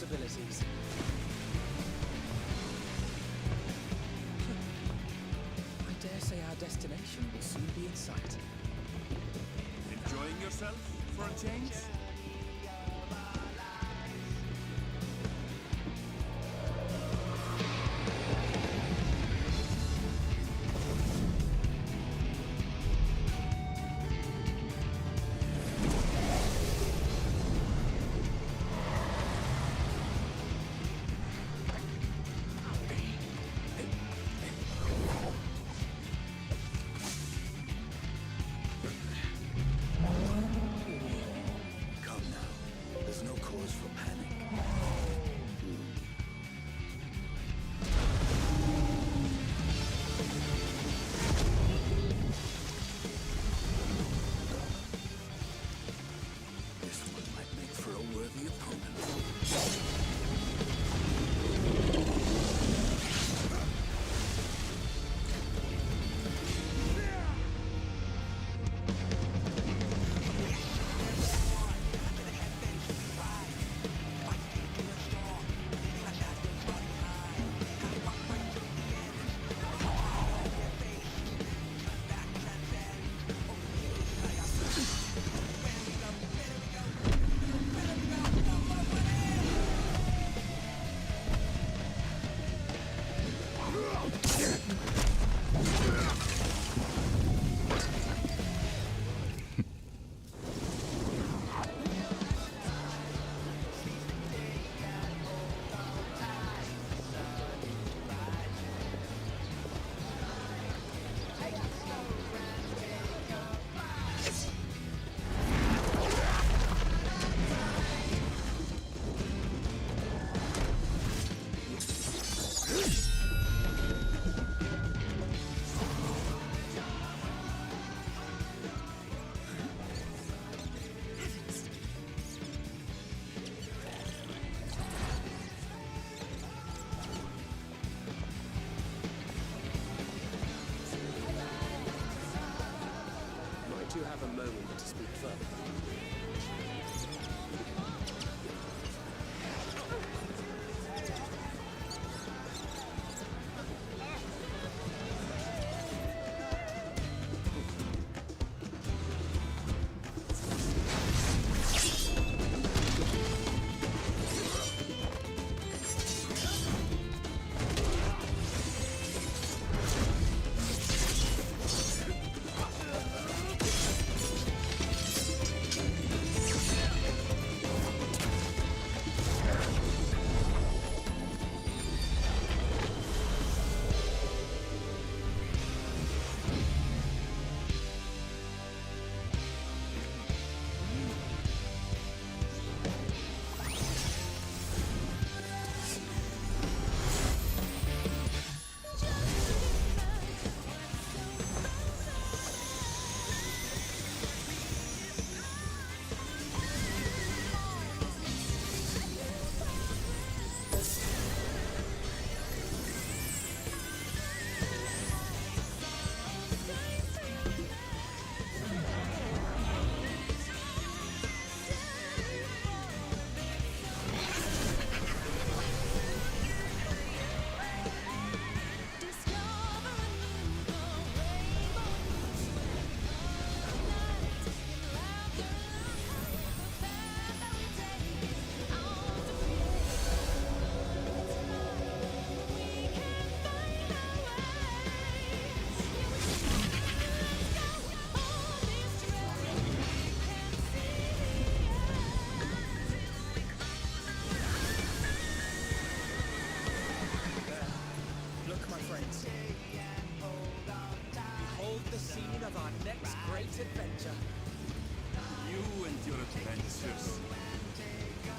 possibilities. I dare say our destination will soon be in sight. Enjoying yourself for a change? You have a moment to speak further. adventure. You and your adventures.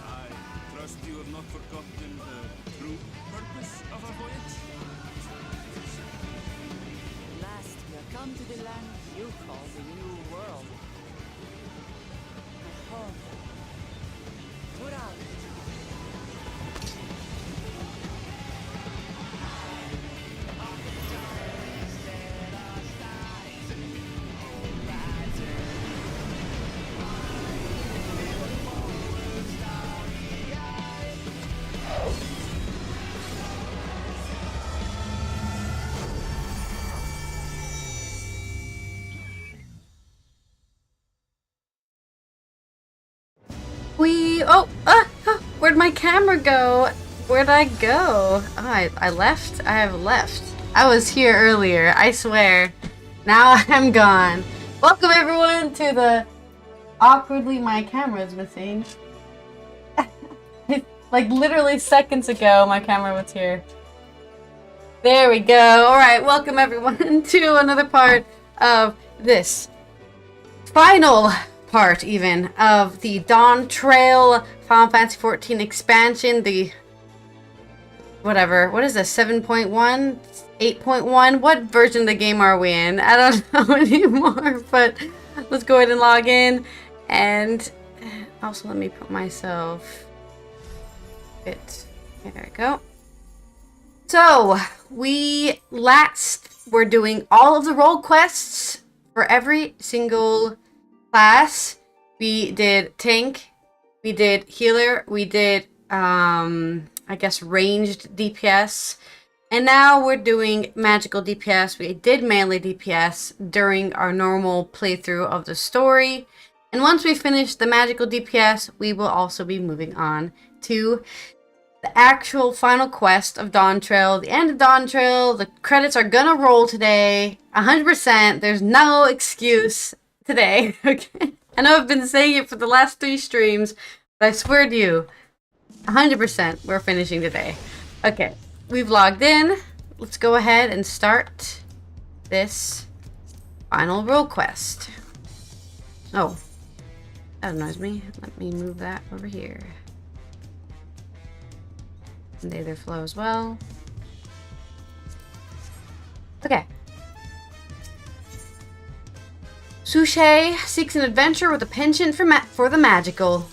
I trust you have not forgotten the true purpose of our voyage? At last we have come to the land you call the New World. My home. Mural. Oh, where'd my camera go? Where'd I go? Oh, I left? I have left. I was here earlier, I swear. Now I'm gone. Welcome everyone to the... Awkwardly, my camera's missing. Like literally seconds ago, my camera was here. There we go. Alright, welcome everyone to another part of this final part, even, of the Dawn Trail Final Fantasy XIV expansion. The... whatever. What is this? 7.1? 8.1? What version of the game are we in? I don't know anymore, but let's go ahead and log in. And also let me put myself... There we go. So, we were doing all of the role quests for every single class. We did tank, we did healer, we did, I guess, ranged DPS. And now we're doing magical DPS. We did melee DPS during our normal playthrough of the story. And once we finish the magical DPS, we will also be moving on to the actual final quest of Dawn Trail, the end of Dawn Trail. The credits are gonna roll today, 100%. There's no excuse today, okay? I know I've been saying it for the last 3 streams, but I swear to you, 100% we're finishing today. Okay, we've logged in. Let's go ahead and start this final role quest. Oh, that annoys me. Let me move that over here. And they flow as well. Okay. Suchet seeks an adventure with a penchant for the magical.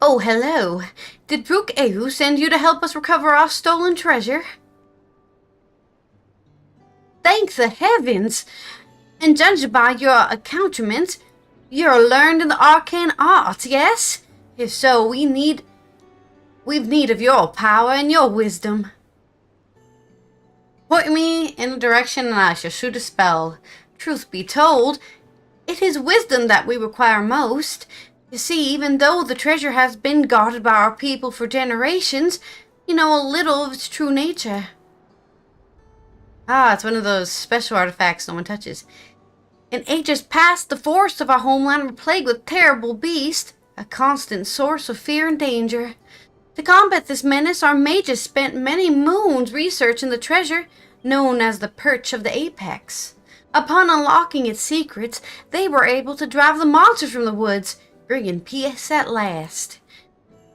Oh, hello. Did Gw2 send you to help us recover our stolen treasure? Thank the heavens! And judged by your accoutrements, you're learned in the arcane arts, yes? If so, we've need of your power and your wisdom. Point me in a direction and I shall shoot a spell. Truth be told, it is wisdom that we require most. You see, even though the treasure has been guarded by our people for generations, you know a little of its true nature. Ah, it's one of those special artifacts no one touches. In ages past, the forests of our homeland were plagued with terrible beasts, a constant source of fear and danger. To combat this menace, our mages spent many moons researching the treasure, known as the Perch of the Apex. Upon unlocking its secrets, they were able to drive the monsters from the woods, bringing peace at last.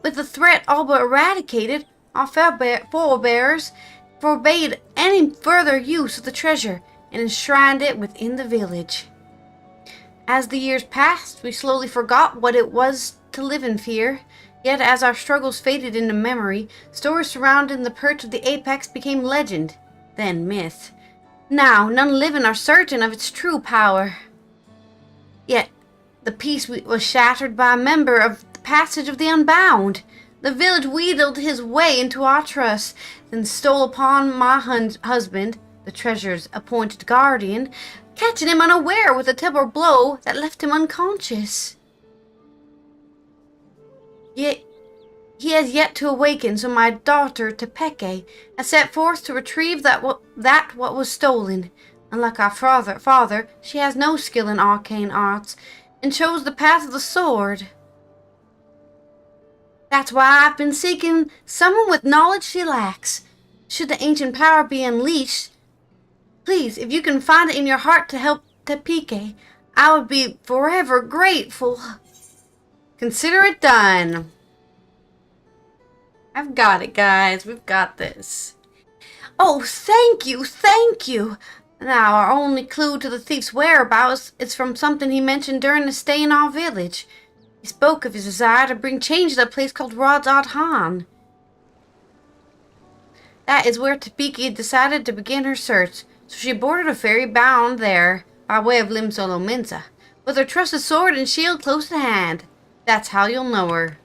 With the threat all but eradicated, our forebears forbade any further use of the treasure and enshrined it within the village. As the years passed, we slowly forgot what it was to live in fear. Yet as our struggles faded into memory, stories surrounding the Perch of the Apex became legend, then myth. Now, none living are certain of its true power. Yet, the peace was shattered by a member of the Passage of the Unbound. The village wheedled his way into our trust, then stole upon my husband, the treasure's appointed guardian, catching him unaware with a terrible blow that left him unconscious. Yet he has yet to awaken, so my daughter Tepeke has set forth to retrieve what was stolen. Unlike our father, she has no skill in arcane arts, and chose the path of the sword. That's why I've been seeking someone with knowledge she lacks. Should the ancient power be unleashed, please, if you can find it in your heart to help Tepeke, I would be forever grateful. Consider it done. I've got it, guys. We've got this. Oh, thank you, thank you. Now, our only clue to the thief's whereabouts is from something he mentioned during his stay in our village. He spoke of his desire to bring change to a place called Gw2. That is where Tepeke decided to begin her search, so she boarded a ferry bound there by way of Limsolominsa, with her trusted sword and shield close at hand. That's how you'll know her.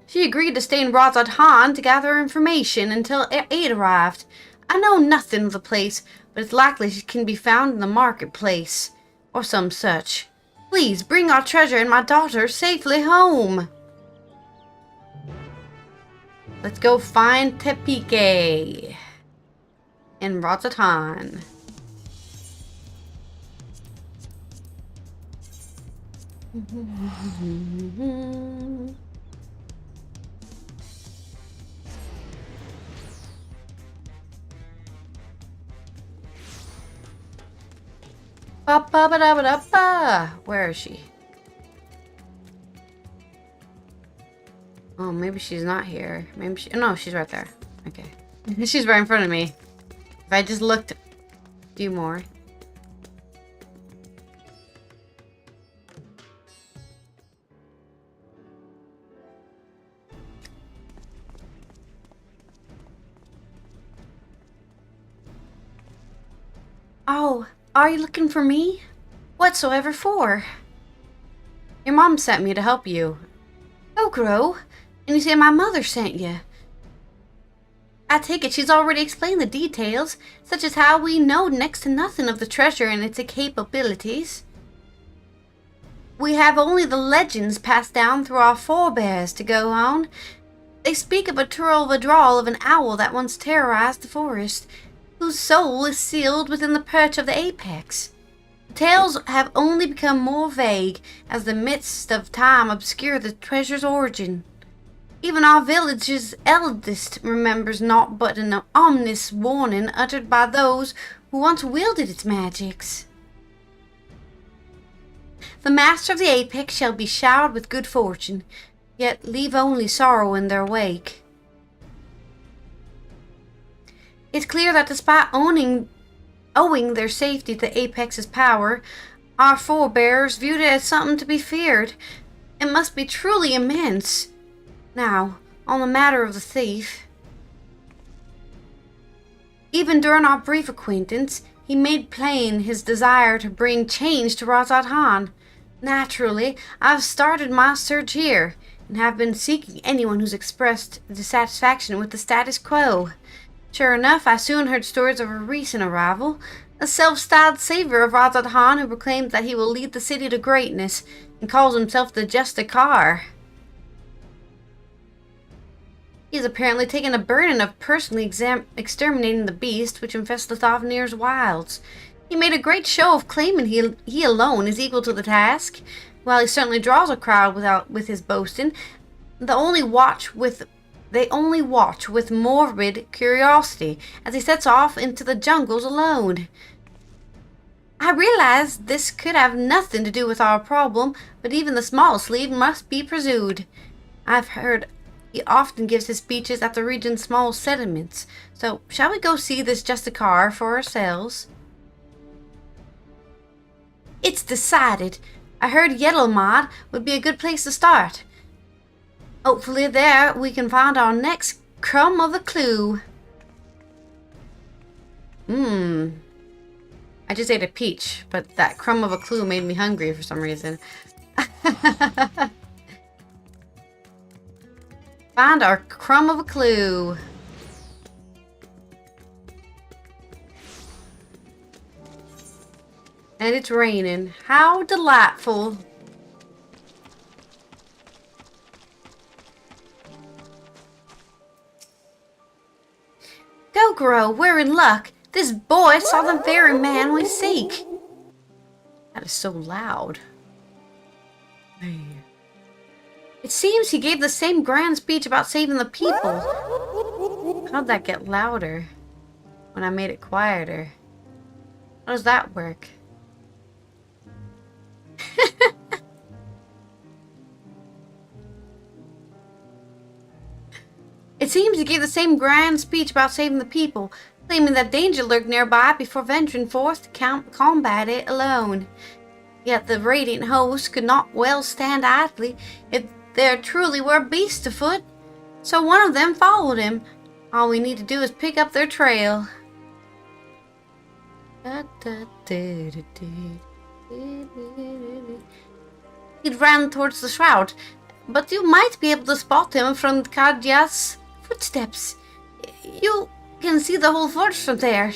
She agreed to stay in Gw2 to gather information until aid arrived. I know nothing of the place, but it's likely she can be found in the marketplace, or some such. Please bring our treasure and my daughter safely home. Let's go find Tepike in Rotterdam. Where is she? Oh, maybe she's not here. Maybe she... No, she's right there. Okay. She's right in front of me. If I just looked a few more. Oh, are you looking for me? Whatsoever for? Your mom sent me to help you. Gw2, and you say my mother sent you. I take it she's already explained the details, such as how we know next to nothing of the treasure and its capabilities. We have only the legends passed down through our forebears to go on. They speak of a troll of an owl that once terrorized the forest, whose soul is sealed within the perch of the apex. The tales have only become more vague as the mists of time obscure the treasure's origin. Even our village's eldest remembers naught but an ominous warning uttered by those who once wielded its magics. The master of the apex shall be showered with good fortune, yet leave only sorrow in their wake. It's clear that despite owing their safety to the apex's power, our forebears viewed it as something to be feared. It must be truly immense. Now, on the matter of the thief. Even during our brief acquaintance, he made plain his desire to bring change to Rotterdam. Naturally, I've started my search here, and have been seeking anyone who's expressed dissatisfaction with the status quo. Sure enough, I soon heard stories of a recent arrival, a self-styled savior of Rotterdam who proclaims that he will lead the city to greatness, and calls himself the Justicar. He has apparently taken a burden of personally exterminating the beast which infests the Thavnir's wilds. He made a great show of claiming he alone is equal to the task. While he certainly draws a crowd with his boasting, they only watch with morbid curiosity as he sets off into the jungles alone. I realize this could have nothing to do with our problem, but even the smallest lead must be pursued. I've heard he often gives his speeches at the region's small settlements, so shall we go see this Justicar for ourselves? It's decided. I heard Yellowmod would be a good place to start. Hopefully there we can find our next crumb of a clue. I just ate a peach, but that crumb of a clue made me hungry for some reason. Find our crumb of a clue. And it's raining. How delightful. Gw2, we're in luck. This boy saw the very man we seek. That is so loud. It seems he gave the same grand speech about saving the people. How'd that get louder when I made it quieter? How does that work? It seems he gave the same grand speech about saving the people, claiming that danger lurked nearby before venturing forth to combat it alone. Yet the radiant host could not well stand idly if there truly were beasts afoot. So one of them followed him. All we need to do is pick up their trail. He'd ran towards the shroud, but you might be able to spot him from Cachuia's footsteps. You can see the whole forest from there.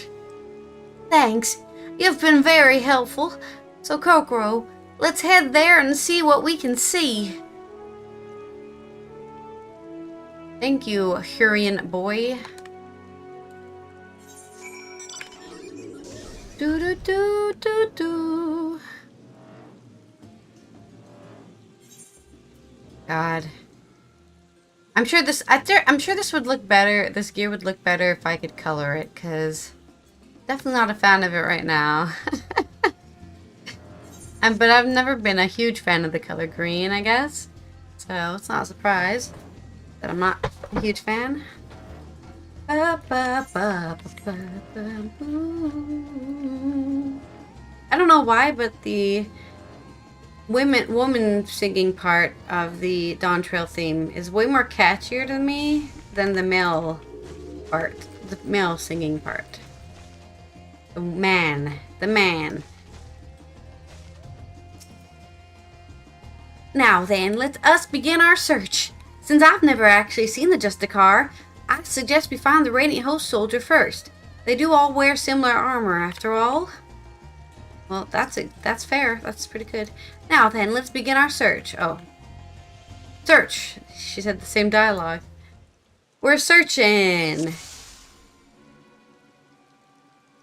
Thanks. You've been very helpful. So, Gw2, let's head there and see what we can see. Thank you, Hurrian boy. Do do do do do. God. I'm sure this would look better. This gear would look better if I could color it, cause definitely not a fan of it right now. But I've never been a huge fan of the color green, I guess. So it's not a surprise that I'm not a huge fan. I don't know why, but the woman singing part of the Dawn Trail theme is way more catchier to me than the male part, the male singing part. The man. Now then, let us begin our search. Since I've never actually seen the Justicar, I suggest we find the Radiant Host soldier first. They do all wear similar armor, after all. Well, that's fair. That's pretty good. Now then, let's begin our search. Oh. Search. She said the same dialogue. We're searching.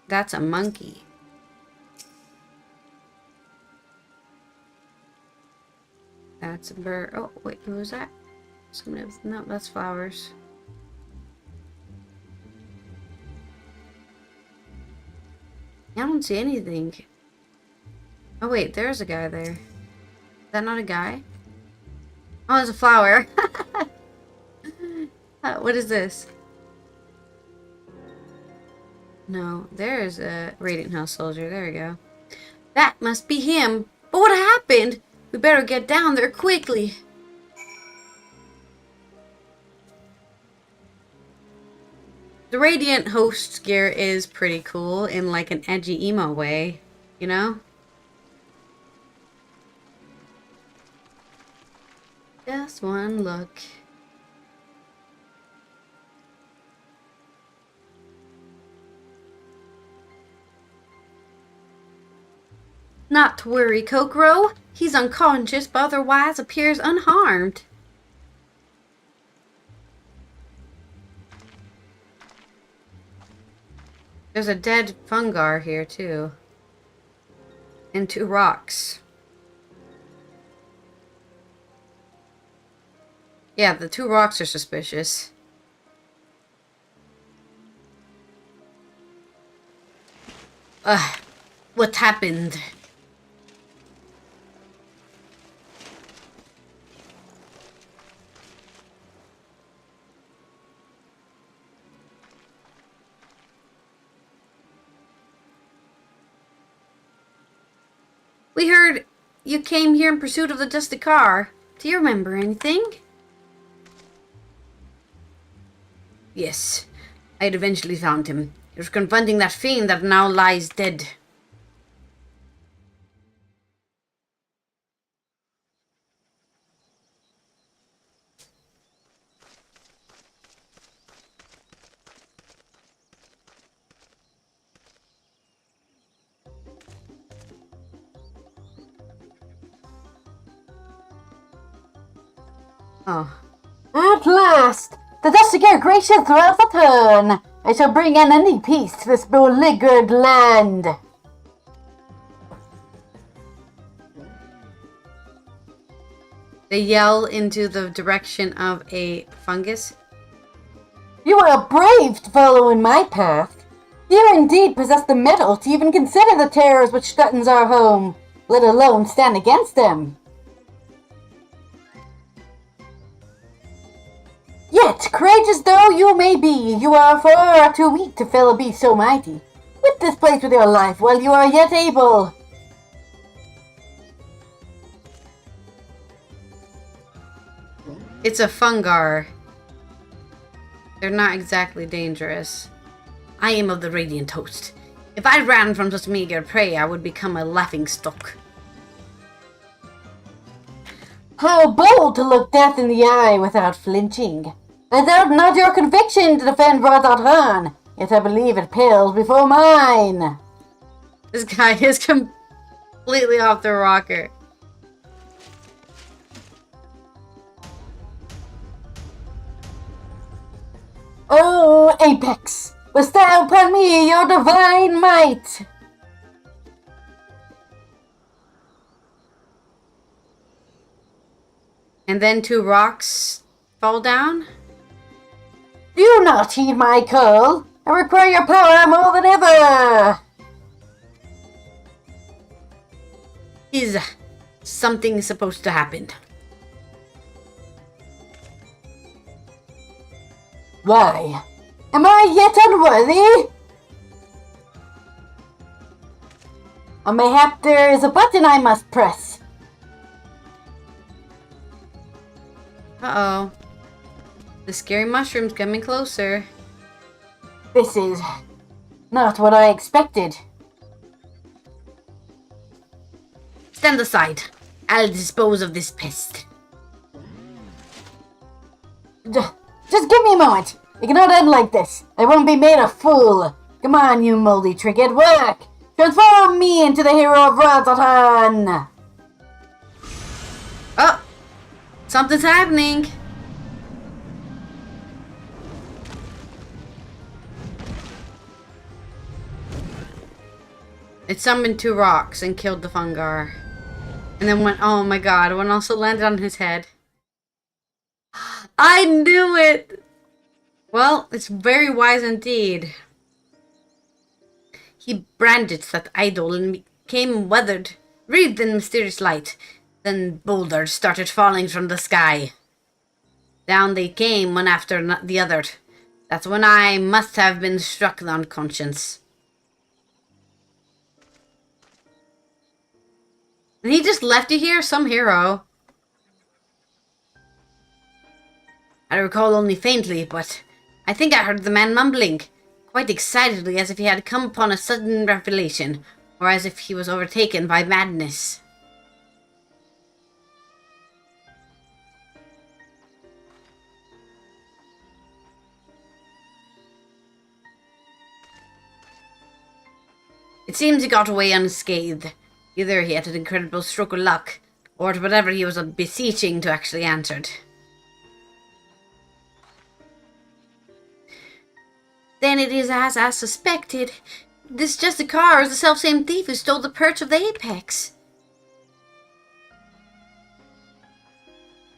That's a monkey. That's a bird. Oh, wait, who was that? No, that's flowers. I don't see anything. Oh wait, there's a guy there. Is that not a guy? Oh, there's a flower. What is this? No, there's a Radiant House soldier. There we go. That must be him. But what happened? We better get down there quickly. The Radiant Host gear is pretty cool in like an edgy emo way, you know? Just one look. Not to worry, Gw2. He's unconscious, but otherwise appears unharmed. There's a dead fungar here, too. And 2 rocks. Yeah, the 2 rocks are suspicious. What happened? We heard you came here in pursuit of the Justicar. Do you remember anything? Yes, I had eventually found him. He was confronting that fiend that now lies dead. Oh. At last! The Justicar gracious will return! I shall bring an ending peace to this beleaguered land! They yell into the direction of a fungus. You are brave to follow in my path. You indeed possess the mettle to even consider the terrors which threatens our home, let alone stand against them. Yet, courageous though you may be, you are far too weak to fell a beast so mighty. Quit this place with your life while you are yet able. It's a fungar. They're not exactly dangerous. I am of the Radiant Host. If I ran from such meager prey, I would become a laughingstock. How bold to look death in the eye without flinching. I doubt not your conviction to defend Radhar'han, yet I believe it pales before mine. This guy is completely off the rocker. Oh, Apex, bestow upon me your divine might! And then 2 rocks fall down? Do not heed my call! I require your power more than ever! Is something supposed to happen? Why? Am I yet unworthy? Or mayhap there is a button I must press. Uh-oh. The scary mushroom's coming closer. This is not what I expected. Stand aside. I'll dispose of this pest. Just give me a moment. It cannot end like this. I won't be made a fool. Come on, you moldy trinket, work! Transform me into the hero of Razatan! Oh! Something's happening! It summoned 2 rocks and killed the fungar. And then went, oh my god, one also landed on his head. I knew it! Well, it's very wise indeed. He brandished that idol and became weathered, wreathed in mysterious light. Then boulders started falling from the sky. Down they came, one after the other. That's when I must have been struck unconscious. And he just left you here? Some hero. I recall only faintly, but I think I heard the man mumbling, quite excitedly, as if he had come upon a sudden revelation, or as if he was overtaken by madness. It seems he got away unscathed. Either he had an incredible stroke of luck, or whatever he was beseeching to actually answered. Then it is as I suspected. This Justicar is the selfsame thief who stole the perch of the apex.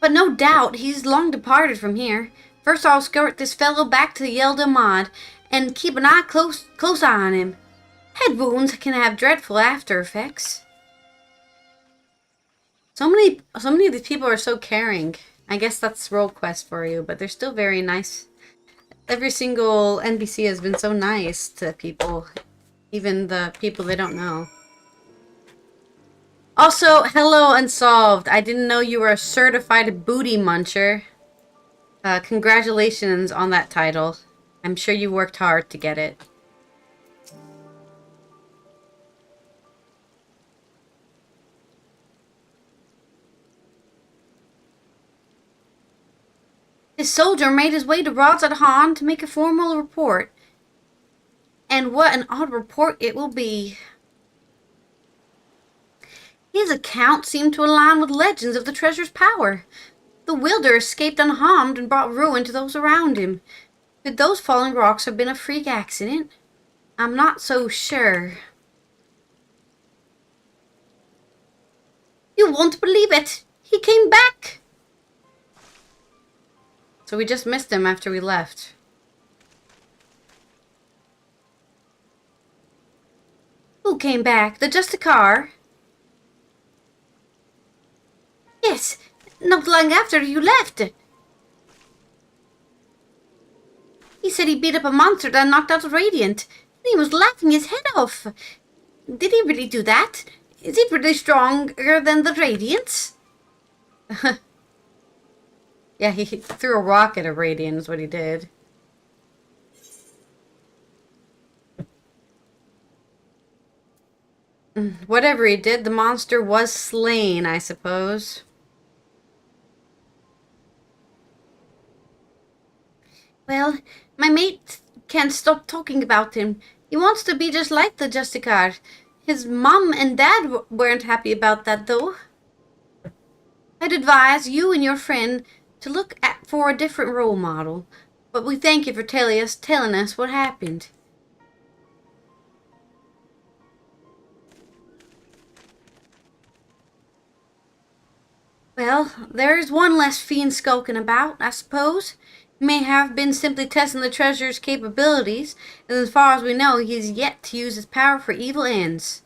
But no doubt he's long departed from here. First I'll escort this fellow back to the Yelda Mod and keep an eye close eye on him. Head wounds can have dreadful after effects. So many of these people are so caring. I guess that's role quest for you, but they're still very nice. Every single NPC has been so nice to people, even the people they don't know. Also, hello Unsolved. I didn't know you were a certified booty muncher. Congratulations on that title. I'm sure you worked hard to get it. This soldier made his way to Razatan to make a formal report. And what an odd report it will be. His account seemed to align with legends of the treasure's power. The wielder escaped unharmed and brought ruin to those around him. Could those falling rocks have been a freak accident? I'm not so sure. You won't believe it! He came back! So we just missed him after we left. Who came back? The Justicar? Yes, not long after you left. He said he beat up a monster that knocked out a Radiant. And he was laughing his head off. Did he really do that? Is he pretty stronger than the Radiants? Yeah, he threw a rock at a Radiant is what he did. Whatever he did, the monster was slain, I suppose. Well, my mate can't stop talking about him. He wants to be just like the Justicar. His mom and dad weren't happy about that, though. I'd advise you and your friend to look for a different role model, but we thank you for telling us what happened. Well, there's one less fiend skulking about, I suppose. He may have been simply testing the treasure's capabilities, and as far as we know, he has yet to use his power for evil ends.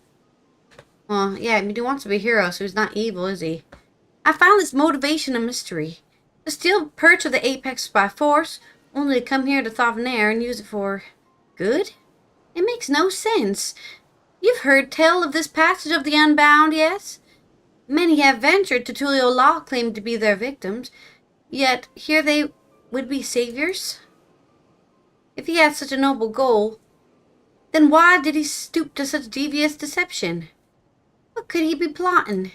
Well, yeah, he wants to be a hero, so he's not evil, is he? I found this motivation a mystery. To steal perch of the apex by force, only to come here to Thavnair and use it for good? It makes no sense. You've heard tell of this passage of the Unbound, yes? Many have ventured to Tulio Law, claimed to be their victims, yet here they would be saviors? If he had such a noble goal, then why did he stoop to such devious deception? What could he be plotting?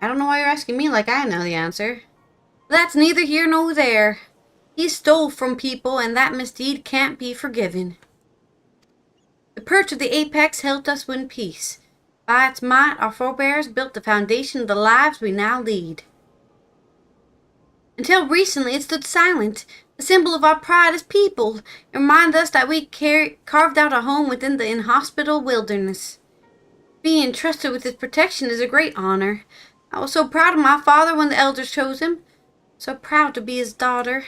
I don't know why you're asking me like I know the answer. That's neither here nor there. He stole from people, and that misdeed can't be forgiven. The perch of the apex helped us win peace. By its might, our forebears built the foundation of the lives we now lead. Until recently, it stood silent, a symbol of our pride as people, and reminded us that we carved out a home within the inhospitable wilderness. Being entrusted with its protection is a great honor. I was so proud of my father when the elders chose him, so proud to be his daughter.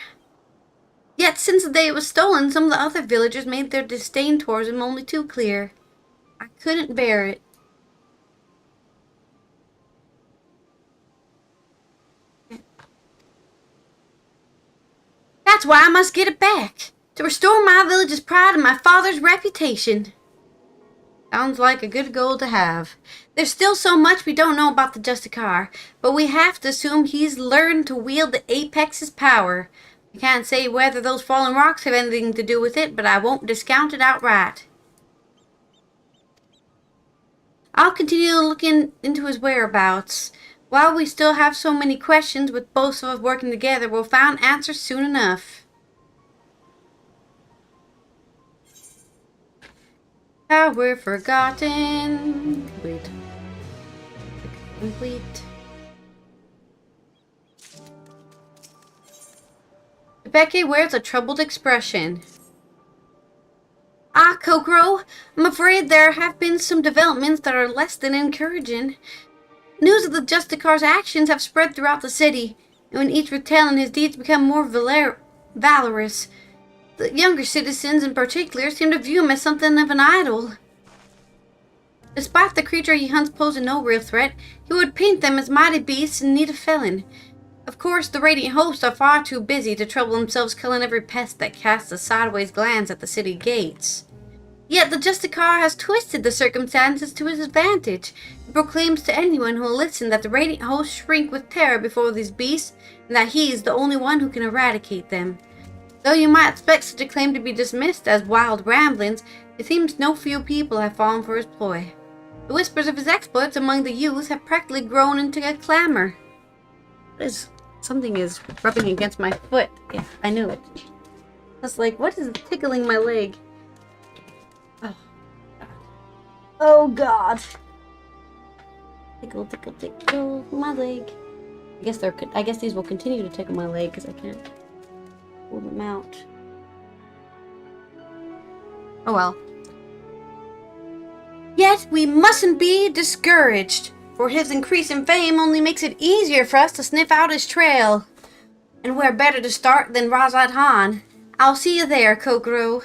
Yet since the day it was stolen, some of the other villagers made their disdain towards him only too clear. I couldn't bear it. That's why I must get it back, to restore my village's pride and my father's reputation. Sounds like a good goal to have. There's still so much we don't know about the Justicar, but we have to assume he's learned to wield the Apex's power. I can't say whether those fallen rocks have anything to do with it, but I won't discount it outright. I'll continue looking into his whereabouts. While we still have so many questions, with both of us working together, we'll find answers soon enough. How we're forgotten. Wait. Complete. Becky wears a troubled expression. Ah, Kokoro, I'm afraid there have been some developments that are less than encouraging. News of the Justicar's actions have spread throughout the city, and when each retelling his deeds become more valorous, the younger citizens in particular seem to view him as something of an idol. Despite the creature he hunts posing no real threat, he would paint them as mighty beasts in need of felling. Of course, the Radiant Hosts are far too busy to trouble themselves killing every pest that casts a sideways glance at the city gates. Yet the Justicar has twisted the circumstances to his advantage, and proclaims to anyone who will listen that the Radiant Hosts shrink with terror before these beasts, and that he is the only one who can eradicate them. Though you might expect such a claim to be dismissed as wild ramblings, it seems no few people have fallen for his ploy. The whispers of his exploits among the youth have practically grown into a clamor. Something is rubbing against my foot. Yeah, I knew it. I was like, what is tickling my leg? Oh, God. Oh, God. Tickle, tickle, tickle my leg. I guess these will continue to tickle my leg because I can't pull them out. Oh well. Yet we mustn't be discouraged, for his increase in fame only makes it easier for us to sniff out his trail. And where better to start than Razat Han? I'll see you there, Kokoro.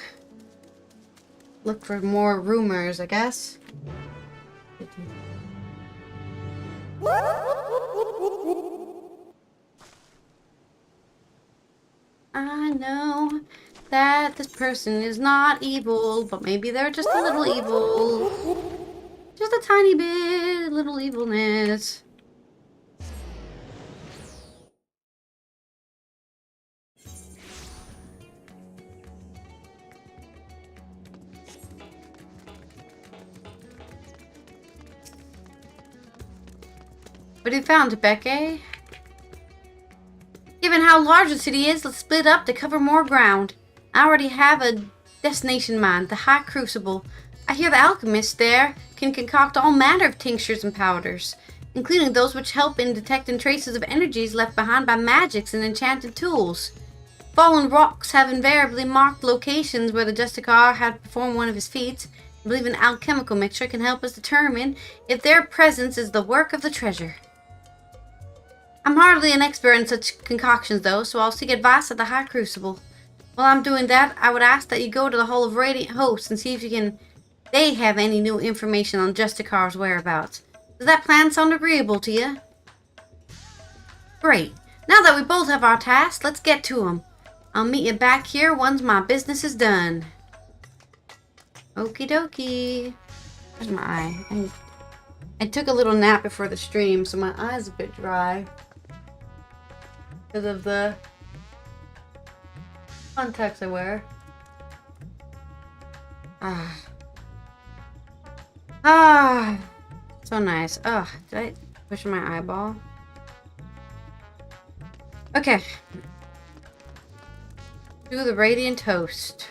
Look for more rumors, I guess. I know that this person is not evil, but maybe they're just a little evil. Just a tiny bit, little evilness. What have you found, Becky? Given how large the city is, let's split up to cover more ground. I already have a destination in mind, the High Crucible. I hear the alchemists there can concoct all manner of tinctures and powders, including those which help in detecting traces of energies left behind by magics and enchanted tools. Fallen rocks have invariably marked locations where the Justicar had performed one of his feats. I believe an alchemical mixture can help us determine if their presence is the work of the treasure. I'm hardly an expert in such concoctions though, so I'll seek advice at the High Crucible. While I'm doing that, I would ask that you go to the Hall of Radiant Hosts and see if they have any new information on Justicar's whereabouts. Does that plan sound agreeable to you? Great. Now that we both have our tasks, let's get to them. I'll meet you back here once my business is done. Okie dokie. Where's my eye? I took a little nap before the stream, so my eye's a bit dry. Because of the contacts I wear. So nice. Oh, did I push my eyeball? Okay. Do the Radiant Host.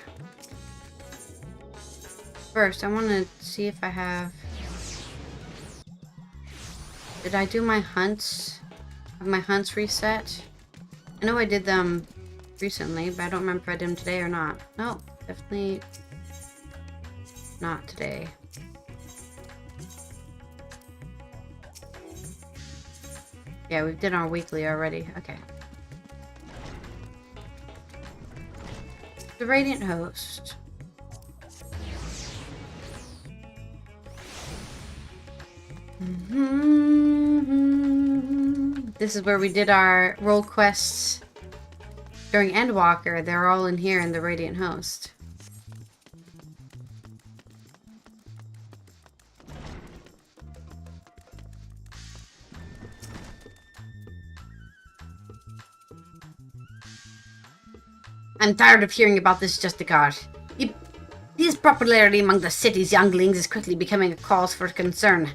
First, I want to see if I have... Did I do my hunts? Have my hunts reset? I know I did them recently, but I don't remember if I did them today or not. No, definitely not today. Yeah, we did our weekly already. Okay. The Radiant Host. This is where we did our role quests during Endwalker. They're all in here in the Radiant Host. I'm tired of hearing about this Justicar. His popularity among the city's younglings is quickly becoming a cause for concern.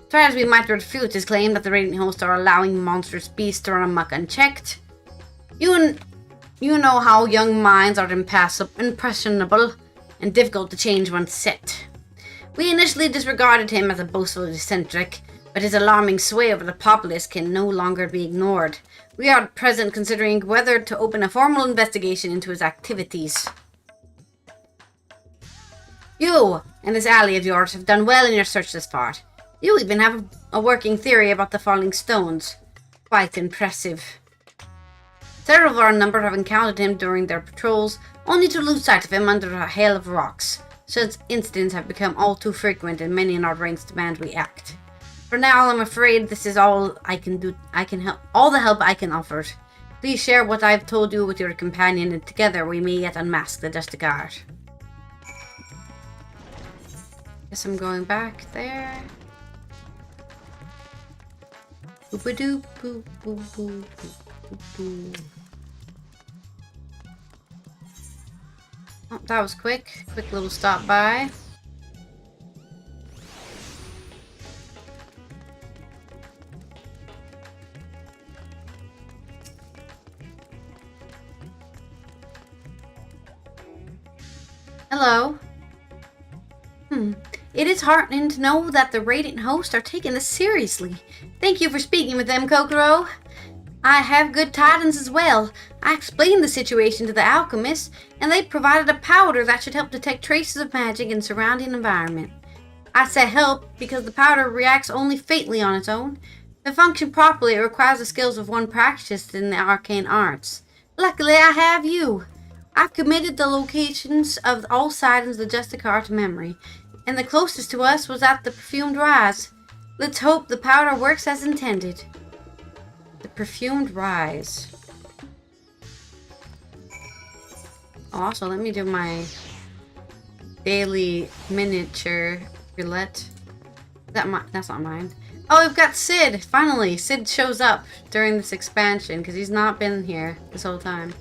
Try as we might to refute his claim that the Radiant Hosts are allowing monstrous beasts to run amok unchecked. You know how young minds are impressionable and difficult to change once set. We initially disregarded him as a boastful eccentric, but his alarming sway over the populace can no longer be ignored. We are at present considering whether to open a formal investigation into his activities. You and this ally of yours have done well in your search thus far. You even have a working theory about the falling stones. Quite impressive. Several of our number have encountered him during their patrols, only to lose sight of him under a hail of rocks. Such incidents have become all too frequent, and many in our ranks demand we act. For now, I'm afraid this is all I can do. All the help I can offer. Please share what I've told you with your companion, and together we may yet unmask the Justicar. Guess I'm going back there. Boop-a-doop, boop, boop, boop, boop, boop. Oh, that was quick. Quick little stop by. Hello. It is heartening to know that the Radiant Hosts are taking this seriously. Thank you for speaking with them, Kokoro. I have good tidings as well. I explained the situation to the alchemists, and they provided a powder that should help detect traces of magic in the surrounding environment. I say help because the powder reacts only faintly on its own. To function properly, it requires the skills of one practiced in the arcane arts. Luckily, I have you. I've committed the locations of all sightings of the Justicar to memory, and the closest to us was at the Perfumed Rise. Let's hope the powder works as intended. The Perfumed Rise. Also, let me do my daily miniature roulette. That's not mine. Oh, we've got Sid! Finally! Sid shows up during this expansion, because he's not been here this whole time.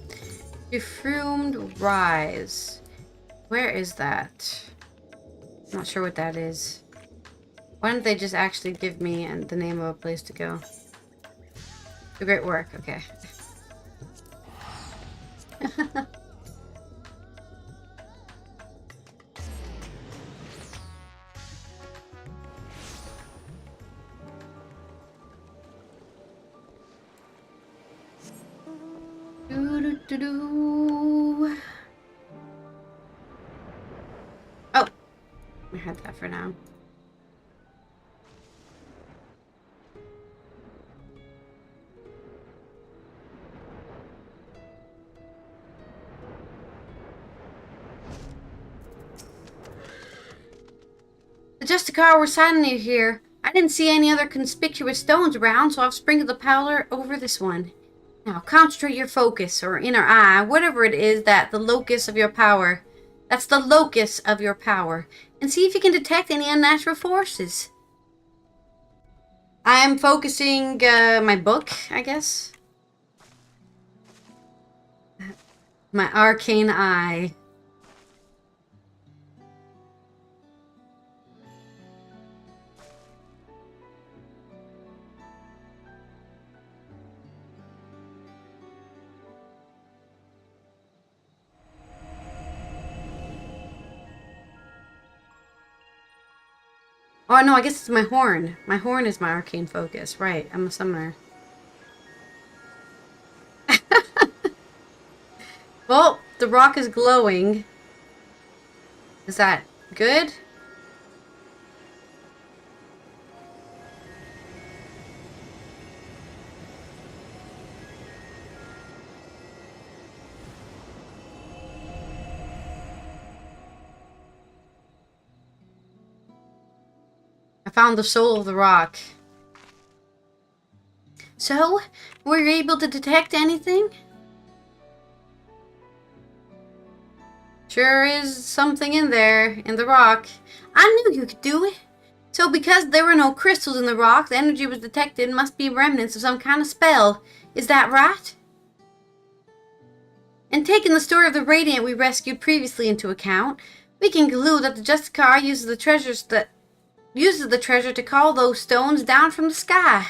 Perfumed Rise. Where is that? I'm not sure what that is. Why don't they just actually give me the name of a place to go? Do great work. Okay. Do-do-do. Oh, I had that for now. The Justicar were silent here. I didn't see any other conspicuous stones around, so I've sprinkled the powder over this one. Now, concentrate your focus, or inner eye, whatever it is that the locus of your power. That's the locus of your power. And see if you can detect any unnatural forces. I am focusing my book, I guess. My arcane eye. Oh, no, I guess it's my horn. My horn is my arcane focus. Right, I'm a summoner. Well, the rock is glowing. Is that good? I found the soul of the rock. So, were you able to detect anything? Sure is something in there, in the rock. I knew you could do it. So because there were no crystals in the rock, the energy was detected must be remnants of some kind of spell. Is that right? And taking the story of the Radiant we rescued previously into account, we can conclude that the Justicar uses the treasure to call those stones down from the sky.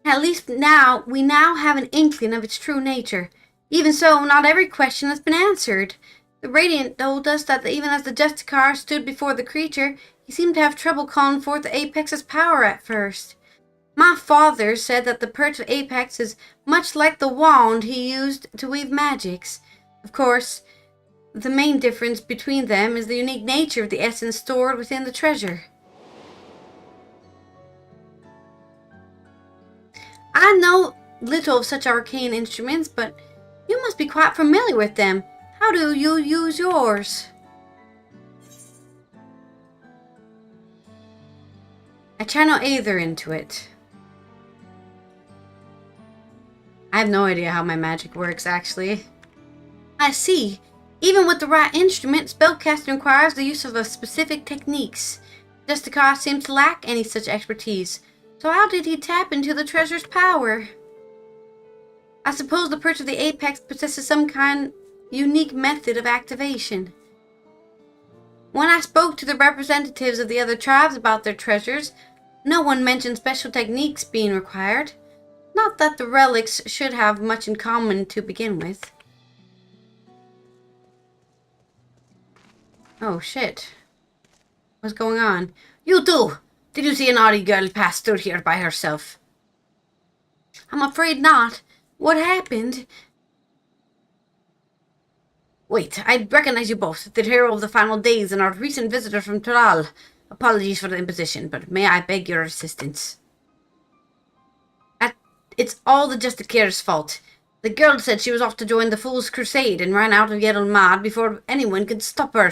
At least now, we now have an inkling of its true nature. Even so, not every question has been answered. The Radiant told us that even as the Justicar stood before the creature, he seemed to have trouble calling forth the Apex's power at first. My father said that the perch of Apex is much like the wand he used to weave magics. Of course, the main difference between them is the unique nature of the essence stored within the treasure. I know little of such arcane instruments, but you must be quite familiar with them. How do you use yours? I channel Aether into it. I have no idea how my magic works, actually. I see. Even with the right instrument, spellcasting requires the use of specific techniques. Justicar seems to lack any such expertise. So how did he tap into the treasure's power? I suppose the perch of the Apex possesses some kind of unique method of activation. When I spoke to the representatives of the other tribes about their treasures, no one mentioned special techniques being required. Not that the relics should have much in common to begin with. Oh shit. What's going on? You two! Did you see an naughty girl pass through here by herself? I'm afraid not. What happened? Wait, I recognize you both. The hero of the final days and our recent visitor from Tural. Apologies for the imposition, but may I beg your assistance? It's all the Justicar's fault. The girl said she was off to join the Fool's Crusade and ran out of Yellow Mad before anyone could stop her.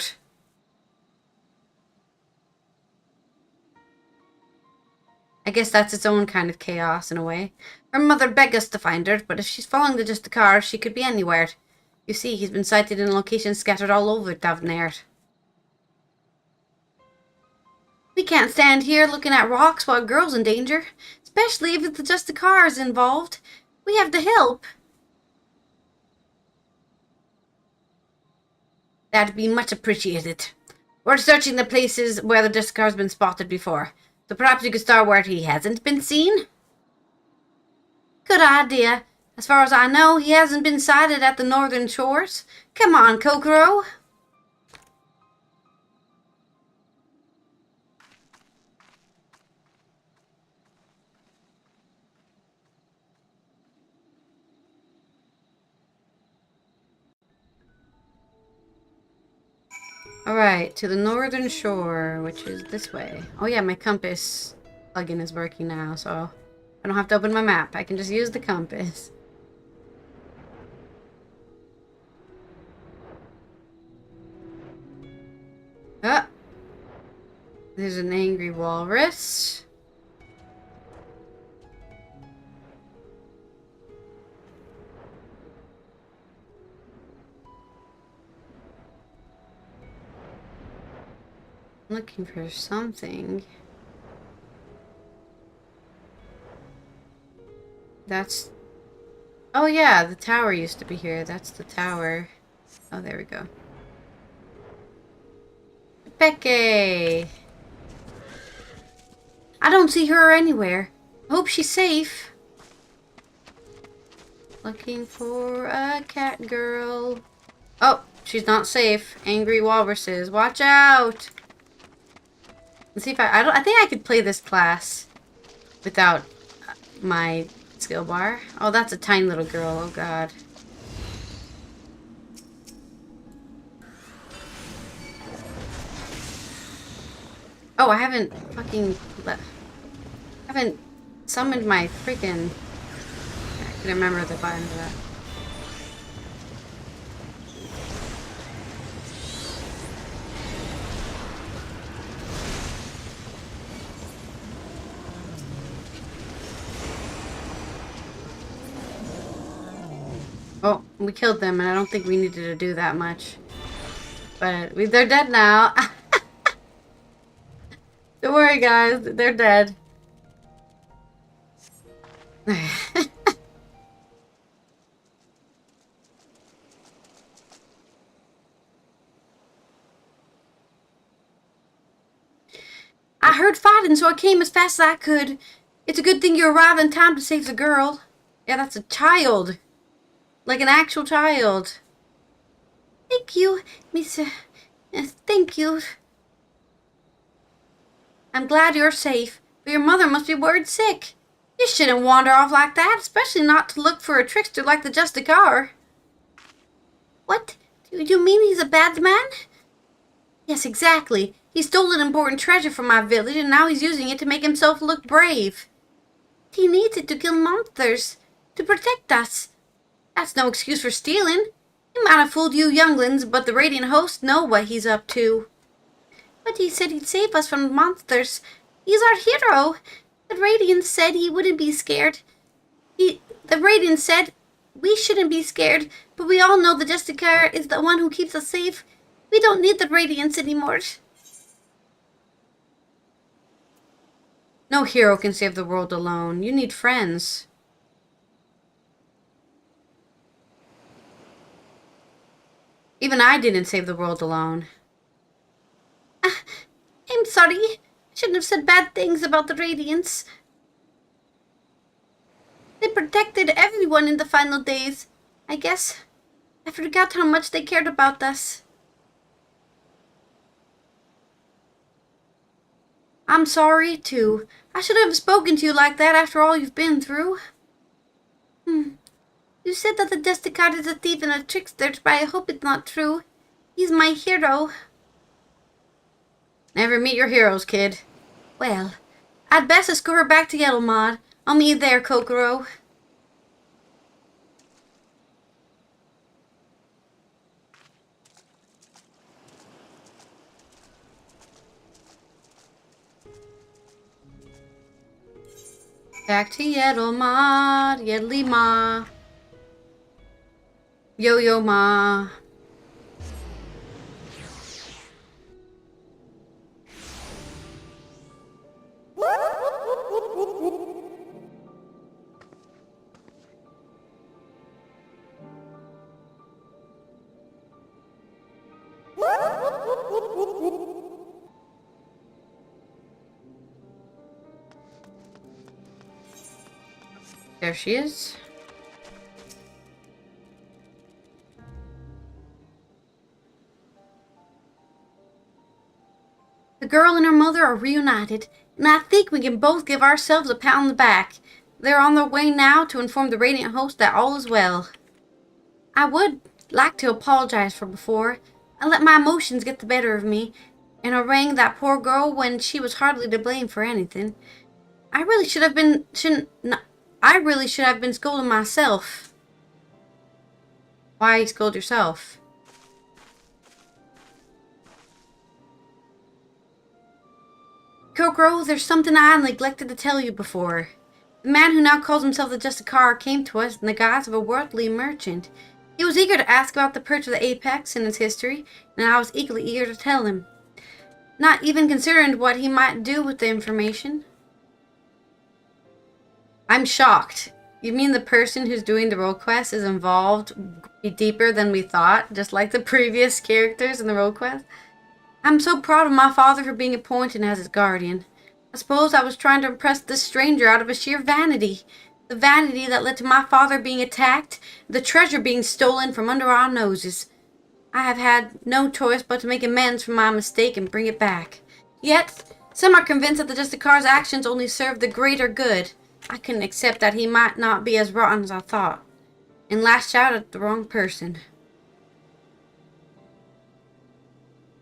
I guess that's its own kind of chaos in a way. Her mother begged us to find her, but if she's following the Justicar, she could be anywhere. You see, he's been sighted in locations scattered all over Davnair. We can't stand here looking at rocks while a girl's in danger, especially if the Justicar is involved. We have to help. That'd be much appreciated. We're searching the places where the Justicar's been spotted before. So perhaps you could start where he hasn't been seen? Good idea. As far as I know, he hasn't been sighted at the northern shores. Come on, Kokoro. Alright, to the northern shore, which is this way. Oh yeah, my compass plugin is working now, so I don't have to open my map. I can just use the compass. Ah! There's an angry walrus. Looking for something. That's... Oh yeah, the tower used to be here. That's the tower. Oh, there we go. Becky! I don't see her anywhere. I hope she's safe. Looking for a cat girl. Oh, she's not safe. Angry walruses. Watch out! Let's see if I think I could play this class without my skill bar. Oh, that's a tiny little girl. Oh, God. Oh, I haven't summoned my freaking... I can remember the button for that. Oh, we killed them, and I don't think we needed to do that much. But they're dead now. Don't worry, guys. They're dead. I heard fighting, so I came as fast as I could. It's a good thing you arrived in time to save the girl. Yeah, that's a child. Like an actual child. Thank you, Miss... thank you. I'm glad you're safe, but your mother must be worried sick. You shouldn't wander off like that, especially not to look for a trickster like the Justicar. What? Do you mean he's a bad man? Yes, exactly. He stole an important treasure from my village, and now he's using it to make himself look brave. He needs it to kill monsters, to protect us. That's no excuse for stealing. He might have fooled you younglings, but the Radiant host know what he's up to. But he said he'd save us from monsters. He's our hero. The Radiant said he wouldn't be scared. The Radiant said we shouldn't be scared, but we all know the Justicar is the one who keeps us safe. We don't need the Radiance anymore. No hero can save the world alone. You need friends. Even I didn't save the world alone. I'm sorry. I shouldn't have said bad things about the Radiants. They protected everyone in the final days. I guess I forgot how much they cared about us. I'm sorry, too. I should have spoken to you like that after all you've been through. You said that the Justicar is a thief and a trickster, but I hope it's not true. He's my hero. Never meet your heroes, kid. Well, I'd best escort her back to Yellowmod. I'll meet you there, Kokoro. Back to Yellowmod, Yeddly-ma. Yo-yo-ma. There she is. The girl and her mother are reunited, and I think we can both give ourselves a pat on the back. They're on their way now to inform the Radiant host that all is well. I would like to apologize for before. I let my emotions get the better of me, and harangued that poor girl when she was hardly to blame for anything. I really should have been scolding myself. Why scold yourself? Gw2, there's something I neglected to tell you before. The man who now calls himself the Justicar came to us in the guise of a worldly merchant. He was eager to ask about the Perch of the Apex and its history, and I was equally eager to tell him. Not even considering what he might do with the information. I'm shocked. You mean the person who's doing the role quest is involved deeper than we thought, just like the previous characters in the role quest? I'm so proud of my father for being appointed as his guardian. I suppose I was trying to impress this stranger out of a sheer vanity. The vanity that led to my father being attacked, the treasure being stolen from under our noses. I have had no choice but to make amends for my mistake and bring it back. Yet, some are convinced that the Justicar's actions only serve the greater good. I couldn't accept that he might not be as rotten as I thought, and lashed out at the wrong person.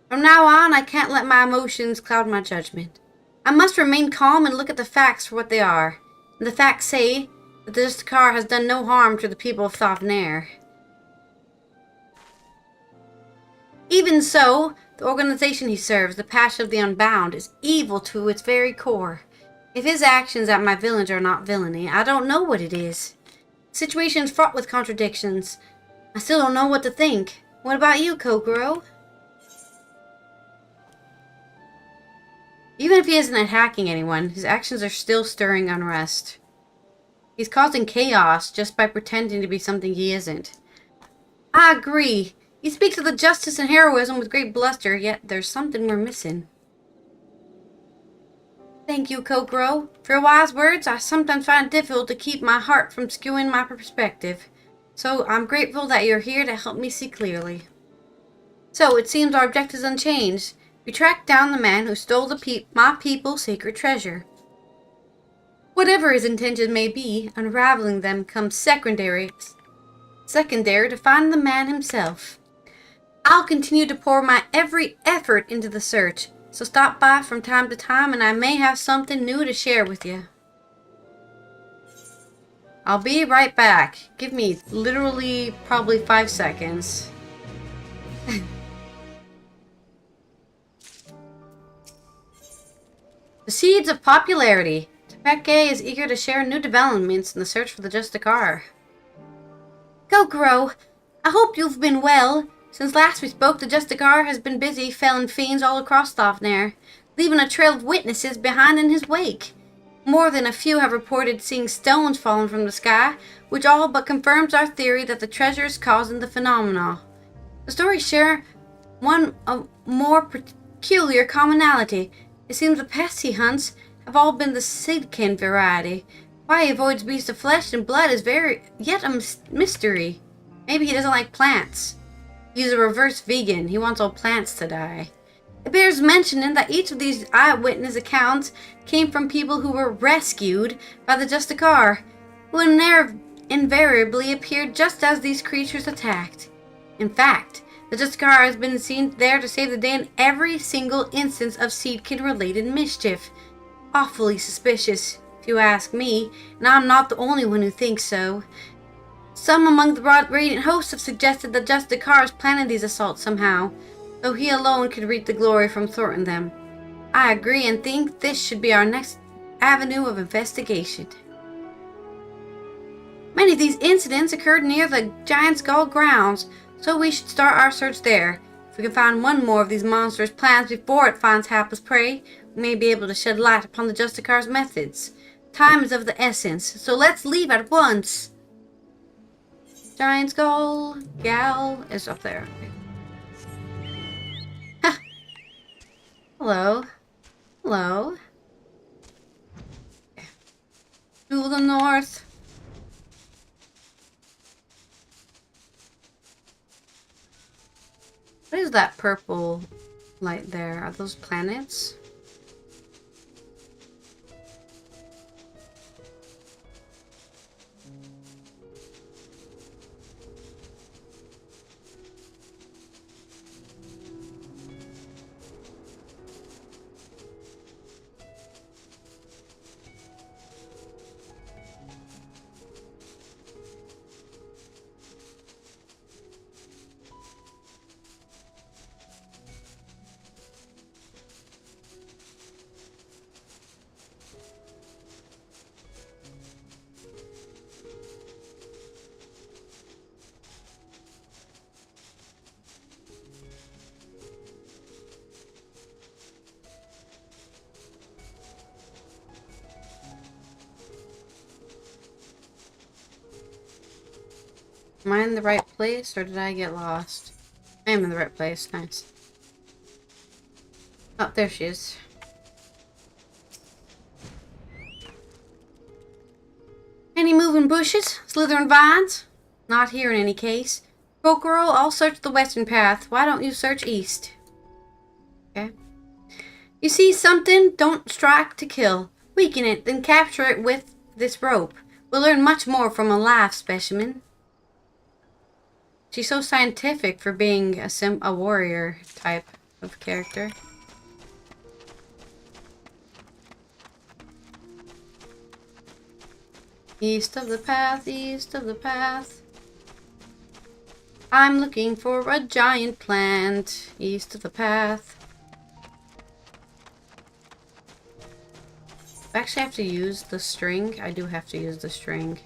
From now on, I can't let my emotions cloud my judgment. I must remain calm and look at the facts for what they are. And the facts say that the Justicar has done no harm to the people of Thavnair. Even so, the organization he serves, the Passion of the Unbound, is evil to its very core. If his actions at my village are not villainy, I don't know what it is. The situation is fraught with contradictions. I still don't know what to think. What about you, Gw2? Even if he isn't attacking anyone, his actions are still stirring unrest. He's causing chaos just by pretending to be something he isn't. I agree. He speaks of the justice and heroism with great bluster, yet there's something we're missing. Thank you, Gw2. For your wise words, I sometimes find it difficult to keep my heart from skewing my perspective. So I'm grateful that you're here to help me see clearly. So it seems our objective is unchanged. We track down the man who stole my people's sacred treasure. Whatever his intentions may be, unraveling them comes secondary to find the man himself. I'll continue to pour my every effort into the search, so stop by from time to time and I may have something new to share with you. I'll be right back. Give me literally probably 5 seconds. The seeds of popularity. Gw2 is eager to share new developments in the search for the Justicar. Gw2, I hope you've been well. Since last we spoke, the Justicar has been busy felling fiends all across Thavnair, leaving a trail of witnesses behind in his wake. More than a few have reported seeing stones falling from the sky, which all but confirms our theory that the treasure is causing the phenomena. The stories share a more peculiar commonality. It seems the pests he hunts have all been the seedkin variety. Why he avoids beasts of flesh and blood is yet a mystery. Maybe he doesn't like plants. He's a reverse vegan. He wants all plants to die. It bears mentioning that each of these eyewitness accounts came from people who were rescued by the Justicar, who invariably appeared just as these creatures attacked. In fact, the Justicar has been seen there to save the day in every single instance of seedkin-related mischief. Awfully suspicious, if you ask me, and I'm not the only one who thinks so. Some among the Radiant hosts have suggested that Justicar is planning these assaults somehow, though he alone could reap the glory from thwarting them. I agree and think this should be our next avenue of investigation. Many of these incidents occurred near the Giant Skull grounds, so we should start our search there. If we can find one more of these monstrous plans before it finds hapless prey, we may be able to shed light upon the Justicar's methods. Time is of the essence, so let's leave at once. Giant Skull Gal is up there. Ha! Hello. Hello. To the north. What is that purple light there? Are those planets? Am I in the right place or did I get lost? I am in the right place. Nice. Oh, there she is. Any moving bushes? Slithering vines? Not here in any case. Pokero, I'll search the western path. Why don't you search east? Okay. You see something? Don't strike to kill. Weaken it, then capture it with this rope. We'll learn much more from a live specimen. She's so scientific for being a warrior type of character. East of the path, east of the path. I'm looking for a giant plant. East of the path. I actually have to use the string. I do have to use the string.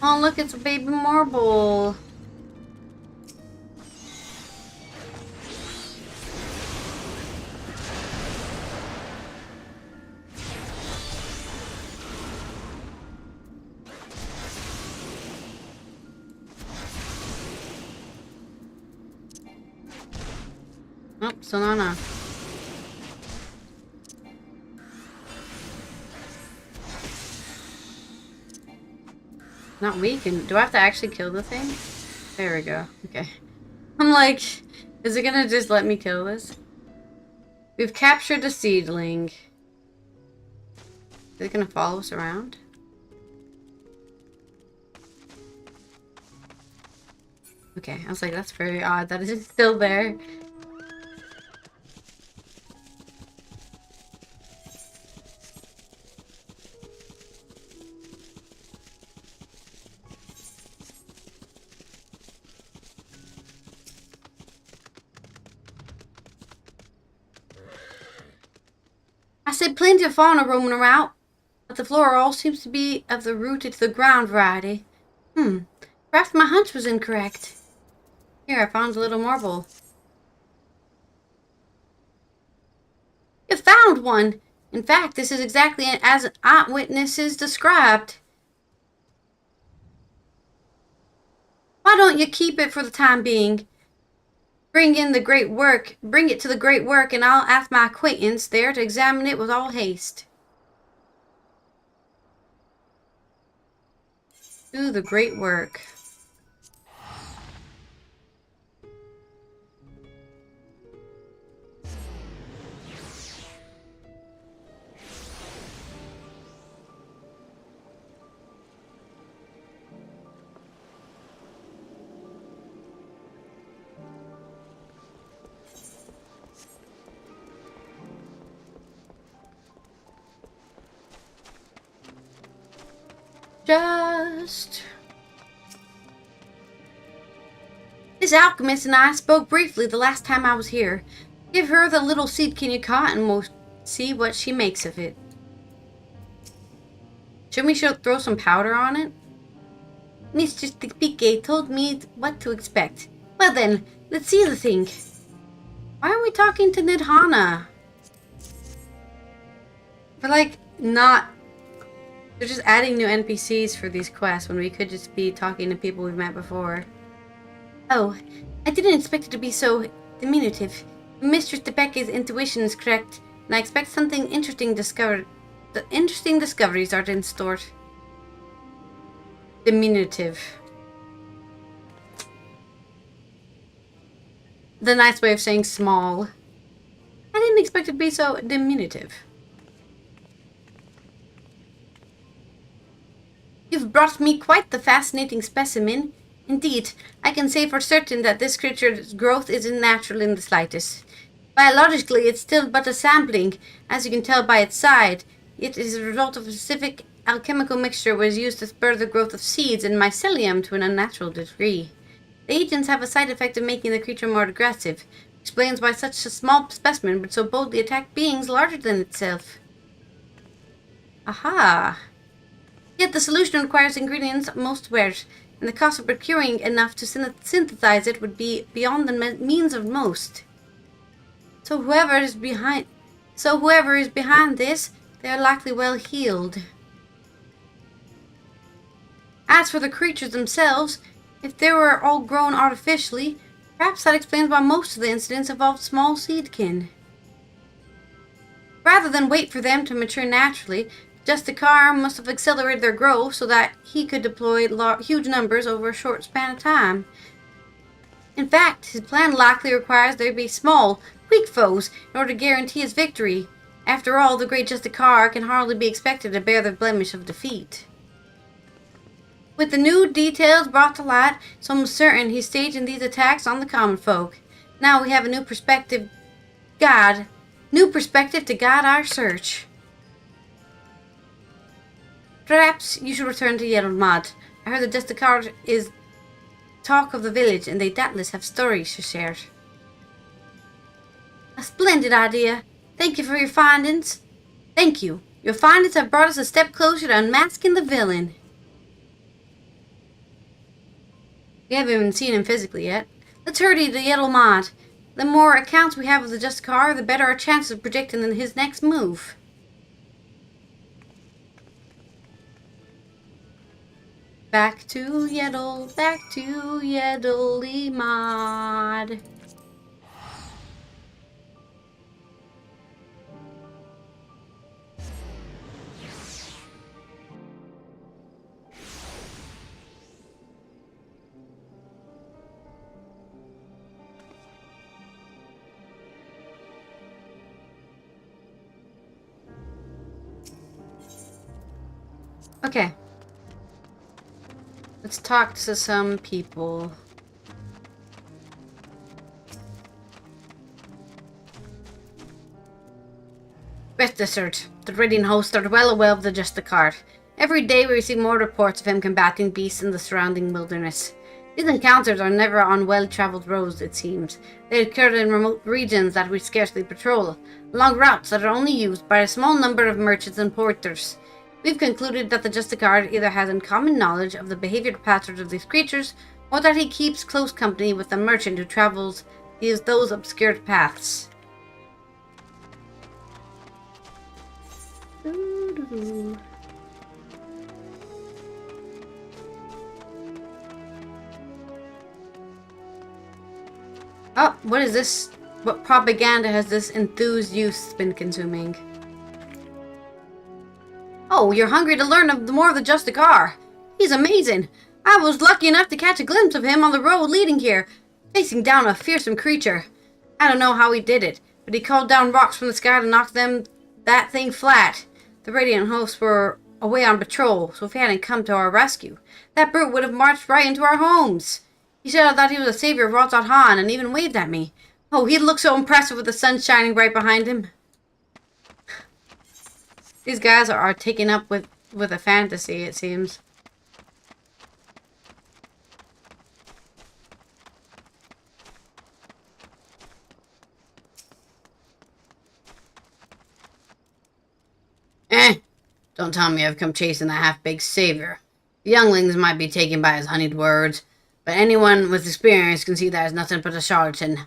Oh, look, it's a baby marble. Oh, Sonana. Not weakened. Do I have to actually kill the thing? There we go. Okay. I'm like, is it gonna just let me kill this? We've captured a seedling. Is it gonna follow us around? Okay, I was like, that's very odd that it's still there. I said plenty of fauna roaming around, but the flora all seems to be of the rooted to the ground variety. Perhaps my hunch was incorrect. Here, I found a little marble. You found one! In fact, this is exactly as eyewitnesses described. Why don't you keep it for the time being? Bring it to the great work, and I'll ask my acquaintance there to examine it with all haste. Do the great work. This alchemist and I spoke briefly the last time I was here. Give her the little seedkin you caught and we'll see what she makes of it. Should we throw some powder on it? Mr. Pique told me what to expect. Well then, let's see the thing. Why are we talking to Nidhana? We're like, not... They're just adding new NPCs for these quests when we could just be talking to people we've met before. Oh, I didn't expect it to be so diminutive. Mistress DeBecke's intuition is correct, and I expect something interesting discovered. The interesting discoveries are in store. Diminutive. The nice way of saying small. I didn't expect it to be so diminutive. You've brought me quite the fascinating specimen. Indeed, I can say for certain that this creature's growth isn't natural in the slightest. Biologically, it's still but a sampling, as you can tell by its size. It is a result of a specific alchemical mixture was used to spur the growth of seeds and mycelium to an unnatural degree. The agents have a side effect of making the creature more aggressive. Explains why such a small specimen would so boldly attack beings larger than itself. Aha! Yet the solution requires ingredients most scarce, and the cost of procuring enough to synthesize it would be beyond the means of most. So whoever is behind this, they are likely well healed. As for the creatures themselves, if they were all grown artificially, perhaps that explains why most of the incidents involved small seedkin. Rather than wait for them to mature naturally, Justicar must have accelerated their growth so that he could deploy huge numbers over a short span of time. In fact, his plan likely requires there be small, weak foes in order to guarantee his victory. After all, the great Justicar can hardly be expected to bear the blemish of defeat. With the new details brought to light, it's almost certain he's staging these attacks on the common folk. Now we have a new perspective to guide our search. Perhaps you should return to Yellowmud. I heard the Justicar is talk of the village, and they doubtless have stories to share. A splendid idea. Thank you for your findings. Thank you. Your findings have brought us a step closer to unmasking the villain. We haven't even seen him physically yet. Let's hurry to Yellowmud. The more accounts we have of the Justicar, the better our chances of predicting his next move. Back to Yellowmud. Okay. Let's talk to some people. Rest assured, the raiding hosts are well aware of the Justicar. Every day we receive more reports of him combating beasts in the surrounding wilderness. These encounters are never on well-traveled roads, it seems. They occur in remote regions that we scarcely patrol, along routes that are only used by a small number of merchants and porters. We've concluded that the Justicar either has uncommon knowledge of the behavioral patterns of these creatures, or that he keeps close company with a merchant who travels those obscure paths. Oh, what is this? What propaganda has this enthused youth been consuming? Oh, you're hungry to learn more of the Justicar. He's amazing. I was lucky enough to catch a glimpse of him on the road leading here, facing down a fearsome creature. I don't know how he did it, but he called down rocks from the sky to knock that thing flat. The Radiant hosts were away on patrol, so if he hadn't come to our rescue, that brute would have marched right into our homes. He said I thought he was a savior of Rotzot and even waved at me. Oh, he looked so impressive with the sun shining right behind him. These guys are taken up with a fantasy, it seems. Don't tell me I've come chasing the half-baked savior. The younglings might be taken by his honeyed words, but anyone with experience can see that is nothing but a charlatan,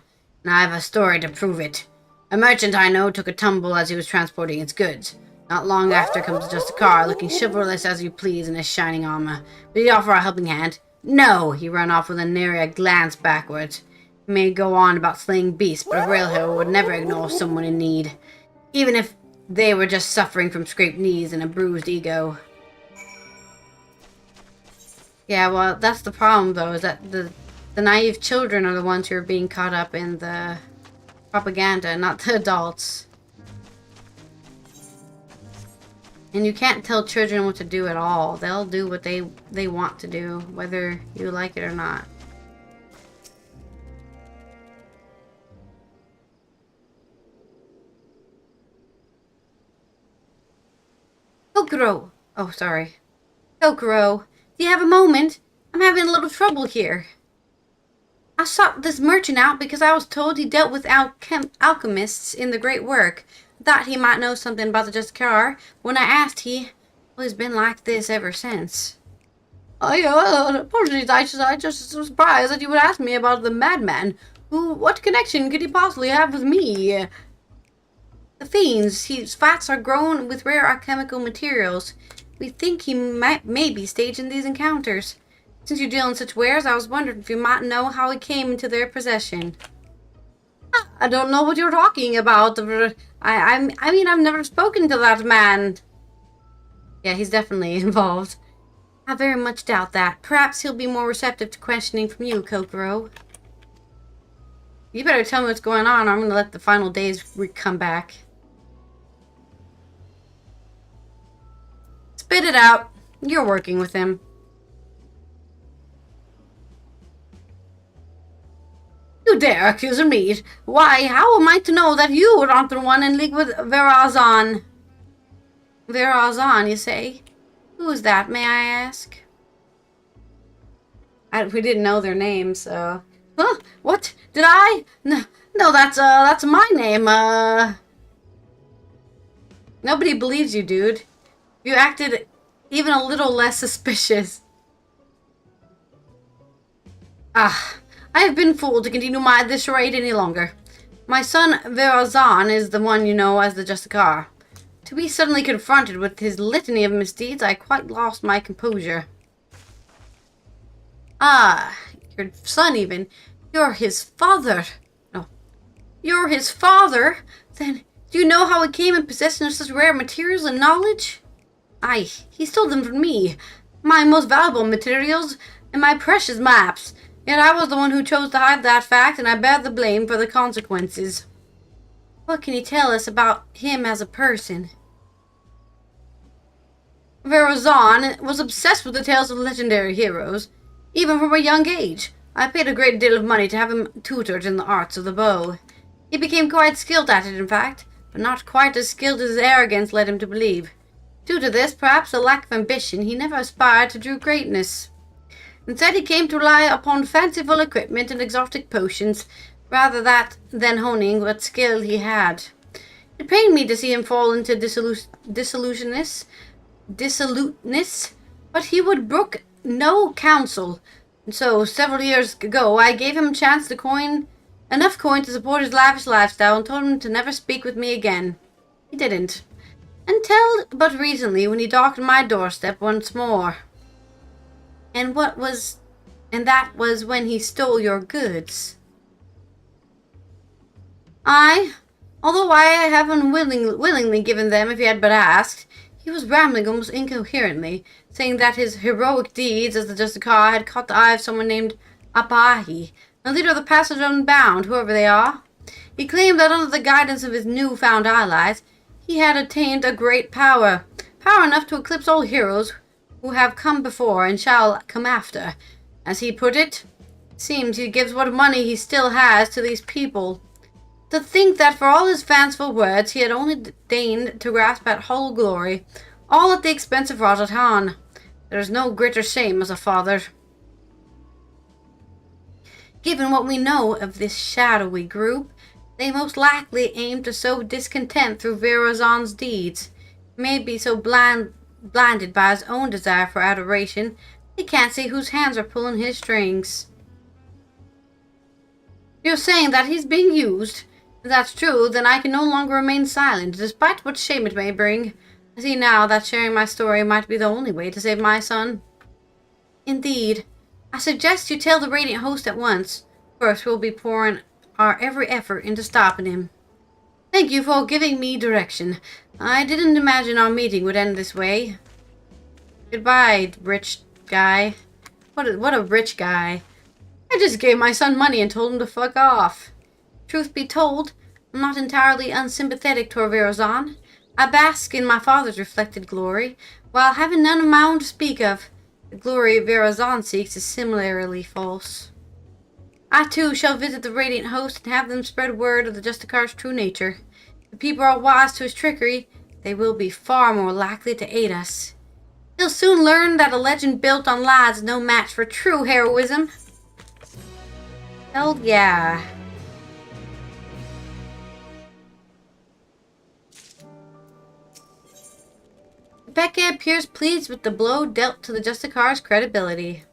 and I have a story to prove it. A merchant I know took a tumble as he was transporting his goods. Not long after comes Justicar, looking chivalrous as you please in his shining armor. Will he offer a helping hand? No, he ran off with a nary a glance backwards. He may go on about slaying beasts, but a real hero would never ignore someone in need, even if they were just suffering from scraped knees and a bruised ego. Yeah, well, that's the problem, though, is that the naive children are the ones who are being caught up in the propaganda, not the adults. And you can't tell children what to do at all. They'll do what they want to do, whether you like it or not. Kokoro! Oh, sorry. Kokoro, do you have a moment? I'm having a little trouble here. I sought this merchant out because I was told he dealt with alchemists in the great work. thought he might know something about the Justicar. When I asked, well, he's been like this ever since. Apologies, I just was surprised that you would ask me about the madman. What connection could he possibly have with me? The fiends, his fats are grown with rare alchemical materials. We think he may be staging these encounters. Since you deal in such wares, I was wondering if you might know how he came into their possession. I don't know what you're talking about. I mean, I've never spoken to that man. Yeah, he's definitely involved. I very much doubt that. Perhaps he'll be more receptive to questioning from you, Kokoro. You better tell me what's going on, or I'm going to let the final days come back. Spit it out. You're working with him. You dare accuse me? Why, how am I to know that you were not the one in league with Verazon? Verazon, you say? Who is that, may I ask? We didn't know their names, so... Huh? What? Did I? No, that's my name, Nobody believes you, dude. You acted even a little less suspicious. I have been fooled to continue this charade any longer. My son, Verazon, is the one you know as the Justicar. To be suddenly confronted with his litany of misdeeds, I quite lost my composure. Your son even. You're his father. No. You're his father? Then, do you know how he came in possession of such rare materials and knowledge? Aye, he stole them from me. My most valuable materials and my precious maps. Yet I was the one who chose to hide that fact, and I bear the blame for the consequences. What can you tell us about him as a person? Verazon was obsessed with the tales of legendary heroes, even from a young age. I paid a great deal of money to have him tutored in the arts of the bow. He became quite skilled at it, in fact, but not quite as skilled as his arrogance led him to believe. Due to this, perhaps a lack of ambition, he never aspired to true greatness. Instead, he came to rely upon fanciful equipment and exotic potions, rather than honing what skill he had. It pained me to see him fall into dissoluteness, but he would brook no counsel. And so, several years ago, I gave him a chance to coin enough coin to support his lavish lifestyle and told him to never speak with me again. He didn't. Until but recently, when he darkened my doorstep once more. And that was when he stole your goods. Although I have willingly given them if he had but asked, he was rambling almost incoherently, saying that his heroic deeds as the Justicar had caught the eye of someone named Apahi, the leader of the Passage Unbound, whoever they are. He claimed that under the guidance of his newfound allies, he had attained a great power enough to eclipse all heroes who have come before and shall come after. As he put it, seems he gives what money he still has to these people. To think that for all his fanciful words, he had only deigned to grasp at hollow glory, all at the expense of Rajatan. There is no greater shame as a father. Given what we know of this shadowy group, they most likely aim to sow discontent through Verazon's deeds. He may be so blinded by his own desire for adoration, he can't see whose hands are pulling his strings. You're saying that he's being used? If that's true, then I can no longer remain silent, despite what shame it may bring. I see now that sharing my story might be the only way to save my son. Indeed. I suggest you tell the Radiant Host at once. First, we'll be pouring our every effort into stopping him. Thank you for giving me direction. I didn't imagine our meeting would end this way. Goodbye, rich guy. What a rich guy. I just gave my son money and told him to fuck off. Truth be told, I'm not entirely unsympathetic toward Verazon. I bask in my father's reflected glory, while having none of my own to speak of. The glory Verazon seeks is similarly false. I too shall visit the Radiant Host and have them spread word of the Justicar's true nature. If the people are wise to his trickery, they will be far more likely to aid us. He'll soon learn that a legend built on lies is no match for true heroism. Hell yeah. Becca appears pleased with the blow dealt to the Justicar's credibility.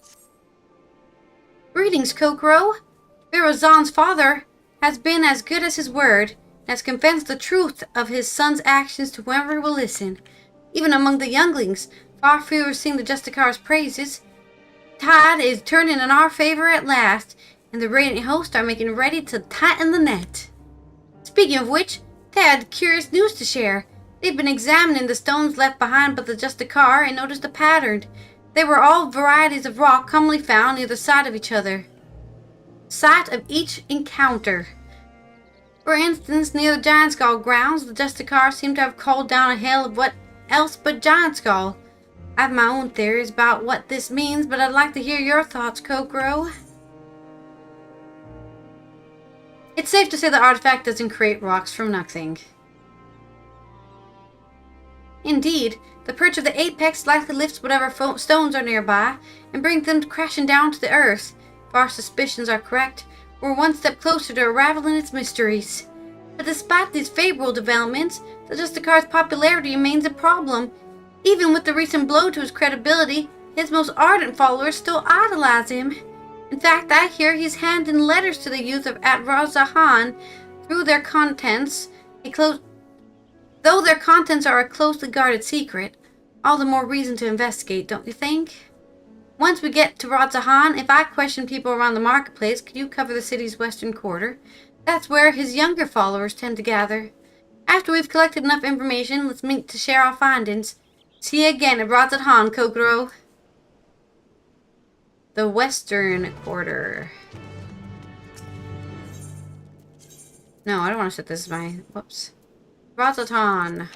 Greetings, Kokoro. Virozan's father has been as good as his word, and has confessed the truth of his son's actions to whoever will listen. Even among the younglings, far fewer sing the Justicar's praises. Tide is turning in our favor at last, and the Radiant host are making ready to tighten the net. Speaking of which, they had curious news to share. They've been examining the stones left behind by the Justicar and noticed a pattern. They were all varieties of rock commonly found near the side of each other. Site of each encounter. For instance, near the Giant Skull grounds, the Justicar seemed to have called down a hail of what else but Giant Skull. I have my own theories about what this means, but I'd like to hear your thoughts, Kokoro. It's safe to say the artifact doesn't create rocks from nothing. Indeed, the perch of the apex likely lifts whatever stones are nearby and brings them crashing down to the earth. If our suspicions are correct, we're one step closer to unraveling its mysteries. But despite these favorable developments, the Justicar's popularity remains a problem. Even with the recent blow to his credibility, his most ardent followers still idolize him. In fact, I hear he's handing letters to the youth of At-Razahan through their contents, though their contents are a closely guarded secret. All the more reason to investigate, don't you think? Once we get to Razahan, if I question people around the marketplace, could you cover the city's western quarter? That's where his younger followers tend to gather. After we've collected enough information, let's meet to share our findings. See you again at Razahan, Kokoro. The western quarter. No, I don't want to set this as my... Whoops. Razahan.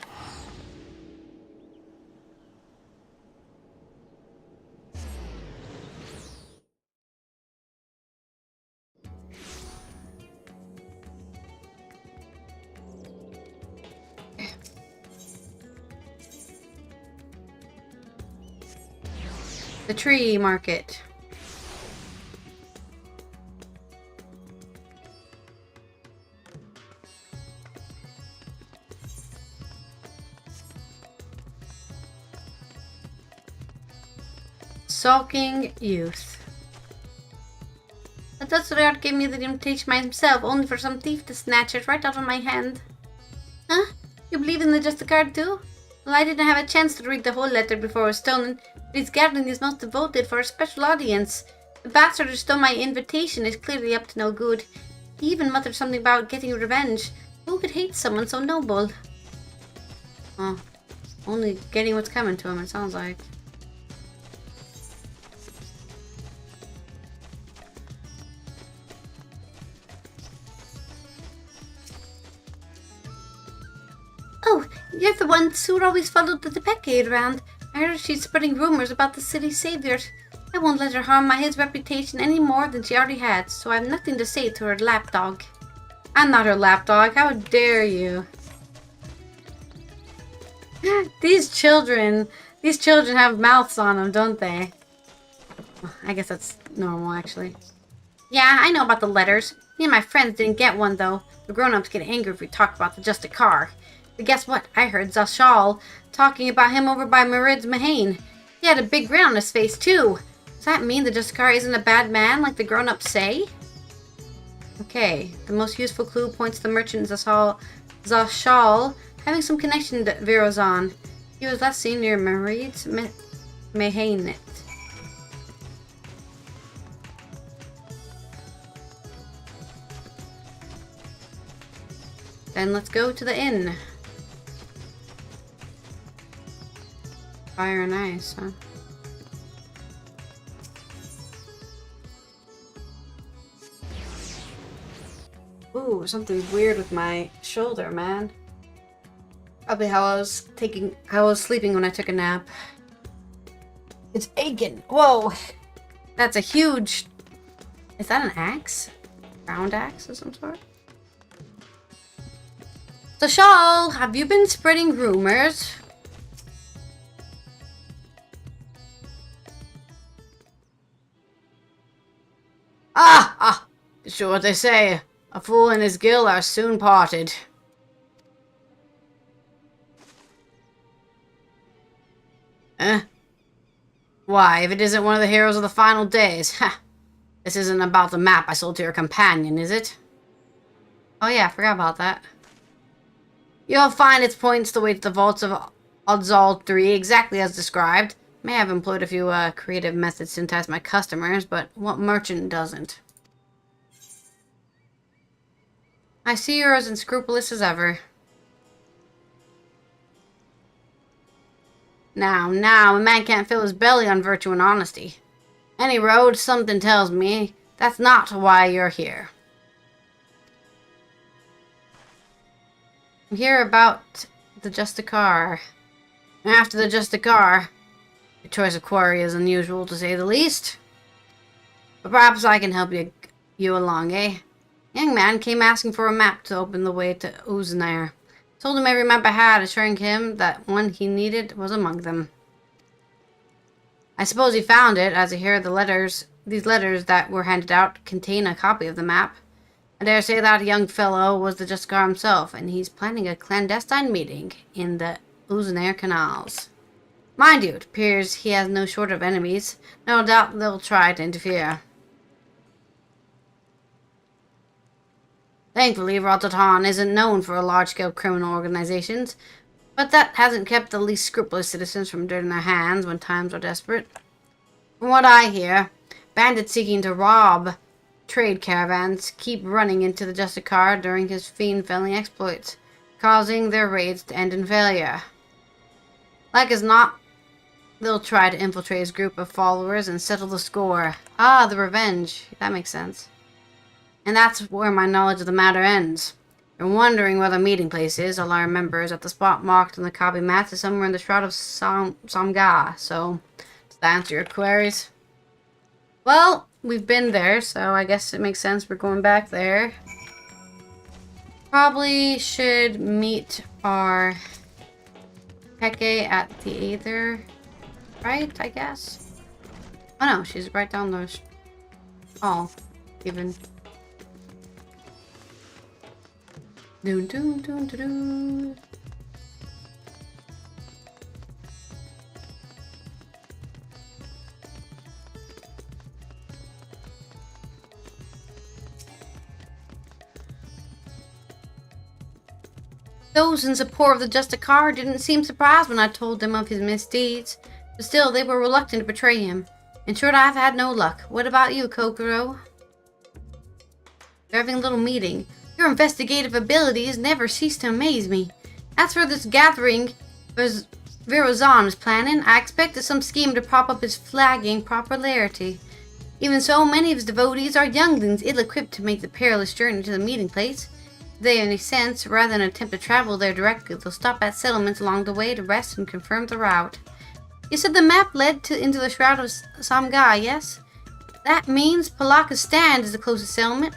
The tree market. Sulking youth. The Dutch gave me the invitation by himself, only for some thief to snatch it right out of my hand. Huh? You believe in the Justicar too? Well, I didn't have a chance to read the whole letter before it was stolen, but his gathering is most devoted for a special audience. The bastard who stole my invitation is clearly up to no good. He even muttered something about getting revenge. Who could hate someone so noble? Oh, only getting what's coming to him, it sounds like. Oh, you're the one who always followed the Decade around. I heard she's spreading rumors about the city's saviors. I won't let her harm his reputation any more than she already had, so I have nothing to say to her lapdog. I'm not her lapdog, how dare you? These children have mouths on them, don't they? I guess that's normal, actually. Yeah, I know about the letters. Me and my friends didn't get one, though. The grown-ups get angry if we talk about the Justicar. But guess what? I heard Zashal talking about him over by Merid's Mahane. He had a big grin on his face, too. Does that mean the Justicar isn't a bad man, like the grown-ups say? Okay, the most useful clue points to the merchant Zashal having some connection to Virozan. He was last seen near Merid's Mahane. Then let's go to the inn. Fire and ice, huh? Ooh, something weird with my shoulder, man. Probably how I was sleeping when I took a nap. It's aching. Whoa! That's a huge... Is that an axe? Round axe of some sort? So, Shawl, have you been spreading rumors? Sure what they say. A fool and his gill are soon parted. Eh? Why, if it isn't one of the heroes of the final days? Ha! This isn't about the map I sold to your companion, is it? Oh yeah, I forgot about that. You'll find its points the way to the vaults of Odzal 3, exactly as described. May have employed a few creative methods to entice my customers, but what merchant doesn't? I see you're as unscrupulous as ever. Now, a man can't fill his belly on virtue and honesty. Any road, something tells me that's not why you're here. I'm here about the Justicar. After the Justicar, your choice of quarry is unusual, to say the least. But perhaps I can help you along, eh? Young man came asking for a map to open the way to Uznair. Told him every map I had, assuring him that one he needed was among them. I suppose he found it, as I hear these letters that were handed out contain a copy of the map. I dare say that young fellow was the Justicar himself, and he's planning a clandestine meeting in the Uznair canals. Mind you, it appears he has no short of enemies. No doubt they'll try to interfere. Thankfully, Rototan isn't known for large-scale criminal organizations, but that hasn't kept the least scrupulous citizens from dirtying their hands when times are desperate. From what I hear, bandits seeking to rob trade caravans keep running into the Justicar during his fiend-felling exploits, causing their raids to end in failure. Like as not, they'll try to infiltrate his group of followers and settle the score. Ah, the revenge. That makes sense. And that's where my knowledge of the matter ends. You're wondering where the meeting place is. All I remember is that the spot marked on the copy map is somewhere in the Shroud of Samga. So, does that answer your queries? Well, we've been there, so I guess it makes sense we're going back there. Probably should meet our Peke at the Aether, right, I guess? Oh no, she's right down the hall, even. Dun, dun, dun, dun, dun. Those in support of the Justicar didn't seem surprised when I told them of his misdeeds, but still they were reluctant to betray him. In short, I've had no luck. What about you, Kokoro? They're having a little meeting. Your investigative abilities never cease to amaze me. As for this gathering Virazan is planning, I expected some scheme to prop up his flagging popularity. Even so, many of his devotees are younglings ill-equipped to make the perilous journey to the meeting place. If they have any sense, rather than attempt to travel there directly, they'll stop at settlements along the way to rest and confirm the route. You said the map led into the Shroud of Samga, yes? That means Palaka's Stand is the closest settlement.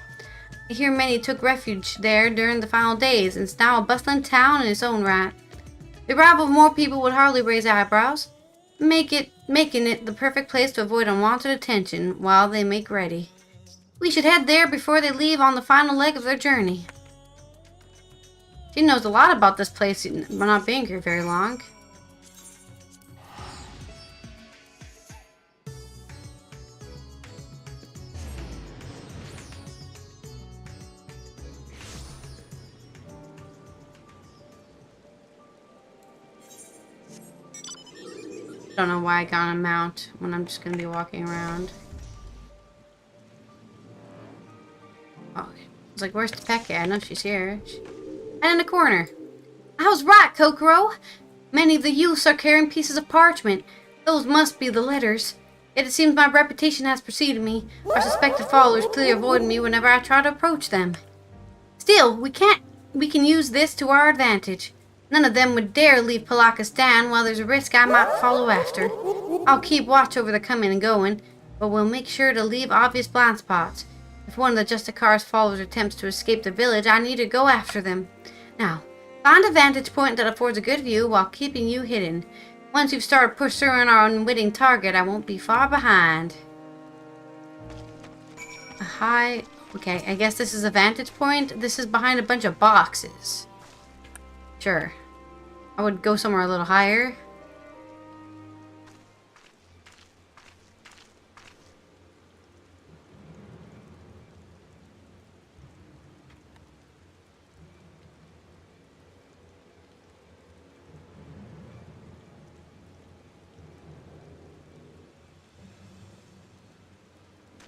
I hear many took refuge there during the final days, and it's now a bustling town in its own right. The arrival of more people would hardly raise eyebrows, making it the perfect place to avoid unwanted attention while they make ready. We should head there before they leave on the final leg of their journey. She knows a lot about this place, but not being here very long. Don't know why I got a mount when I'm just gonna be walking around. Oh, I was like, where's Peke? I know she's here. And in the corner. I was right, Kokoro. Many of the youths are carrying pieces of parchment. Those must be the letters. Yet it seems my reputation has preceded me. Our suspected followers clearly avoid me whenever I try to approach them. Still, we can use this to our advantage. None of them would dare leave Palaka Stand while there's a risk I might follow after. I'll keep watch over the coming and going, but we'll make sure to leave obvious blind spots. If one of the Justicar's followers attempts to escape the village, I need to go after them. Now, find a vantage point that affords a good view while keeping you hidden. Once you've started pursuing our unwitting target, I won't be far behind. Hi. Okay, I guess this is a vantage point. This is behind a bunch of boxes. Sure. I would go somewhere a little higher.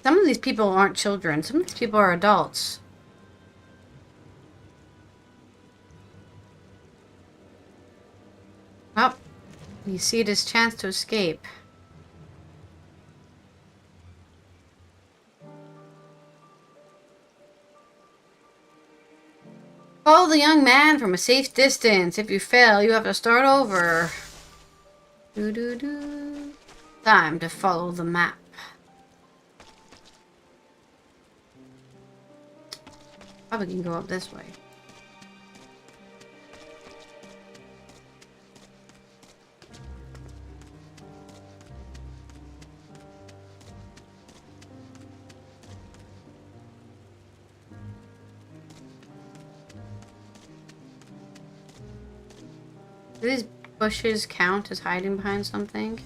Some of these people aren't children. Some of these people are adults. Oh, you see it as chance to escape. Follow the young man from a safe distance. If you fail, you have to start over. Doo-doo-doo. Time to follow the map. Probably can go up this way. Do these bushes count as hiding behind something?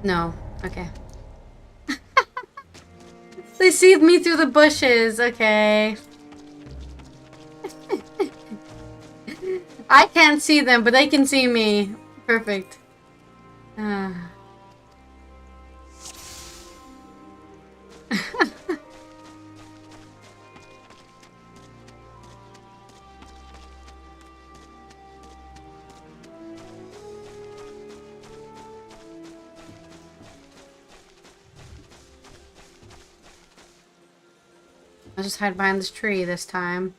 No. Okay. They see me through the bushes. Okay. I can't see them, but they can see me. Perfect. I'll just hide behind this tree this time.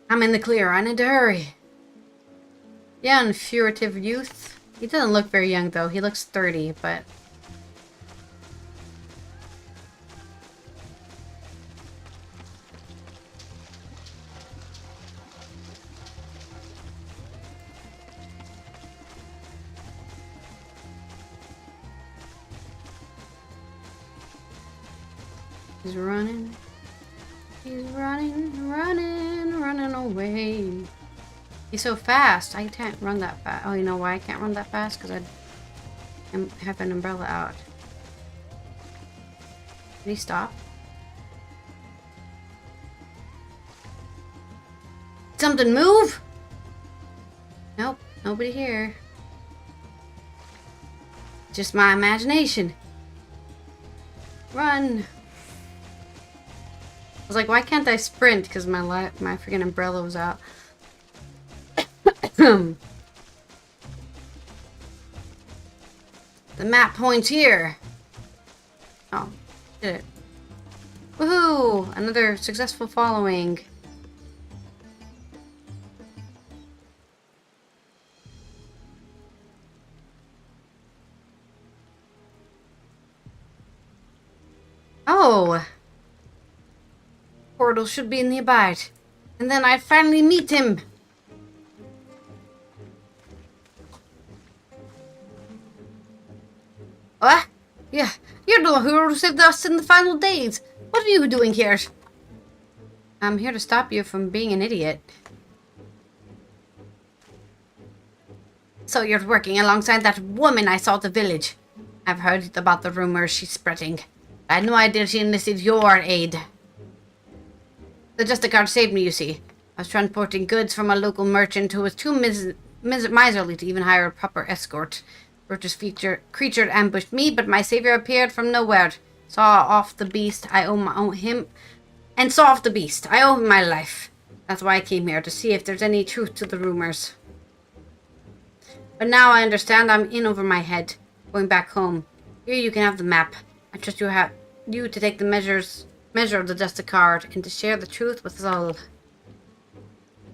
I'm in the clear. I need to hurry. Young, furtive youth. He doesn't look very young, though. He looks 30, but... He's running. He's running, running, running away. He's so fast. I can't run that fast. Oh, you know why I can't run that fast? Because I have an umbrella out. Did he stop? Something move? Nope, nobody here. Just my imagination. Run. I was like, why can't I sprint? Because my freaking umbrella was out. The map points here. Oh, did it. Woohoo! Another successful following. Oh! Portal should be nearby. And then I'd finally meet him. What? Yeah, you're the one who saved us in the final days. What are you doing here? I'm here to stop you from being an idiot. So you're working alongside that woman I saw at the village. I've heard about the rumors she's spreading. I had no idea she enlisted your aid. The Justicar saved me, you see. I was transporting goods from a local merchant who was too miserly to even hire a proper escort. Roach's creature ambushed me, but my savior appeared from nowhere. Saw off the beast. I owe him my life. That's why I came here, to see if there's any truth to the rumors. But now I understand I'm in over my head. Going back home. Here you can have the map. I trust you to take the measure of the Justicar and to share the truth with us all.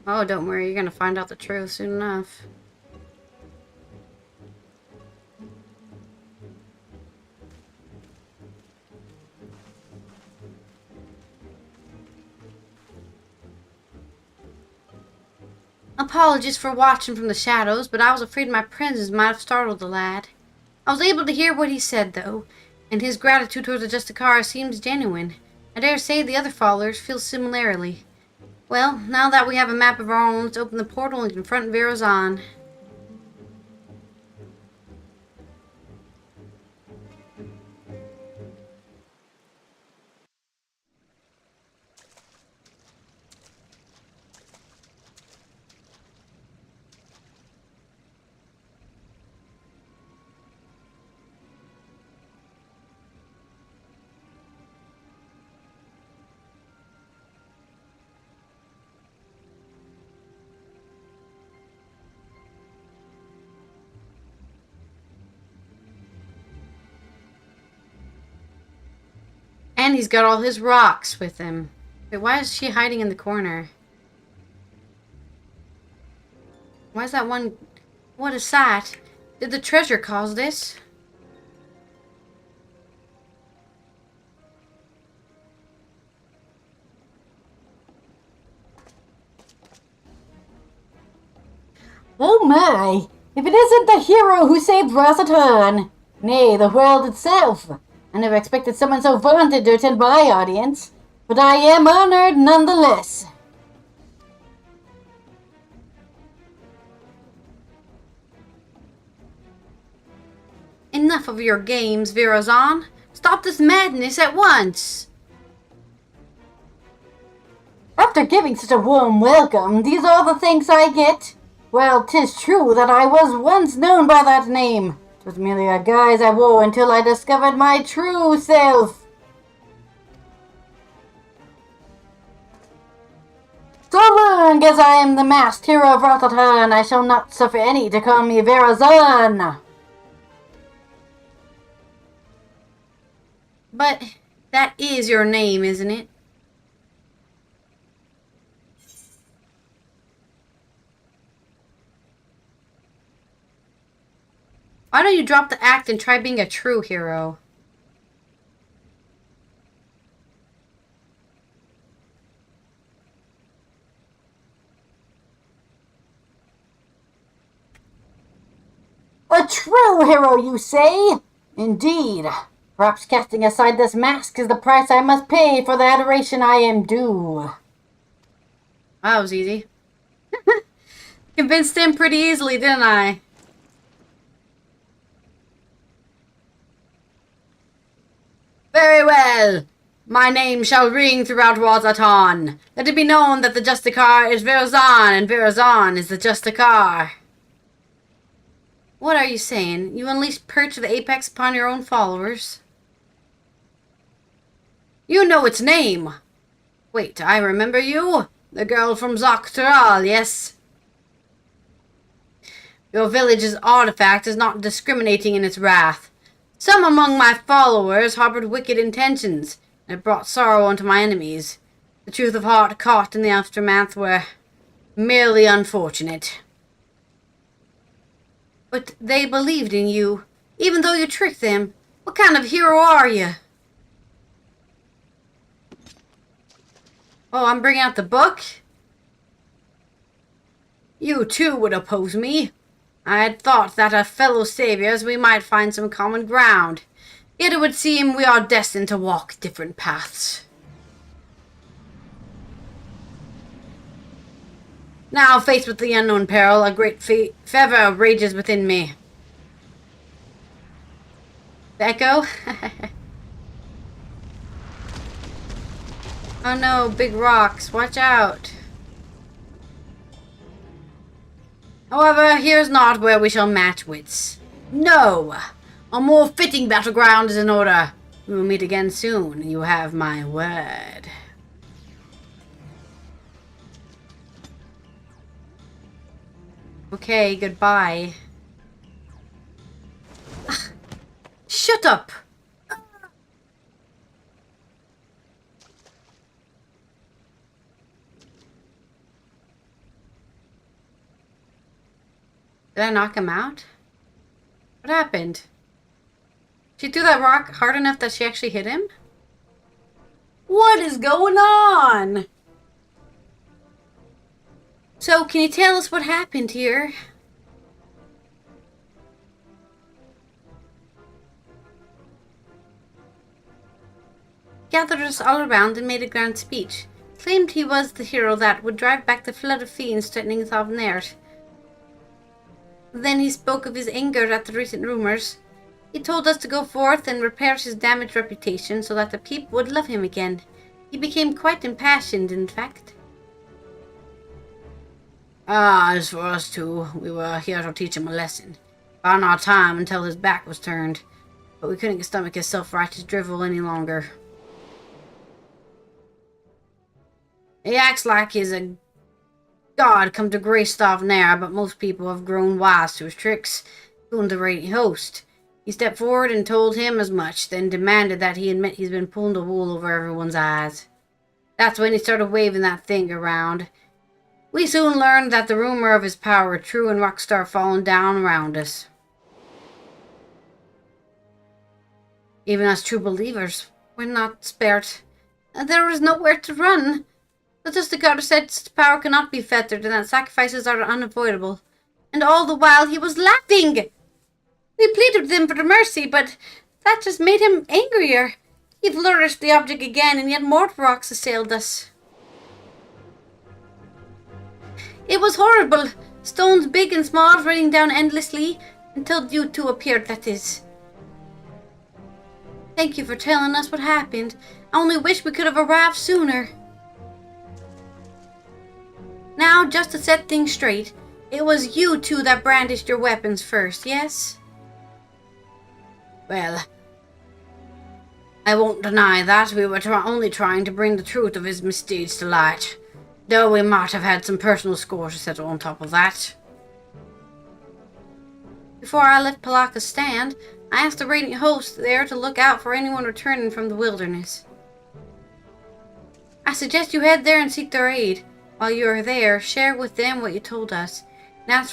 Oh, don't worry, you're gonna find out the truth soon enough. Apologies for watching from the shadows, but I was afraid my presence might have startled the lad. I was able to hear what he said, though, and his gratitude towards the Justicar seems genuine. I dare say the other followers feel similarly. Well, now that we have a map of our own, let's open the portal and confront Virazon. And he's got all his rocks with him. Wait, why is she hiding in the corner? Why is that one... What is that? Did the treasure cause this? Oh my! If it isn't the hero who saved Rosatan! Nay, the world itself! I never expected someone so vaunted to attend my audience, but I am honored nonetheless. Enough of your games, Virazon. Stop this madness at once. After giving such a warm welcome, these are the thanks I get. Well, 'tis true that I was once known by that name. 'Twas merely a guise I wore until I discovered my true self. So long as I am the masked hero of Rothatan, I shall not suffer any to call me Virazon. But that is your name, isn't it? Why don't you drop the act and try being a true hero? A true hero, you say? Indeed. Perhaps casting aside this mask is the price I must pay for the adoration I am due. That was easy. Convinced him pretty easily, didn't I? Very well. My name shall ring throughout Rosatan. Let it be known that the Justicar is Virazon, and Virazon is the Justicar. What are you saying? You unleashed perch the apex upon your own followers? You know its name! Wait, I remember you? The girl from Gw2, yes? Your village's artifact is not discriminating in its wrath. Some among my followers harbored wicked intentions, and it brought sorrow unto my enemies. The truth of heart caught in the aftermath were merely unfortunate. But they believed in you, even though you tricked them. What kind of hero are you? Oh, I'm bringing out the book? You too would oppose me. I had thought that as fellow saviors we might find some common ground. Yet it would seem we are destined to walk different paths. Now, faced with the unknown peril, a great fervor rages within me. The echo? Oh no, big rocks. Watch out. However, here's not where we shall match wits. No! A more fitting battleground is in order. We will meet again soon. You have my word. Okay, goodbye. Ugh, shut up! Did I knock him out? What happened? She threw that rock hard enough that she actually hit him? What is going on? So, can you tell us what happened here? Gathered us all around and made a grand speech. claimed he was the hero that would drive back the flood of fiends threatening Thavnert. Then he spoke of his anger at the recent rumors. He told us to go forth and repair his damaged reputation so that the people would love him again. He became quite impassioned, in fact. As for us two, we were here to teach him a lesson. Found our time until his back was turned, but we couldn't stomach his self-righteous drivel any longer. He acts like he's a god come to grace Thavnert, but most people have grown wise to his tricks, including the Radiant Host. He stepped forward and told him as much, then demanded that he admit he's been pulling the wool over everyone's eyes. That's when he started waving that thing around. We soon learned that the rumor of his power were true and rocks started falling down around us. Even as true believers, we're not spared. There was nowhere to run. The Justicator said such power cannot be fettered and that sacrifices are unavoidable. And all the while he was laughing! We pleaded with him for mercy, but that just made him angrier. He flourished the object again, and yet more rocks assailed us. It was horrible. Stones big and small raining down endlessly, until you two appeared, that is. Thank you for telling us what happened. I only wish we could have arrived sooner. Now, just to set things straight, it was you two that brandished your weapons first, yes? Well, I won't deny that. We were only trying to bring the truth of his misdeeds to light. Though we might have had some personal scores to settle on top of that. Before I left Palaka's stand, I asked the Radiant Host there to look out for anyone returning from the wilderness. I suggest you head there and seek their aid. While you are there, share with them what you told us. And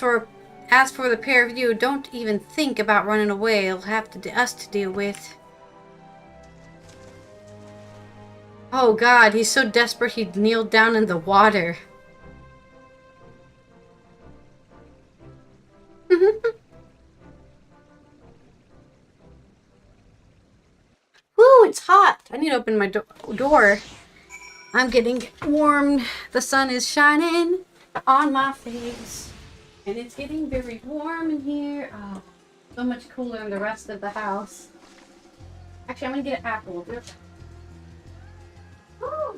as for the pair of you, don't even think about running away. It'll have us to deal with. Oh God, he's so desperate he kneeled down in the water. Woo, it's hot. I need to open my door. I'm getting warm. The sun is shining on my face. And it's getting very warm in here. Oh, so much cooler than the rest of the house. Actually, I'm going to get an apple. Oh.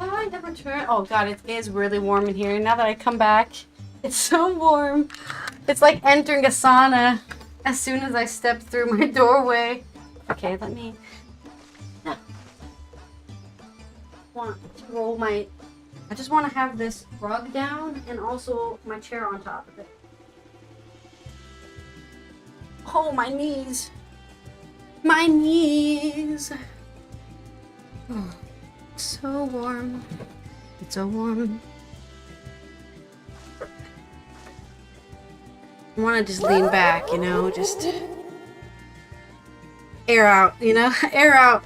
I never turn. Oh God, it is really warm in here. Now that I come back, it's so warm. It's like entering a sauna as soon as I step through my doorway. Okay, let me. I just want to have this rug down and also my chair on top of it. Oh, my knees. My knees. Oh. So warm. It's so warm. I want to just lean back, you know, just air out, you know, air out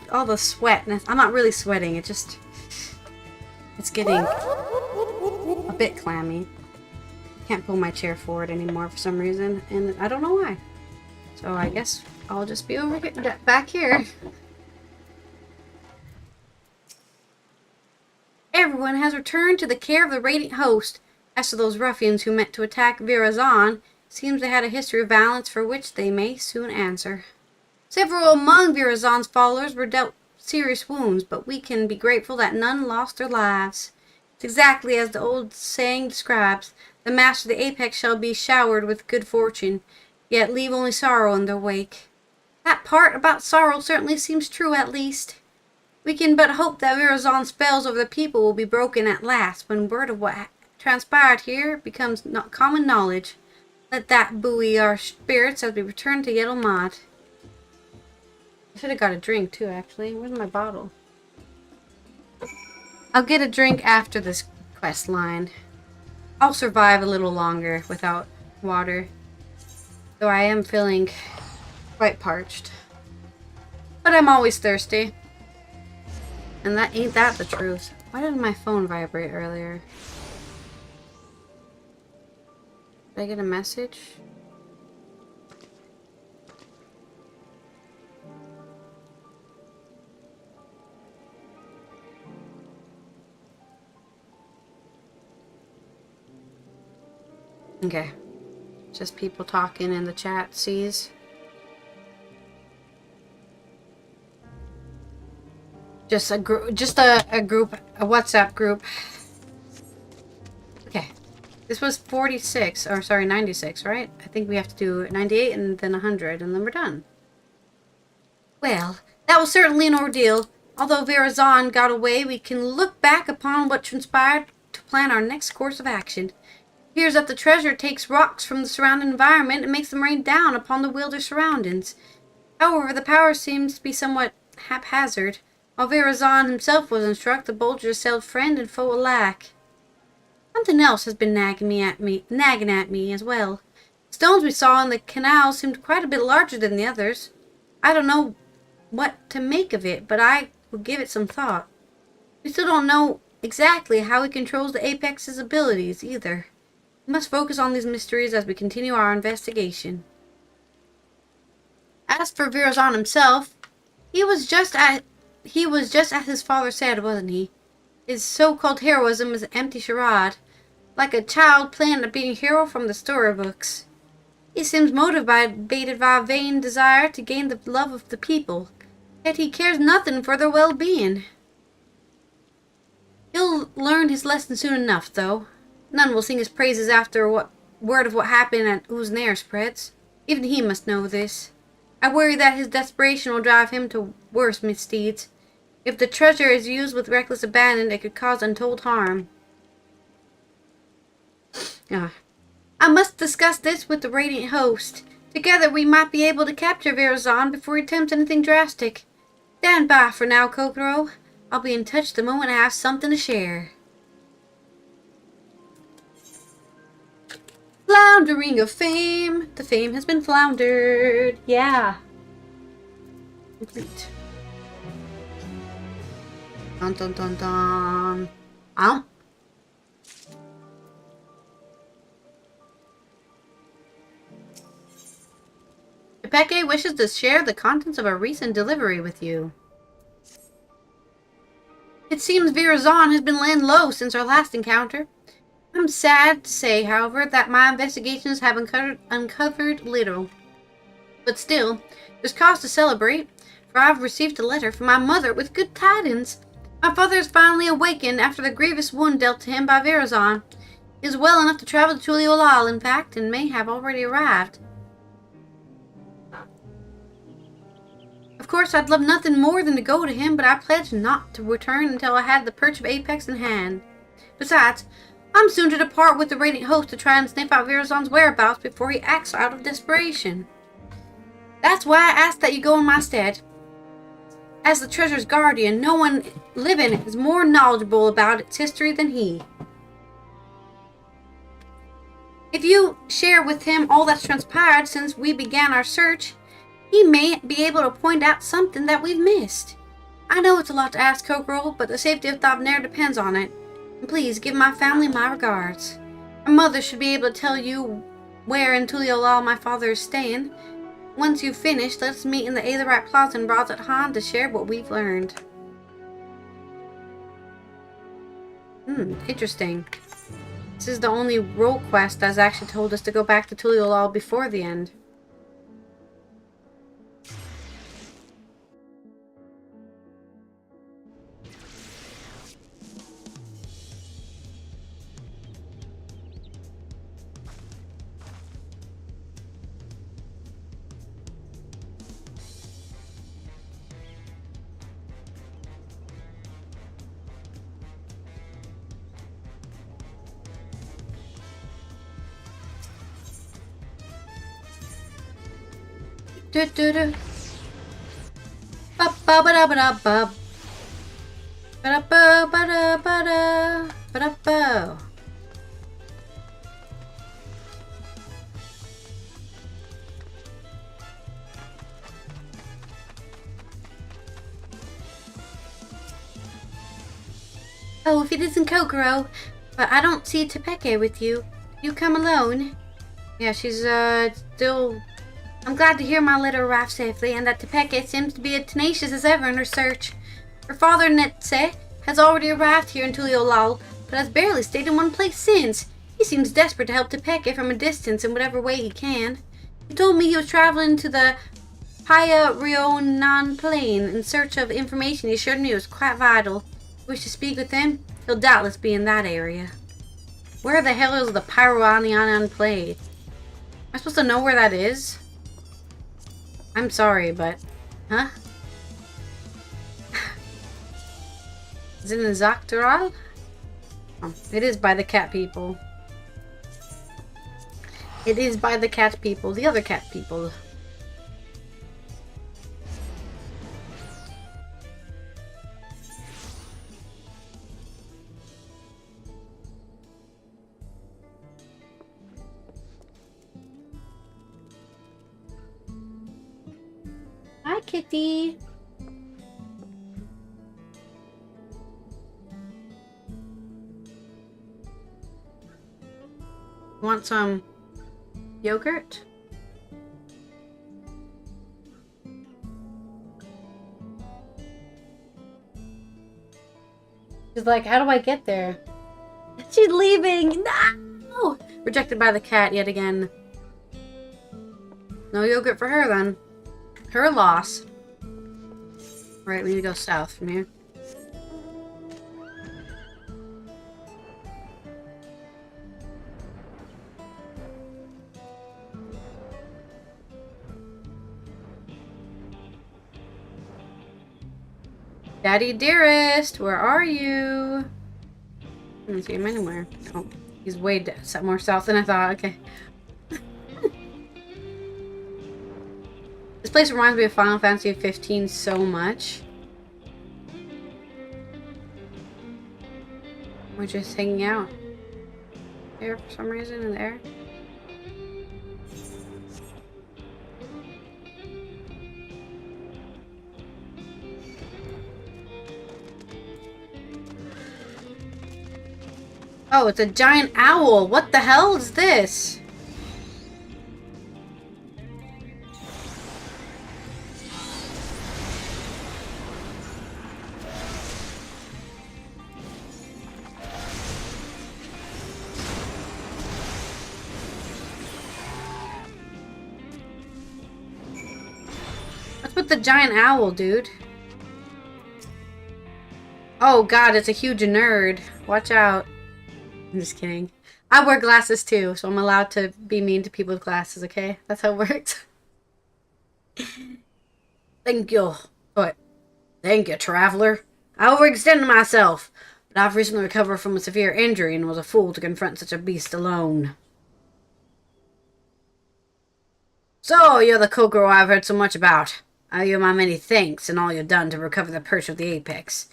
all the sweat. I'm not really sweating. It's getting a bit clammy. Can't pull my chair forward anymore for some reason, and I don't know why. So I guess I'll just be over here, back here. Everyone has returned to the care of the Radiant Host. As to those ruffians who meant to attack Virazan, seems they had a history of violence for which they may soon answer. Several among Virazon's followers were dealt serious wounds, but we can be grateful that none lost their lives. It's exactly as the old saying describes. The master of the apex shall be showered with good fortune, yet leave only sorrow in their wake. That part about sorrow certainly seems true, at least. We can but hope that Virazon's spells over the people will be broken at last, when word of what transpired here becomes common knowledge. Let that buoy our spirits as we return to Yellowmod. I should have got a drink too, actually. Where's my bottle? I'll get a drink after this quest line. I'll survive a little longer without water, though I am feeling quite parched. But I'm always thirsty. And that ain't that the truth. Why did my phone vibrate earlier? Did I get a message? Okay. Just people talking in the chat sees. Just a group, a WhatsApp group. Okay. This was 46, or sorry, 96, right? I think we have to do 98 and then 100, and then we're done. Well, that was certainly an ordeal. Although Virazon got away, we can look back upon what transpired to plan our next course of action. It appears that the treasure takes rocks from the surrounding environment and makes them rain down upon the wilder surroundings. However, the power seems to be somewhat haphazard. While Virazon himself was instruct, the Bolger assailed friend and foe alike. Something else has been nagging at me as well. The stones we saw in the canal seemed quite a bit larger than the others. I don't know what to make of it, but I will give it some thought. We still don't know exactly how he controls the Apex's abilities, either. We must focus on these mysteries as we continue our investigation. As for Virazon himself, he was just as his father said, wasn't he? His so-called heroism is an empty charade, like a child playing at being a hero from the storybooks. He seems motivated by a vain desire to gain the love of the people, yet he cares nothing for their well-being. He'll learn his lesson soon enough, though. None will sing his praises after word of what happened at Uznair spreads. Even he must know this. I worry that his desperation will drive him to worse misdeeds. If the treasure is used with reckless abandon, it could cause untold harm. I must discuss this with the Radiant Host. Together we might be able to capture Virazon before he attempts anything drastic. Stand by for now, Kokoro. I'll be in touch the moment I have something to share. Floundering of fame. The fame has been floundered. Yeah. Complete. Dun dun dun dun. Ow. Ipeke wishes to share the contents of a recent delivery with you. It seems Virazon has been laying low since our last encounter. I'm sad to say, however, that my investigations have uncovered little. But still, there's cause to celebrate, for I've received a letter from my mother with good tidings. My father has finally awakened after the grievous wound dealt to him by Virazon. He is well enough to travel to Tuliolal, in fact, and may have already arrived. Of course, I'd love nothing more than to go to him, but I pledged not to return until I had the perch of Apex in hand. Besides, I'm soon to depart with the Radiant Host to try and sniff out Virazon's whereabouts before he acts out of desperation. That's why I asked that you go in my stead. As the treasure's guardian, no one living is more knowledgeable about its history than he. If you share with him all that's transpired since we began our search, he may be able to point out something that we've missed. I know it's a lot to ask, Kokoro, but the safety of Thavnair depends on it. And please give my family my regards. My mother should be able to tell you where in Tuliolal my father is staying. Once you've finished, let's meet in the Aetherite Plaza in Razat Han to share what we've learned. Interesting. This is the only role quest that's actually told us to go back to Tuliolal before the end. Do do do. Ba ba ba da ba da ba. Ba da ba ba da ba da ba da ba. Oh, if it isn't Kokoro, but I don't see Tepeke with you. You come alone? Yeah, she's still. I'm glad to hear my letter arrived safely, and that Tepeke seems to be as tenacious as ever in her search. Her father, Netse, has already arrived here in Tuliolal, but has barely stayed in one place since. He seems desperate to help Tepeke from a distance in whatever way he can. He told me he was traveling to the Paya Rionan Plain in search of information he assured me was quite vital. Wish to speak with him? He'll doubtless be in that area. Where the hell is the Pyranian Plain? Am I supposed to know where that is? I'm sorry, but... Huh? Is it in Zaktaral? Oh, it is by the cat people. It is by the cat people. The other cat people. Hi, kitty. Want some yogurt? She's like, how do I get there? She's leaving! No! Rejected by the cat yet again. No yogurt for her then. Her loss. Right, we need to go south from here. Daddy dearest, where are you? I don't see him anywhere. Oh, he's way more south than I thought. Okay. This place reminds me of Final Fantasy XV so much. We're just hanging out here for some reason in there. Oh, it's a giant owl. What the hell is this? What's with the giant owl, dude? Oh god, it's a huge nerd. Watch out. I'm just kidding. I wear glasses too, so I'm allowed to be mean to people with glasses, okay? That's how it works. Thank you. What? Thank you, traveler. I overextended myself, but I've recently recovered from a severe injury and was a fool to confront such a beast alone. So, you're the Kokoro I've heard so much about. I owe you my many thanks and all you've done to recover the perch of the apex.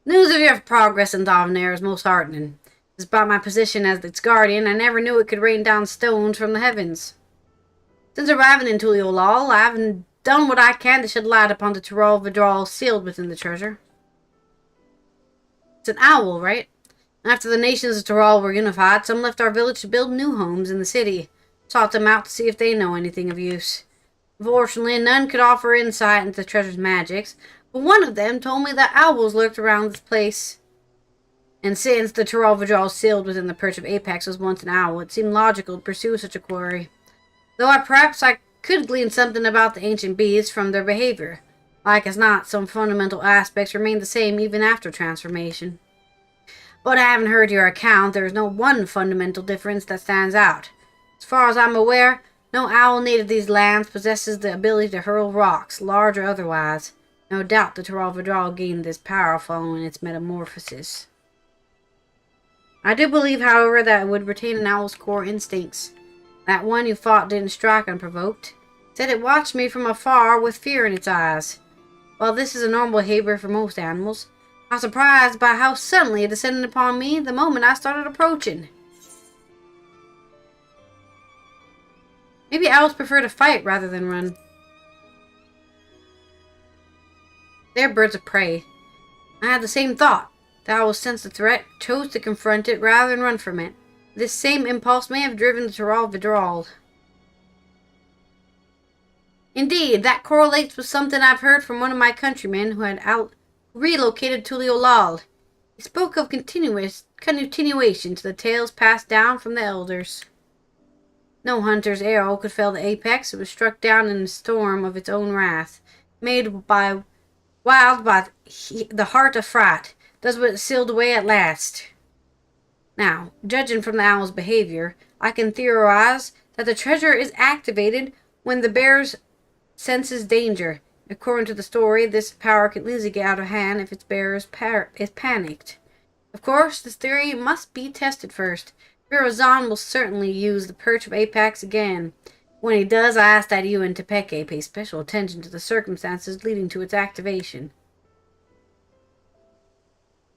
News of your progress in Thavnair is most heartening. Despite my position as its guardian, I never knew it could rain down stones from the heavens. Since arriving in Tuliolal, I have done what I can to shed light upon the Tyrol Vidral sealed within the treasure. It's an owl, right? After the nations of Tyrol were unified, some left our village to build new homes in the city. Sought them out to see if they know anything of use. Unfortunately, none could offer insight into the treasure's magics, but one of them told me that owls lurked around this place. And since the Tyrol Vidral sealed within the perch of Apex was once an owl, it seemed logical to pursue such a quarry. Though perhaps I could glean something about the ancient beasts from their behavior. Like as not, some fundamental aspects remain the same even after transformation. But I haven't heard your account. There is no one fundamental difference that stands out. As far as I'm aware, no owl native of these lands possesses the ability to hurl rocks, large or otherwise. No doubt the Tyrol Vidral gained this power following its metamorphosis. I do believe, however, that it would retain an owl's core instincts. That one who fought didn't strike unprovoked. Said it watched me from afar with fear in its eyes. While this is a normal behavior for most animals, I was surprised by how suddenly it descended upon me the moment I started approaching. Maybe owls prefer to fight rather than run. They're birds of prey. I had the same thought. The owl sensed the threat, chose to confront it rather than run from it. This same impulse may have driven the Taral withdrawal. Indeed, that correlates with something I've heard from one of my countrymen who had relocated to Leolal. He spoke of continuation to the tales passed down from the elders. No hunter's arrow could fell the apex. It was struck down in a storm of its own wrath, made by wild by the heart of fright. Does what it sealed away at last. Now, judging from the owl's behavior, I can theorize that the treasure is activated when the bear senses danger. According to the story, this power can easily get out of hand if its bearer is panicked. Of course, this theory must be tested first. Virazon will certainly use the Perch of Apex again. When he does, I ask that you and Tepeke pay special attention to the circumstances leading to its activation.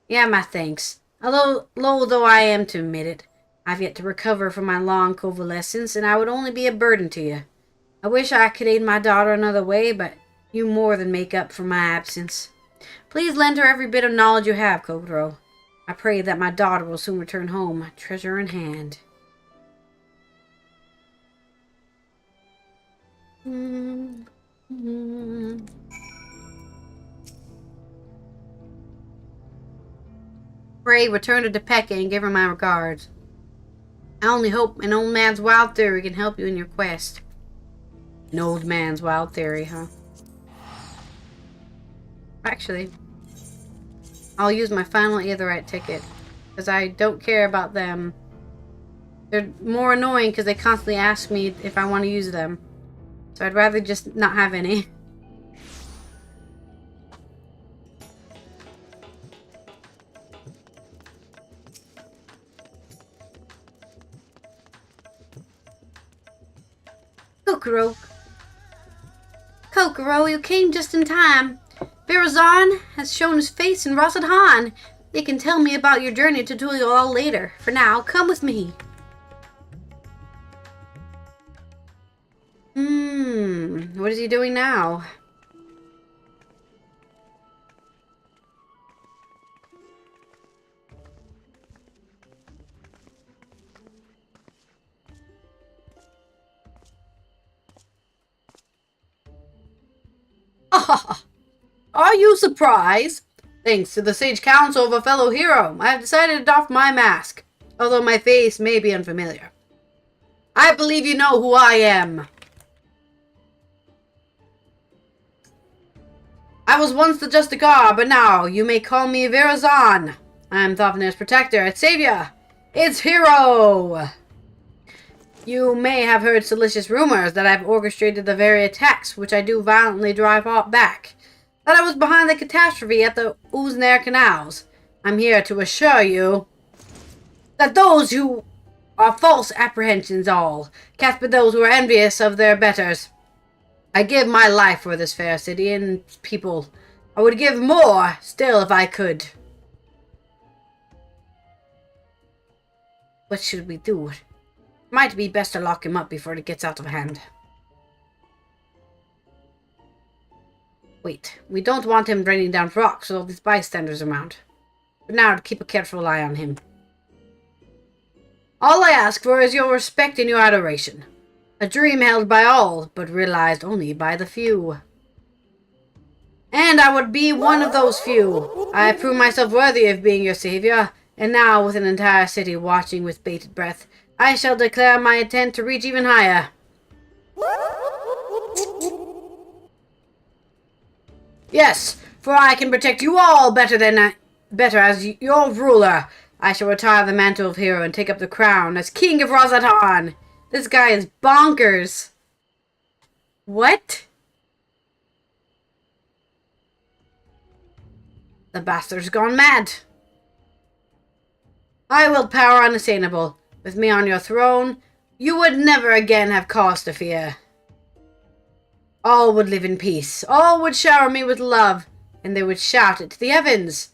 Yeah, my thanks. Although low though I am to admit it, I've yet to recover from my long convalescence, and I would only be a burden to you. I wish I could aid my daughter another way, but you more than make up for my absence. Please lend her every bit of knowledge you have, Gw2. I pray that my daughter will soon return home, treasure in hand. Pray return to Tepeke and give her my regards. I only hope an old man's wild theory can help you in your quest. An old man's wild theory, huh? Actually, I'll use my final Aetherite ticket, because I don't care about them. They're more annoying because they constantly ask me if I want to use them. So I'd rather just not have any. Gw2, you came just in time. Virazon has shown his face in Rossadhan. They can tell me about your journey to Tuliol later. For now, come with me. What is he doing now? Are you surprised? Thanks to the sage counsel of a fellow hero, I have decided to doff my mask, although my face may be unfamiliar. I believe you know who I am. I was once the Justicar, but now you may call me Virazon. I am Thopner's protector and savior. It's Hero! You may have heard salacious rumors that I've orchestrated the very attacks which I do violently drive back. That I was behind the catastrophe at the Uznair canals. I'm here to assure you that those who are false apprehensions all, cast by those who are envious of their betters. I give my life for this fair city and people. I would give more still if I could. What should we do? Might be best to lock him up before it gets out of hand. Wait, we don't want him raining down rocks with all these bystanders around. But now to keep a careful eye on him. All I ask for is your respect and your adoration. A dream held by all, but realized only by the few. And I would be one of those few. I have proved myself worthy of being your savior, and now with an entire city watching with bated breath, I shall declare my intent to reach even higher. Yes, for I can protect you all better as your ruler. I shall retire the mantle of hero and take up the crown as King of Rossadhan. This guy is bonkers. What? The bastard's gone mad. I wield power unassailable. With me on your throne, you would never again have cause to fear. All would live in peace. All would shower me with love, and they would shout it to the heavens.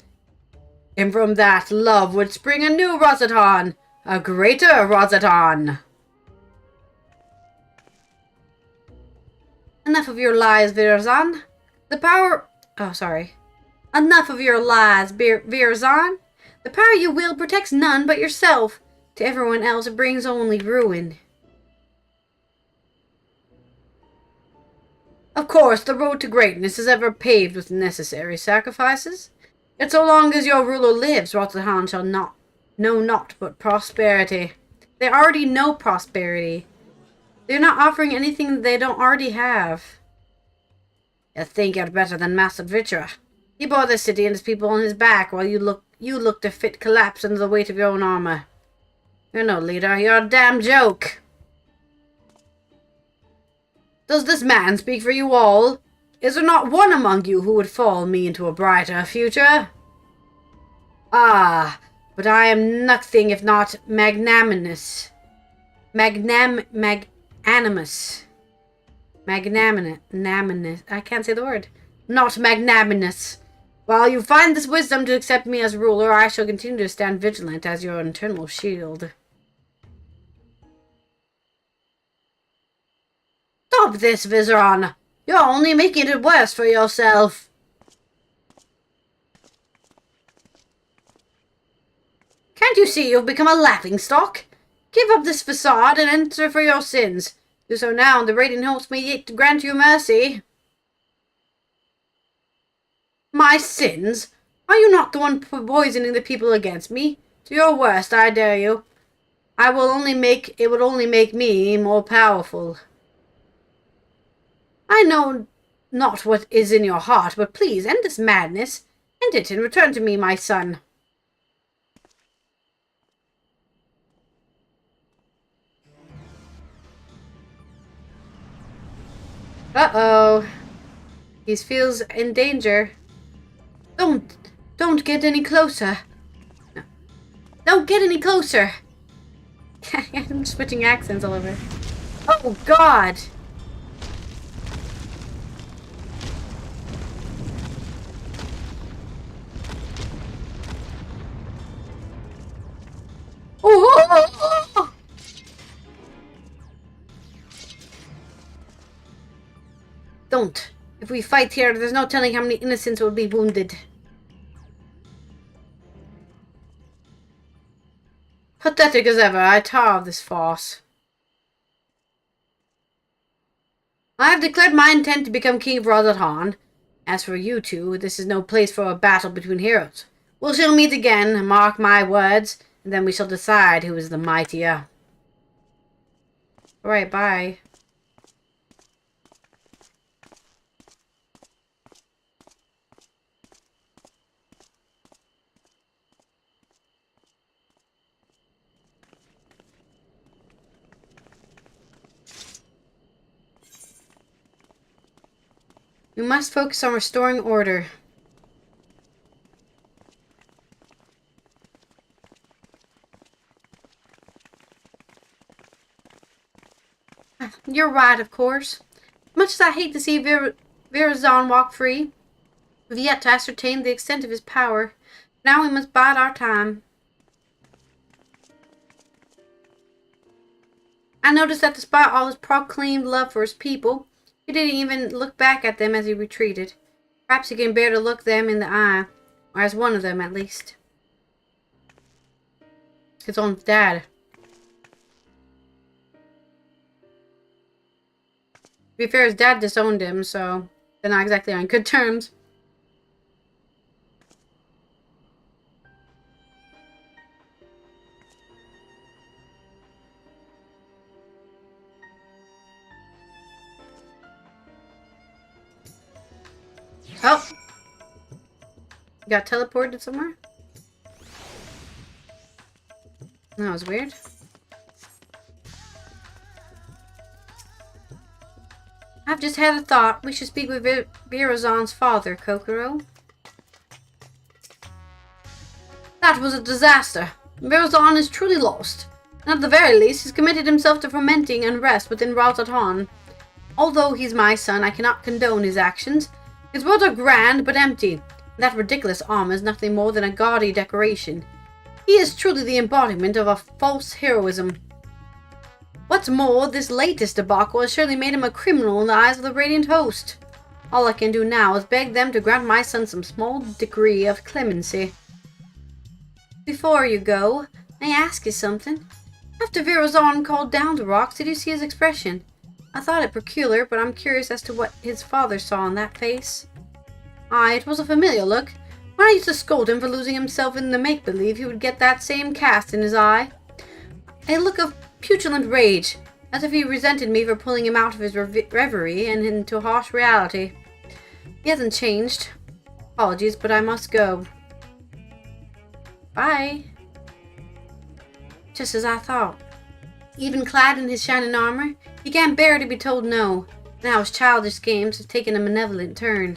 And from that love would spring a new Rosaton, a greater Rosaton. Enough of your lies, Virazan. The power... Oh, sorry. Enough of your lies, Virazan. The power you wield protects none but yourself. To everyone else it brings only ruin. Of course, the road to greatness is ever paved with necessary sacrifices. Yet so long as your ruler lives, Rosahan shall know naught but prosperity. They already know prosperity. They're not offering anything they don't already have. You think you're better than Master Vitra. He bore the city and its people on his back, while you look to fit collapse under the weight of your own armor. You're no leader, you're a damn joke. Does this man speak for you all? Is there not one among you who would follow me into a brighter future? Ah, but I am nothing if not magnanimous. Magnanimous. I can't say the word. Not magnanimous. While you find this wisdom to accept me as ruler, I shall continue to stand vigilant as your internal shield. Stop this, Vizaron. You're only making it worse for yourself. Can't you see you've become a laughingstock? Give up this facade and answer for your sins. Do so now, and the Radiant Host may yet grant you mercy. My sins? Are you not the one poisoning the people against me? To your worst, I dare you. It would only make me more powerful. I know not what is in your heart, but please end this madness. End it and return to me, my son. Uh-oh. He feels in danger. Don't get any closer. No. Don't get any closer. I'm switching accents all over. Oh, God. Oh! Don't. If we fight here, there's no telling how many innocents will be wounded. Pathetic as ever, I tire of this farce. I have declared my intent to become King of Rosahan. As for you two, this is no place for a battle between heroes. We shall meet again, mark my words, and then we shall decide who is the mightier. Alright, bye. We must focus on restoring order. You're right, of course. Much as I hate to see Virazan walk free, we've yet to ascertain the extent of his power. Now we must bide our time. I noticed that despite all his proclaimed love for his people, he didn't even look back at them as he retreated. Perhaps he can bear to look them in the eye, or as one of them at least. His own dad. To be fair, his dad disowned him, so they're not exactly on good terms. Oh! Got teleported somewhere? That was weird. I've just had a thought. We should speak with Virazan's father, Kokoro. That was a disaster. Virazan is truly lost. And at the very least, he's committed himself to fomenting unrest within Raltaton. Although he's my son, I cannot condone his actions. His words are grand, but empty. That ridiculous armor is nothing more than a gaudy decoration. He is truly the embodiment of a false heroism. What's more, this latest debacle has surely made him a criminal in the eyes of the Radiant Host. All I can do now is beg them to grant my son some small degree of clemency. Before you go, may I ask you something? After Virazon called down the rocks, did you see his expression? I thought it peculiar, but I'm curious as to what his father saw in that face. Aye, it was a familiar look. When I used to scold him for losing himself in the make-believe, he would get that same cast in his eye. A look of petulant rage, as if he resented me for pulling him out of his reverie and into harsh reality. He hasn't changed. Apologies, but I must go. Bye. Just as I thought. Even clad in his shining armor, he can't bear to be told no. Now his childish games have taken a malevolent turn.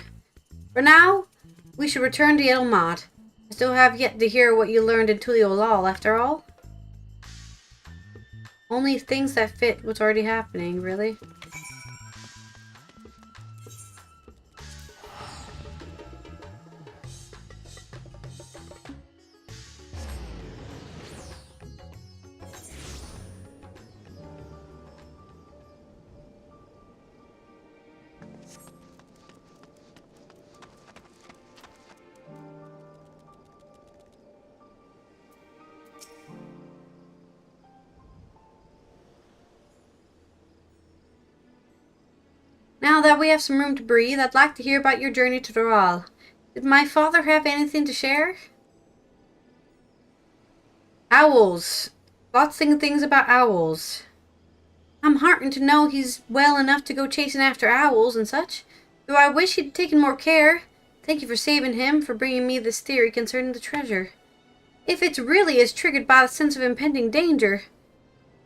For now, we should return to Yelmad. I still have yet to hear what you learned in Tuliolal, after all. Only things that fit what's already happening, really. Now that we have some room to breathe, I'd like to hear about your journey to Doral. Did my father have anything to share? Owls. Lots of things about owls. I'm heartened to know he's well enough to go chasing after owls and such, though I wish he'd taken more care. Thank you for saving him, for bringing me this theory concerning the treasure. If it really is triggered by the sense of impending danger,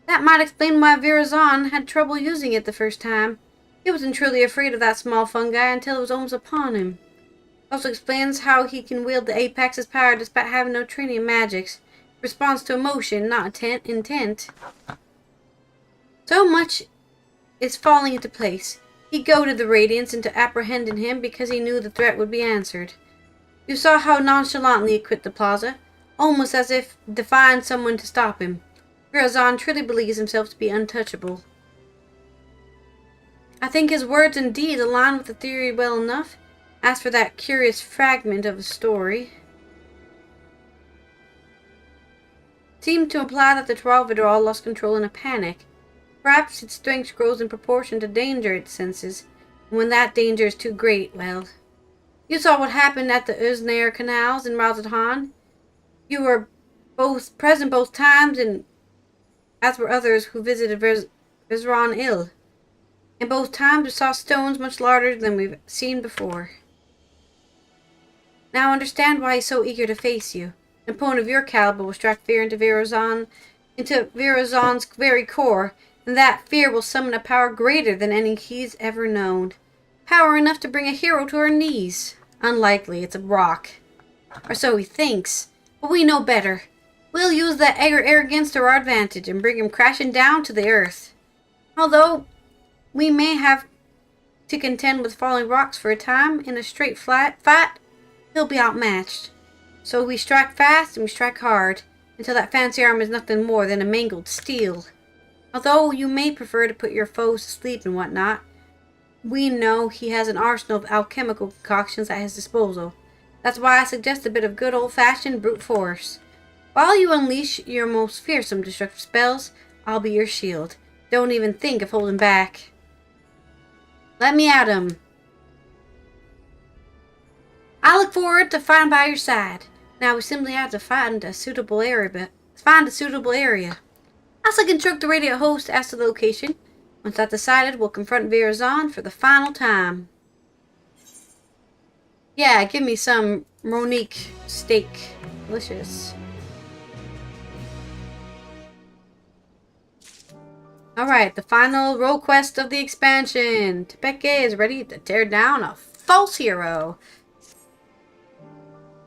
that might explain why Virazon had trouble using it the first time. He wasn't truly afraid of that small fungi until it was almost upon him. It also explains how he can wield the Apex's power despite having no training in magics. Responds to emotion, not intent. So much is falling into place. He goaded the Radiants into apprehending him because he knew the threat would be answered. You saw how nonchalantly he quit the plaza, almost as if defying someone to stop him. Virazon truly believes himself to be untouchable. I think his words indeed align with the theory well enough. As for that curious fragment of a story, it seemed to imply that the Trovadour lost control in a panic. Perhaps its strength grows in proportion to danger it senses, and when that danger is too great, well... You saw what happened at the Uznair canals in Razadhan. You were both present both times, and as were others who visited Vizran Ill. And both times we saw stones much larger than we've seen before. Now I understand why he's so eager to face you. An opponent of your caliber will strike fear into Virazon's very core, and that fear will summon a power greater than any he's ever known. Power enough to bring a hero to her knees. Unlikely, it's a rock. Or so he thinks. But we know better. We'll use that arrogance to our advantage and bring him crashing down to the earth. Although we may have to contend with falling rocks for a time. In a straight fight, he'll be outmatched. So we strike fast and we strike hard, until that fancy arm is nothing more than a mangled steel. Although you may prefer to put your foes to sleep and whatnot, we know he has an arsenal of alchemical concoctions at his disposal. That's why I suggest a bit of good old-fashioned brute force. While you unleash your most fearsome destructive spells, I'll be your shield. Don't even think of holding back. Let me at him. I look forward to fighting by your side. Now we simply have to find a suitable area. I can instruct the Radiant Host as to the location. Once that's decided, we'll confront Virazon for the final time. Yeah, give me some Monique steak. Delicious. Alright, the final role quest of the expansion. Tepeke is ready to tear down a false hero.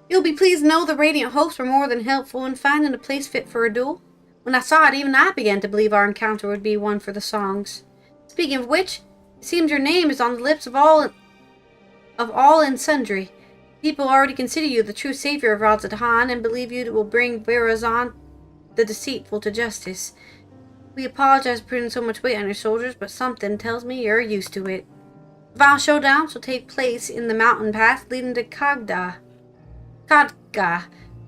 You'll be pleased to know the Radiant Hosts were more than helpful in finding a place fit for a duel. When I saw it, even I began to believe our encounter would be one for the songs. Speaking of which, It seems your name is on the lips of all and sundry. People already consider you the true savior of Radz-at-Han and believe you will bring Verozan the deceitful to justice. We apologize for putting so much weight on your shoulders, but something tells me you're used to it. The final showdown shall take place in the mountain path leading to Kadga,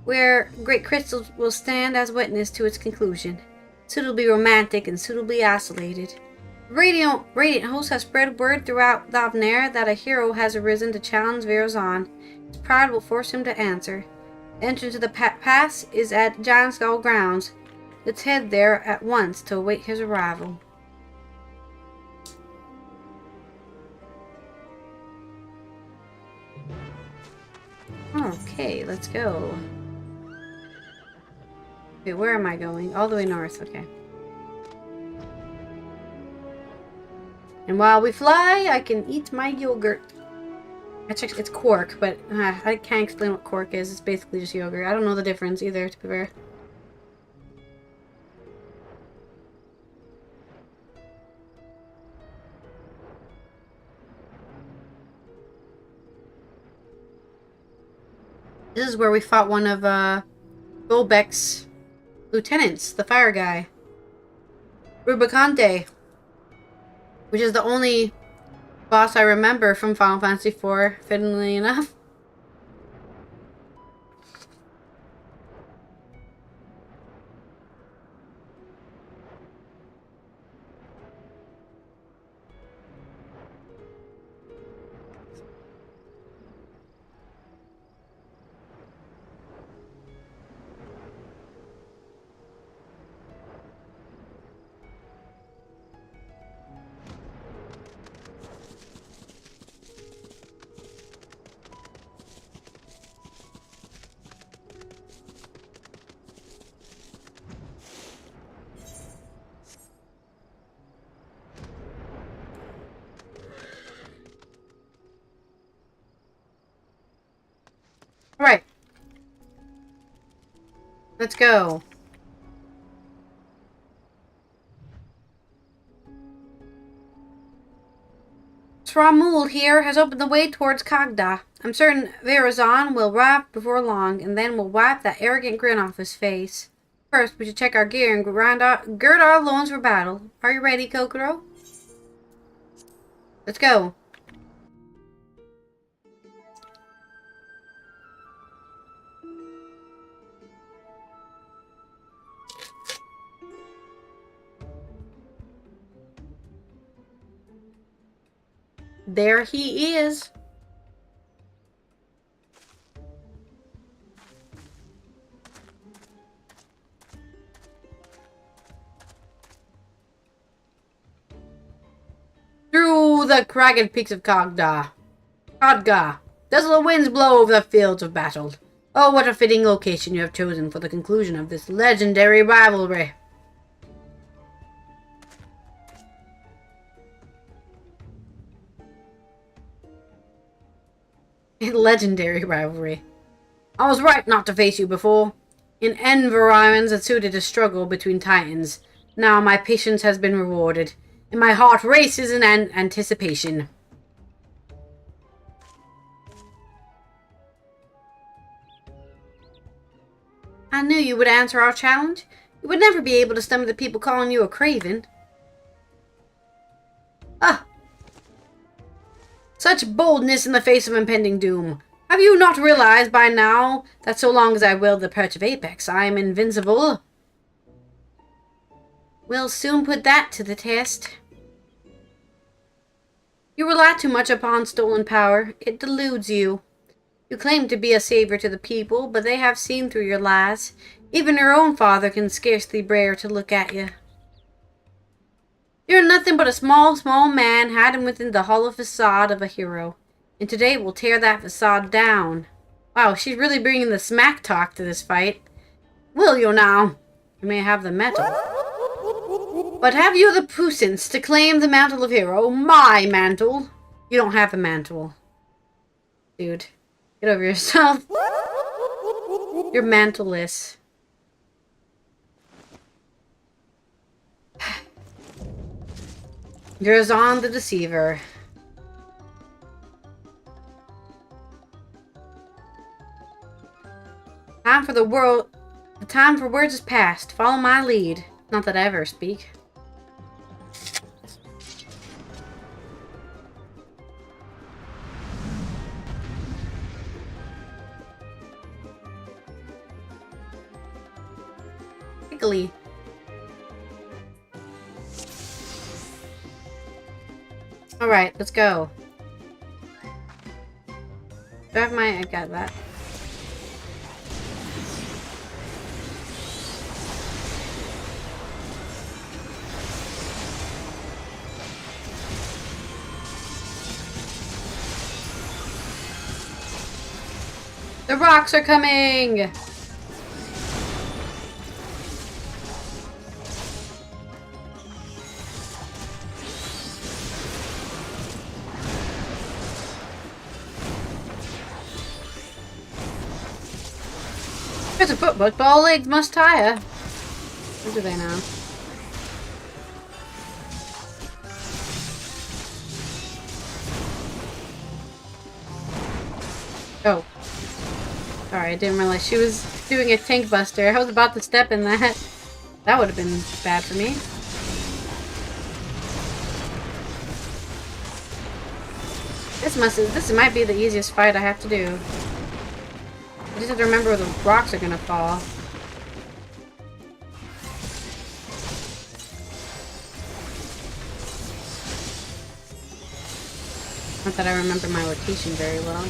where great crystals will stand as witness to its conclusion. Suitably romantic and suitably isolated. The Radiant host has spread word throughout Thavnair that a hero has arisen to challenge Verozan. His pride will force him to answer. The entrance to the pass is at Giant Skull Grounds. Let's head there at once to await his arrival. Okay, let's go. Wait, where am I going? All the way north, okay. And while we fly, I can eat my yogurt. Actually, it's quark, but I can't explain what quark is. It's basically just yogurt. I don't know the difference either, to be fair. This is where we fought one of Golbeck's lieutenants, the fire guy. Rubicante. Which is the only boss I remember from Final Fantasy IV, fittingly enough. Alright. Let's go. Sramul here has opened the way towards Kagda. I'm certain Verozan will arrive before long, and then we'll wipe that arrogant grin off his face. First, we should check our gear and gird our loins for battle. Are you ready, Kokoro? Let's go. There he is. Through the cragged peaks of Kadga, desolate winds blow over the fields of battle. Oh, what a fitting location you have chosen for the conclusion of this legendary rivalry. Legendary rivalry. I was right not to face you before. In environs it suited a struggle between titans. Now my patience has been rewarded, and my heart races in anticipation. I knew you would answer our challenge. You would never be able to stomach the people calling you a craven. Ah! Such boldness in the face of impending doom. Have you not realized by now that so long as I wield the perch of Apex, I am invincible? We'll soon put that to the test. You rely too much upon stolen power. It deludes you. You claim to be a savior to the people, but they have seen through your lies. Even your own father can scarcely bear to look at you. You're nothing but a small man hiding within the hollow facade of a hero. And today we'll tear that facade down. Wow, she's really bringing the smack talk to this fight. Will you now? You may have the metal. But have you the puissance to claim the mantle of hero? My mantle? You don't have a mantle. Dude, get over yourself. You're mantleless. Gw2 the Deceiver. The time for words is past. Follow my lead. Not that I ever speak. Pickly. Alright, let's go. Do I have my... I got that. The rocks are coming! There's a footbook, but all legs must tire. What do they now? Oh. Sorry, I didn't realize she was doing a tank buster. I was about to step in that. That would have been bad for me. This might be the easiest fight I have to do. I just have to remember where the rocks are gonna fall. Not that I remember my location very well.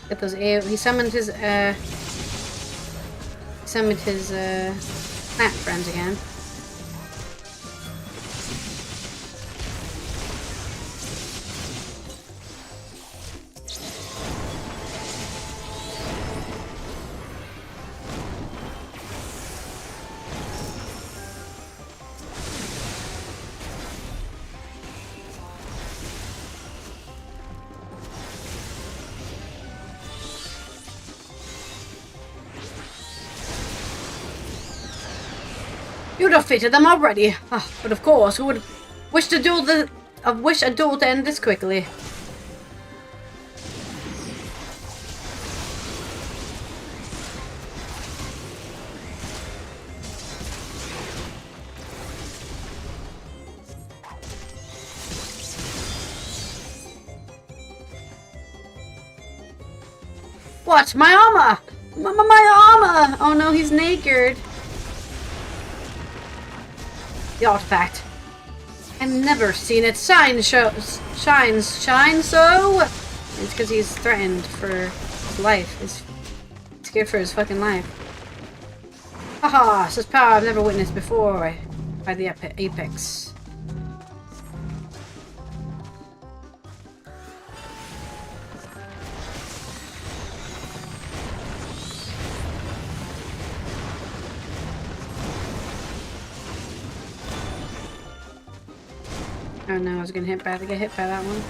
Get those he summoned his plant friends again. You defeated them already. Oh, but of course, who would wish a duel to end this quickly? What? My armor! My armor! Oh no, he's naked. The artifact. I've never seen it shine so. It's because he's threatened for his life. He's scared for his fucking life. Haha, such power I've never witnessed before by the apex. Oh no, I was gonna get hit by that one.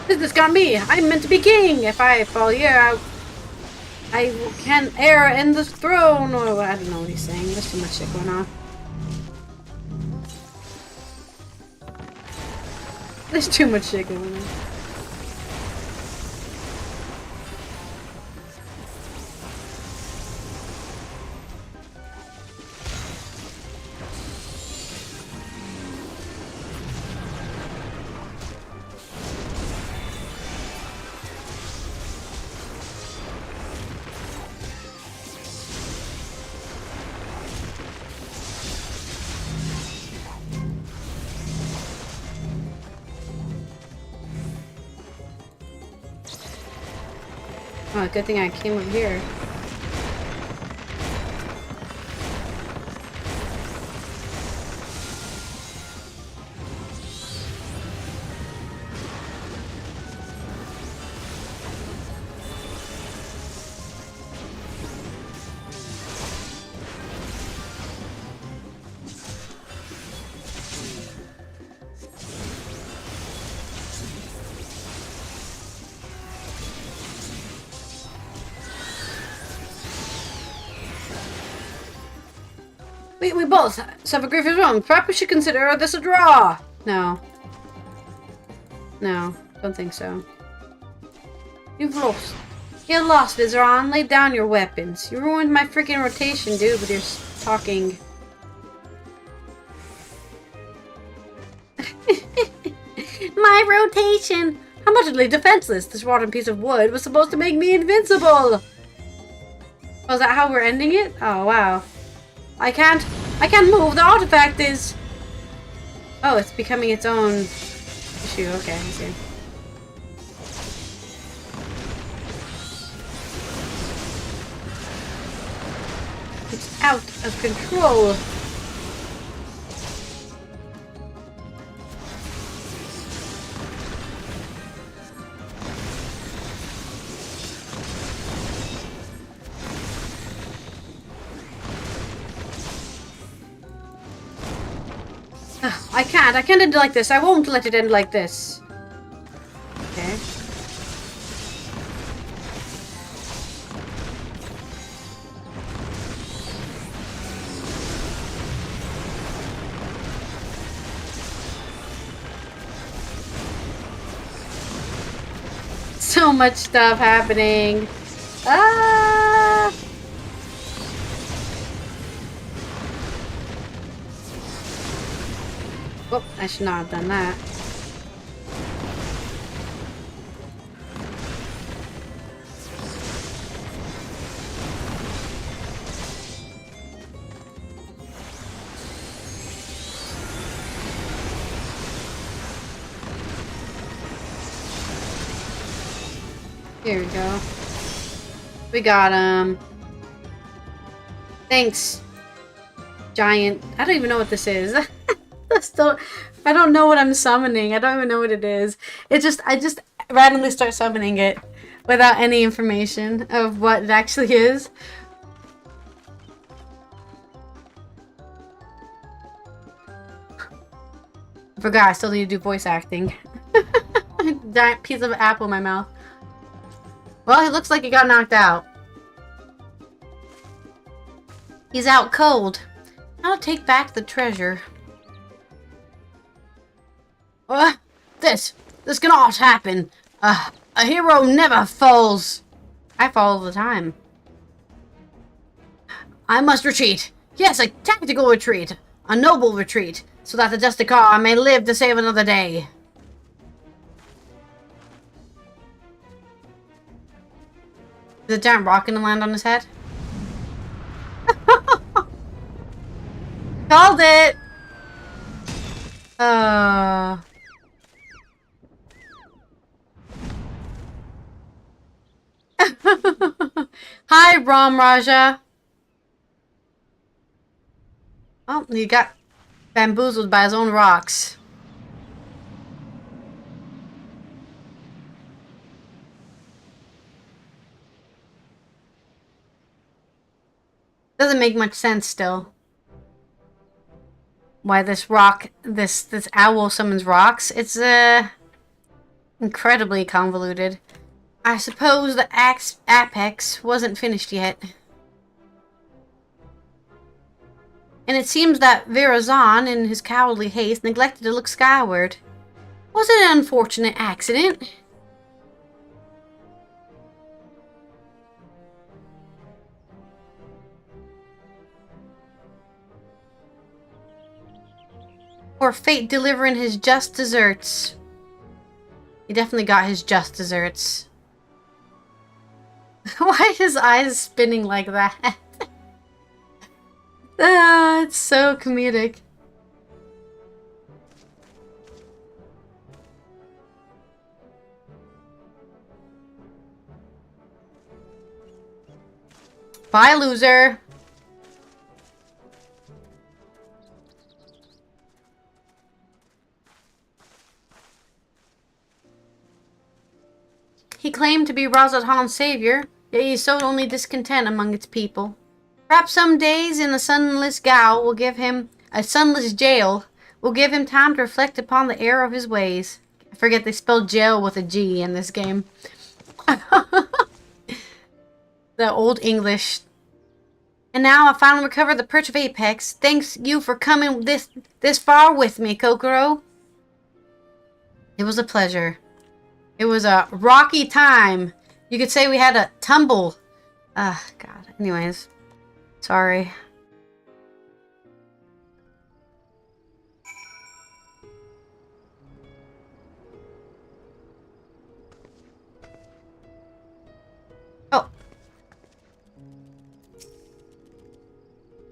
This got me. I'm meant to be king. If I fall here, I can heir in the throne. Or I don't know what he's saying. There's too much shit going on. There's too much shit going on. Oh, good thing I came over here. We both suffer grievous wrong. Perhaps we should consider this a draw. No. No, don't think so. You've lost. You lost, Vizeron. Lay down your weapons. You ruined my freaking rotation, dude, with your talking. My rotation! I'm utterly defenseless. This rotten piece of wood was supposed to make me invincible! Oh, is that how we're ending it? Oh, wow. I can't move. The artifact is... Oh, it's becoming its own issue. Okay, I see. It's out of control. I can't end it like this. I won't let it end like this. Okay. So much stuff happening. Ah! Oh, I should not have done that. Here we go. We got him. Thanks, giant. I don't even know what this is. I don't know what I'm summoning. I don't even know what it is. I just randomly start summoning it without any information of what it actually is. I forgot I still need to do voice acting. Giant piece of apple in my mouth. Well, it looks like he got knocked out. He's out cold. I'll take back the treasure. This cannot happen. A hero never falls. I fall all the time. I must retreat. Yes, a tactical retreat. A noble retreat, so that the Justicar may live to save another day. Is a giant rock gonna land on his head? Called it! Hi, Ram Raja. Oh, he got bamboozled by his own rocks. Doesn't make much sense still. Why this rock, this owl summons rocks? It's incredibly convoluted. I suppose the apex wasn't finished yet. And it seems that Virazon, in his cowardly haste, neglected to look skyward. Was it an unfortunate accident? Or fate delivering his just desserts? He definitely got his just desserts. Why his eyes spinning like that? It's so comedic. Bye, loser. He claimed to be Razatan's savior, yet he sowed only discontent among its people. Perhaps some days in a sunless Gw will give him a sunless jail, will give him time to reflect upon the error of his ways. I forget they spelled jail with a G in this game. The old English. And now I finally recovered the Perch of Apex. Thanks you for coming this far with me, Kokoro. It was a pleasure. It was a rocky time. You could say we had a tumble. God. Anyways. Sorry. Oh.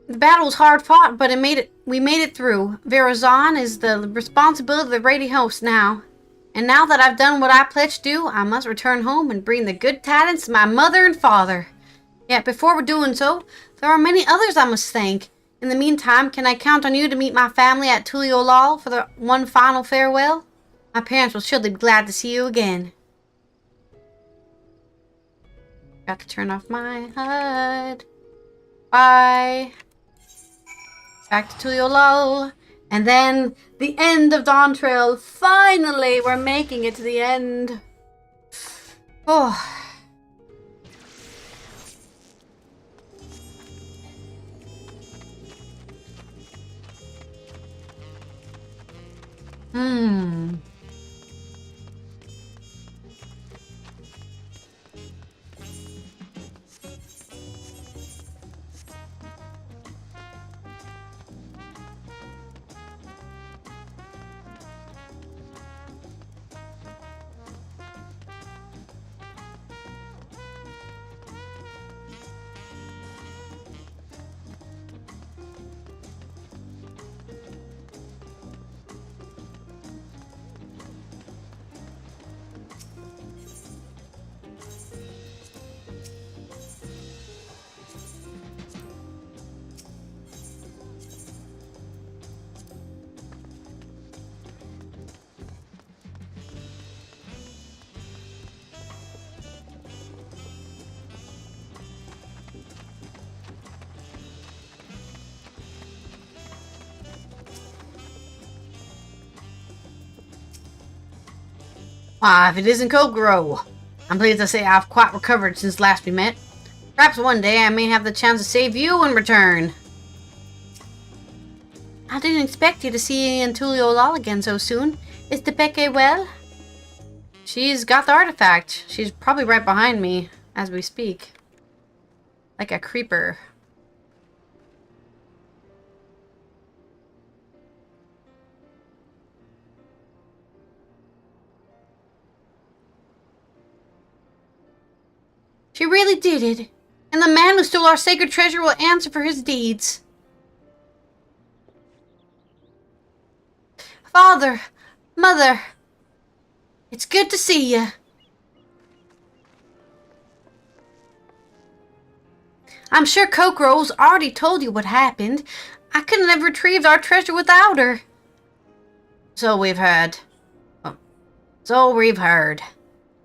The battle was hard fought, but we made it through. Verazon is the responsibility of the raiding host now. And now that I've done what I pledged to do, I must return home and bring the good tidings to my mother and father. Yet before doing so, there are many others I must thank. In the meantime, can I count on you to meet my family at Tuliolal for the one final farewell? My parents will surely be glad to see you again. Got to turn off my HUD. Bye. Back to Tuliolal. And then the end of Dawn Trail. Finally, we're making it to the end. Oh. If it isn't Kokoro. I'm pleased to say I've quite recovered since last we met. Perhaps one day I may have the chance to save you in return. I didn't expect you to see you in Tuliolal again so soon. Is Tepeke well? She's got the artifact. She's probably right behind me as we speak. Like a creeper. She really did it. And the man who stole our sacred treasure will answer for his deeds. Father, Mother, it's good to see you. I'm sure Kokoro's already told you what happened. I couldn't have retrieved our treasure without her. So we've heard.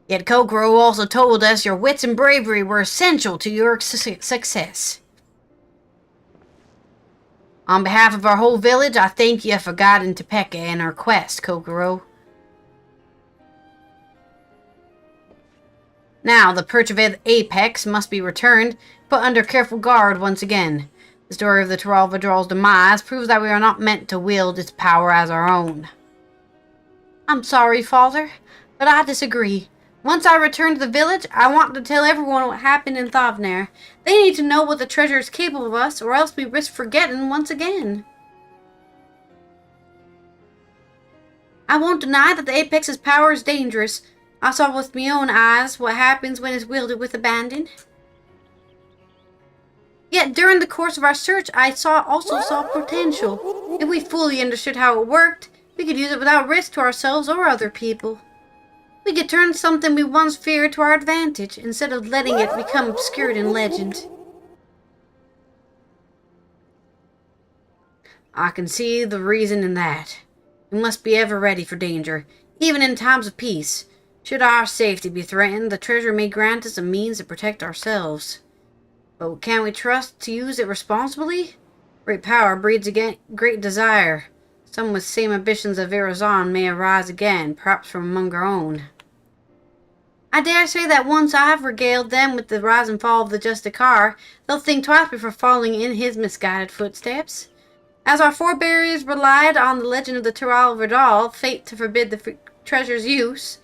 Yet Gw2 also told us your wits and bravery were essential to your success. On behalf of our whole village, I thank you for guiding Tepeke in her quest, Gw2. Now, the Perch of Apex must be returned, put under careful guard once again. The story of the Tiralvadrol's demise proves that we are not meant to wield its power as our own. I'm sorry, Father, but I disagree. Once I return to the village, I want to tell everyone what happened in Thavner. They need to know what the treasure is capable of us, or else we risk forgetting once again. I won't deny that the Apex's power is dangerous. I saw with my own eyes what happens when it's wielded with abandon. Yet during the course of our search, I also saw potential. If we fully understood how it worked, we could use it without risk to ourselves or other people. We could turn something we once feared to our advantage, instead of letting it become obscured in legend. I can see the reason in that. We must be ever ready for danger, even in times of peace. Should our safety be threatened, the treasure may grant us a means to protect ourselves. But can we trust to use it responsibly? Great power breeds great desire. Some with same ambitions of Verazon may arise again, perhaps from among our own. I dare say that once I have regaled them with the rise and fall of the Justicar, they'll think twice before following in his misguided footsteps. As our forebears relied on the legend of the Tyrell Verdal, fate to forbid the treasure's use,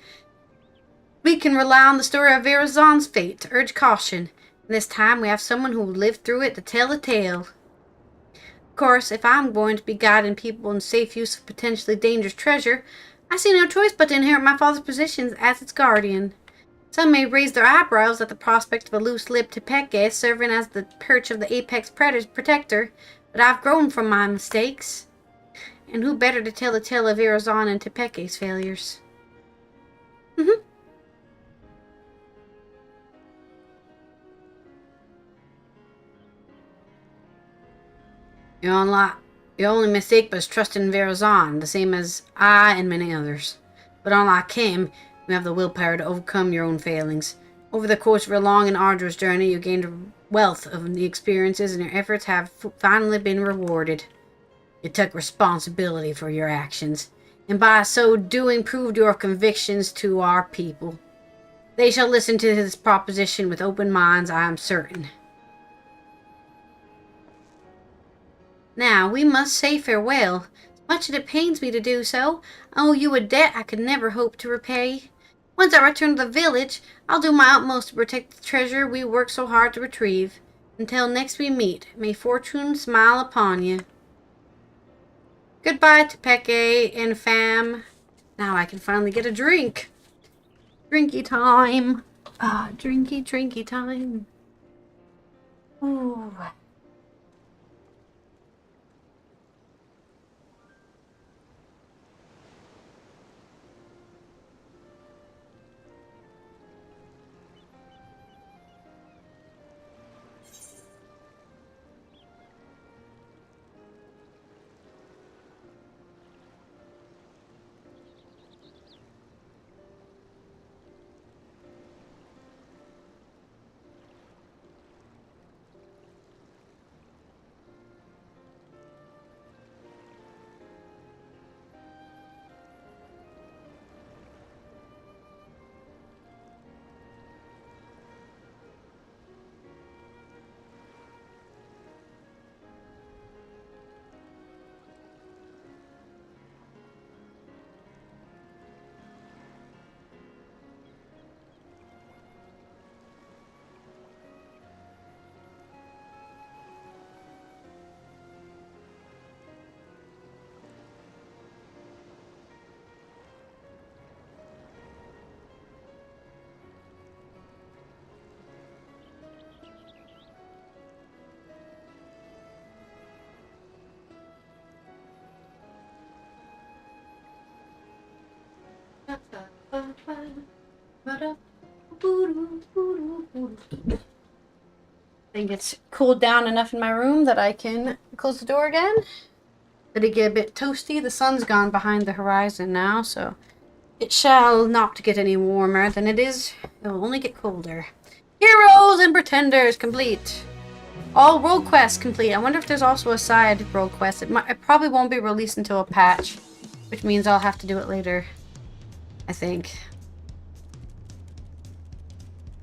we can rely on the story of Verazon's fate to urge caution. And this time we have someone who lived through it to tell the tale. Of course, if I'm going to be guiding people in safe use of potentially dangerous treasure, I see no choice but to inherit my father's positions as its guardian. Some may raise their eyebrows at the prospect of a loose-lipped Tepeke serving as the perch of the apex protector, but I've grown from my mistakes. And who better to tell the tale of Verazon and Tepeke's failures? Your only mistake was trusting in Verazon, the same as I and many others. But unlike him, you have the willpower to overcome your own failings. Over the course of your long and arduous journey, you gained a wealth of the experiences, and your efforts have finally been rewarded. You took responsibility for your actions, and by so doing proved your convictions to our people. They shall listen to this proposition with open minds, I am certain. Now, we must say farewell. Much as it pains me to do so, I owe you a debt I could never hope to repay. Once I return to the village, I'll do my utmost to protect the treasure we worked so hard to retrieve. Until next we meet, may fortune smile upon you. Goodbye to Peke and fam. Now I can finally get a drink. Drinky time. Ah, drinky time. Ooh. I think it's cooled down enough in my room that I can close the door again. Did it get a bit toasty? The sun's gone behind the horizon now, so it shall not get any warmer than it is. It will only get colder. Heroes and Pretenders complete. All world quests complete. I wonder if there's also a side world quest. It probably won't be released until a patch, which means I'll have to do it later, I think.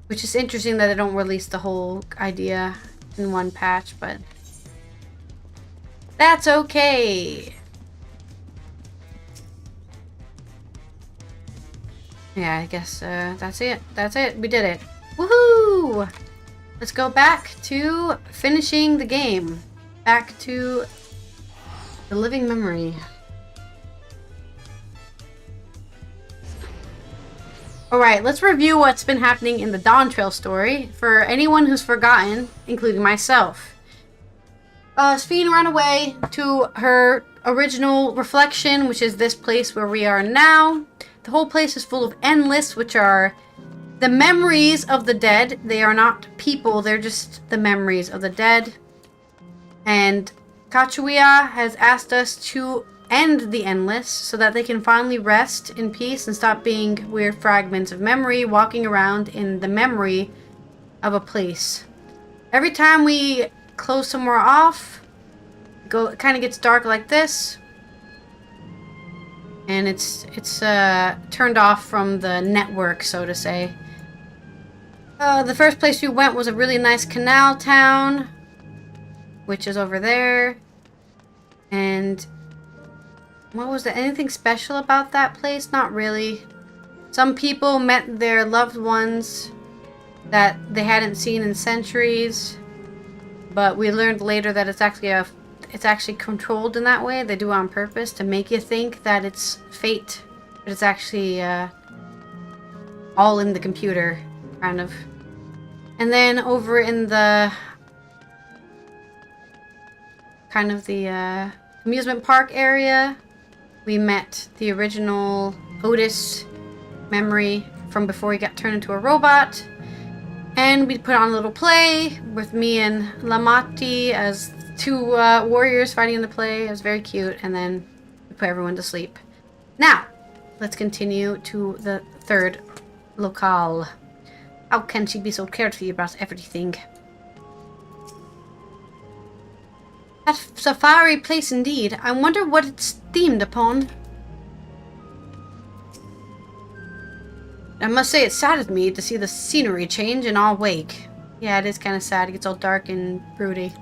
Which is interesting that they don't release the whole idea in one patch, but that's okay. Yeah, I guess that's it. That's it. We did it. Woohoo! Let's go back to finishing the game. Back to the living memory. Alright, let's review what's been happening in the Dawn Trail story for anyone who's forgotten, including myself. Sphene ran away to her original reflection, which is this place where we are now. The whole place is full of endless, which are the memories of the dead. They are not people, they're just the memories of the dead. And Cachuia has asked us to end the Endless so that they can finally rest in peace and stop being weird fragments of memory walking around in the memory of a place. Every time we close somewhere off, it kind of gets dark like this, and it's turned off from the network, so to say. The first place we went was a really nice canal town, which is over there. And what was there? Anything special about that place? Not really. Some people met their loved ones that they hadn't seen in centuries, but we learned later that it's actually controlled in that way. They do it on purpose to make you think that it's fate, but it's actually all in the computer, kind of. And then over in the kind of the amusement park area, we met the original Otis memory from before he got turned into a robot. And we put on a little play with me and Lamati as two warriors fighting in the play. It was very cute. And then we put everyone to sleep. Now, let's continue to the third locale. How can she be so carefree about everything? That safari place indeed. I wonder what it's themed upon. I must say it saddened me to see the scenery change in our wake. Yeah, it is kind of sad. It gets all dark and broody.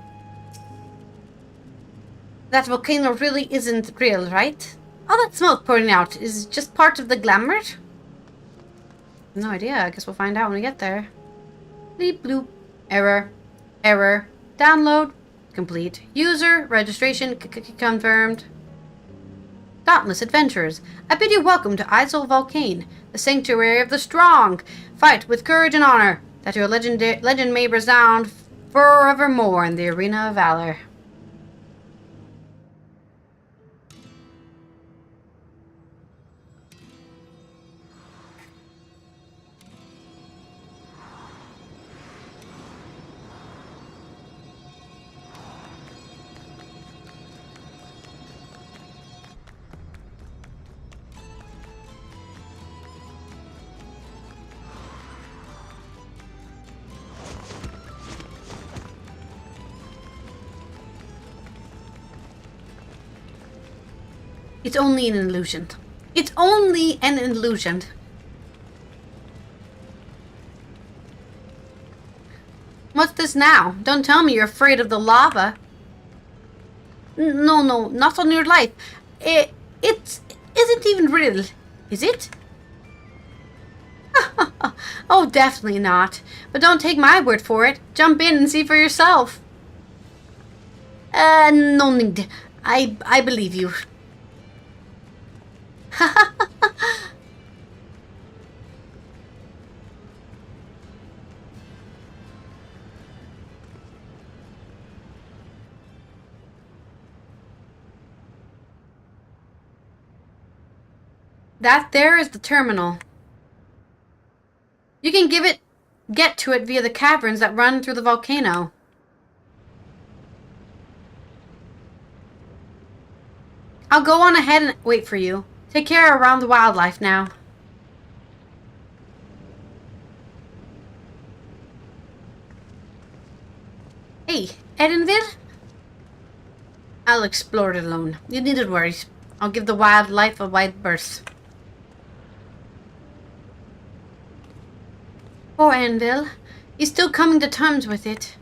That volcano really isn't real, right? All that smoke pouring out is just part of the glamour? No idea. I guess we'll find out when we get there. Bleep bloop. Error. Error. Download. Complete. User. Registration. Confirmed. Dauntless adventurers, I bid you welcome to Allythology, the sanctuary of the strong. Fight with courage and honor, that your legend may resound forevermore in the arena of valor. It's only an illusion. It's only an illusion. What's this now? Don't tell me you're afraid of the lava. No, not on your life. It isn't even real, is it? Oh, definitely not. But don't take my word for it. Jump in and see for yourself. No need. I believe you. That there is the terminal. You can get to it via the caverns that run through the volcano. I'll go on ahead and wait for you. Take care around the wildlife now. Hey, Edenville? I'll explore it alone. You needn't worry. I'll give the wildlife a wide berth. Poor Anvil. He's still coming to terms with it.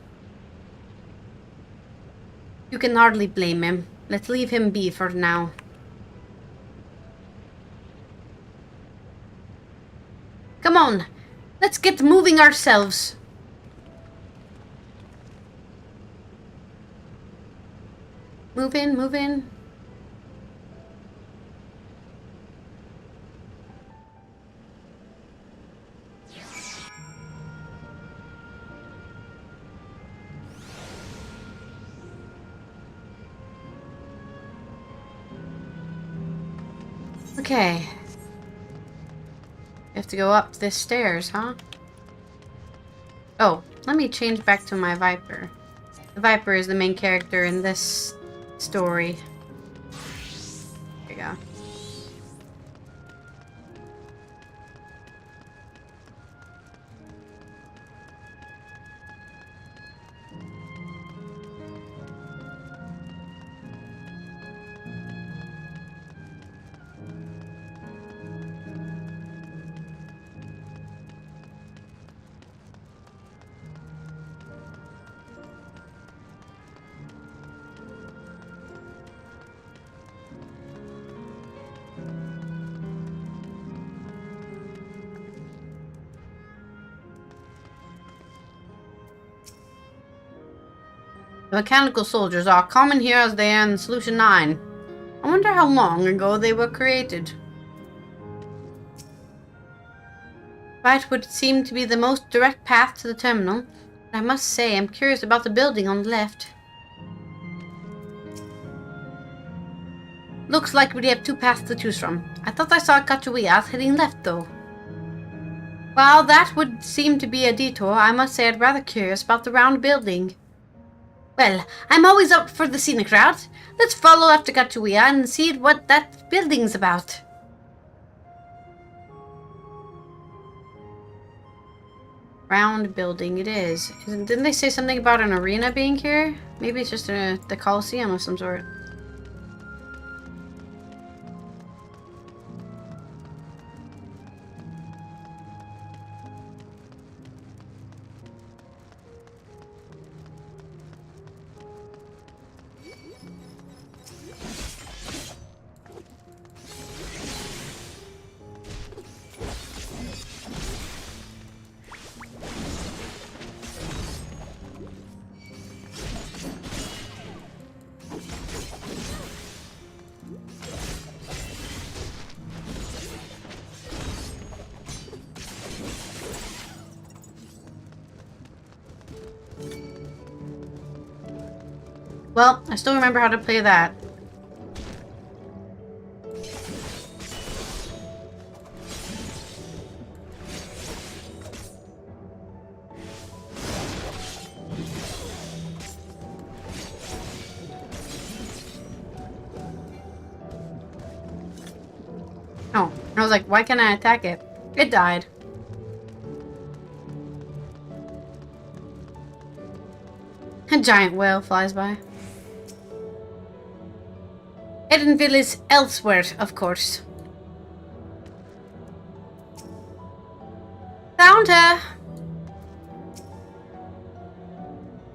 You can hardly blame him. Let's leave him be for now. Come on, let's get moving ourselves. Move in, move in. Okay. You have to go up this stairs, huh? Oh, let me change back to my Viper. The Viper is the main character in this story. There you go. The mechanical soldiers are common here as they are in Solution 9. I wonder how long ago they were created. Right would seem to be the most direct path to the terminal. But I must say, I'm curious about the building on the left. Looks like we have two paths to choose from. I thought I saw Cachuia heading left, though. While that would seem to be a detour, I must say I'm rather curious about the round building. Well, I'm always up for the scenic route. Let's follow after Cachuia and see what that building's about. Round building it is. Didn't they say something about an arena being here? Maybe it's just the Coliseum of some sort. Well, I still remember how to play that. Oh, I was like, why can't I attack it? It died. A giant whale flies by. Edenville is elsewhere, of course. Found her!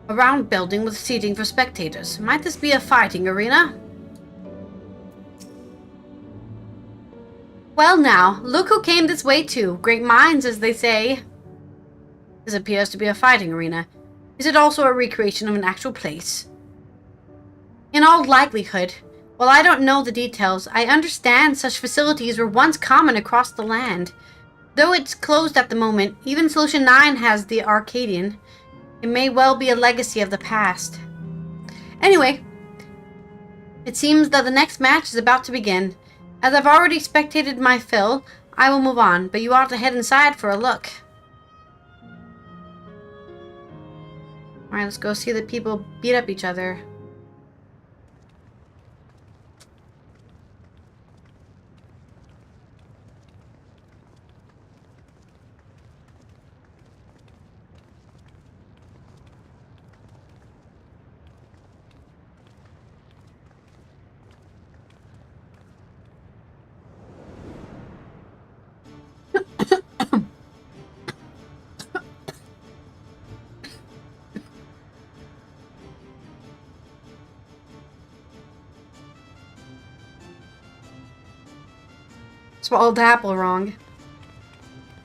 A round building with seating for spectators. Might this be a fighting arena? Well now, look who came this way too. Great minds, as they say. This appears to be a fighting arena. Is it also a recreation of an actual place? In all likelihood, while I don't know the details, I understand such facilities were once common across the land. Though it's closed at the moment, even Solution 9 has the Arcadian. It may well be a legacy of the past. Anyway, it seems that the next match is about to begin. As I've already spectated my fill, I will move on, but you ought to head inside for a look. Alright, let's go see the people beat up each other. Swallowed the apple wrong.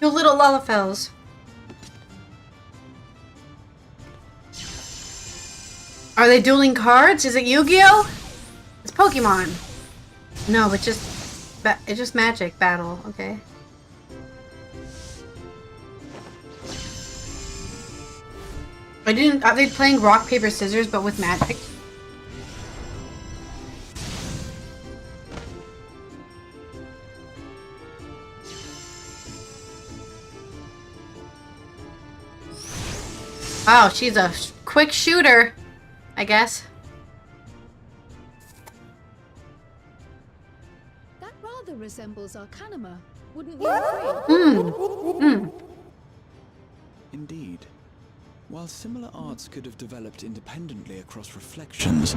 You little lullafels. Are they dueling cards? Is it Yu-Gi-Oh? It's Pokemon. No, it's just magic battle. Okay. Are they playing rock, paper, scissors, but with magic? Wow, she's a quick shooter, I guess. resembles Arcanima, wouldn't you agree? Indeed. While similar arts could have developed independently across reflections,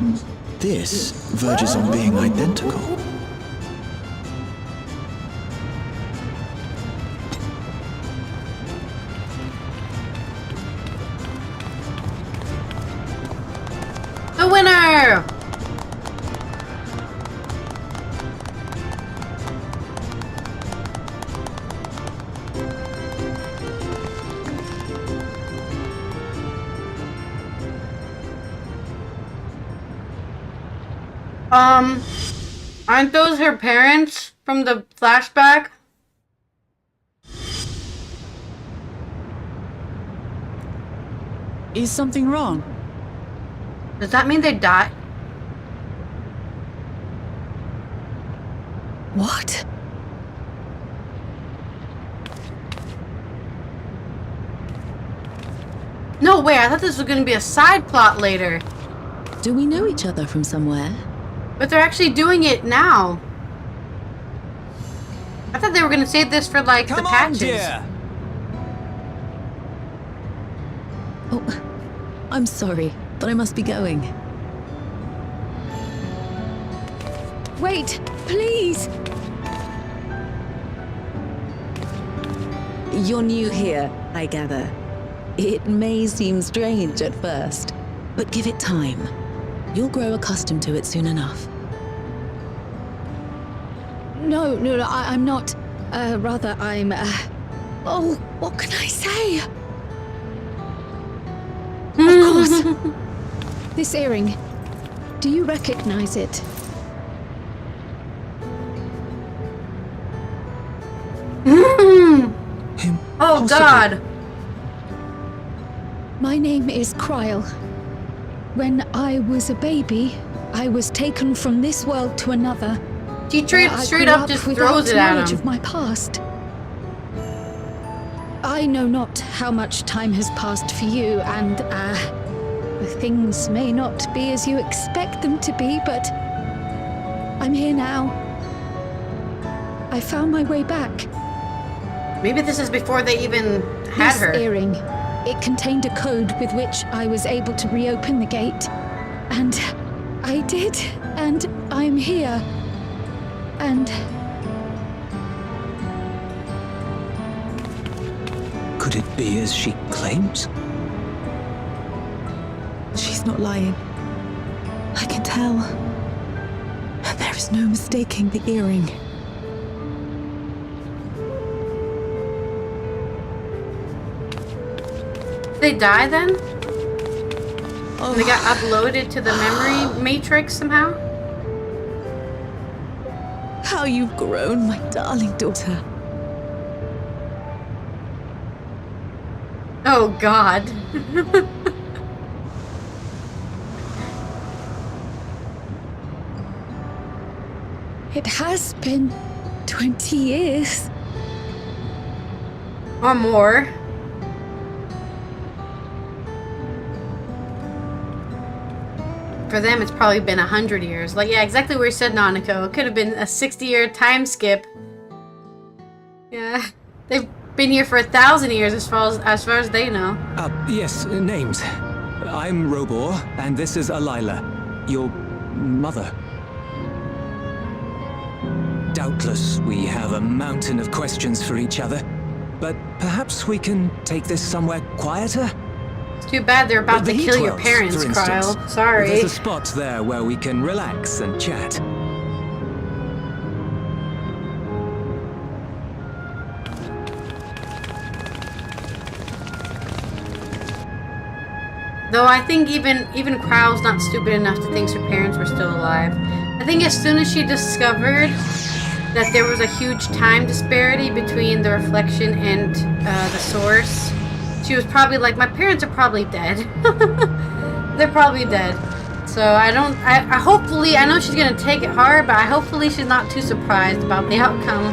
this verges on being identical. The winner! Aren't those her parents from the flashback? Is something wrong? Does that mean they died? What? No way, I thought this was gonna be a side plot later. Do we know each other from somewhere? But they're actually doing it now. I thought they were gonna save this for like the patches. Dear. Oh, I'm sorry, but I must be going. Wait, please! You're new here, I gather. It may seem strange at first, but give it time. You'll grow accustomed to it soon enough. No, I'm not. Rather, I'm, Oh, what can I say? Of course. This earring. Do you recognize it? Oh God! My name is Cryle. When I was a baby, I was taken from this world to another. She straight grew up just without throws it at knowledge him. of my past. I know not how much time has passed for you, and things may not be as you expect them to be, but I'm here now. I found my way back. Maybe this is before they even had This her. earring, it contained a code with which I was able to reopen the gate. And I did, and I'm here. And Could it be as she claims? She's not lying. I can tell. There is no mistaking the earring. Did they die then? And they got uploaded to the memory matrix somehow? How you've grown, my darling daughter. Oh God. it has been 20 years. Or more. For them, it's probably been 100 years. Like, yeah, exactly where you said, Nanako. It could have been a 60-year time skip. Yeah, they've been here for 1,000 years, as far as they know. Yes, names. I'm Robor, and this is Alila, your mother. Doubtless, we have a mountain of questions for each other, but perhaps we can take this somewhere quieter? It's too bad they're about The to Heat kill your Wells, parents, for instance. Cryle. Sorry. There's a spot there where we can relax and chat. Though I think even Cryle's not stupid enough to think her parents were still alive. I think as soon as she discovered that there was a huge time disparity between the reflection and the source, she was probably like, my parents are probably dead. They're probably dead. So I hopefully, I know she's gonna take it hard, but hopefully she's not too surprised about the outcome.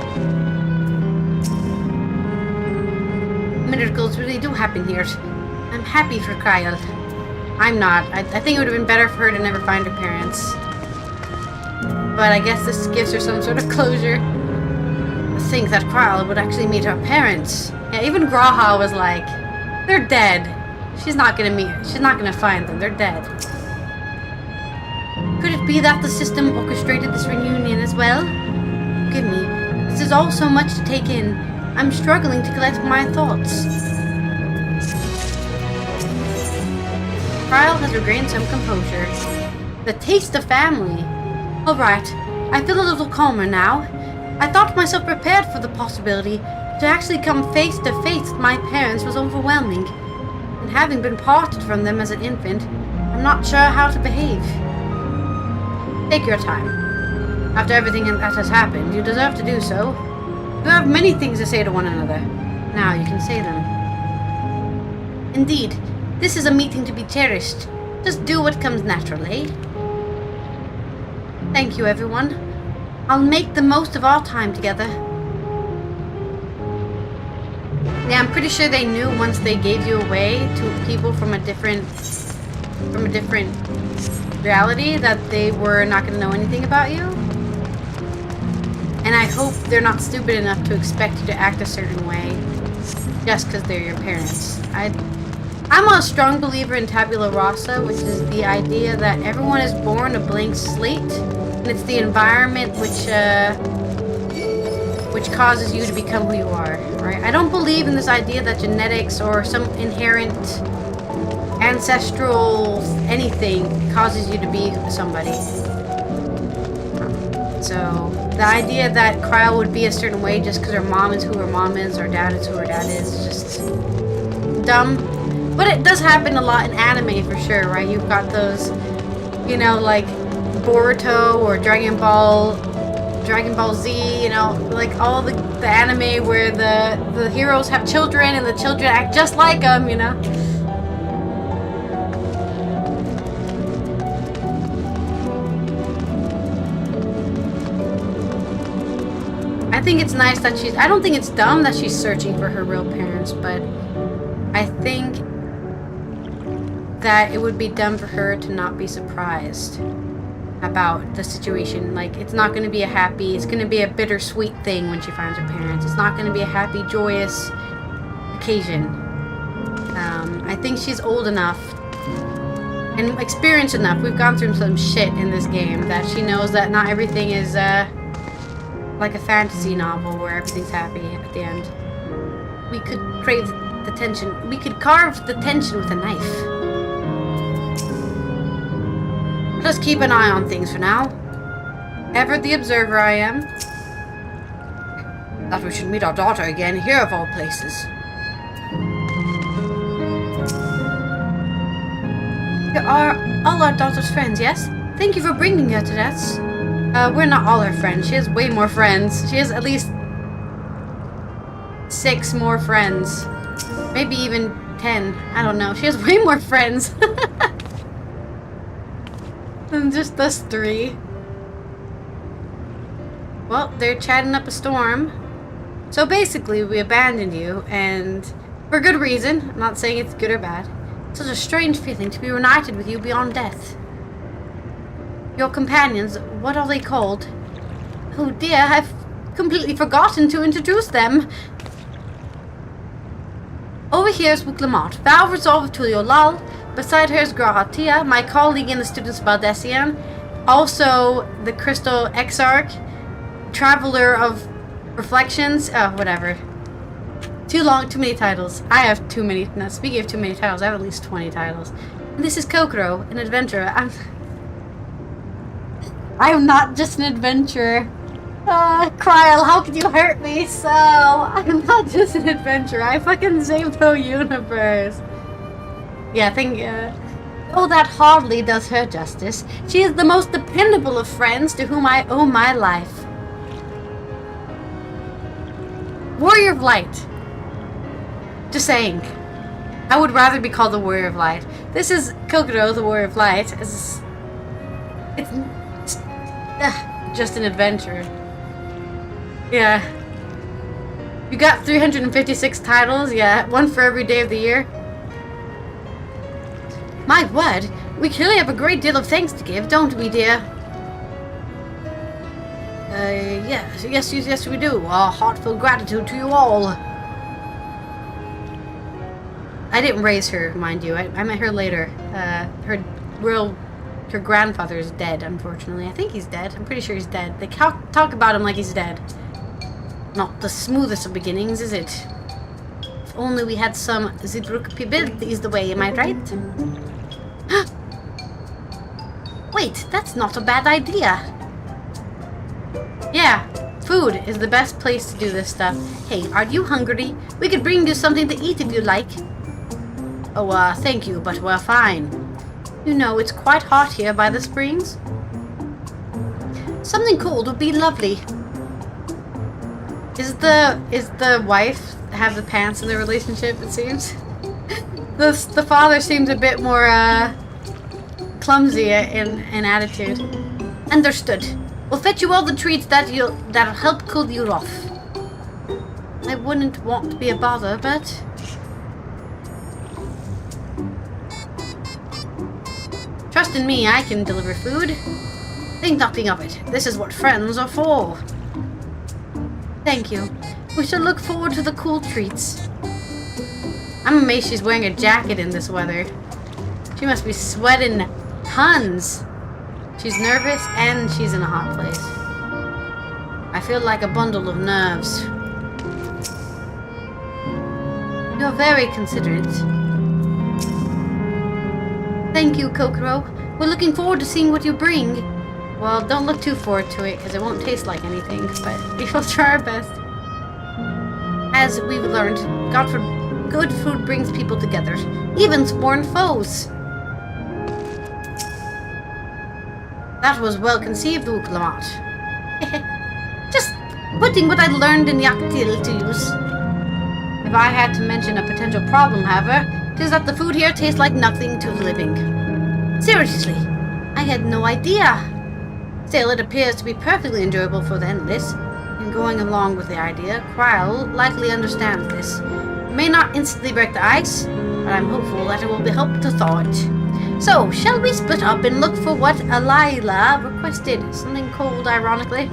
Miracles really do happen here. I'm happy for Cryle. I'm not. I think it would have been better for her to never find her parents. But I guess this gives her some sort of closure. think that Kral would actually meet her parents. Yeah, even Grawha was like, they're dead. She's not gonna find them. They're dead. Could it be that the system orchestrated this reunion as well? Forgive me. This is all so much to take in. I'm struggling to collect my thoughts. Kral has regained some composure. The taste of family. Alright, I feel a little calmer now. I thought myself prepared for the possibility. To actually come face to face with my parents was overwhelming. And having been parted from them as an infant, I'm not sure how to behave. Take your time. After everything that has happened, you deserve to do so. You have many things to say to one another. Now you can say them. Indeed, this is a meeting to be cherished. Just do what comes naturally. Thank you, everyone. I'll make the most of our time together. Yeah, I'm pretty sure they knew once they gave you away to people from a different reality that they were not going to know anything about you. And I hope they're not stupid enough to expect you to act a certain way just because they're your parents. I'm a strong believer in tabula rasa, which is the idea that everyone is born a blank slate, and it's the environment which causes you to become who you are, right? I don't believe in this idea that genetics or some inherent ancestral anything causes you to be somebody. So the idea that Kyle would be a certain way just because her mom is who her mom is or dad is who her dad is just dumb. But it does happen a lot in anime for sure, right? You've got those, you know, like Boruto or Dragon Ball Z, you know, like all the anime where the heroes have children and the children act just like them, you know. I think it's nice that I don't think it's dumb that she's searching for her real parents, but I think that it would be dumb for her to not be surprised about the situation. Like, it's not going to be it's going to be a bittersweet thing when she finds her parents. It's not going to be a happy, joyous occasion. I think she's old enough and experienced enough. We've gone through some shit in this game that she knows that not everything is like a fantasy novel where everything's happy at the end. We could crave the tension. We could carve the tension with a knife. Just keep an eye on things for now. Ever the observer I am. That we should meet our daughter again, here of all places. You are all our daughter's friends, yes? Thank you for bringing her to us. We're not all her friends. She has way more friends. She has at least 6 more friends. Maybe even 10. I don't know. She has way more friends. Than just us 3. Well, they're chatting up a storm. So basically, we abandoned you, and for good reason. I'm not saying it's good or bad. It's such a strange feeling to be reunited with you beyond death. Your companions, what are they called? Oh dear, I've completely forgotten to introduce them. Over here is Wuklamot, Val Resolve Tulio Lal. Beside her is Grahatia, my colleague in the Students of Baldessian. Also, the Crystal Exarch, Traveler of Reflections. Oh, whatever. Too long, too many titles. I have too many. Now, speaking of too many titles, I have at least 20 titles. And this is Kokoro, an adventurer. I'm not just an adventurer. Kryl, how could you hurt me so? I'm not just an adventurer. I fucking saved the universe. Yeah, oh, that hardly does her justice. She is the most dependable of friends to whom I owe my life. Warrior of Light. Just saying. I would rather be called the Warrior of Light. This is Kokoro, the Warrior of Light. It's just an adventure. Yeah. You got 356 titles? Yeah, one for every day of the year. My word, we clearly have a great deal of thanks to give, don't we, dear? Yes, we do. Our heartfelt gratitude to you all. I didn't raise her, mind you. I met her later. Her grandfather is dead, unfortunately. I think he's dead. I'm pretty sure he's dead. They talk about him like he's dead. Not the smoothest of beginnings, is it? If only we had some Zidruk built is the way, am I right? Wait, that's not a bad idea. Yeah, food is the best place to do this stuff. Hey, are you hungry? We could bring you something to eat if you like. Oh, thank you, but we're fine. You know, it's quite hot here by the springs. Something cold would be lovely. Is the wife have the pants in the relationship, it seems? The father seems a bit more, clumsy in attitude. Understood. We'll fetch you all the treats that'll help cool you off. I wouldn't want to be a bother, but... Trust in me, I can deliver food. Think nothing of it. This is what friends are for. Thank you. We shall look forward to the cool treats. I'm amazed she's wearing a jacket in this weather. She must be sweating tons. She's nervous and she's in a hot place. I feel like a bundle of nerves. You're very considerate. Thank you, Kokoro. We're looking forward to seeing what you bring. Well, don't look too forward to it, because it won't taste like anything, but we will try our best. As we've learned, good food brings people together, even sworn foes. That was well conceived, Uklamat. Just putting what I learned in Yaktil to use. If I had to mention a potential problem, however, it is that the food here tastes like nothing to the living. Seriously, I had no idea. Still, it appears to be perfectly enjoyable for the endless. In going along with the idea, Kryl likely understands this. It may not instantly break the ice, but I'm hopeful that it will be help to thaw it. So, shall we split up and look for what Alayla requested? Something cold, ironically.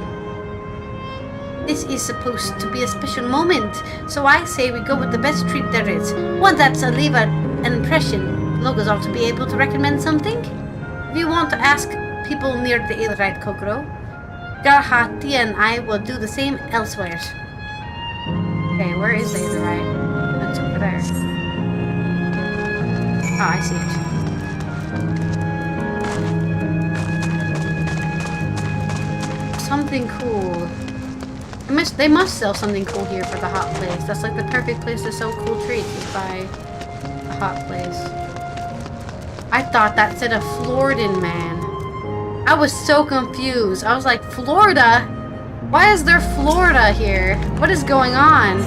This is supposed to be a special moment, so I say we go with the best treat there is. One that's a leave an impression. Locals ought to be able to recommend something. If you want to ask people near the Aelrite, Kokoro, Garhati and I will do the same elsewhere. Okay, where is the Aelrite? That's over there. Oh, I see it. Something cool. They must sell something cool here for the hot place. That's like the perfect place to sell cool treats, is by a hot place. I thought that said a Floridan man. I was so confused. I was like, Florida? Why is there Florida here? What is going on?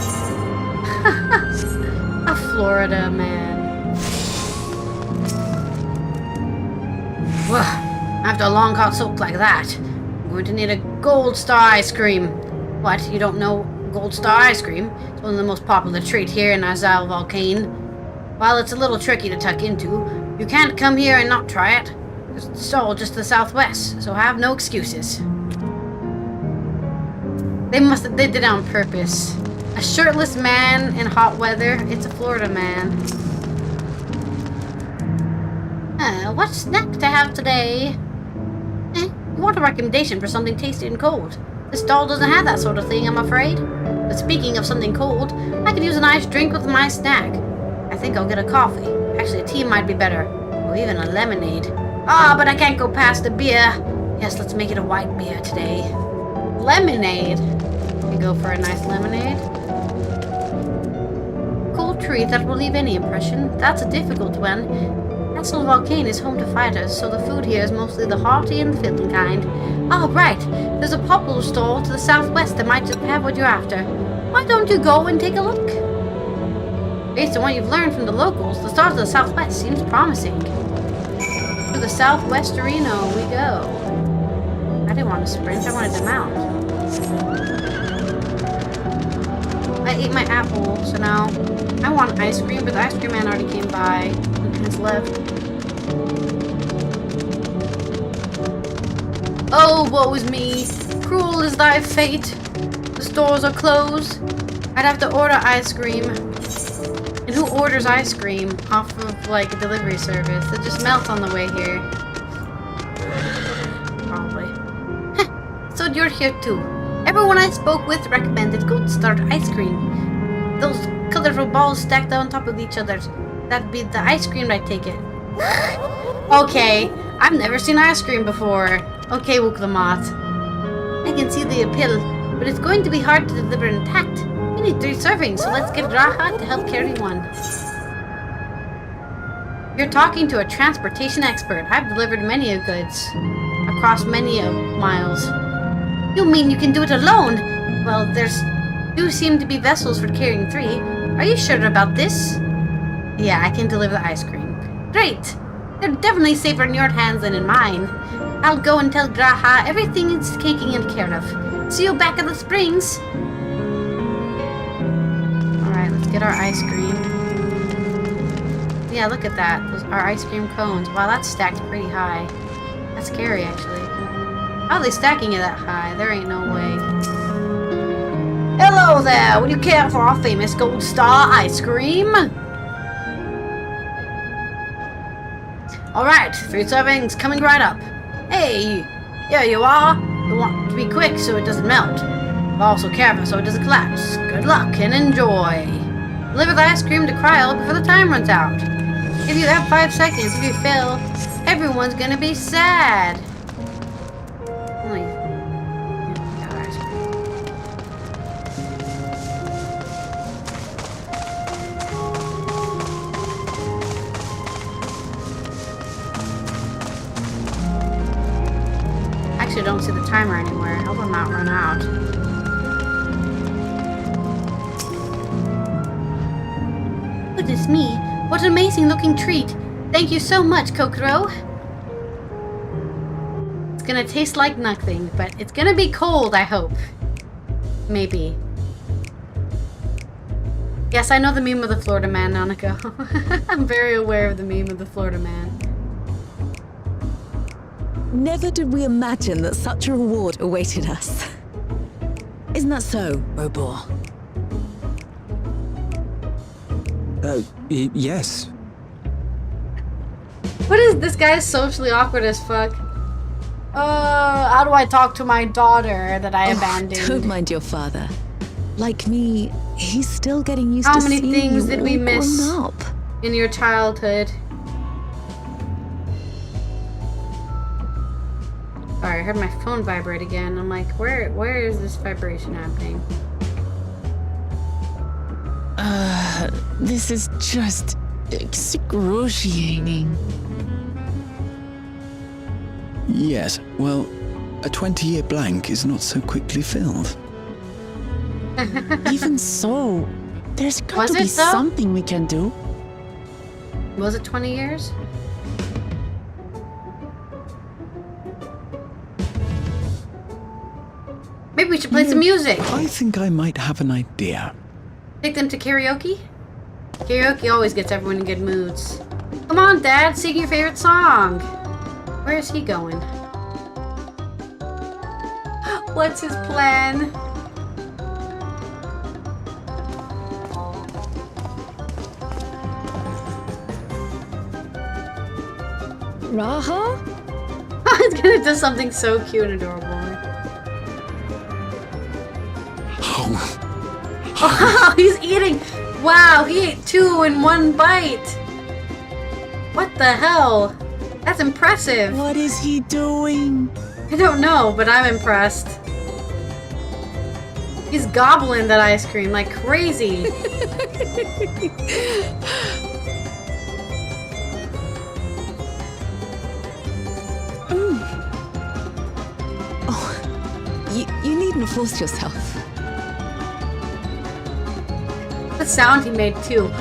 A Florida man. Well, after a long hot soak like that, I'm going to need a Gold Star ice cream. What, you don't know Gold Star ice cream? It's one of the most popular treats here in Azal Volcane. While it's a little tricky to tuck into, you can't come here and not try it. It's all just to the southwest, so have no excuses. They did it on purpose. A shirtless man in hot weather, it's a Florida man. What snack to have today? You want a recommendation for something tasty and cold? This stall doesn't have that sort of thing, I'm afraid. But speaking of something cold, I could use a nice drink with my snack. I think I'll get a coffee. Actually, a tea might be better. Or even a lemonade. Ah, but I can't go past a beer. Yes, let's make it a white beer today. Lemonade? We go for a nice lemonade. Cool treat that will leave any impression. That's a difficult one. Castle Volcane is home to fighters, so the food here is mostly the hearty and filling kind. Oh, right. There's a popular stall to the southwest that might just have what you're after. Why don't you go and take a look? Based on what you've learned from the locals, the start of the southwest seems promising. To the southwest arena we go. I didn't want to sprint, I wanted to mount. I ate my apple, so now I want ice cream, but the ice cream man already came by and has left. Oh, woe is me. cruel is thy fate. The stores are closed. I'd have to order ice cream. And who orders ice cream off of, like, a delivery service? It just melts on the way here. Probably. So you're here too. Everyone I spoke with recommended Gold Star ice cream. Those colorful balls stacked on top of each other. That'd be the ice cream, I take it. Okay, I've never seen ice cream before. Okay, Gw2. I can see the appeal, but it's going to be hard to deliver intact. We need 3 servings, so let's get Raha to help carry one. You're talking to a transportation expert. I've delivered many of goods across many miles. You mean you can do it alone? Well, do seem to be vessels for carrying 3. Are you sure about this? Yeah, I can deliver the ice cream. Great! They're definitely safer in your hands than in mine. I'll go and tell Graha everything is taken care of. See you back at the springs. Alright, let's get our ice cream. Yeah, look at that. Those are ice cream cones. Wow, that's stacked pretty high. That's scary, actually. How are they stacking it that high? There ain't no way. Hello there! Would you care for our famous Gold Star ice cream? Alright, 3 servings coming right up. Hey, here you are. You want to be quick so it doesn't melt. But also careful so it doesn't collapse. Good luck and enjoy. Deliver the ice cream to Cryo before the time runs out. If you have 5 seconds, if you fail, everyone's gonna be sad. I don't see the timer anywhere. I hope I'm not run out. Goodness me, what an amazing looking treat. Thank you so much, Kokoro. It's gonna taste like nothing, but it's gonna be cold, I hope. Maybe. Yes, I know the meme of the Florida man, Nanako. I'm very aware of the meme of the Florida man. Never did we imagine that such a reward awaited us. Isn't that so, Robor? Yes. What is this guy's socially awkward as fuck? How do I talk to my daughter that I abandoned? Don't mind your father. Like me, he's still getting used How to many seeing things you did we all miss grown up. in your childhood? Sorry, I heard my phone vibrate again. I'm like, where is this vibration happening? This is just excruciating. Yes, well, a 20-year blank is not so quickly filled. Even so, there's got Was to be it so? something we can do. Was it 20 years? Maybe we should play some music. I think I might have an idea. Take them to karaoke? Karaoke always gets everyone in good moods. Come on, Dad, sing your favorite song. Where is he going? What's his plan? Raha? He's gonna do something so cute and adorable. Oh, he's eating! Wow, he ate 2 in 1 bite! What the hell? That's impressive! What is he doing? I don't know, but I'm impressed. He's gobbling that ice cream like crazy. You needn't force yourself. The sound he made too.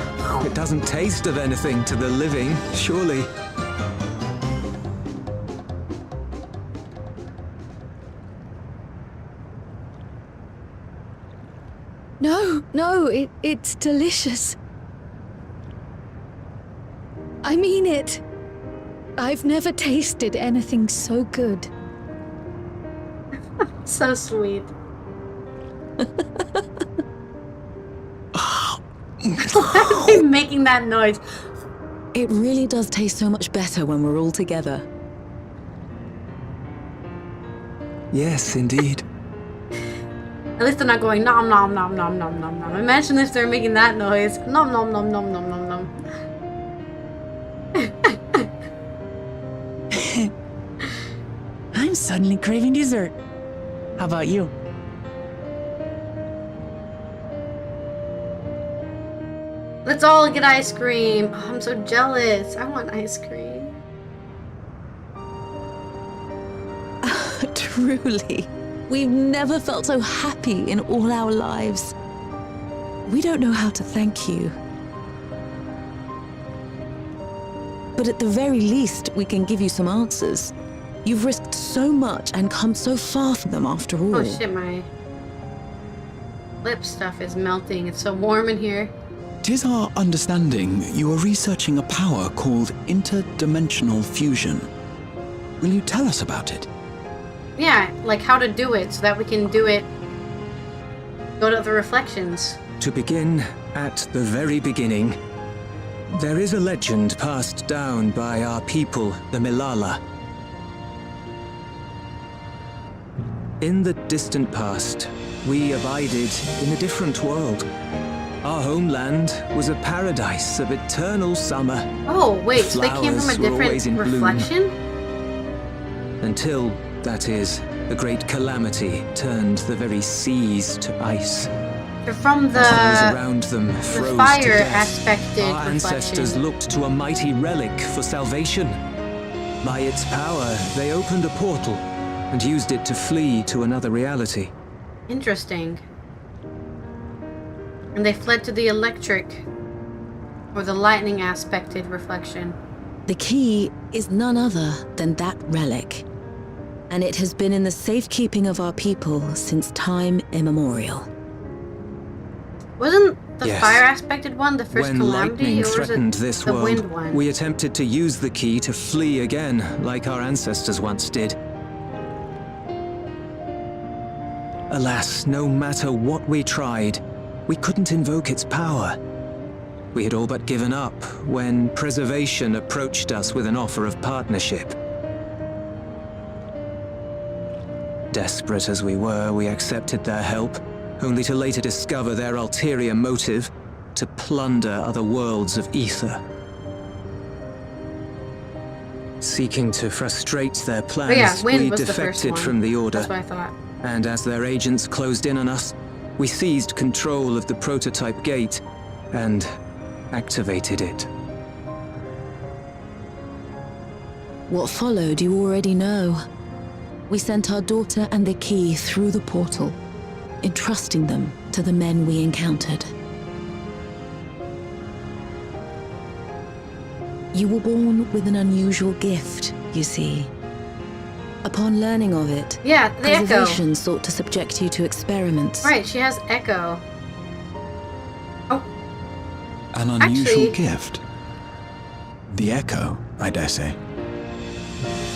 It doesn't taste of anything to the living, surely. No, it's delicious. I mean it. I've never tasted anything so good. So sweet. Why are they making that noise? It really does taste so much better when we're all together. Yes, indeed. At least they're not going nom nom nom nom nom nom nom. Imagine if they're making that noise. Nom nom nom nom nom nom nom. I'm suddenly craving dessert. How about you? Let's all get ice cream. Oh, I'm so jealous. I want ice cream. Truly, we've never felt so happy in all our lives. We don't know how to thank you. But at the very least, we can give you some answers. You've risked so much and come so far from them after all. Oh shit, my lip stuff is melting. It's so warm in here. 'Tis our understanding you are researching a power called interdimensional fusion. Will you tell us about it? Yeah, like how to do it so that we can do it. Go to the reflections. To begin at the very beginning, there is a legend passed down by our people, the Milala. In the distant past, we abided in a different world. Our homeland was a paradise of eternal summer. Oh, wait, so they came from a Flowers were always in different bloom. reflection? Until, that is, the great calamity turned the very seas to ice. They're from As those around them froze the to fire death, aspected our ancestors reflection. looked to a mighty relic for salvation. By its power, they opened a portal and used it to flee to another reality. Interesting. And they fled to the electric or the lightning aspected reflection. The key is none other than that relic. And it has been in the safekeeping of our people since time immemorial. Wasn't the Yes. fire aspected one the first When calamity, lightning or was threatened it this the world, wind one? we attempted to use the key to flee again, like our ancestors once did. Alas, no matter what we tried, we couldn't invoke its power. We had all but given up when Preservation approached us with an offer of partnership. Desperate as we were, we accepted their help, only to later discover their ulterior motive: to plunder other worlds of ether. Seeking to frustrate their plans, yeah, Wind we was the first defected one. from the Order. That's what I thought. And as their agents closed in on us, we seized control of the prototype gate and activated it. What followed you already know. We sent our daughter and the key through the portal, entrusting them to the men we encountered. You were born with an unusual gift, you see. Upon learning of it, Yeah, the echo. Preservation sought to subject you to experiments. Right, she has echo. Oh, An unusual Actually- gift. The echo, I dare say.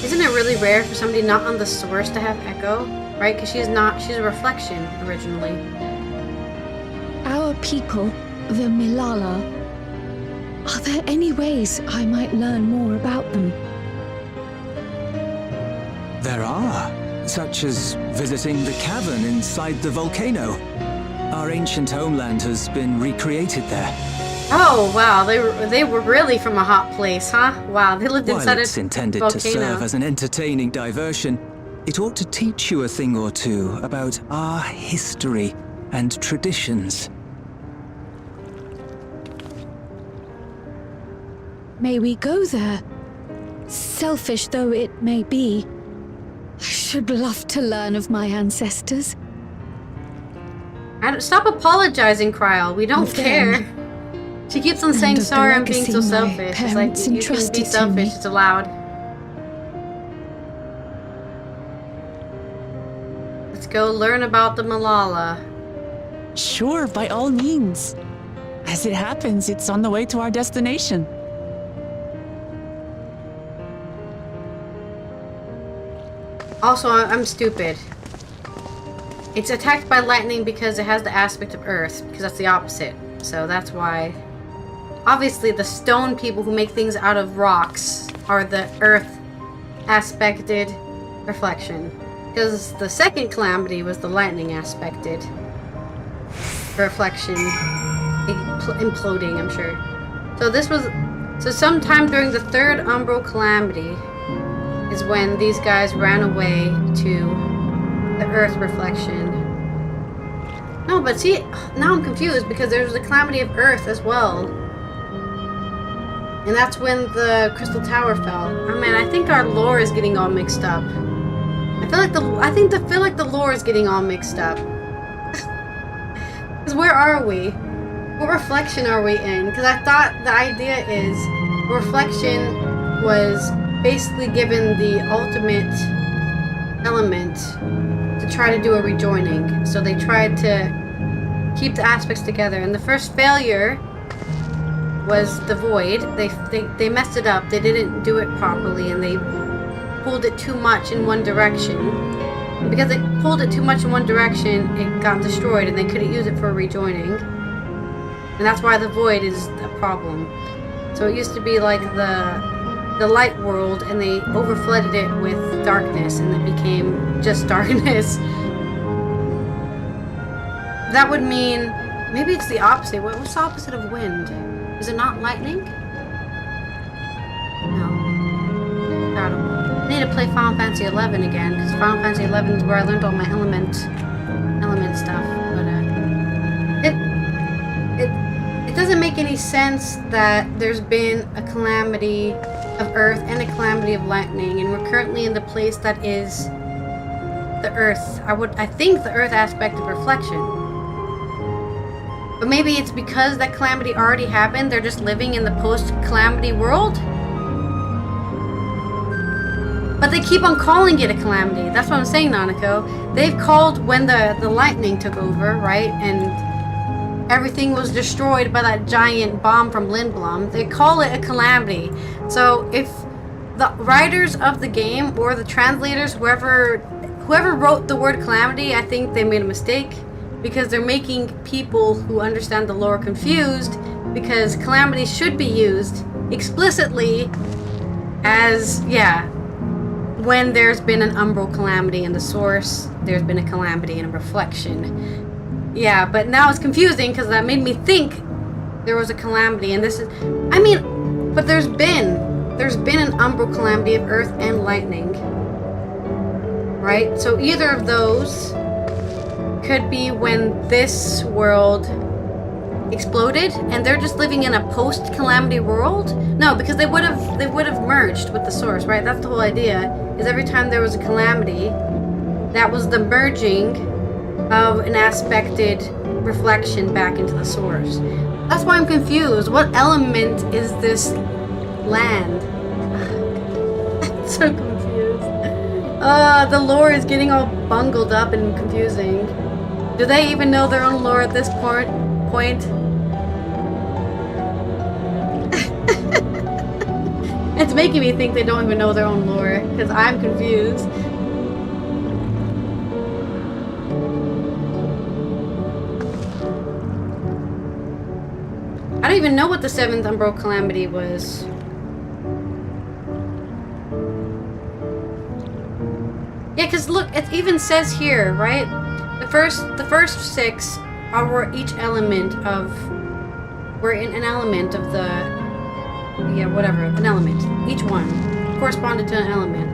isn't it really rare for somebody not on the source to have echo? Right, because she's a reflection originally. Our people, the Milala. Are there any ways I might learn more about them? There are, such as visiting the cavern inside the volcano. Our ancient homeland has been recreated there. Oh wow, they were really from a hot place, huh? Wow, they lived While inside it's a intended volcano. to serve as an entertaining diversion, it ought to teach you a thing or two about our history and traditions. May we go there? Selfish though it may be, I should love to learn of my ancestors. Stop apologizing, Kryl. We don't Of them. care. She keeps on saying of the sorry and being so legacy my selfish. It's like, parents you can entrusted be to selfish, me. it's allowed. Let's go learn about the Malala. Sure, by all means. As it happens, it's on the way to our destination. Also, I'm stupid. it's attacked by lightning because it has the aspect of earth, because that's the opposite. So that's why. Obviously, the stone people who make things out of rocks are the earth aspected reflection. Because the second calamity was the lightning aspected reflection. Imploding, I'm sure. So this was. So sometime during the third Umbral calamity is when these guys ran away to the earth reflection. No, but see, now I'm confused because there was a calamity of earth as well. And that's when the crystal tower fell. Oh man, I think our lore is getting all mixed up. I feel like the lore is getting all mixed up. Cause where are we? What reflection are we in? Because I thought the idea is reflection was basically given the ultimate element to try to do a rejoining. So they tried to keep the aspects together. And the first failure was the void. They messed it up. They didn't do it properly, and they pulled it too much in one direction. And because they pulled it too much in one direction, it got destroyed, and they couldn't use it for rejoining. And that's why the void is a problem. So it used to be like the light world, and they overflooded it with darkness, and it became just darkness. That would mean maybe it's the opposite. What's the opposite of wind? Is it not lightning? No. I don't know. I need to play Final Fantasy XI again, because Final Fantasy XI is where I learned all my element stuff. But it doesn't make any sense that there's been a calamity of earth and a calamity of lightning, and we're currently in the place that is the earth. I think the earth aspect of reflection. But maybe it's because that calamity already happened, they're just living in the post-calamity world? But they keep on calling it a calamity. That's what I'm saying, Nanako. They've called when the lightning took over, right? And everything was destroyed by that giant bomb from Lindblom. They call it a calamity. So if the writers of the game or the translators, whoever wrote the word calamity, I think they made a mistake. Because they're making people who understand the lore confused, because calamity should be used explicitly as, yeah, when there's been an umbral calamity in the source, there's been a calamity in a reflection. Yeah, but now it's confusing because that made me think there was a calamity, and this is, I mean, but there's been an umbral calamity of earth and lightning, right? So either of those could be when this world exploded and they're just living in a post-calamity world. No, because they would have merged with the source, right? That's the whole idea, is every time there was a calamity, that was the merging of an aspected reflection back into the source. That's why I'm confused. What element is this land? I'm so confused. The lore is getting all bungled up and confusing. Do they even know their own lore at this point? It's making me think they don't even know their own lore, because I'm confused. I don't even know what the 7th Umbral Calamity was. Yeah, because look, it even says here, right? The first 6 are each element of, we're in an element of the, yeah, whatever, an element. Each one corresponded to an element.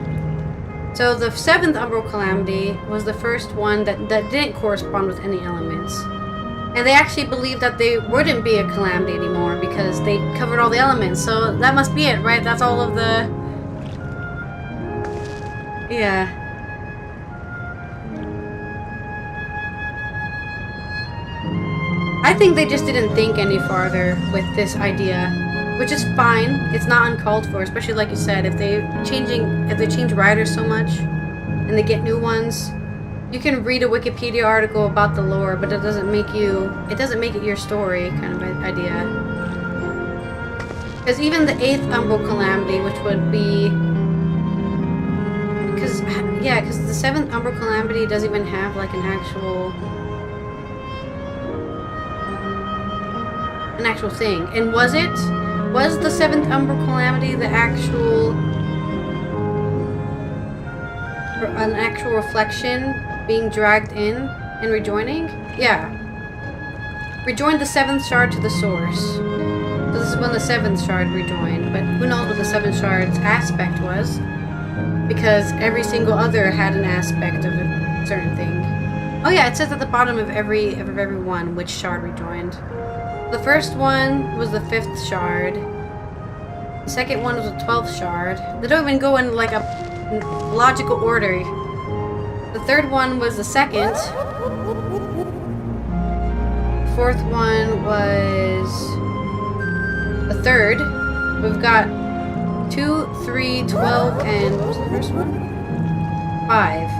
So the 7th Umbral Calamity was the first one that didn't correspond with any elements. And they actually believed that they wouldn't be a calamity anymore because they covered all the elements. So that must be it, right? That's all of the, yeah. I think they just didn't think any farther with this idea, which is fine. It's not uncalled for, especially like you said, if they change writers so much and they get new ones. You can read a Wikipedia article about the lore, but it doesn't make it your story kind of idea. Because even the 8th Umbral Calamity, which would be, because the the 7th Umbral Calamity doesn't even have like an actual thing. And was the 7th Umbral Calamity the actual an actual reflection being dragged in and rejoining? Yeah. Rejoined the 7th shard to the source. So this is when the 7th shard rejoined, but who knows what the 7th shard's aspect was? Because every single other had an aspect of a certain thing. Oh yeah, it says at the bottom of every one which shard rejoined. The first one was the 5th shard. The second one was the 12th shard. They don't even go in like a logical order. The third one was the 2nd. The 4th one was the 3rd. We've got 2, 3, 12, and what was the first one? 5.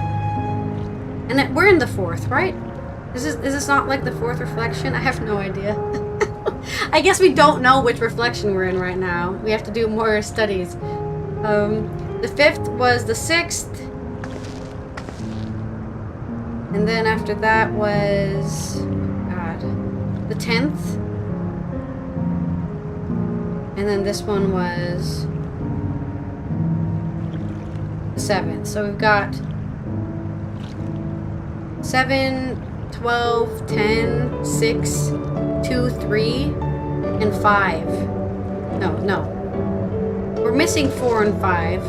And then we're in the 4th, right? Is this not like the 4th reflection? I have no idea. I guess we don't know which reflection we're in right now. We have to do more studies. The 5th was the 6th. And then after that was... God. The 10th. And then this one was... the 7th. So we've got 7, 12, 10, 6, 2, 3, and 5. No. We're missing 4 and 5.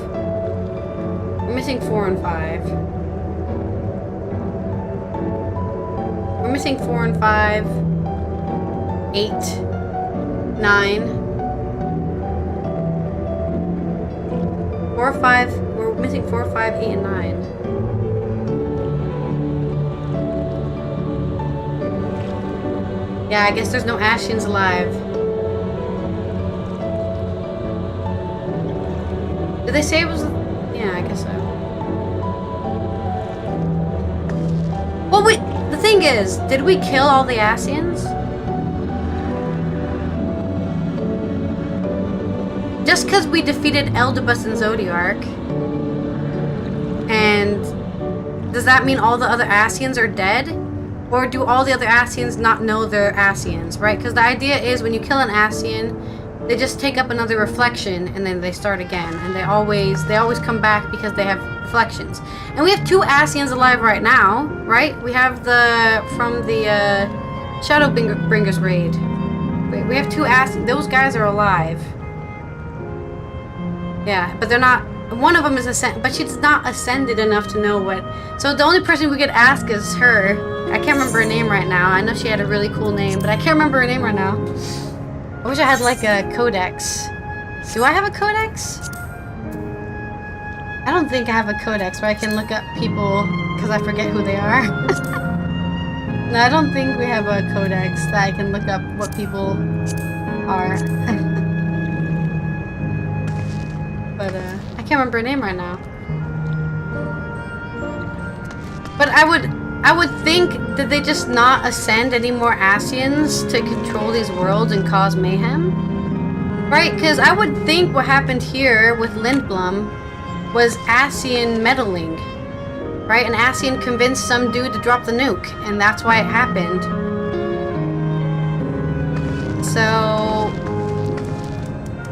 We're missing 4 and 5. We're missing 4 and 5. 8, 9. 4, 5. We're missing 4, 5, 8, and 9. Yeah, I guess there's no Ashians alive. Did they say it was... yeah, I guess so. Well, wait, the thing is, did we kill all the Ashians? Just because we defeated Eldebus and Zodiark, and does that mean all the other Ashians are dead? Or do all the other Ashians not know they're Ashians, right? Because the idea is when you kill an Ashian, they just take up another reflection and then they start again. And they always come back because they have reflections. And we have 2 Ashians alive right now, right? We have from the Shadowbringers raid. Wait, we have 2 Ashians. Those guys are alive. Yeah, but they're not... one of them is ascended, but she's not ascended enough to know what... So the only person we could ask is her. I can't remember her name right now. I know she had a really cool name, but I can't remember her name right now. I wish I had like a codex. Do I have a codex? I don't think I have a codex where I can look up people because I forget who they are. No, I don't think we have a codex that I can look up what people are. But I can't remember her name right now. But I would think that they just not ascend any more Ascians to control these worlds and cause mayhem? Right? Because I would think what happened here with Lindblum was Ascian meddling. Right? An Ascian convinced some dude to drop the nuke, and that's why it happened. So...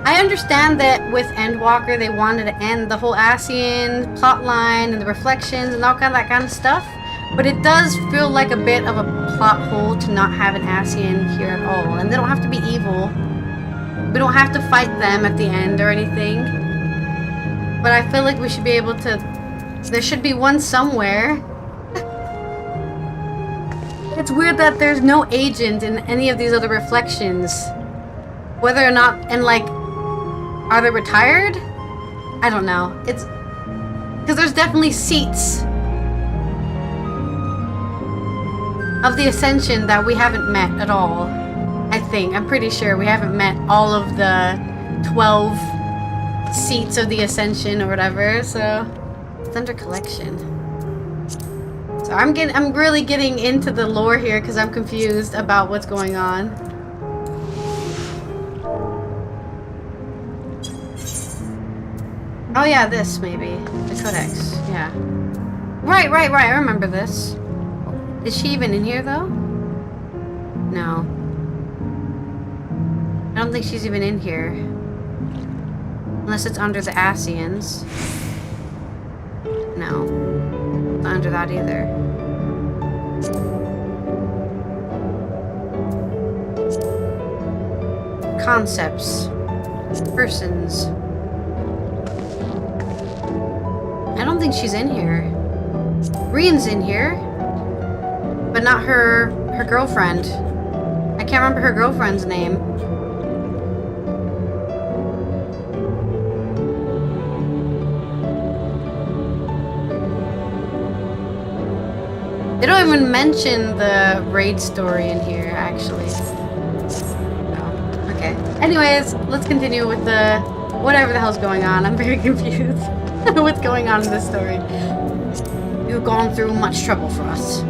I understand that with Endwalker they wanted to end the whole Ascian plotline and the reflections and all that kind of stuff. But it does feel like a bit of a plot hole to not have an Ascian here at all. And they don't have to be evil. We don't have to fight them at the end or anything. But I feel like we should be able to... There should be one somewhere. It's weird that there's no agent in any of these other reflections. Whether or not... And like... Are they retired? I don't know. It's... Because there's definitely seats of the Ascension that we haven't met at all. I think. I'm pretty sure we haven't met all of the 12 seats of the Ascension or whatever, so... It's under collection. So I'm really getting into the lore here because I'm confused about what's going on. Oh yeah, this maybe. The Codex, yeah. Right. I remember this. Is she even in here, though? No. I don't think she's even in here. Unless it's under the Asians. No. Not under that either. Concepts. Persons. I don't think she's in here. Rian's in here. But not her girlfriend. I can't remember her girlfriend's name. They don't even mention the raid story in here, actually. No. Okay. Anyways, let's continue with the whatever the hell's going on. I'm very confused. What's going on in this story? You've gone through much trouble for us.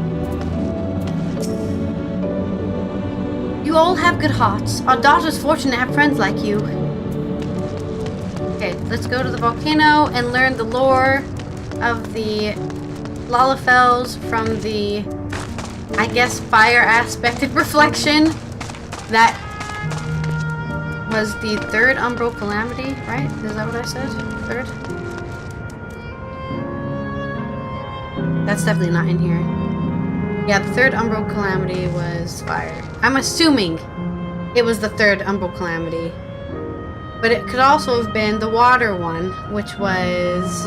You all have good hearts. Our daughter's fortunate to have friends like you. Okay, let's go to the volcano and learn the lore of the Lalafels from the, I guess, fire aspected reflection. That was the third Umbral Calamity, right? Is that what I said? Third? That's definitely not in here. Yeah, the third Umbral Calamity was fire. I'm assuming it was the third Umbral Calamity. But it could also have been the water one, which was...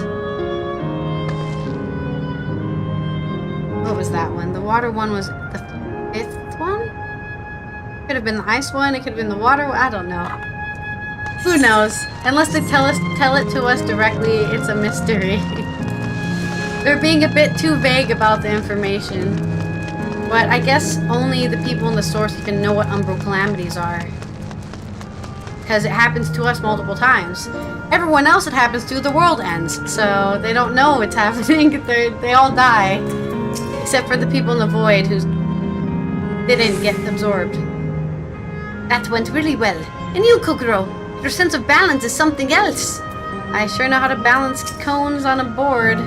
What was that one? The water one was the fifth one? Could have been the ice one, it could have been the water one, I don't know. Who knows? Unless they tell it to us directly, it's a mystery. They're being a bit too vague about the information. But I guess only the people in the source can know what Umbral Calamities are. Because it happens to us multiple times. Everyone else it happens to, the world ends. So they don't know it's happening. They all die. Except for the people in the void who didn't get absorbed. That went really well. And you, Kokoro, your sense of balance is something else. I sure know how to balance cones on a board.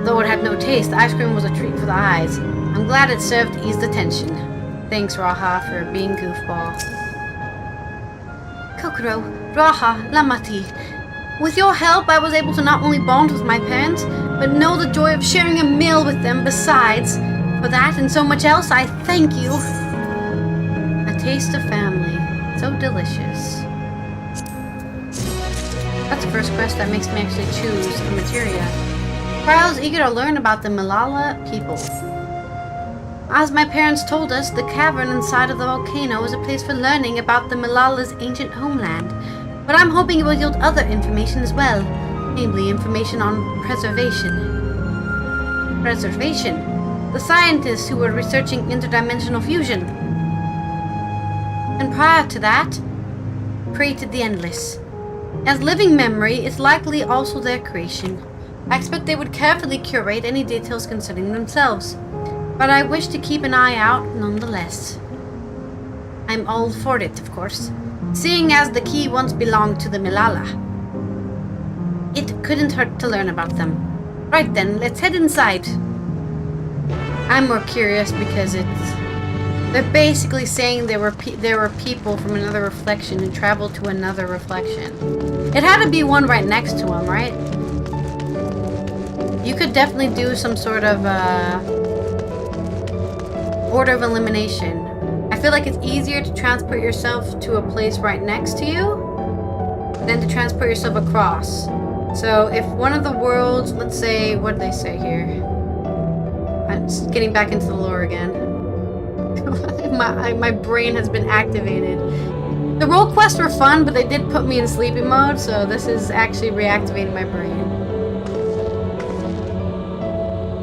Though it had no taste, ice cream was a treat for the eyes. I'm glad it served to ease the tension. Thanks, Raha, for being goofball. Kokoro, Raha, Lamati. With your help, I was able to not only bond with my parents, but know the joy of sharing a meal with them besides. For that and so much else, I thank you. A taste of family. So delicious. That's the first quest that makes me actually choose a materia. Kyle's eager to learn about the Malala people. As my parents told us, the cavern inside of the volcano is a place for learning about the Malala's ancient homeland. But I'm hoping it will yield other information as well, namely information on preservation. Preservation? The scientists who were researching interdimensional fusion. And prior to that, created the Endless. As living memory, it's likely also their creation. I expect they would carefully curate any details concerning themselves. But I wish to keep an eye out nonetheless. I'm all for it, of course. Seeing as the key once belonged to the Malala. It couldn't hurt to learn about them. Right then, let's head inside. I'm more curious because they're basically saying there were people from another reflection who traveled to another reflection. It had to be one right next to them, right? You could definitely do some sort of order of elimination. I feel like it's easier to transport yourself to a place right next to you than to transport yourself across. So if one of the worlds, let's say, what did they say here? I'm just getting back into the lore again. my brain has been activated. The role quests were fun, but they did put me in sleepy mode, so this is actually reactivating my brain.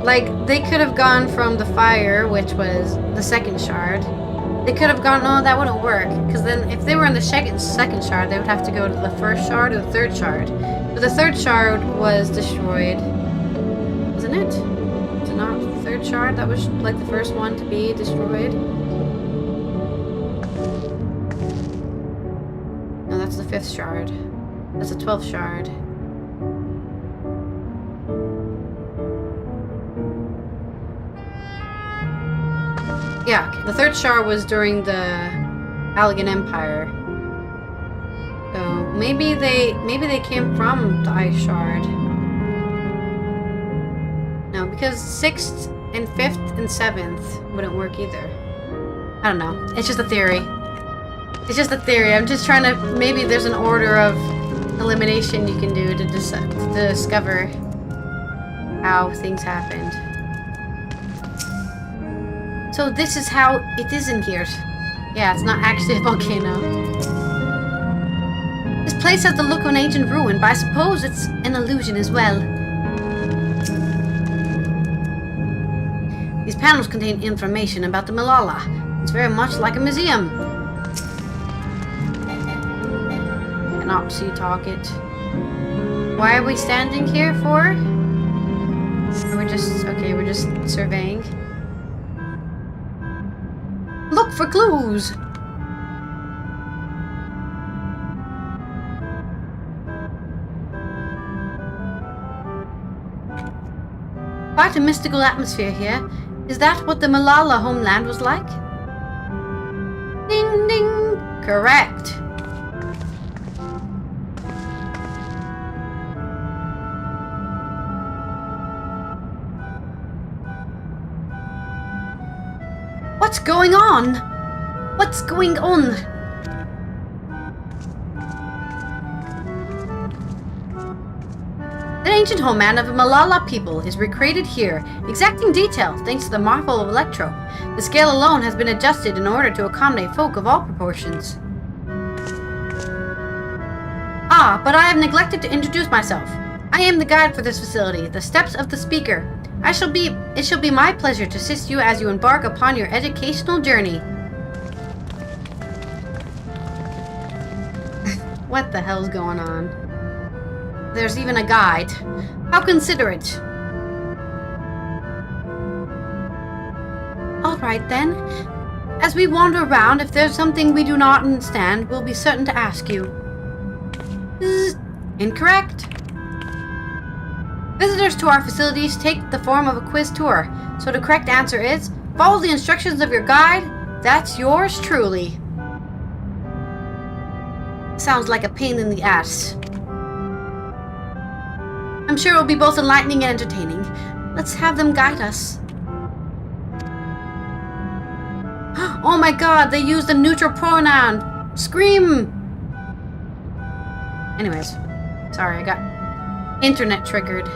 Like, they could have gone from the fire, which was the second shard. They could have gone, no, that wouldn't work. Because then, if they were in the second shard, they would have to go to the first shard or the third shard. But the third shard was destroyed. Wasn't it? Was it not the third shard that was, like, the first one to be destroyed? No, that's the 5th shard. That's the 12th shard. Yeah, okay. The third shard was during the Allegan Empire. So maybe they came from the Ice Shard. No, because 6th and 5th and 7th wouldn't work either. I don't know. It's just a theory. It's just a theory. I'm just trying to... Maybe there's an order of elimination you can do to discover how things happened. So this is how it is in here. Yeah, it's not actually a volcano. This place has the look of an ancient ruin, but I suppose it's an illusion as well. These panels contain information about the Malala. It's very much like a museum. Cannot see target. Why are we standing here for? We're just... Okay, we're just surveying. Look for clues! Quite a mystical atmosphere here. Is that what the Malala homeland was like? Ding ding! Correct! What's going on? What's going on? The ancient homeland of the Malala people is recreated here, exacting detail thanks to the marvel of Electro. The scale alone has been adjusted in order to accommodate folk of all proportions. Ah, but I have neglected to introduce myself. I am the guide for this facility, the Steps of the Speaker. It shall be my pleasure to assist you as you embark upon your educational journey. What the hell's going on? There's even a guide. How considerate. Alright then. As we wander around, if there's something we do not understand, we'll be certain to ask you. Incorrect. Visitors to our facilities take the form of a quiz tour, so the correct answer is, follow the instructions of your guide. That's yours truly. Sounds like a pain in the ass. I'm sure it will be both enlightening and entertaining. Let's have them guide us. Oh my god, they used a neutral pronoun! Scream! Anyways, sorry, I got internet triggered.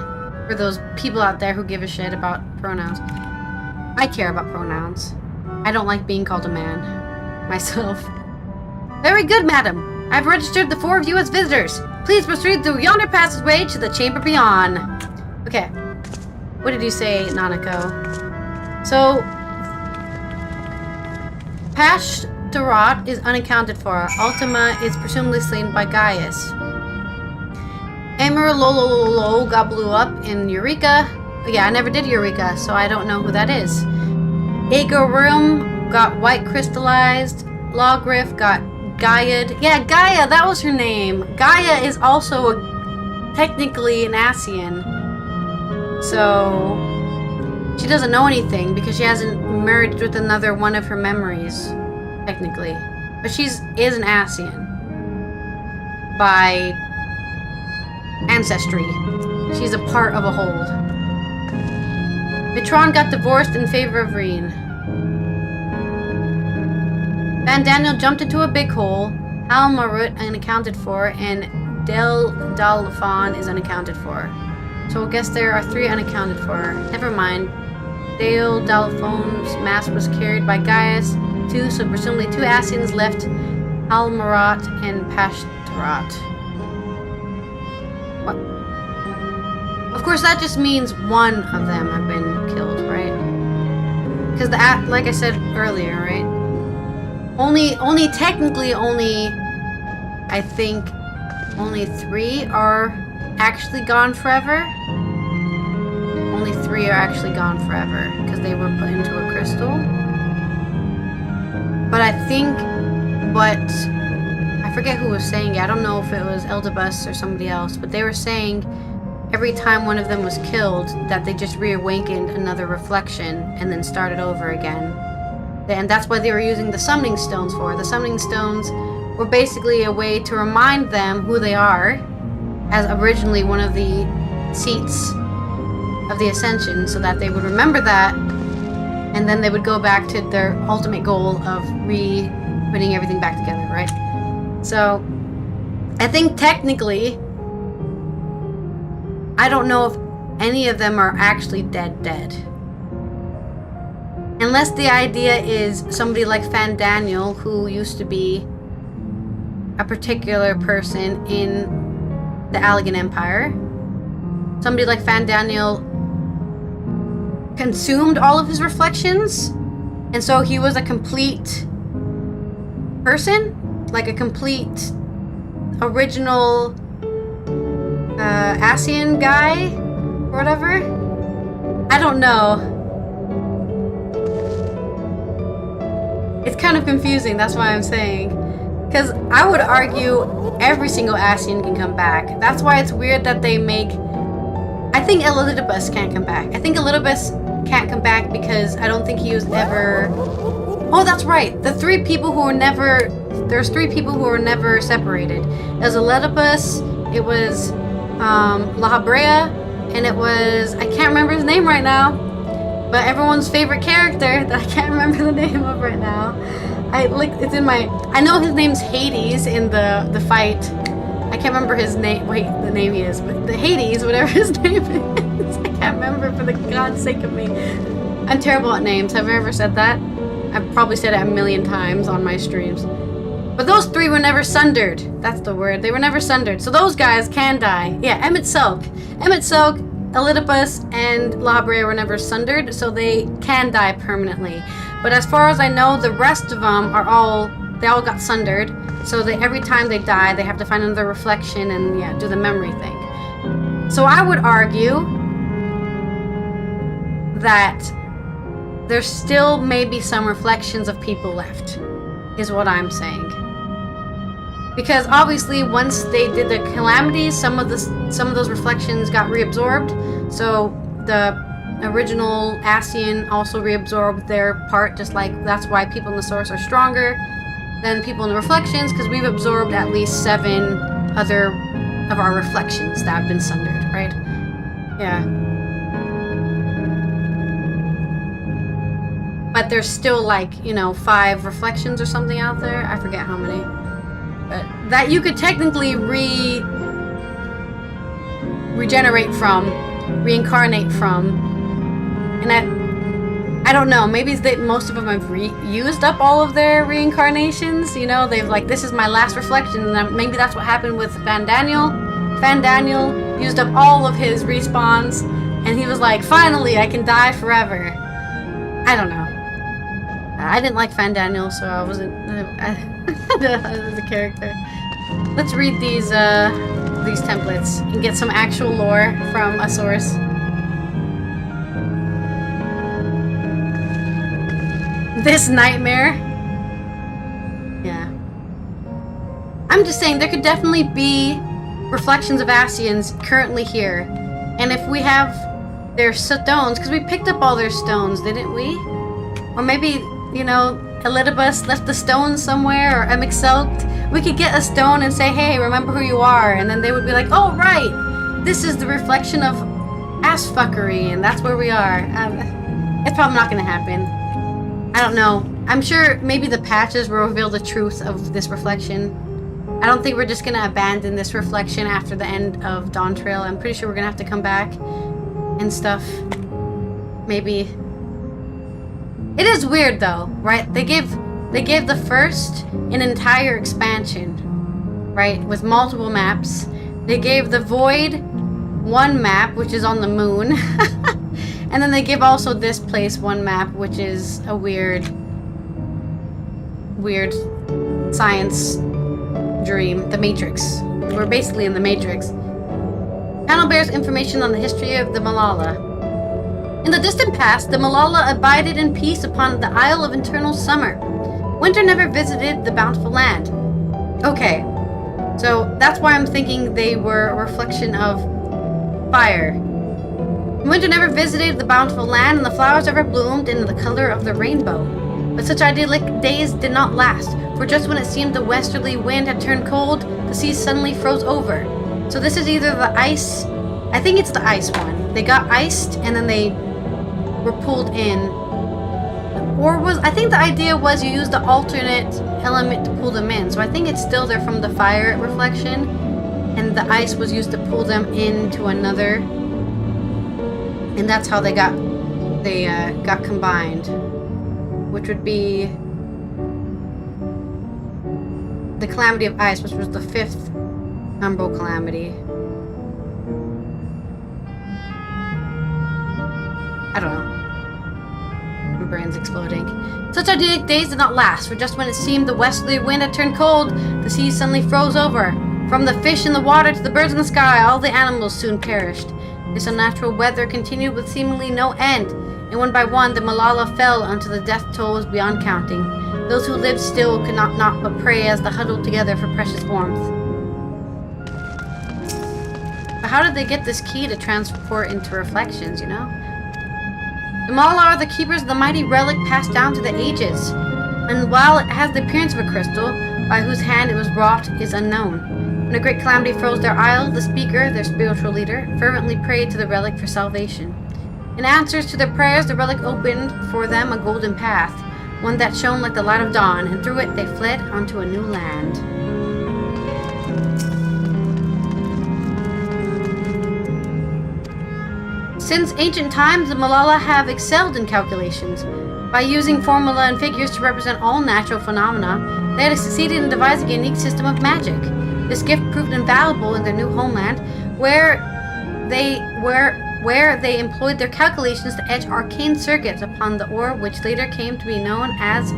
For those people out there who give a shit about pronouns. I care about pronouns. I don't like being called a man. Myself. Very good, madam. I've registered the 4 of you as visitors. Please proceed through yonder passageway to the chamber beyond. Okay. What did you say, Nanako? So... Pashtarat is unaccounted for. Ultima is presumably slain by Gaius. Emerlolololo got blew up in Eureka. Yeah, I never did Eureka, so I don't know who that is. Agorum got white crystallized. Logriff got Gaia'd. Yeah, Gaia, that was her name. Gaia is also technically an Ascian. So she doesn't know anything because she hasn't merged with another one of her memories, technically. But is an Ascian. By ancestry. She's a part of a hold. Mitron got divorced in favor of Reen. Van Daniel jumped into a big hole. Hal Marut unaccounted for, and Del Dalfon is unaccounted for. So I guess there are 3 unaccounted for. Never mind. Dale Dalfon's mask was carried by Gaius. 2, so presumably 2 Ascians left. Hal Marat and Pashtarat. What? Of course, that just means 1 of them have been killed, right? Because like I said earlier, right? Technically only, I think, only 3 are actually gone forever. Only 3 are actually gone forever because they were put into a crystal. But I think I forget who was saying it. I don't know if it was Eldebus or somebody else, but they were saying every time one of them was killed that they just reawakened another reflection and then started over again. And that's what they were using the summoning stones for. The summoning stones were basically a way to remind them who they are, as originally one of the seats of the Ascension, so that they would remember that, and then they would go back to their ultimate goal of putting everything back together, right? So, I think technically, I don't know if any of them are actually dead. Unless the idea is somebody like Fandaniel, who used to be a particular person in the Allegan Empire. Somebody like Fandaniel consumed all of his reflections, and so he was a complete person, like a complete original Ascian guy or whatever. I don't know. It's kind of confusing, that's why I'm saying. Because I would argue every single Ascian can come back. That's why it's weird that they make... I think Elidibus can't come back. I think Elidibus can't come back because I don't think he was ever... Oh, that's right. The three people who were never... There's three people who were never separated. It was Elidibus, it was La Habrea, and it was... I can't remember his name right now. But everyone's favorite character that I can't remember the name of right now. It's in my... I know his name's Hades in the fight. I can't remember his name. Wait, the name he is. But the Hades, whatever his name is. I can't remember for the God's sake of me. I'm terrible at names. Have I ever said that? I've probably said it a million times on my streams. But those three were never sundered. That's the word. They were never sundered. So those guys can die. Yeah, Emmett Silk, Elidibus, and La Habrea were never sundered, so they can die permanently. But as far as I know, the rest of them they all got sundered, so that every time they die, they have to find another reflection and, yeah, do the memory thing. So I would argue that there's still maybe some reflections of people left, is what I'm saying. Because obviously, once they did the calamities, some of those reflections got reabsorbed. So the original Ascian also reabsorbed their part, just like that's why people in the source are stronger than people in the reflections, because we've absorbed at least 7 other of our reflections that have been sundered, right? Yeah. But there's still 5 reflections or something out there. I forget how many. That you could technically regenerate from, reincarnate from, and I don't know, maybe most of them have used up all of their reincarnations, they've this is my last reflection, and maybe that's what happened with Fandaniel. Fandaniel used up all of his respawns, and he was like, finally, I can die forever. I don't know. I didn't like Fandaniel, so I wasn't... as a character. Let's read these templates and get some actual lore from a source. This nightmare. Yeah. I'm just saying there could definitely be reflections of Ascians currently here. And if we have their stones, because we picked up all their stones, didn't we? Or maybe, Elidibus left the stone somewhere, or Emixelked. We could get a stone and say, hey, remember who you are, and then they would be like, oh, right, this is the reflection of assfuckery, and that's where we are. It's probably not going to happen. I don't know. I'm sure maybe the patches will reveal the truth of this reflection. I don't think we're just going to abandon this reflection after the end of Dawn Trail. I'm pretty sure we're going to have to come back and stuff. Maybe... It is weird though, right? They gave the first an entire expansion, right? With multiple maps. They gave the Void 1 map, which is on the moon. And then they give also this place 1 map, which is a weird science dream. The Matrix. We're basically in the Matrix. Panel bears information on the history of the Malala. In the distant past, the Malala abided in peace upon the Isle of Eternal Summer. Winter never visited the bountiful land. Okay, so that's why I'm thinking they were a reflection of fire. Winter never visited the bountiful land, and the flowers never bloomed in the color of the rainbow. But such idyllic days did not last, for just when it seemed the westerly wind had turned cold, the sea suddenly froze over. So this is either the ice... I think it's the ice one. They got iced, and then they were pulled in. Or was... I think the idea was you use the alternate element to pull them in. So I think it's still there from the fire reflection, and the ice was used to pull them into another. And that's how they got combined. Which would be the Calamity of Ice, which was the 5th Umbral Calamity. I don't know. My brain's exploding. Such idyllic days did not last, for just when it seemed the westerly wind had turned cold, the sea suddenly froze over. From the fish in the water to the birds in the sky, all the animals soon perished. This unnatural weather continued with seemingly no end, and one by one the Malala fell until the death toll was beyond counting. Those who lived still could not but pray as they huddled together for precious warmth. But how did they get this key to transport into reflections, you know? The Malala are the keepers of the mighty relic passed down to the ages, and while it has the appearance of a crystal, by whose hand it was wrought is unknown. When a great calamity froze their isle, the speaker, their spiritual leader, fervently prayed to the relic for salvation. In answers to their prayers, the relic opened for them a golden path, one that shone like the light of dawn, and through it they fled onto a new land. Since ancient times, the Malala have excelled in calculations. By using formula and figures to represent all natural phenomena, they had succeeded in devising a unique system of magic. This gift proved invaluable in their new homeland, where they employed their calculations to etch arcane circuits upon the ore, which later came to be known as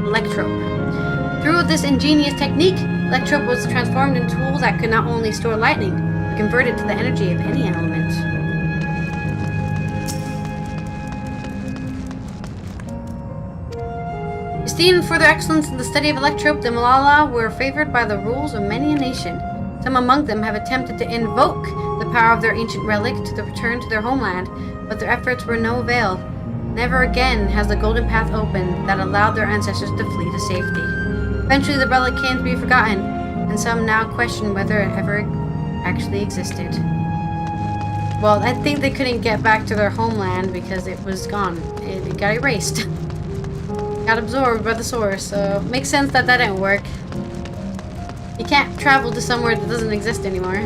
electrope. Through this ingenious technique, electrope was transformed into a tool that could not only store lightning, but convert it to the energy of any element. Esteemed for their excellence in the study of electrope, the Malala were favored by the rules of many a nation. Some among them have attempted to invoke the power of their ancient relic to return to their homeland, but their efforts were no avail. Never again has the golden path opened that allowed their ancestors to flee to safety. Eventually the relic came to be forgotten, and some now question whether it ever actually existed. Well, I think they couldn't get back to their homeland because it was gone. It got erased. Got absorbed by the source, so it makes sense that didn't work. You can't travel to somewhere that doesn't exist anymore.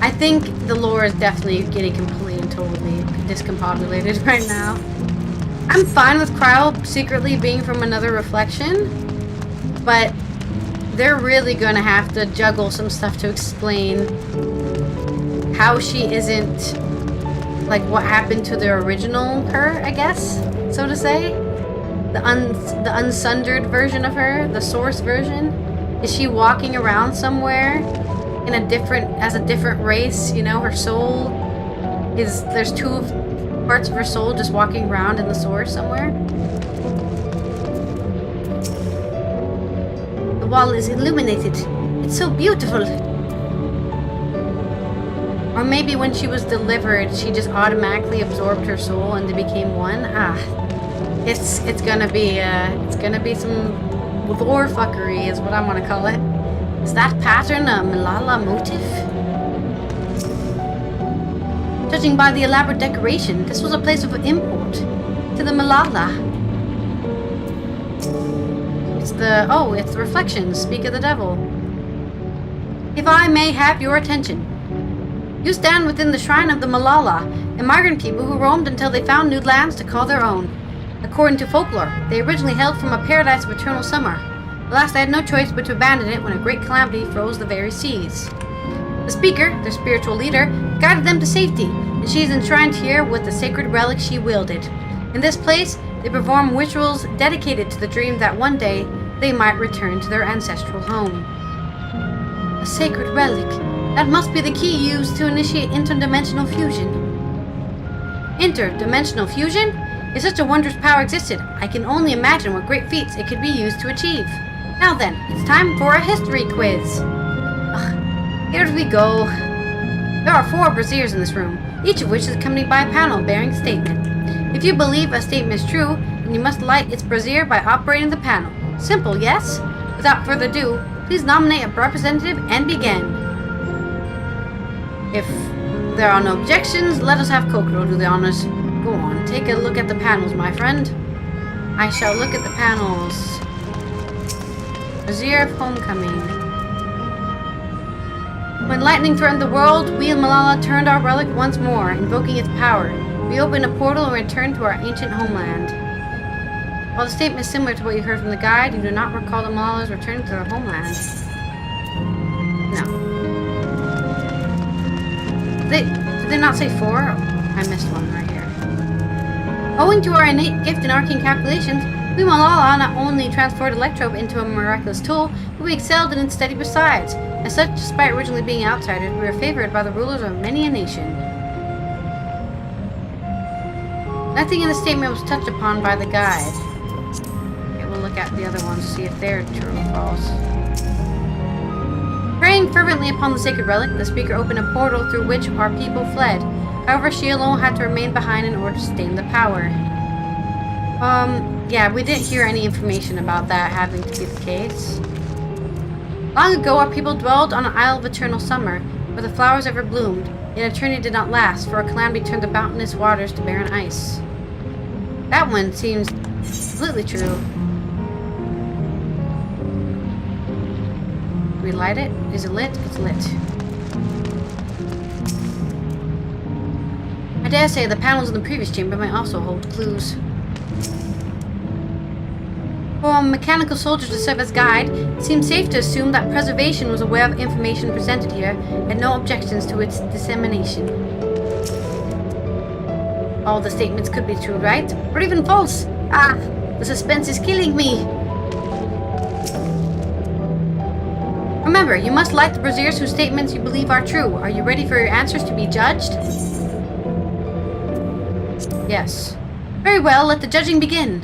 I think the lore is definitely getting completely and totally discombobulated right now. I'm fine with Cryo secretly being from another reflection, but they're really gonna have to juggle some stuff to explain how she isn't, like, what happened to the original her, I guess, so to say. The unsundered version of her, the source version. Is she walking around somewhere in as a different race, you know, her soul there's two parts of her soul just walking around in the source somewhere? The wall is illuminated. It's so beautiful. Or maybe when she was delivered, she just automatically absorbed her soul and they became one. It's gonna be some lore fuckery, is what I want to call it. Is that pattern a Malala motif? Judging by the elaborate decoration, this was a place of import to the Malala. It's the reflections. Speak of the devil. If I may have your attention. You stand within the shrine of the Malala, a migrant people who roamed until they found new lands to call their own. According to folklore, they originally hailed from a paradise of eternal summer. Alas, they had no choice but to abandon it when a great calamity froze the very seas. The speaker, their spiritual leader, guided them to safety, and she is enshrined here with the sacred relic she wielded. In this place, they perform rituals dedicated to the dream that one day they might return to their ancestral home. A sacred relic. That must be the key used to initiate interdimensional fusion. Interdimensional fusion? If such a wondrous power existed, I can only imagine what great feats it could be used to achieve. Now then, it's time for a history quiz. Here we go. There are 4 braziers in this room. each of which is accompanied by a panel bearing a statement. If you believe a statement is true, then you must light its brazier by operating the panel. Simple, yes? Without further ado, please nominate a representative and begin. If there are no objections, let us have Kokoro do the honors. Go on, take a look at the panels, my friend. I shall look at the panels. Brazier of Homecoming. When lightning threatened the world, we in Malala turned our relic once more, invoking its power. We opened a portal and returned to our ancient homeland. While the statement is similar to what you heard from the guide, you do not recall that Malala's return to their homeland. No. Did they not say 4? I missed one right here. Owing to our innate gift in arcane calculations, we Malala not only transformed Electrope into a miraculous tool, but we excelled in its study besides. As such, despite originally being outsiders, we were favored by the rulers of many a nation. Nothing in the statement was touched upon by the guide. Okay, we'll look at the other ones to see if they're true or false. Praying fervently upon the sacred relic, the speaker opened a portal through which our people fled. However, she alone had to remain behind in order to sustain the power. Yeah, we didn't hear any information about that having to be the case. Long ago, our people dwelled on an isle of eternal summer, where the flowers ever bloomed, yet eternity did not last, for a calamity turned the boundless waters to barren ice. That one seems completely true. Do we light it? Is it lit? It's lit. I dare say the panels in the previous chamber might also hold clues. For a mechanical soldier to serve as guide, it seems safe to assume that preservation was aware of information presented here and no objections to its dissemination. All the statements could be true, right? Or even false. Ah, the suspense is killing me. Remember, you must light the braziers whose statements you believe are true. Are you ready for your answers to be judged? Yes. Very well, let the judging begin.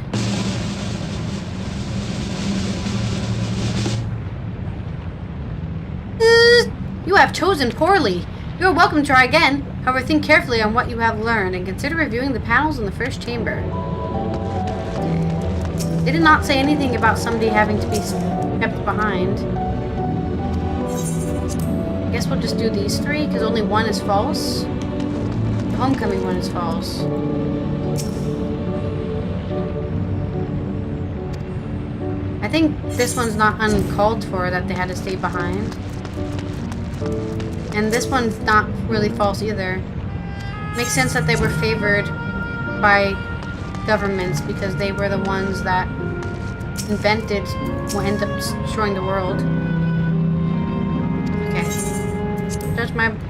You have chosen poorly. You are welcome to try again. However, think carefully on what you have learned and consider reviewing the panels in the first chamber. They did not say anything about somebody having to be kept behind. I guess we'll just do these 3, because only one is false. The homecoming one is false. I think this one's not uncalled for, that they had to stay behind. And this one's not really false either. Makes sense that they were favored by governments because they were the ones that invented what ended up destroying the world. Okay.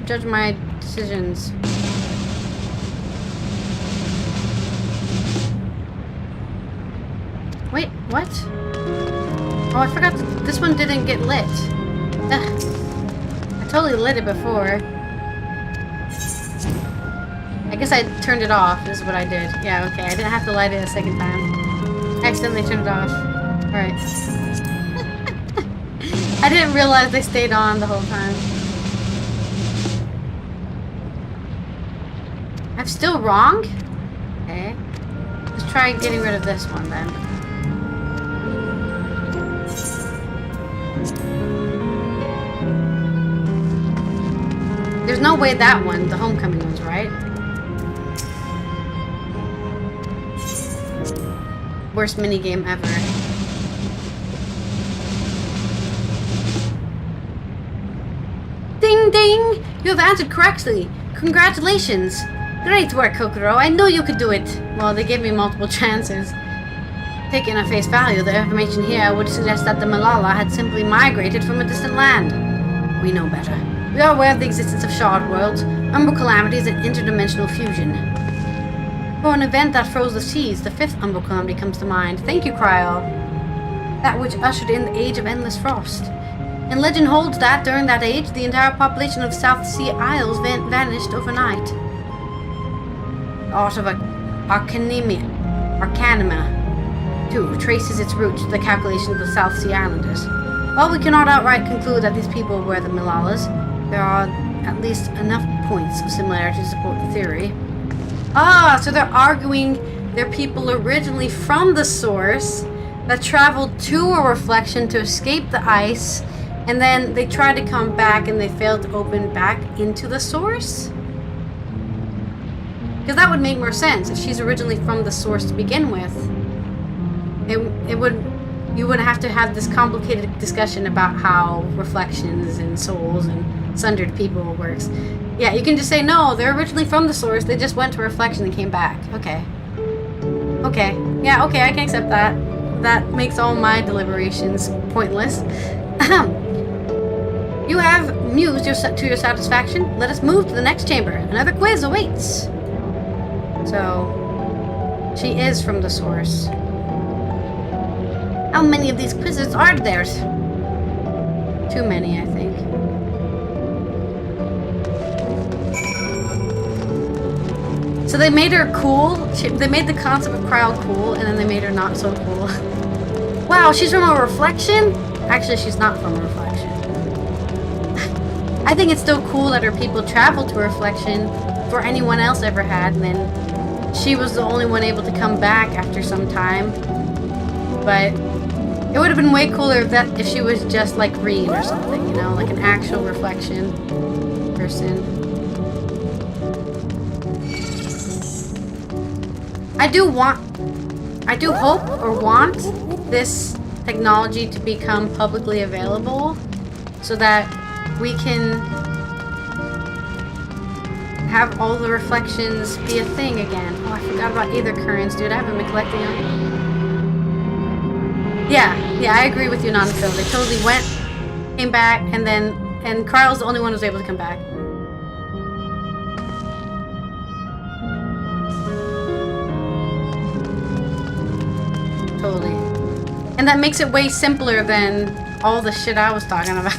Judge my decisions. Wait, what? Oh, I forgot that this one didn't get lit. Ugh. I totally lit it before. I guess I turned it off, is what I did. Yeah, okay. I didn't have to light it a second time. I accidentally turned it off. Alright. I didn't realize they stayed on the whole time. I'm still wrong? Okay. Let's try getting rid of this one then. There's no way that one, the homecoming one's right. Worst minigame ever. Ding ding! You have answered correctly. Congratulations. Great work, Kokoro. I knew you could do it. Well, they gave me multiple chances. Taken at face value, the information here would suggest that the Malala had simply migrated from a distant land. We know better. We are aware of the existence of shard worlds, umbral calamities, and interdimensional fusion. For an event that froze the seas, the 5th umbral calamity comes to mind. Thank you, Cryo. That which ushered in the age of endless frost. And legend holds that, during that age, the entire population of South Sea Isles vanished overnight. The art of Arcanima, too, traces its roots to the calculations of the South Sea Islanders. While we cannot outright conclude that these people were the Malalas, There are at least enough points of similarity to support the theory. Ah, so they're arguing they're people originally from the source that traveled to a reflection to escape the ice, and then they tried to come back and they failed to open back into the source? Because that would make more sense if she's originally from the source to begin with. You wouldn't have to have this complicated discussion about how reflections and souls and sundered people works. Yeah, you can just say, no, they're originally from the source, they just went to reflection and came back. Okay. Okay. Yeah, okay, I can accept that. That makes all my deliberations pointless. You have mused to your satisfaction. Let us move to the next chamber. Another quiz awaits. So, she is from the source. How many of these quizzes are there? Too many, I think. So they made her cool. They made the concept of cryo cool, and then they made her not so cool. Wow, she's from a reflection? Actually, she's not from a reflection. I think it's still cool that her people traveled to a reflection before anyone else ever had, and then she was the only one able to come back after some time. But it would have been way cooler if she was just like Reed or something, you know, like an actual reflection person. I do hope or want this technology to become publicly available so that we can have all the reflections be a thing again. Oh, I forgot about Aether Currents, dude. I haven't been collecting them. Yeah, I agree with you, Nanako. They totally went, came back, and Kryle's the only one who was able to come back. Totally. And that makes it way simpler than all the shit I was talking about.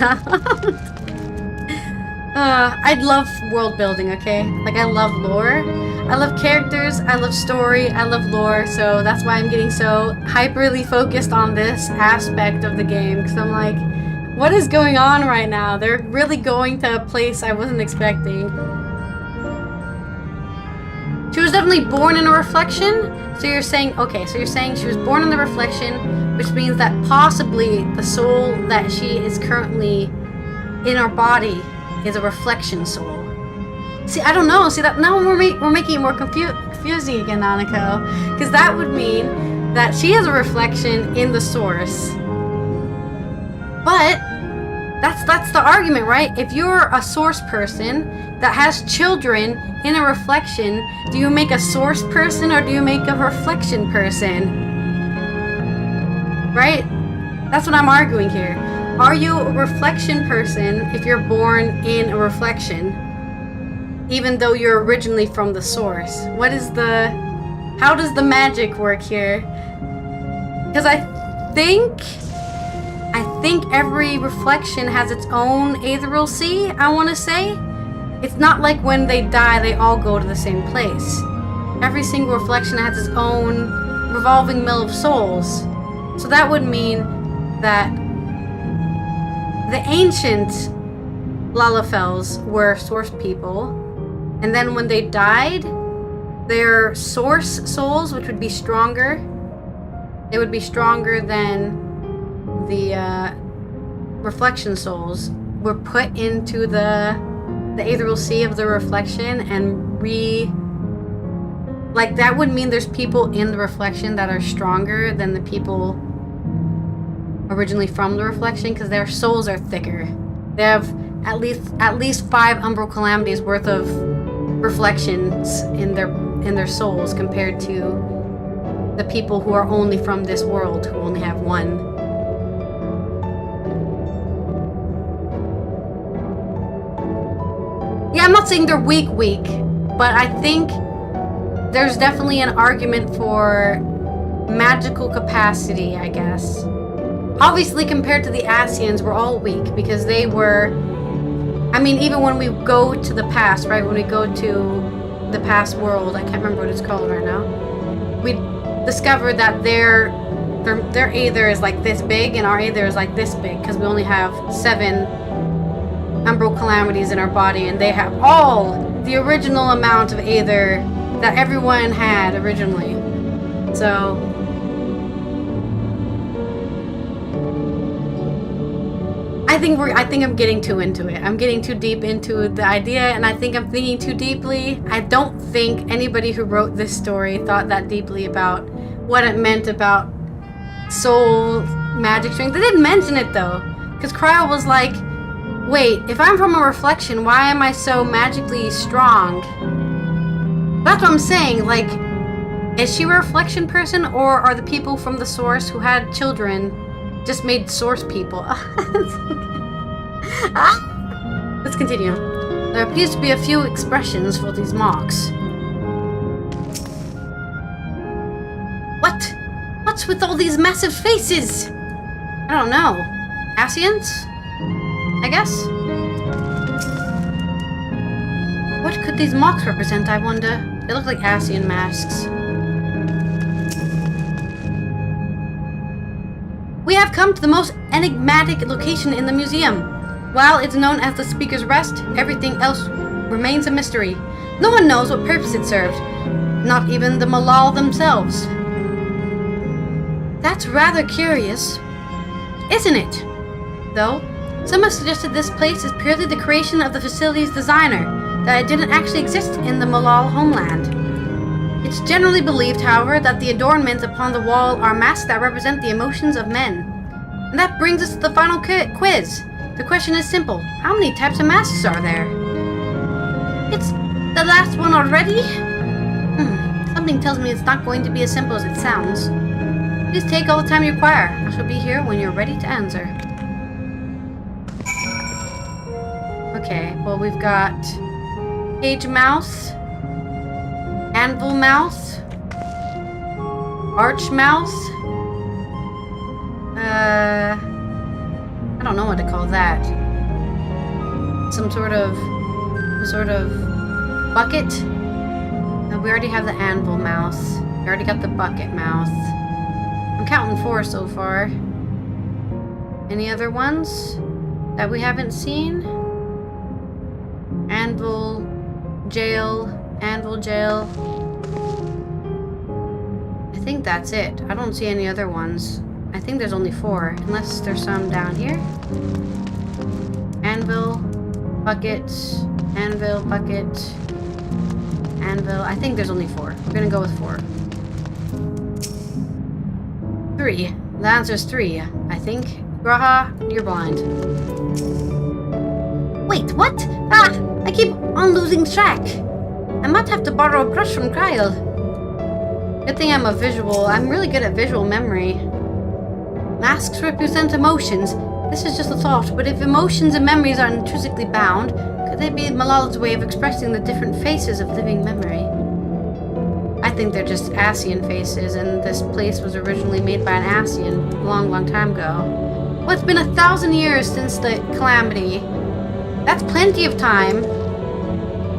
I love world building, okay? Like, I love lore. I love characters, I love story, I love lore, so that's why I'm getting so hyperly focused on this aspect of the game, because I'm like, what is going on right now? They're really going to a place I wasn't expecting. She was definitely born in a reflection? So you're saying, okay, so you're saying she was born in the reflection, which means that possibly the soul that she is currently in her body is a reflection soul. See, I don't know. See, that now we're making it more confusing again, Nanako. Because that would mean that she is a reflection in the source. But that's the argument, right? If you're a source person that has children in a reflection, do you make a source person or do you make a reflection person? Right? That's what I'm arguing here. Are you a reflection person if you're born in a reflection? Even though you're originally from the source. How does the magic work here? Because I think every reflection has its own ethereal sea, I want to say. It's not like when they die, they all go to the same place. Every single reflection has its own revolving mill of souls. So that would mean that the ancient Lalafels were source people. And then when they died, their source souls, which would be stronger, they would be stronger than the reflection souls, were put into the ethereal sea of the reflection and like that would mean there's people in the reflection that are stronger than the people originally from the reflection because their souls are thicker. They have at least 5 umbral calamities worth of reflections in their souls compared to the people who are only from this world who only have 1. Yeah, I'm not saying they're weak, but I think there's definitely an argument for magical capacity, I guess. Obviously, compared to the Asians, we're all weak because they were... I mean, even when we go to the past, right? When we go to the past world, I can't remember what it's called right now. We discovered that their aether is like this big and our aether is like this big because we only have 7 umbral calamities in our body, and they have all the original amount of Aether that everyone had originally. So I think I'm getting too into it. I'm getting too deep into the idea, and I think I'm thinking too deeply. I don't think anybody who wrote this story thought that deeply about what it meant about soul magic strength. They didn't mention it though, because Cryo was like, wait, if I'm from a reflection, why am I so magically strong? That's what I'm saying. Like, is she a reflection person, or are the people from the source who had children just made source people? Let's continue. There appears to be a few expressions for these marks. What? What's with all these massive faces? I don't know. Asians? I guess? What could these marks represent, I wonder? They look like Asian masks. We have come to the most enigmatic location in the museum. While it's known as the Speaker's Rest, everything else remains a mystery. No one knows what purpose it served. Not even the Malal themselves. That's rather curious, isn't it? Though, some have suggested this place is purely the creation of the facility's designer, that it didn't actually exist in the Malal homeland. It's generally believed, however, that the adornments upon the wall are masks that represent the emotions of men. And that brings us to the final quiz. The question is simple. How many types of masks are there? It's the last one already? Something tells me it's not going to be as simple as it sounds. Please take all the time you require. I shall be here when you're ready to answer. Okay, well we've got Cage Mouth, Anvil Mouth, Arch Mouth, I don't know what to call that. Some sort of bucket. No, we already have the Anvil Mouth. We already got the Bucket Mouth. I'm counting 4 so far. Any other ones that we haven't seen? Anvil Jail. I think that's it. I don't see any other ones. I think there's only 4, unless there's some down here. Anvil, bucket, anvil, bucket, anvil. I think there's only 4. We're gonna go with 4. 3. The answer's 3, I think. Graha, you're blind. Wait, what? I keep on losing track. I might have to borrow a brush from Kyle. Good thing I'm really good at visual memory. Masks represent emotions. This is just a thought, but if emotions and memories are intrinsically bound, could they be Malal's way of expressing the different faces of living memory? I think they're just Asian faces, and this place was originally made by an Asian a long, long time ago. Well, it's been 1,000 years since the calamity. That's plenty of time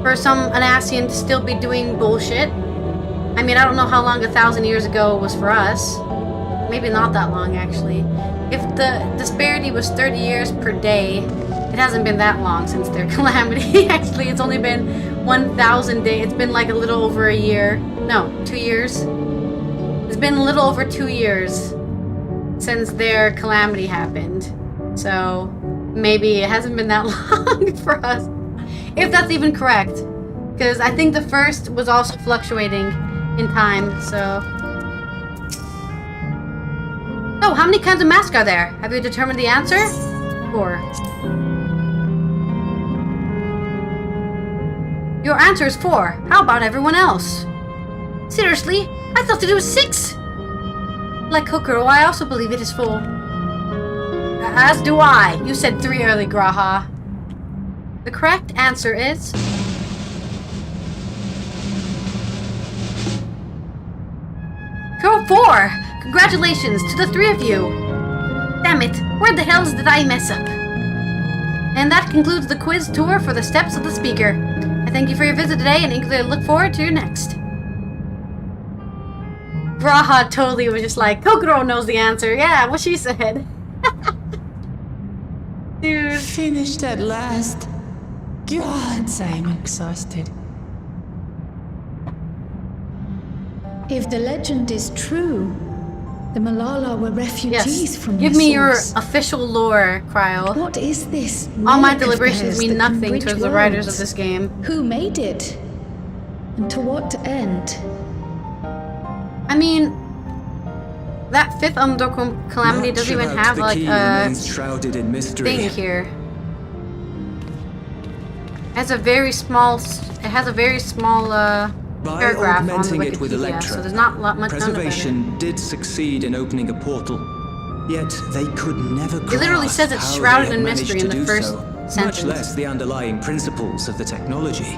for an Asian to still be doing bullshit. I mean, I don't know how long 1,000 years ago was for us. Maybe not that long, actually. If the disparity was 30 years per day, it hasn't been that long since their calamity. Actually, it's only been 1,000 days. It's been like a little over a year. No, 2 years. It's been a little over 2 years since their calamity happened. So, maybe it hasn't been that long for us. If that's even correct. Because I think the first was also fluctuating in time, so... Oh, how many kinds of masks are there? Have you determined the answer? 4. Your answer is 4. How about everyone else? Seriously? I thought it was 6! Like Kokoro, I also believe it is 4. As do I. You said 3 early, Graha. The correct answer is... 4! Congratulations to the 3 of you! Damn it, where the hells did I mess up? And that concludes the quiz tour for the Steps of the Speaker. I thank you for your visit today and eagerly look forward to your next. Braha totally was just like, Kokoro knows the answer. Yeah, what she said. Dude. Finished at last. Gods, I'm exhausted. If the legend is true, the Malala were refugees Yes. from Give the me your source. official lore, Cryle. What is this? All my relic of deliberations theirs mean that can nothing bridge towards the writers of worlds? this game. Who made it? And to what end? I mean, that fifth Unbroken Calamity Much doesn't even about have the like key a remains shrouded in mystery. thing here. It has a very small By paragraph on the augmenting it with Wikipedia, Electra, so there's not much known about it. Preservation did succeed in opening a portal, yet they could never grasp It literally says it's how they shrouded had in managed mystery to in the do first so, sentence. much less the underlying principles of the technology.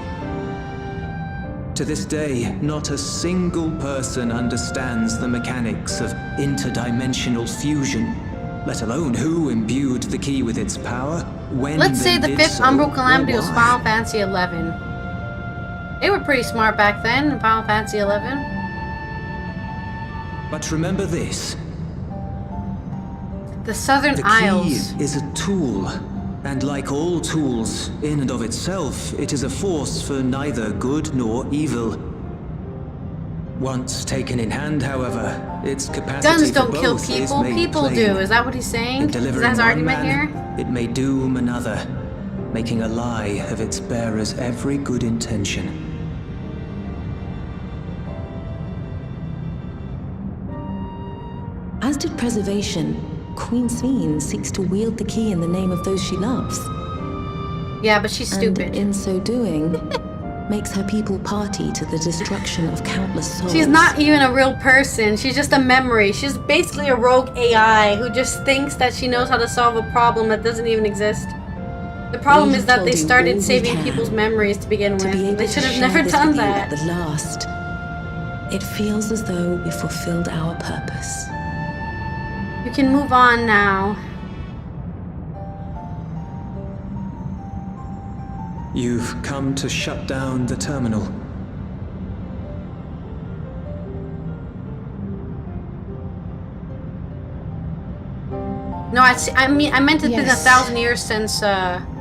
To this day, not a single person understands the mechanics of interdimensional fusion, let alone who imbued the key with its power, when Let's they say the did fifth so, Umbral or Calamity was why. Final Fantasy XI. They were pretty smart back then in Final Fantasy XI. But remember this. The Southern The Isles. key is a tool, and like all tools, in and of itself, it is a force for neither good nor evil. Once taken in hand, however, its capacity Guns for don't kill both is people, made people plain. do. Is that what he's In saying? Is delivering that his one argument man, here? it may doom another, making a lie of its bearer's every good intention. As did Preservation, Queen Sphene seeks to wield the key in the name of those she loves. Yeah, but she's stupid. And in so doing, makes her people party to the destruction of countless souls. She's not even a real person. She's just a memory. She's basically a rogue AI who just thinks that she knows how to solve a problem that doesn't even exist. The problem We is have that told they you all started we saving can people's memories to begin to be with. able They to should have share never this done with you that. at the last. It feels as though we fulfilled our purpose. You can move on now. You've come to shut down the terminal. No, I mean, I meant it's been Yes. 1,000 years since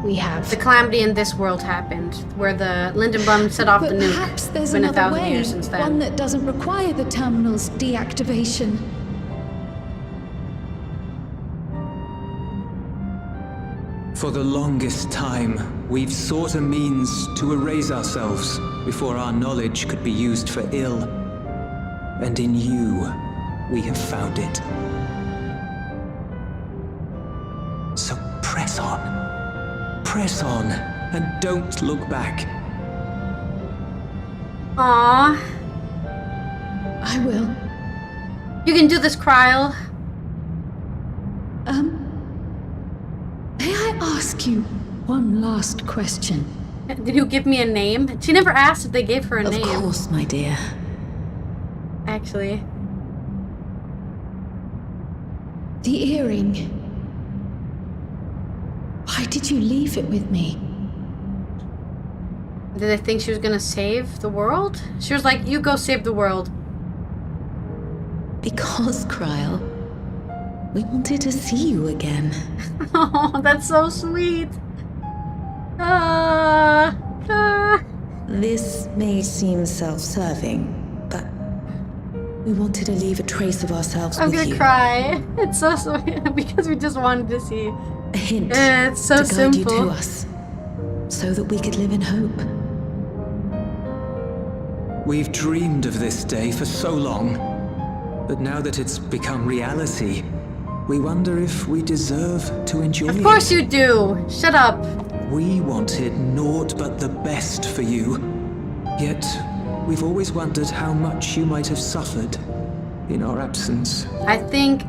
We have. the calamity in this world happened, where the Lindenblum set off But the nuke. perhaps there's It's been another 1,000 way, years since then. one that doesn't require the terminal's deactivation. For the longest time, we've sought a means to erase ourselves before our knowledge could be used for ill. And in you, we have found it. So press on. Press on, and don't look back. Aww. I will. You can do this, Cryle. May I ask you one last question? Did you give me a name? She never asked if they gave her a Of name, course, my dear. actually. The earring. Why did you leave it with me? Did they think she was gonna save the world? She was like, you go save the world. Because, Cryle, we wanted to see you again. Oh, that's so sweet. This may seem self-serving, but we wanted to leave a trace of ourselves I'm with gonna you. cry. It's so sweet because we just wanted to see. A hint It's so to guide you simple. to us, so that we could live in hope. We've dreamed of this day for so long, but now that it's become reality, we wonder if we deserve to enjoy it. Of course you do. Shut up. We wanted naught but the best for you. Yet, we've always wondered how much you might have suffered in our absence. I think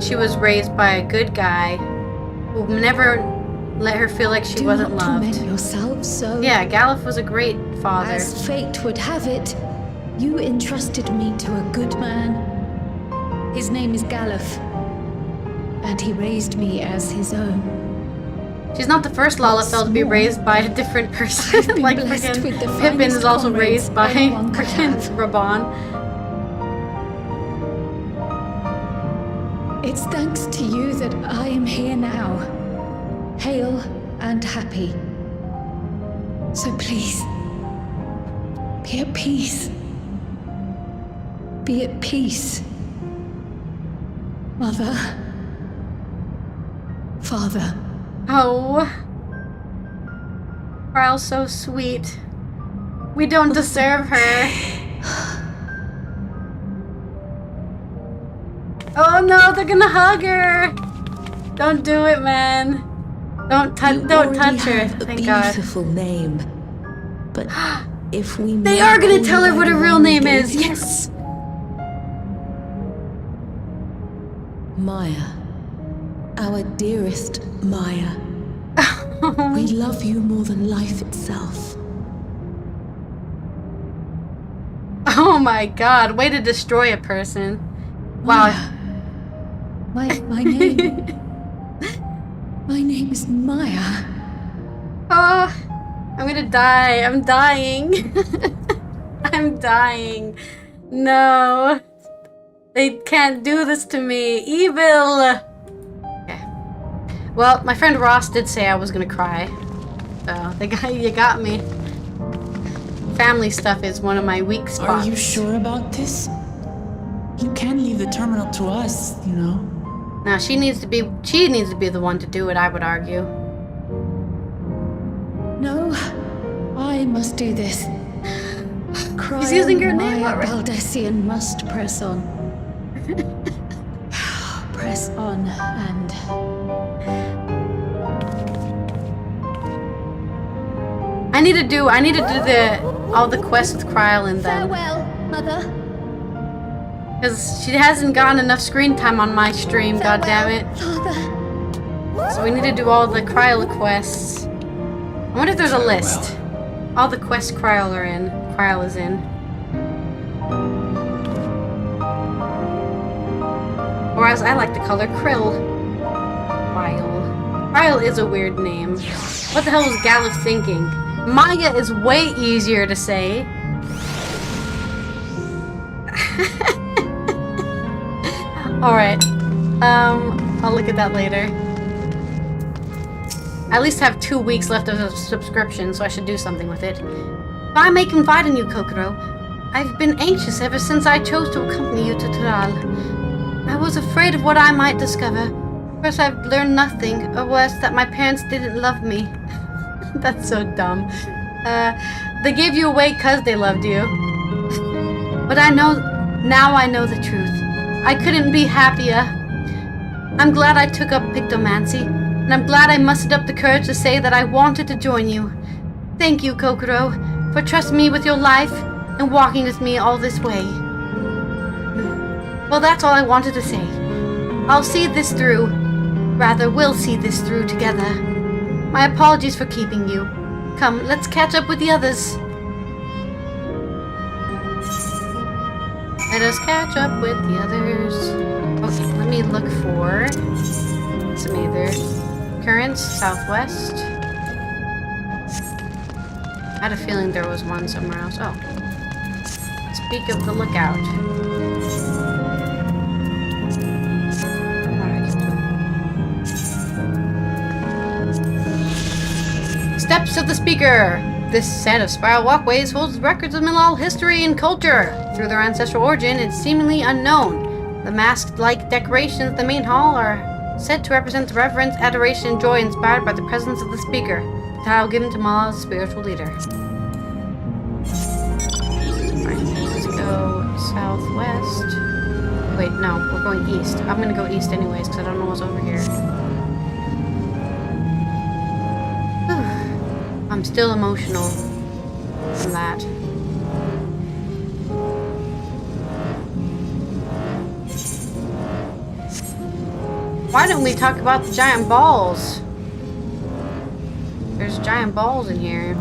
she was raised by a good guy who never let her feel like she Do wasn't not torment loved. yourself so. Yeah, Galuf was a great father. As fate would have it, you entrusted me to a good man. His name is Galuf, and he raised me as his own. She's not the first Lalafell to be more? raised by a different person. been like blessed freaking with the Pippin is finest also comrades raised by anyone could freaking have. Raban. It's thanks to you that I am here. and happy. So please, be at peace. Be at peace. Mother. Father. Oh. Ryle's so sweet. We don't deserve her. Oh no, they're gonna hug her. Don't do it, man. Don't touch her. Thank God. Beautiful name. But if we They are gonna tell her what her real name is. Yes. Maya. Our dearest Maya. We love you more than life itself. Oh my God, way to destroy a person. Wow. Maya. My name. My name is Maya. Oh, I'm gonna die. I'm dying. I'm dying. No. They can't do this to me. Evil. Okay. Well, my friend Ross did say I was gonna cry. So, you got me. Family stuff is one of my weak spots. Are you sure about this? You can leave the terminal to us, you know. Now she needs to be the one to do it, I would argue. No, I must do this. He's using your name Maya already. Baldesion must press on. Press on and... I need to do all the quests with Krylin then. Farewell, Mother. Because she hasn't gotten enough screen time on my stream, goddammit. Father. So we need to do all the Kryl quests. I wonder if there's a list. All the quests Kryl is in. Or as I like to call her, Kryl. Kryl is a weird name. What the hell was Galuf thinking? Maya is way easier to say. Alright. I'll look at that later. I at least have 2 weeks left of a subscription, so I should do something with it. I may confide in you, Kokoro. I've been anxious ever since I chose to accompany you to Tural. I was afraid of what I might discover. First, I've learned nothing, or worse, that my parents didn't love me. That's so dumb. They gave you away 'cause they loved you. But now I know the truth. I couldn't be happier. I'm glad I took up pictomancy, and I'm glad I mustered up the courage to say that I wanted to join you. Thank you, Kokoro, for trusting me with your life and walking with me all this way. Well, that's all I wanted to say. I'll see this through. Rather, we'll see this through together. My apologies for keeping you. Come, let's catch up with the others. Let us catch up with the others. Okay, let me look for some either currents, southwest. I had a feeling there was one somewhere else. Oh. Speak of the lookout. Steps of the Speaker. This set of spiral walkways holds records of Milal history and culture. Through their ancestral origin, it's seemingly unknown. The masked-like decorations of the main hall are said to represent the reverence, adoration, and joy inspired by the presence of the Speaker, the title given to Milal's spiritual leader. Alright, let's go southwest. Wait, no, we're going east. I'm gonna go east anyways, because I don't know what's over here. I'm still emotional from that. Why don't we talk about the giant balls? There's giant balls in here.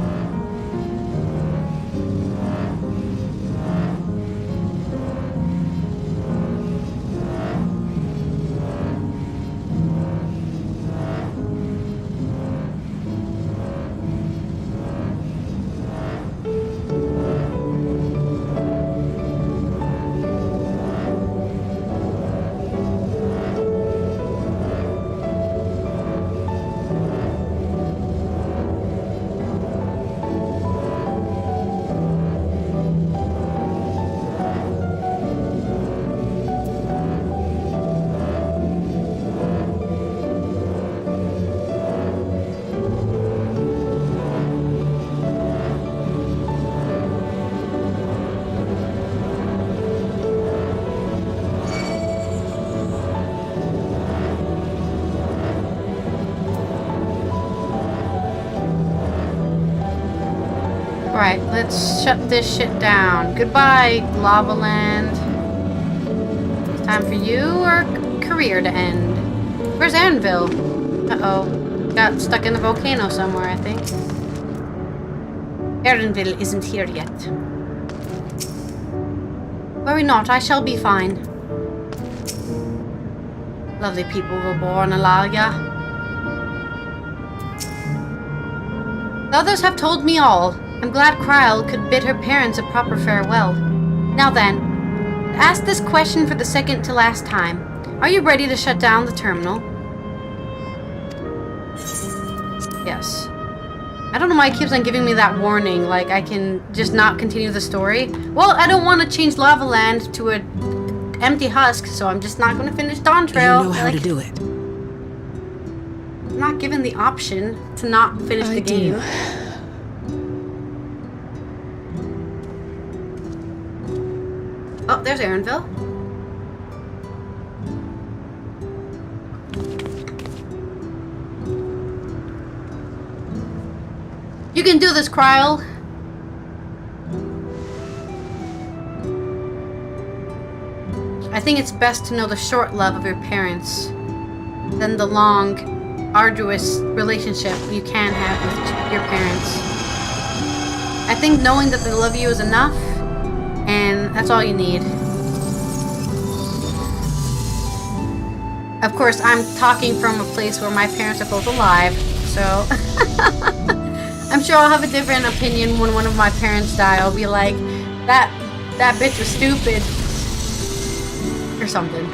Alright, let's shut this shit down. Goodbye, Lava Land. It's time for your career to end. Where's Anvil? Uh-oh. Got stuck in the volcano somewhere, I think. Erenville isn't here yet. Worry not, I shall be fine. Lovely people were born, Alalia. The others have told me all. I'm glad Kryl could bid her parents a proper farewell. Now then, to ask this question for the second to last time. Are you ready to shut down the terminal? Yes. I don't know why it keeps on giving me that warning, like I can just not continue the story. Well, I don't want to change Lava Land to an empty husk, so I'm just not going to finish Dawn Trail. You know how to do it. I'm not given the option to not finish the game. Oh, there's Erenville. You can do this, Kryl. I think it's best to know the short love of your parents than the long, arduous relationship you can have with your parents. I think knowing that they love you is enough, and that's all you need. Of course, I'm talking from a place where my parents are both alive, so I'm sure I'll have a different opinion when one of my parents die. I'll be like, that bitch was stupid. Or something.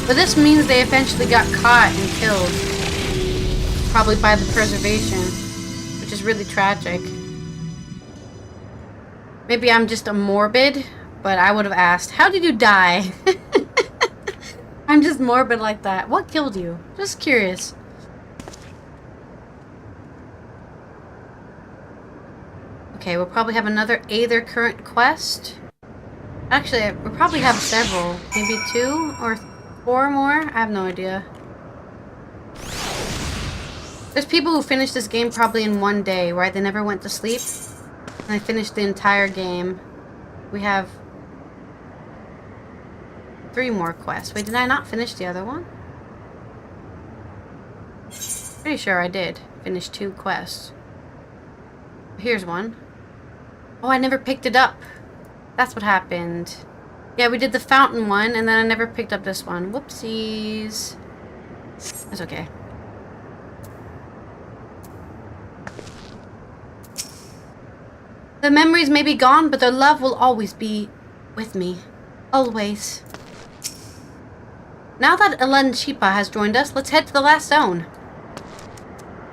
But this means they eventually got caught and killed. Probably by the preservation, which is really tragic. Maybe I'm just a morbid, but I would have asked, how did you die? I'm just morbid like that. What killed you? Just curious. Okay, we'll probably have another Aether Current quest. Actually, we'll probably have several. Maybe 2 or 4 more? I have no idea. There's people who finish this game probably in one day, right? They never went to sleep. And they finished the entire game. We have 3 more quests. Wait, did I not finish the other one? Pretty sure I did finish 2 quests. Here's one. Oh, I never picked it up. That's what happened. Yeah, we did the fountain one, and then I never picked up this one. Whoopsies. That's okay. The memories may be gone, but their love will always be with me. Always. Now that Elen Shipa has joined us, let's head to the last zone.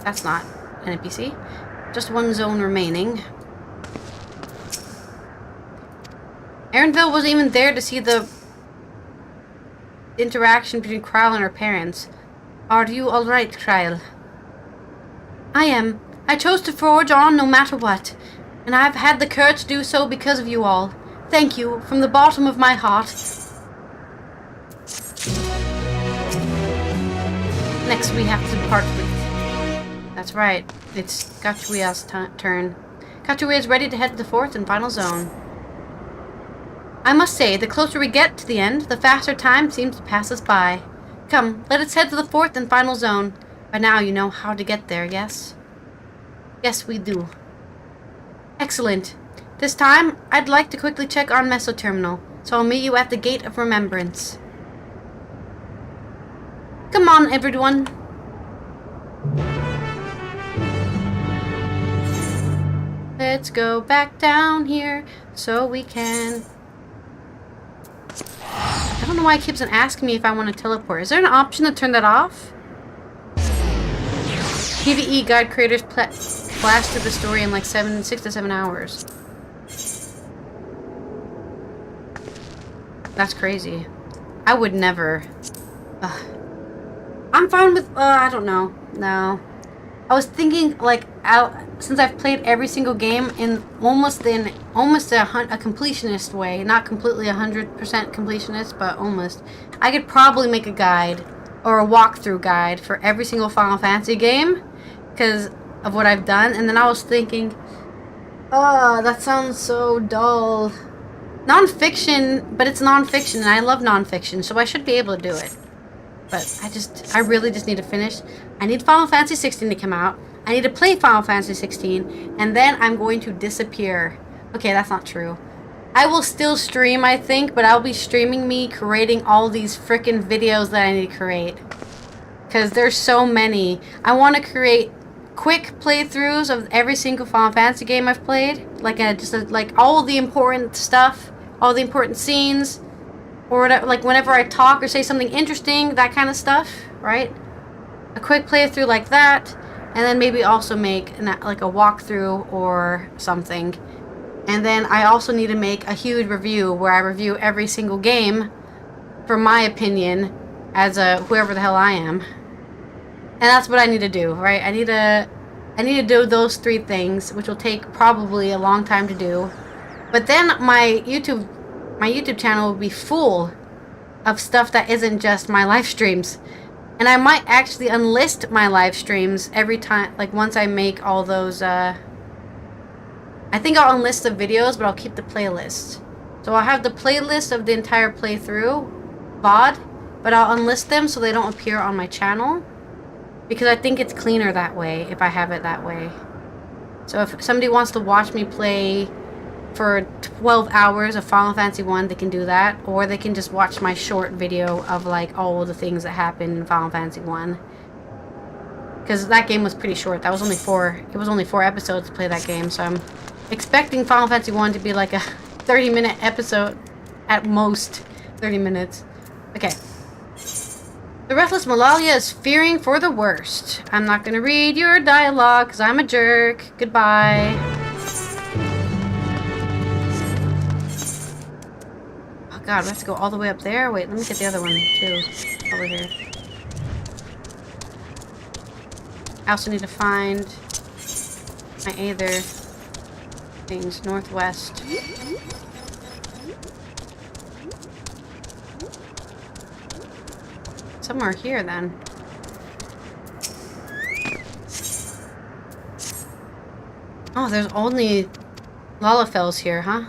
That's not an NPC. Just one zone remaining. Erenville wasn't even there to see the interaction between Kryl and her parents. Are you alright, Kryl? I am. I chose to forge on no matter what, and I've had the courage to do so because of you all. Thank you, from the bottom of my heart. Next we have to part with. That's right, it's Cachuia's turn. Cachuia is ready to head to the 4th and final zone. I must say, the closer we get to the end, the faster time seems to pass us by. Come, let us head to the 4th and final zone. By now you know how to get there, yes? Yes, we do. Excellent. This time, I'd like to quickly check our Mesoterminal, so I'll meet you at the Gate of Remembrance. Come on, everyone. Let's go back down here so we can... I don't know why it keeps on asking me if I want to teleport. Is there an option to turn that off? PvE guide creators blast through the story in like 6 to 7 hours. That's crazy. I would never. I'm fine with, I don't know. No. I was thinking, like, since I've played every single game in almost a completionist way, not completely 100% completionist, but almost, I could probably make a guide or a walkthrough guide for every single Final Fantasy game because of what I've done. And then I was thinking, oh, that sounds so dull. Non-fiction, but it's non-fiction, and I love non-fiction, so I should be able to do it. But I really just need to finish. I need Final Fantasy 16 to come out. I need to play Final Fantasy 16, and then I'm going to disappear. Okay, that's not true. I will still stream, I think, but I'll be streaming me creating all these freaking videos that I need to create. Because there's so many. I want to create quick playthroughs of every single Final Fantasy game I've played. Like all the important stuff, all the important scenes, or whatever, like whenever I talk or say something interesting, that kind of stuff, right? A quick playthrough like that, and then maybe also make like a walkthrough or something. And then I also need to make a huge review where I review every single game from my opinion as whoever the hell I am. And that's what I need to do, right? I need to do those 3 things, which will take probably a long time to do. But then my YouTube channel will be full of stuff that isn't just my live streams. And I might actually unlist my live streams every time, like once I make all those, I think I'll unlist the videos, but I'll keep the playlist. So I'll have the playlist of the entire playthrough, VOD, but I'll unlist them so they don't appear on my channel. Because I think it's cleaner that way, if I have it that way. So if somebody wants to watch me play for 12 hours of Final Fantasy 1, they can do that. Or they can just watch my short video of like all the things that happen in Final Fantasy 1. Because that game was pretty short. That was only 4 episodes to play that game. So I'm expecting Final Fantasy 1 to be like a 30-minute episode. At most 30 minutes. Okay. The Restless Malalia is fearing for the worst. I'm not gonna read your dialogue because I'm a jerk. Goodbye. Oh god, we have to go all the way up there? Wait, let me get the other one too. Over here. I also need to find my Aether things northwest. Somewhere here, then. Oh, there's only Lalafels here, huh?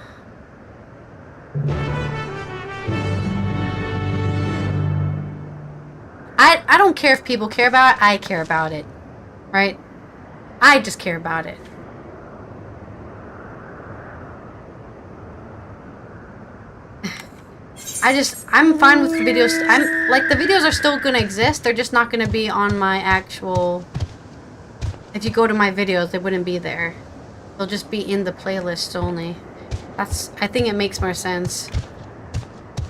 I don't care if people care about it. I care about it. Right? I just care about it. I'm fine with the videos. The videos are still gonna exist. They're just not gonna be on my actual... If you go to my videos, they wouldn't be there. They'll just be in the playlist only. I think it makes more sense.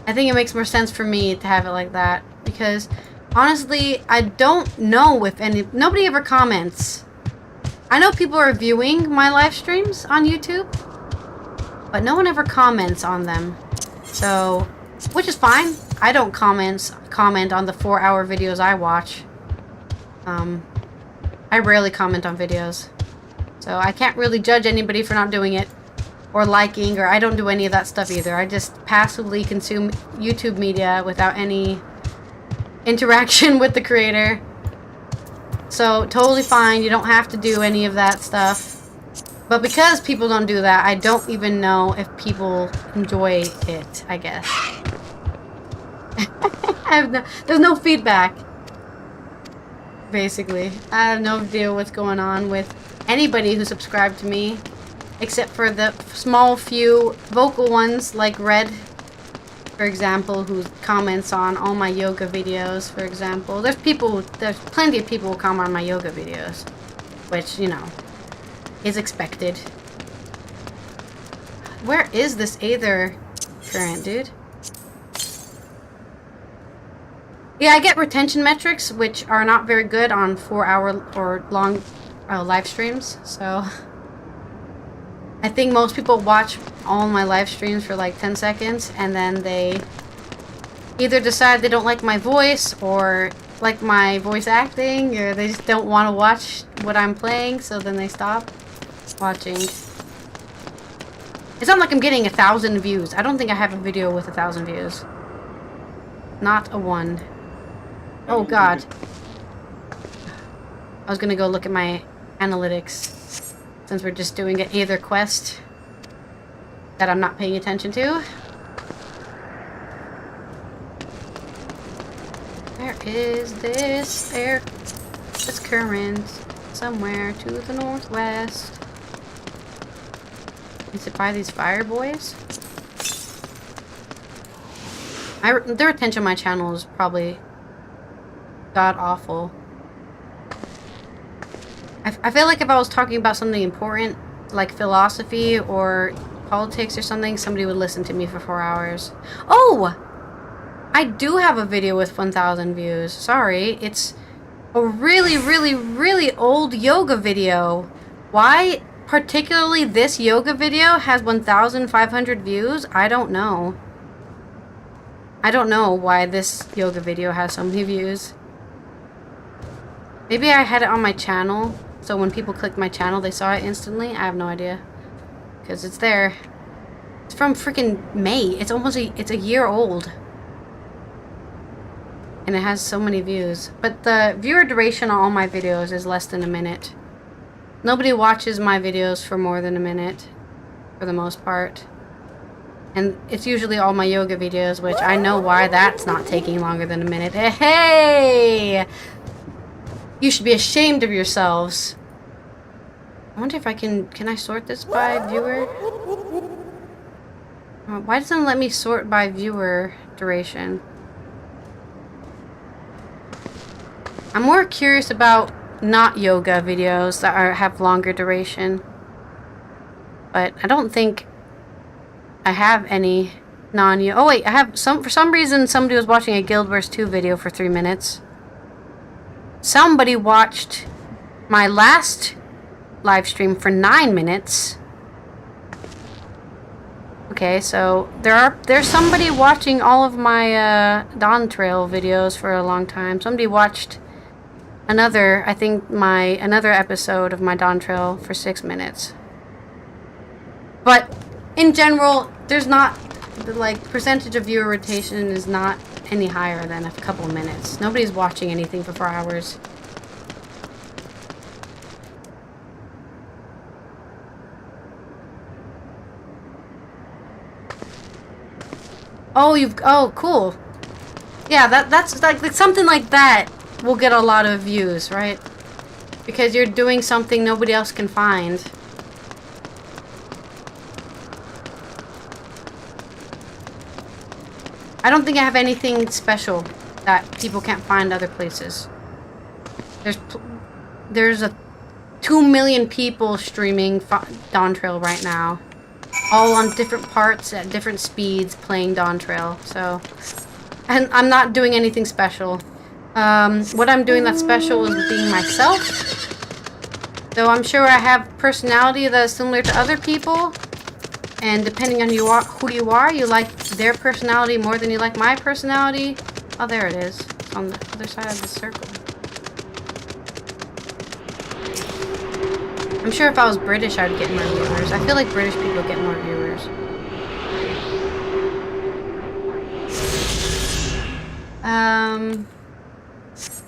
I think it makes more sense for me to have it like that. Because, honestly, I don't know if nobody ever comments. I know people are viewing my live streams on YouTube. But no one ever comments on them. So... Which is fine. I don't comment on the 4-hour videos I watch. I rarely comment on videos. So I can't really judge anybody for not doing it. Or liking, or I don't do any of that stuff either. I just passively consume YouTube media without any interaction with the creator. So totally fine. You don't have to do any of that stuff. But because people don't do that, I don't even know if people enjoy it, I guess. There's no feedback. Basically. I have no idea what's going on with anybody who subscribed to me. Except for the small few vocal ones, like Red, for example, who comments on all my yoga videos, for example. There's plenty of people who comment on my yoga videos. Which, you know, is expected. Where is this Aether current, dude? Yeah, I get retention metrics, which are not very good on 4-hour or long live streams, so... I think most people watch all my live streams for like 10 seconds, and then they either decide they don't like my voice, or like my voice acting, or they just don't want to watch what I'm playing, so then they stop watching. It's not like I'm getting 1,000 views. I don't think I have a video with 1,000 views. Not a one. Oh god. I was gonna go look at my analytics, since we're just doing an either quest that I'm not paying attention to. Where is this air? This current somewhere to the northwest. Is it by these fire boys? Their attention on my channel is probably god awful. I feel like if I was talking about something important, like philosophy or politics or something, somebody would listen to me for 4 hours. Oh! I do have a video with 1,000 views. Sorry, it's a really, really, really old yoga video. Why particularly this yoga video has 1,500 views? I don't know. I don't know why this yoga video has so many views. Maybe I had it on my channel, so when people clicked my channel, they saw it instantly. I have no idea. Because it's there. It's from freaking May. It's almost it's a year old. And it has so many views. But the viewer duration on all my videos is less than a minute. Nobody watches my videos for more than a minute, for the most part. And it's usually all my yoga videos, which I know why that's not taking longer than a minute. Hey! You should be ashamed of yourselves. I wonder if I can I sort this by viewer? Why doesn't it let me sort by viewer duration? I'm more curious about not yoga videos that have longer duration. But I don't think I have any non-yoga. Oh wait, I have some. For some reason, somebody was watching a Guild Wars 2 video for 3 minutes. Somebody watched my last live stream for 9 minutes. Okay, so there's somebody watching all of my Dawn Trail videos for a long time. Somebody watched another episode of my Dawn Trail for 6 minutes. But in general, there's not the percentage of viewer rotation is not any higher than a couple of minutes. Nobody's watching anything for 4 hours. Oh, cool. Yeah, that's like something like that will get a lot of views, right? Because you're doing something nobody else can find. I don't think I have anything special that people can't find other places. There's 2 million people streaming Dawn Trail right now. All on different parts at different speeds playing Dawn Trail. So, and I'm not doing anything special. What I'm doing that's special is being myself. Though I'm sure I have personality that is similar to other people. And depending on who you are, you like their personality more than you like my personality. Oh, there it is. It's on the other side of the circle. I'm sure if I was British, I'd get more viewers. I feel like British people get more viewers.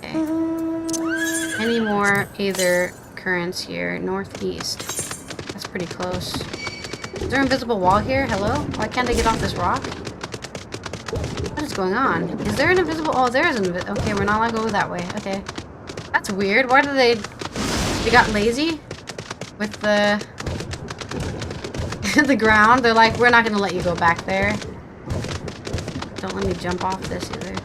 Okay. Any more either currents here? Northeast. That's pretty close. Is there an invisible wall here? Hello? Why can't I get off this rock? What is going on? Is there an invisible... Oh, there is an invisible... Okay, we're not allowed to go that way. Okay. That's weird. Why did they... They got lazy with the... the ground. They're like, we're not going to let you go back there. Don't let me jump off this either.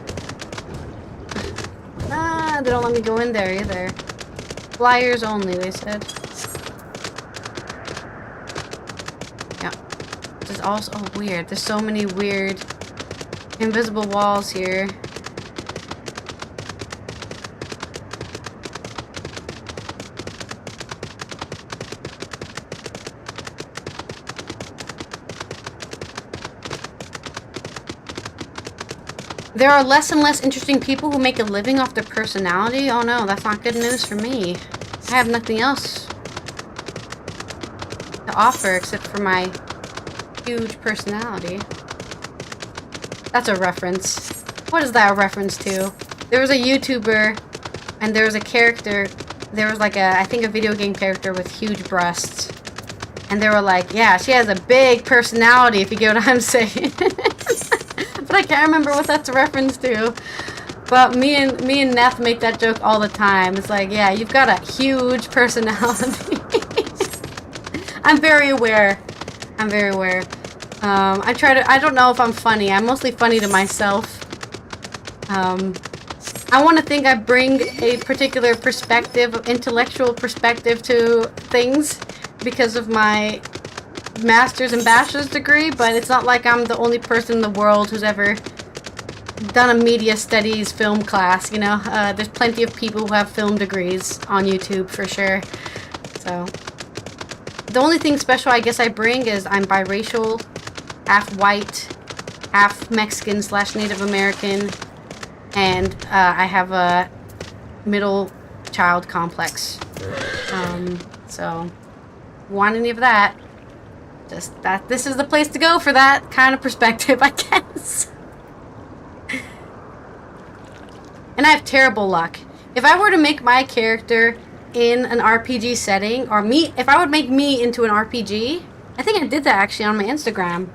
Ah, they don't let me go in there either. Flyers only, they said. This is also weird. There's so many weird invisible walls here. There are less and less interesting people who make a living off their personality. Oh no, that's not good news for me. I have nothing else to offer except for my huge personality. That's a reference. What is that a reference to? There was a YouTuber and there was a character. There was like I think a video game character with huge breasts. And they were like, yeah, she has a big personality, if you get what I'm saying. But I can't remember what that's a reference to. But me and Neth make that joke all the time. It's like, yeah, you've got a huge personality. I'm very aware. I'm very aware. I don't know if I'm funny. I'm mostly funny to myself. I want to think I bring a particular perspective, intellectual perspective to things because of my master's and bachelor's degree, but it's not like I'm the only person in the world who's ever done a media studies film class, you know? There's plenty of people who have film degrees on YouTube for sure. So the only thing special I guess I bring is I'm biracial, half white, half Mexican / Native American, and I have a middle child complex. So want any of that, just that this is the place to go for that kind of perspective, I guess. And I have terrible luck. If I were to make my character in an RPG setting, or if I would make me into an RPG, I think I did that actually on my Instagram.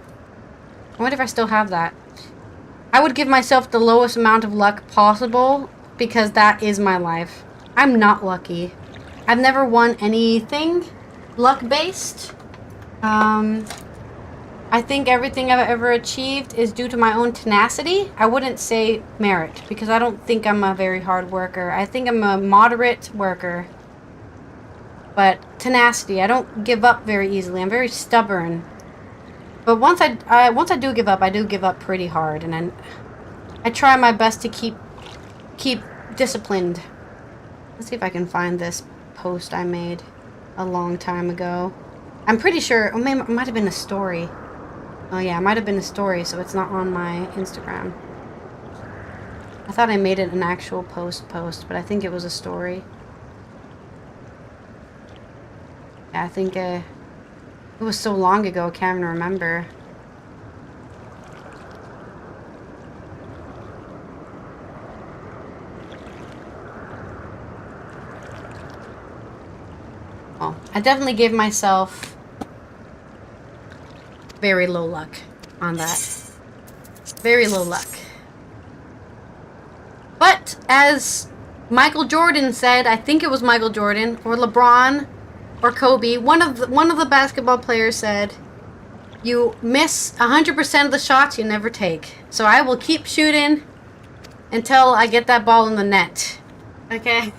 I wonder if I still have that. I would give myself the lowest amount of luck possible because that is my life. I'm not lucky. I've never won anything luck-based. I think everything I've ever achieved is due to my own tenacity. I wouldn't say merit because I don't think I'm a very hard worker. I think I'm a moderate worker. But tenacity, I don't give up very easily. I'm very stubborn. But once I do give up pretty hard, and I try my best to keep disciplined. Let's see if I can find this post I made a long time ago. I'm pretty sure it might have been a story. Oh yeah, it might have been a story, so it's not on my Instagram. I thought I made it an actual post, but I think it was a story. Yeah, I think it was so long ago, I can't even remember. Well, I definitely gave myself very low luck on that. Very low luck. But as Michael Jordan said, I think it was Michael Jordan or LeBron or Kobe, one of the basketball players said, you miss 100% of the shots you never take. So I will keep shooting until I get that ball in the net. Okay?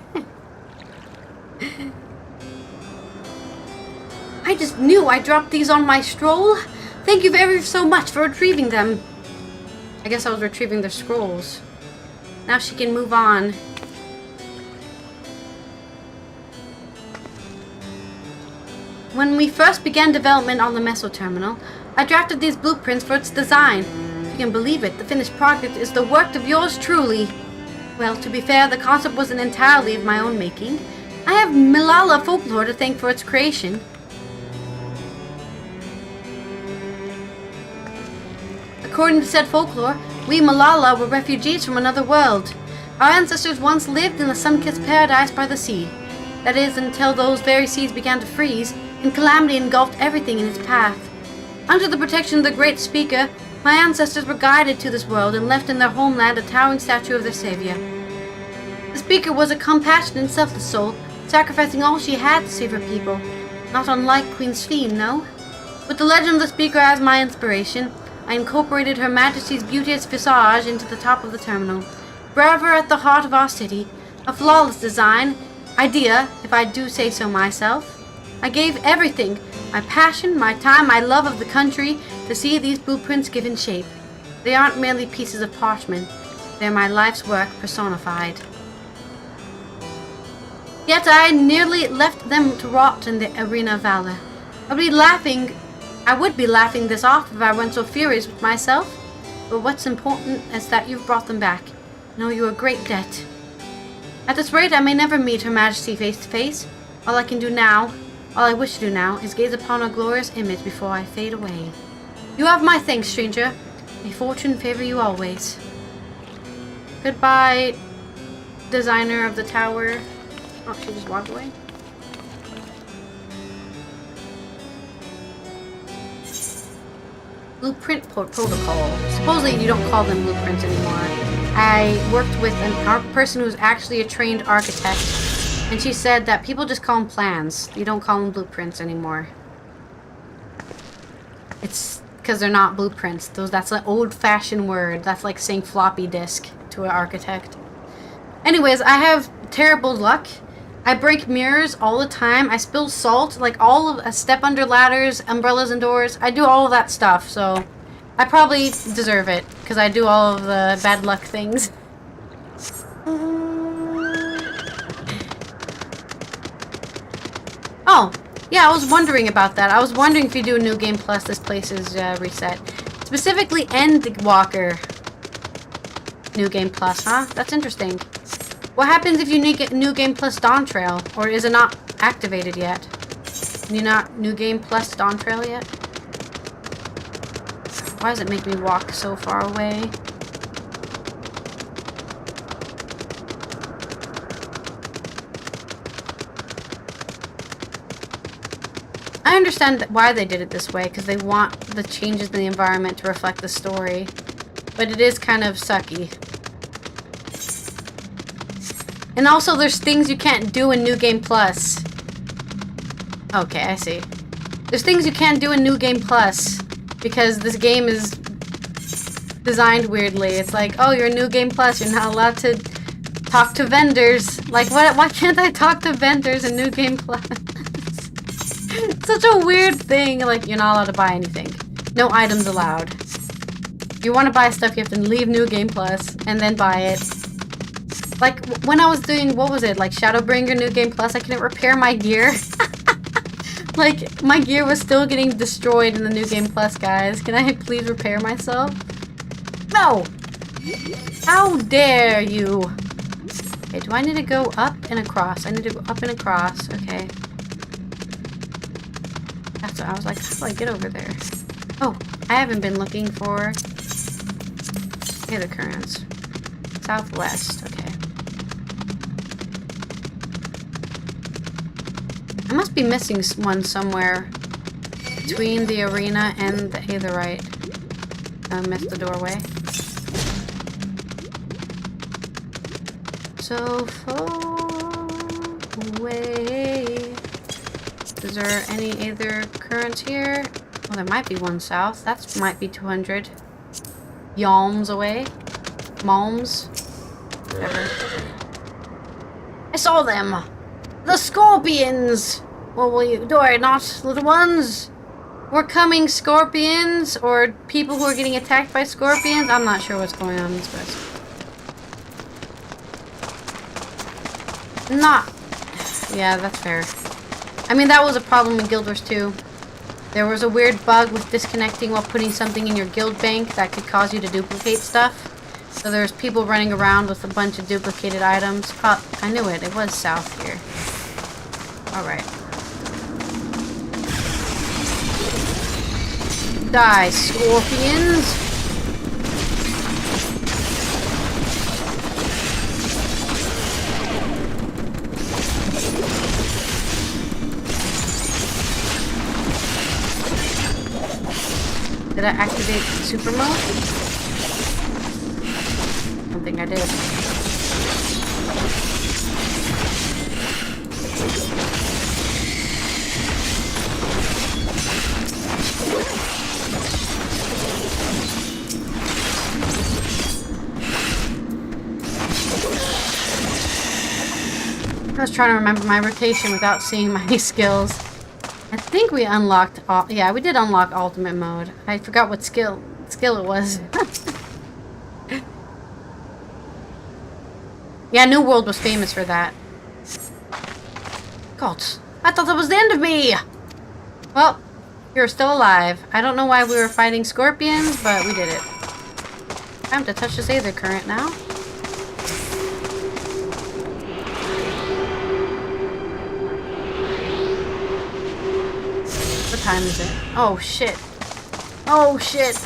I just knew I dropped these on my stroll. Thank you very so much for retrieving them. I guess I was retrieving the scrolls. Now she can move on. When we first began development on the Meso Terminal, I drafted these blueprints for its design. If you can believe it, the finished product is the work of yours truly. Well, to be fair, the concept wasn't entirely of my own making. I have Malala folklore to thank for its creation. According to said folklore, we Malala were refugees from another world. Our ancestors once lived in a sun-kissed paradise by the sea. That is, until those very seas began to freeze, and calamity engulfed everything in its path. Under the protection of the Great Speaker, my ancestors were guided to this world and left in their homeland a towering statue of their savior. The Speaker was a compassionate and selfless soul, sacrificing all she had to save her people. Not unlike Queen Sphene, no? With the legend of the Speaker as my inspiration, I incorporated Her Majesty's beauteous visage into the top of the terminal. Forever at the heart of our city, a flawless design, idea, if I do say so myself. I gave everything, my passion, my time, my love of the country, to see these blueprints given shape. They aren't merely pieces of parchment. They're my life's work personified. Yet I nearly left them to rot in the arena of valor. I would be laughing this off if I weren't so furious with myself. But what's important is that you've brought them back. I owe you a great debt. At this rate, I may never meet Her Majesty face to face. All I wish to do now, is gaze upon her glorious image before I fade away. You have my thanks, stranger. May fortune favor you always. Goodbye, designer of the tower. Oh, she just walked away. Blueprint protocol. Supposedly you don't call them blueprints anymore. I worked with a person who's actually a trained architect, and she said that people just call them plans. You don't call them blueprints anymore. It's because they're not blueprints. That's an old-fashioned word. That's like saying floppy disk to an architect. Anyways, I have terrible luck. I break mirrors all the time. I spill salt, like I step under ladders, umbrellas and doors. I do all of that stuff, so I probably deserve it because I do all of the bad luck things. Oh, yeah, I was wondering about that. I was wondering if you do a New Game Plus, this place is reset. Specifically Endwalker New Game Plus, huh? That's interesting. What happens if you get New Game Plus Dawn Trail? Or is it not activated yet? You not New Game Plus Dawn Trail yet? Why does it make me walk so far away? I understand why they did it this way, because they want the changes in the environment to reflect the story. But it is kind of sucky. And also, there's things you can't do in New Game Plus. Okay, I see. There's things you can't do in New Game Plus because this game is designed weirdly. It's like, oh, you're in New Game Plus, you're not allowed to talk to vendors. Like, what? Why can't I talk to vendors in New Game Plus? It's such a weird thing. Like, you're not allowed to buy anything. No items allowed. If you want to buy stuff, you have to leave New Game Plus and then buy it. Like, when I was doing, what was it, like Shadowbringer New Game Plus, I couldn't repair my gear. Like, my gear was still getting destroyed in the New Game Plus, guys. Can I please repair myself? No! How dare you? Okay, do I need to go up and across? I need to go up and across, okay. That's what I was like, how do I get over there? Oh, I haven't been looking for the other currents. Southwest, okay. I must be missing one somewhere between the arena and the Aetherite. I missed the doorway. So far away. Is there any Aether currents here? Well, there might be one south. That might be 200 yalms away. Malms. Whatever. I saw them! The scorpions! What will you do? I not, little ones? We're coming, scorpions, or people who are getting attacked by scorpions. I'm not sure what's going on in this place. Not. Yeah, that's fair. I mean, that was a problem in Guild Wars 2. There was a weird bug with disconnecting while putting something in your guild bank that could cause you to duplicate stuff. So there's people running around with a bunch of duplicated items. Oh, I knew it. It was south here. Alright. Die, scorpions! Did I activate super mode? I don't think I did. I was trying to remember my rotation without seeing my skills. I think we unlocked, yeah, we did unlock ultimate mode. I forgot what skill it was. Yeah, New World was famous for that. God, I thought that was the end of me! Well, you're still alive. I don't know why we were fighting scorpions, but we did it. Time to touch this Aether current now. What time is it? Oh shit. Oh shit.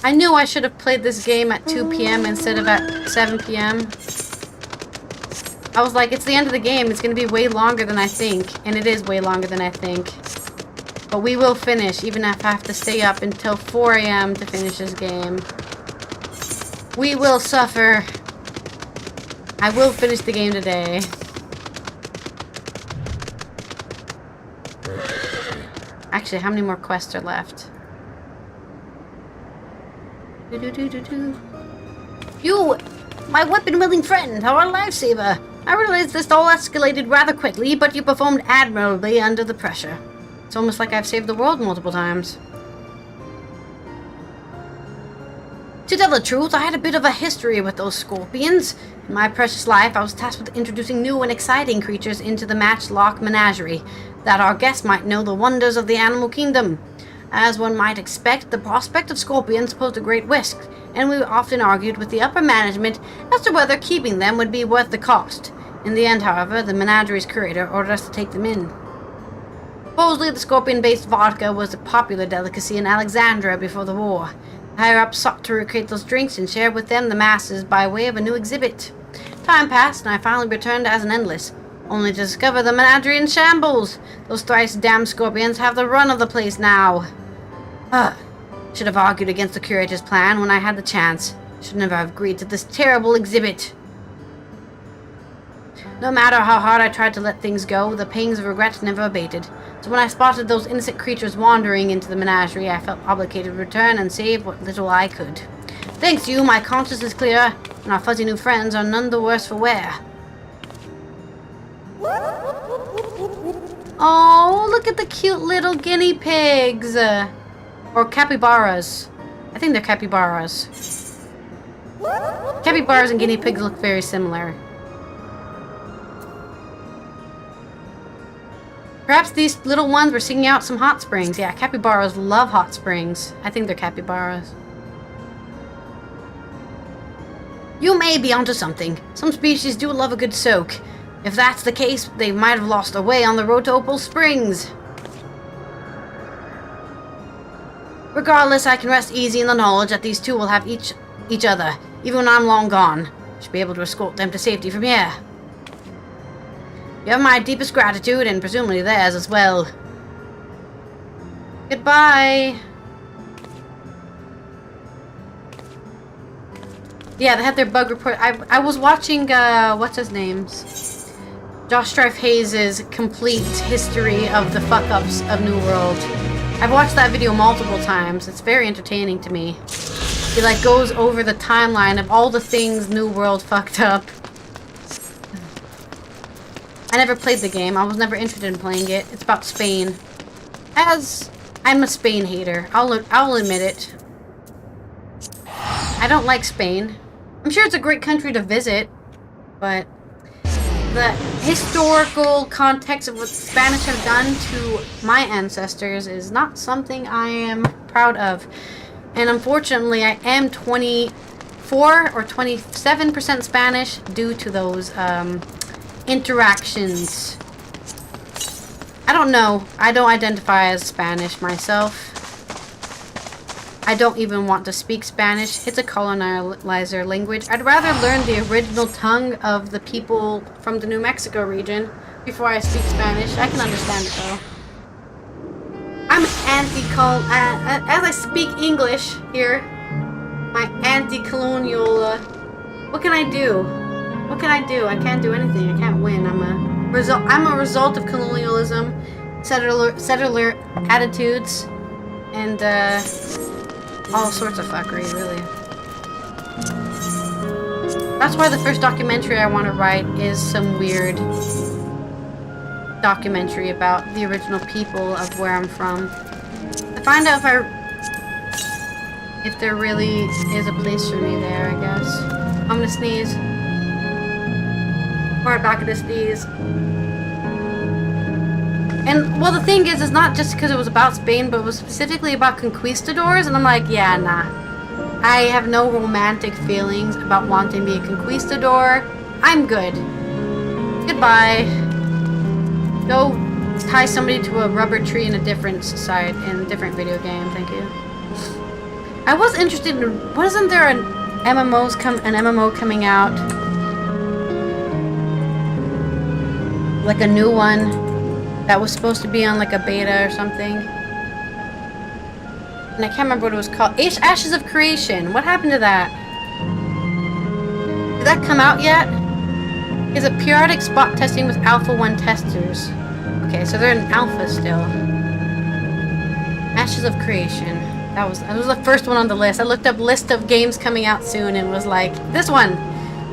I knew I should have played this game at 2 p.m. instead of at 7 p.m. I was like, it's the end of the game. It's going to be way longer than I think. And it is way longer than I think. But we will finish, even if I have to stay up until 4 a.m. to finish this game. We will suffer. I will finish the game today. Actually, how many more quests are left? You, my weapon-wielding friend, our lifesaver. I realize this all escalated rather quickly, but you performed admirably under the pressure. It's almost like I've saved the world multiple times. To tell the truth, I had a bit of a history with those scorpions. In my precious life, I was tasked with introducing new and exciting creatures into the Matchlock Menagerie, that our guests might know the wonders of the animal kingdom. As one might expect, the prospect of scorpions posed a great risk, and we often argued with the upper management as to whether keeping them would be worth the cost. In the end, however, the menagerie's curator ordered us to take them in. Supposedly, the scorpion-based vodka was a popular delicacy in Alexandria before the war. The higher-ups sought to recreate those drinks and share with them the masses by way of a new exhibit. Time passed, and I finally returned as an endless, only to discover the menagerie in shambles. Those thrice damned scorpions have the run of the place now. Should have argued against the curator's plan when I had the chance. Should never have agreed to this terrible exhibit. No matter how hard I tried to let things go, the pangs of regret never abated. So when I spotted those innocent creatures wandering into the menagerie, I felt obligated to return and save what little I could. Thanks to you, my conscience is clear, and our fuzzy new friends are none the worse for wear. Oh, look at the cute little guinea pigs. Or capybaras. I think they're capybaras. Capybaras and guinea pigs look very similar. Perhaps these little ones were seeking out some hot springs. Yeah, capybaras love hot springs. I think they're capybaras. You may be onto something. Some species do love a good soak. If that's the case, they might have lost their way on the road to Opal Springs. Regardless, I can rest easy in the knowledge that these two will have each other, even when I'm long gone. I should be able to escort them to safety from here. You have my deepest gratitude, and presumably theirs as well. Goodbye! Yeah, they had their bug report. I was watching, what's his name's? Josh Strife Hayes' complete history of the fuck-ups of New World. I've watched that video multiple times. It's very entertaining to me. He like goes over the timeline of all the things New World fucked up. I never played the game. I was never interested in playing it. It's about Spain. As I'm a Spain hater. I'll admit it. I don't like Spain. I'm sure it's a great country to visit, but the historical context of what the Spanish have done to my ancestors is not something I am proud of. And unfortunately, I am 24 or 27% Spanish due to those interactions. I don't know. I don't identify as Spanish myself. I don't even want to speak Spanish. It's a colonizer language. I'd rather learn the original tongue of the people from the New Mexico region before I speak Spanish. I can understand it though. I'm as I speak English here, my anti-colonial, what can I do? What can I do? I can't do anything. I can't win. I'm a result of colonialism, settler attitudes, and all sorts of fuckery, really. That's why the first documentary I want to write is some weird documentary about the original people of where I'm from. To find out if there really is a place for me there, I guess. I'm gonna sneeze. Right back at the sneeze. And, well, the thing is, it's not just because it was about Spain, but it was specifically about conquistadors, and I'm like, yeah, nah. I have no romantic feelings about wanting to be a conquistador. I'm good. Goodbye. Go tie somebody to a rubber tree in a different society, in a different video game. Thank you. I was interested in, wasn't there an MMO coming out? Like a new one that was supposed to be on like a beta or something. And I can't remember what it was called. Ashes of Creation. What happened to that? Did that come out yet? Is a periodic spot testing with Alpha 1 testers. Okay, so they're in Alpha still. Ashes of Creation. That was the first one on the list. I looked up list of games coming out soon and was like, this one.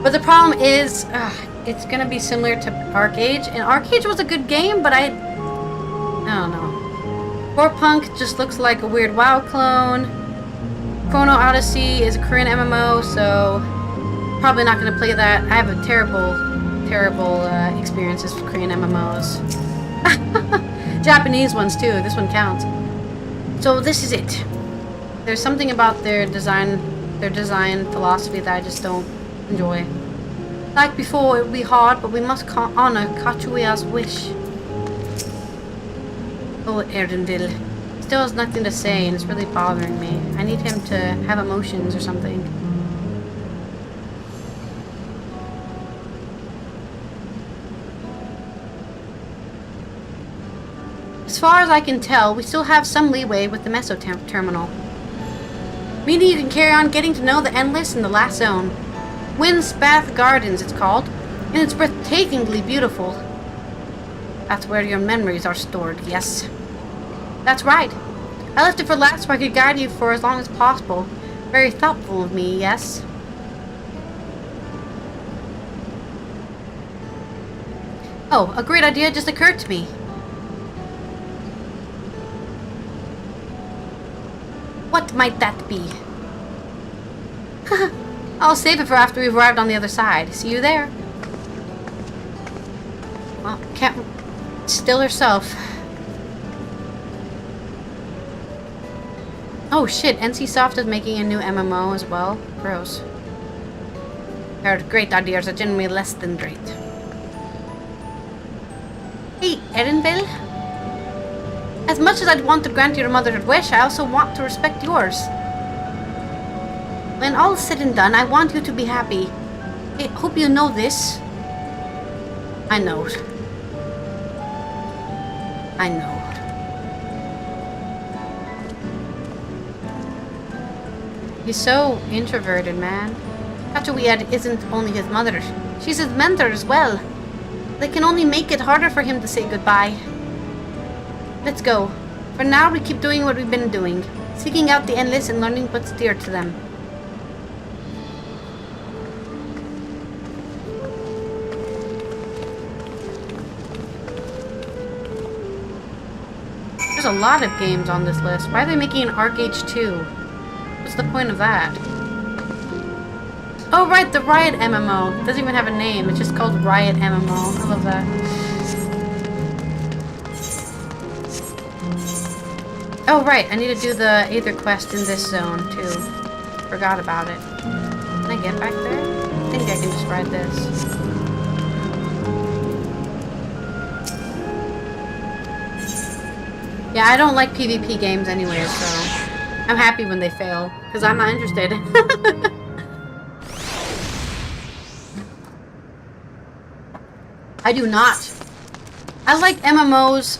But the problem is, it's gonna be similar to Arcade. And Arcade was a good game, but I don't know. Punk just looks like a weird WoW clone. Chrono Odyssey is a Korean MMO, so probably not gonna play that. I have a terrible experiences with Korean MMOs. Japanese ones too. This one counts. So this is it. There's something about their design philosophy that I just don't enjoy. Like before, it will be hard, but we must honor Cachuia's wish. Oh, Erdenville. Still has nothing to say, and it's really bothering me. I need him to have emotions or something. As far as I can tell, we still have some leeway with the Meso terminal. Meaning you can carry on getting to know the Endless in the last zone. Windspath Gardens, it's called, and it's breathtakingly beautiful. That's where your memories are stored, yes. That's right. I left it for last so I could guide you for as long as possible. Very thoughtful of me, yes. Oh, a great idea just occurred to me. What might that be? I'll save it for after we've arrived on the other side. See you there. Well, can't still herself. Oh shit, NCSoft is making a new MMO as well. Gross. Their great ideas are generally less than great. Hey, Erenville. As much as I'd want to grant your mother's wish, I also want to respect yours. When all is said and done, I want you to be happy. I hope you know this. I know. I know. He's so introverted, man. Cachuia isn't only his mother. She's his mentor as well. They can only make it harder for him to say goodbye. Let's go. For now, we keep doing what we've been doing. Seeking out the Endless and learning what's dear to them. There's a lot of games on this list. Why are they making an Arcade 2? What's the point of that? Oh right, the Riot MMO. It doesn't even have a name. It's just called Riot MMO. I love that. Oh right, I need to do the Aether quest in this zone too. Forgot about it. Can I get back there? I think I can just ride this. Yeah, I don't like PvP games anyway, so I'm happy when they fail, because I'm not interested. I do not. I like MMOs.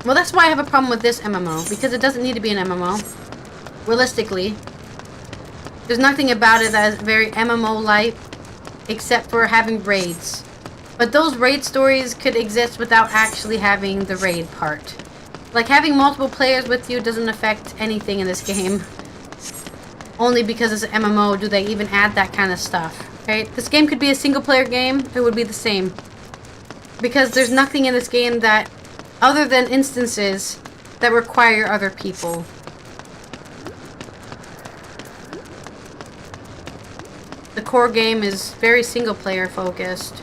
Well, that's why I have a problem with this MMO, because it doesn't need to be an MMO. Realistically. There's nothing about it that is very MMO-like, except for having raids. But those raid stories could exist without actually having the raid part. Like, having multiple players with you doesn't affect anything in this game. Only because it's an MMO do they even add that kind of stuff. Okay? This game could be a single-player game, it would be the same. Because there's nothing in this game that, other than instances, that require other people. The core game is very single-player focused.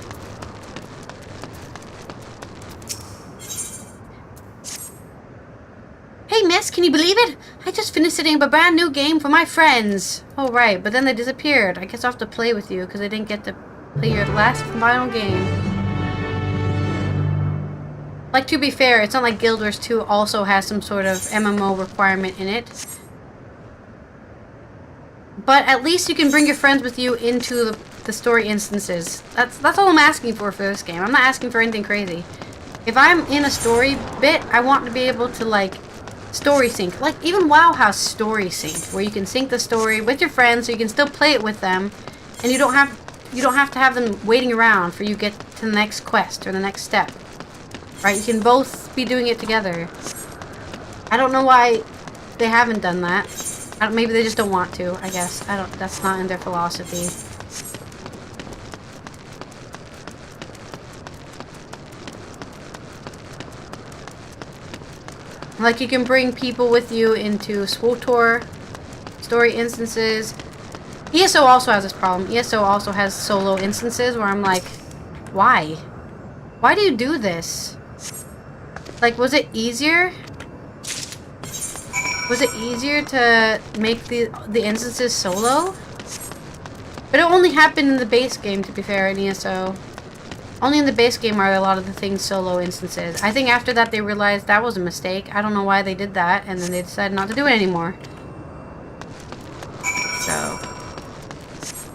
Hey miss, can you believe it? I just finished setting up a brand new game for my friends. Oh, right, but then they disappeared. I guess I'll have to play with you because I didn't get to play your last final game. Like, to be fair, it's not like Guild Wars 2 also has some sort of MMO requirement in it. But at least you can bring your friends with you into the story instances. That's all I'm asking for this game. I'm not asking for anything crazy. If I'm in a story bit, I want to be able to, like, story sync. Like, even WoW has story sync, where you can sync the story with your friends so you can still play it with them, and you don't have to have them waiting around for you to get to the next quest or the next step. Right? You can both be doing it together. I don't know why they haven't done that. Maybe they just don't want to, I guess. That's not in their philosophy. Like, you can bring people with you into SWTOR story instances. ESO also has this problem. ESO also has solo instances where I'm like, why? Why do you do this? Like, was it easier? Was it easier to make the instances solo? But it only happened in the base game, to be fair, in ESO. Only in the base game are a lot of the things solo instances. I think after that they realized that was a mistake. I don't know why they did that, and then they decided not to do it anymore. So,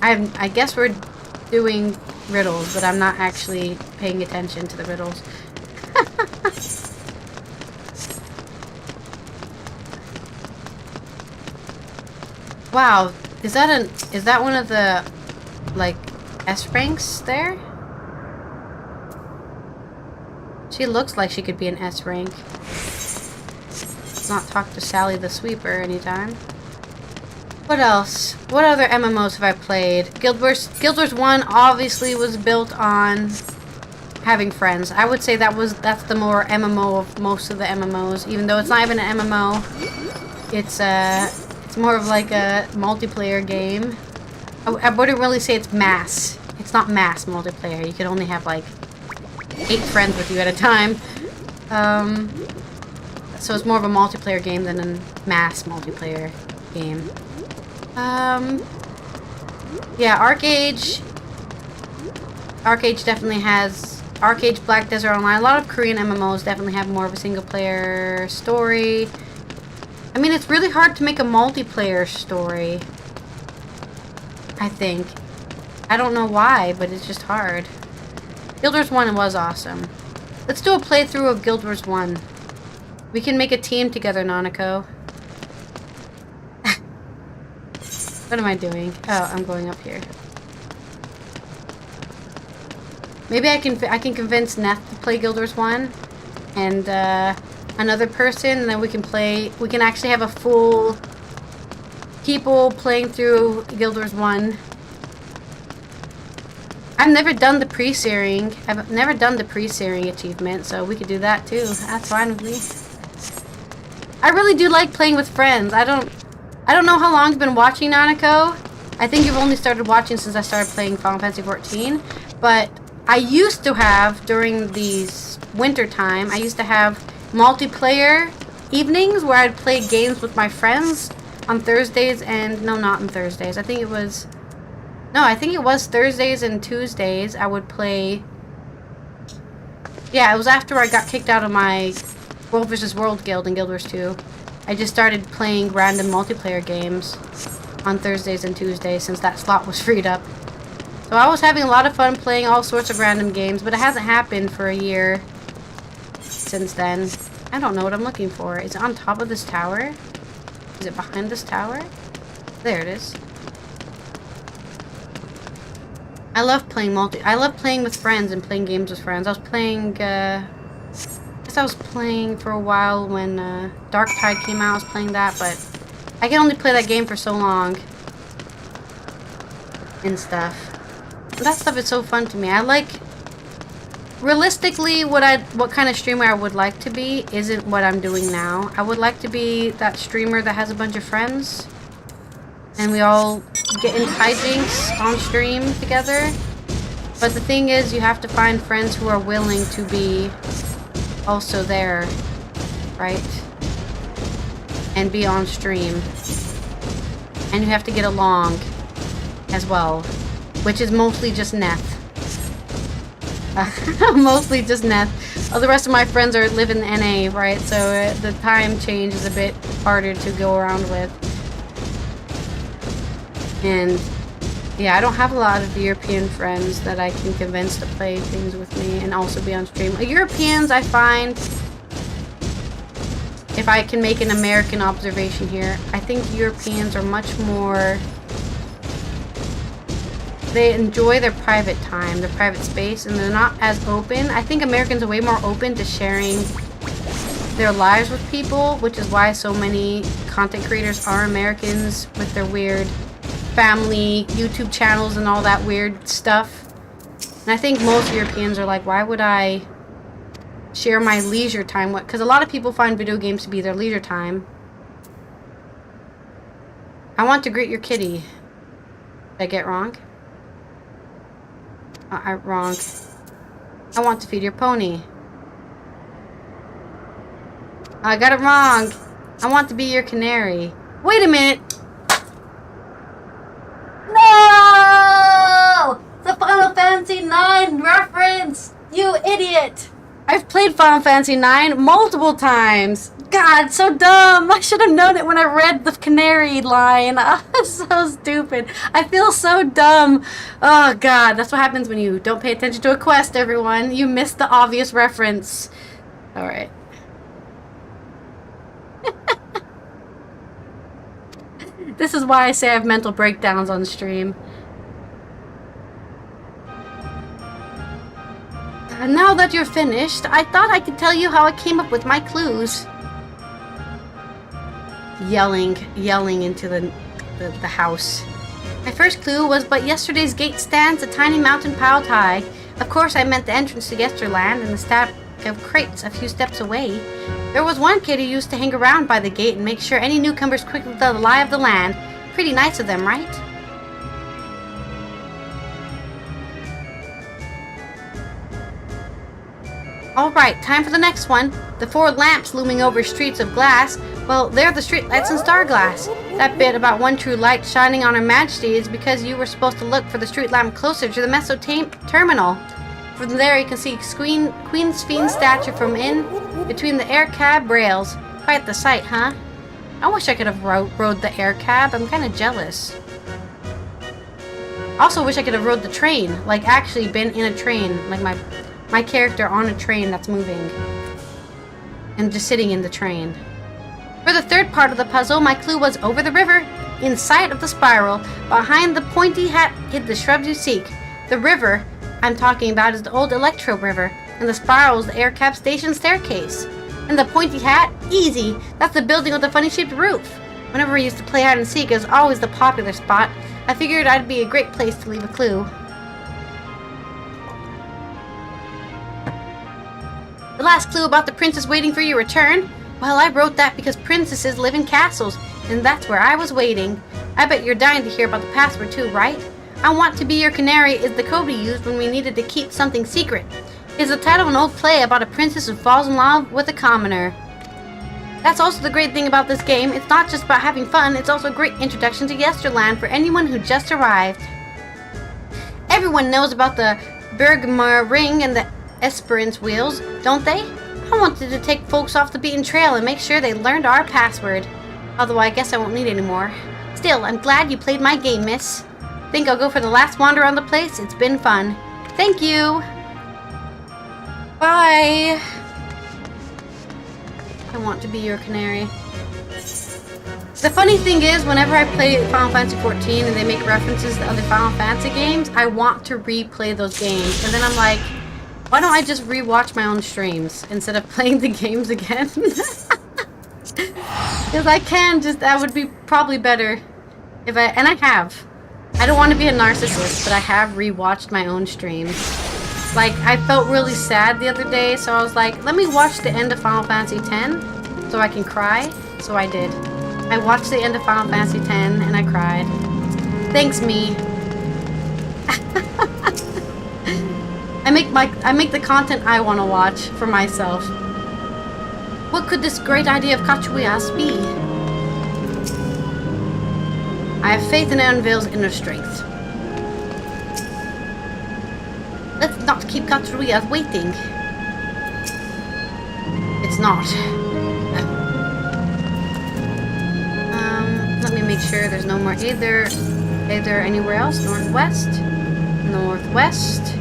I guess we're doing riddles, but I'm not actually paying attention to the riddles. Wow, is that one of the, like, S ranks there? She looks like she could be an S rank. Let's not talk to Sally the Sweeper anytime. What else? What other MMOs have I played? Guild Wars 1 obviously was built on having friends. I would say that's the more MMO of most of the MMOs, even though it's not even an MMO. It's more of like a multiplayer game. I wouldn't really say it's mass. It's not mass multiplayer. You can only have like 8 friends with you at a time. So it's more of a multiplayer game than a mass multiplayer game. Yeah, Arcage definitely has Arcage, Black Desert Online. A lot of Korean MMOs definitely have more of a single player story. I mean, it's really hard to make a multiplayer story, I think. I don't know why, but it's just hard. Guild Wars 1 was awesome. Let's do a playthrough of Guild Wars 1. We can make a team together, Nanako. What am I doing? Oh, I'm going up here. Maybe I can convince Neth to play Guild Wars 1 and another person, and then we can actually have a full people playing through Guild Wars 1. I've never done the pre-searing. I've never done the pre-searing achievement, so we could do that too. That's fine with me. I really do like playing with friends. I don't know how long you've been watching, Nanako. I think you've only started watching since I started playing Final Fantasy XIV, but I used to have, during these winter time, I used to have multiplayer evenings where I'd play games with my friends on Thursdays and... No, not on Thursdays. I think it was Thursdays and Tuesdays. I would play... Yeah, it was after I got kicked out of my World vs. World guild in Guild Wars 2. I just started playing random multiplayer games on Thursdays and Tuesdays since that slot was freed up. So I was having a lot of fun playing all sorts of random games, but it hasn't happened for a year since then. I don't know what I'm looking for. Is it on top of this tower? Is it behind this tower? There it is. I love playing with friends and playing games with friends. I was playing, I guess I was playing for a while when Dark Tide came out. I was playing that, but I can only play that game for so long and stuff. That stuff is so fun to me. I like... Realistically, what kind of streamer I would like to be isn't what I'm doing now. I would like to be that streamer that has a bunch of friends and we all get in hijinks on stream together. But the thing is, you have to find friends who are willing to be also there, right? and be on stream. And you have to get along as well, which is mostly just Neth. Mostly just Neth. Oh, the rest of my friends live in the NA, right? So the time change is a bit harder to go around with. And yeah, I don't have a lot of European friends that I can convince to play things with me and also be on stream. Europeans, I find, if I can make an American observation here, I think Europeans are much more... They enjoy their private time, their private space, and they're not as open. I think Americans are way more open to sharing their lives with people, which is why so many content creators are Americans with their weird family YouTube channels and all that weird stuff. And I think most Europeans are like, why would I share my leisure time? Because a lot of people find video games to be their leisure time. I want to greet your kitty. Did I get wrong? Wrong. I want to feed your pony. I got it wrong. I want to be your canary. Wait a minute. No! The Final Fantasy IX reference! You idiot! I've played Final Fantasy IX multiple times. God, so dumb. I should have known it when I read the canary line. So stupid. I feel so dumb. Oh, God. That's what happens when you don't pay attention to a quest, everyone. You missed the obvious reference. Alright. This is why I say I have mental breakdowns on stream. And now that you're finished, I thought I could tell you how I came up with my clues. Yelling into the house. My first clue was but yesterday's gate stands a tiny mountain piled high. Of course I meant the entrance to Yesterland and the stack of crates a few steps away. There was one kid who used to hang around by the gate and make sure any newcomers quickly the lie of the land. Pretty nice of them, right? Alright, time for the next one. The 4 lamps looming over streets of glass. Well, they're the street lights in Starglass. That bit about one true light shining on Her Majesty is because you were supposed to look for the street lamp closer to the Meso terminal. From there you can see Queen Sphene's statue from in between the air cab rails. Quite the sight, huh? I wish I could have rode the air cab. I'm kind of jealous. Also wish I could have rode the train. Like actually been in a train. Like my character on a train that's moving. And just sitting in the train. For the third part of the puzzle, my clue was over the river. In sight of the spiral. Behind the pointy hat hid the shrubs you seek. The river I'm talking about is the old Electro River. And the spiral is the air cab station staircase. And the pointy hat? Easy. That's the building with the funny shaped roof. Whenever we used to play hide and seek, it was always the popular spot. I figured I'd be a great place to leave a clue. The last clue about the princess waiting for your return? Well, I wrote that because princesses live in castles, and that's where I was waiting. I bet you're dying to hear about the password too, right? I Want to Be Your Canary is the code we used when we needed to keep something secret. It's the title of an old play about a princess who falls in love with a commoner. That's also the great thing about this game. It's not just about having fun, it's also a great introduction to Yesterland for anyone who just arrived. Everyone knows about the Bergmar Ring and the Esperance Wheels, don't they? I wanted to take folks off the beaten trail and make sure they learned our password. Although I guess I won't need any more. Still, I'm glad you played my game, miss. Think I'll go for the last wander around the place? It's been fun. Thank you! Bye! I want to be your canary. The funny thing is, whenever I play Final Fantasy XIV and they make references to other Final Fantasy games, I want to replay those games. And then I'm like, why don't I just rewatch my own streams instead of playing the games again? Because I can just, that would be probably better if and I have. I don't want to be a narcissist, but I have rewatched my own streams. Like, I felt really sad the other day, so I was like, let me watch the end of Final Fantasy X so I can cry. So I did. I watched the end of Final Fantasy X and I cried. Thanks, me. I make the content I want to watch for myself. What could this great idea of Cachuias be? I have faith in Anvil's inner strength. Let's not keep Cachuia waiting. It's not. Let me make sure there's no more either anywhere else. Northwest. Northwest.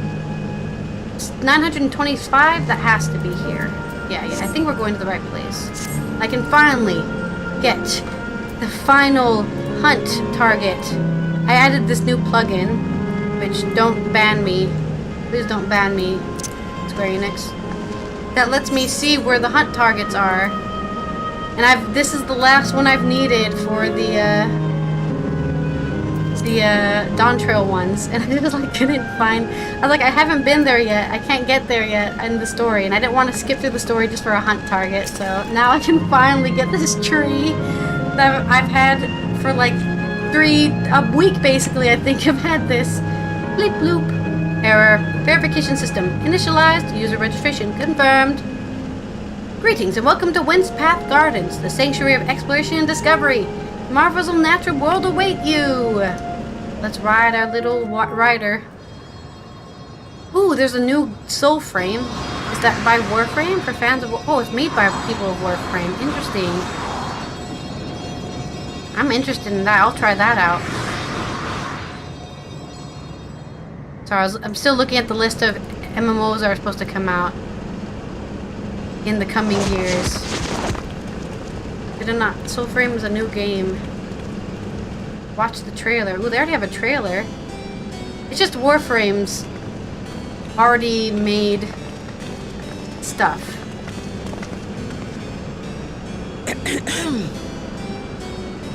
925, that has to be here. Yeah, I think we're going to the right place. I can finally get the final hunt target. I added this new plugin, which don't ban me. Please don't ban me, Square Enix. That lets me see where the hunt targets are. And this is the last one I've needed for the Dawn Trail ones, and I just like couldn't find. I was like, I haven't been there yet. I can't get there yet in the story, and I didn't want to skip through the story just for a hunt target. So now I can finally get this tree that I've had for like a week basically. I think I've had this. Bleep bloop. Error. Verification system initialized. User registration confirmed. Greetings and welcome to Wind's Path Gardens, the sanctuary of exploration and discovery. Marvels of natural world await you. Let's ride our little rider. Ooh, there's a new soul frame. Is that by Warframe for fans of? Oh, it's made by people of Warframe. Interesting. I'm interested in that. I'll try that out. Sorry, I'm still looking at the list of MMOs that are supposed to come out in the coming years. Did I not? Soul Frame is a new game. Watch the trailer. Ooh, they already have a trailer. It's just Warframe's already made stuff.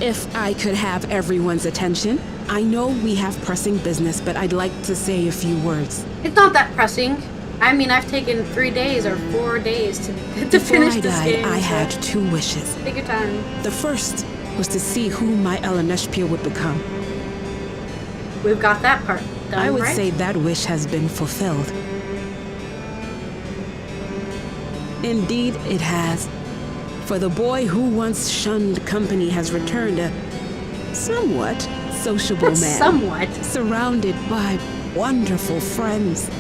If I could have everyone's attention, I know we have pressing business, but I'd like to say a few words. It's not that pressing. I mean, I've taken 3 days or 4 days to finish this game. I had 2 wishes. Take your time. The first was to see who my Eleneshpia would become. We've got that part done, I would right? say that wish has been fulfilled. Indeed, it has. For the boy who once shunned company has returned a somewhat sociable man. Somewhat. Surrounded by wonderful friends.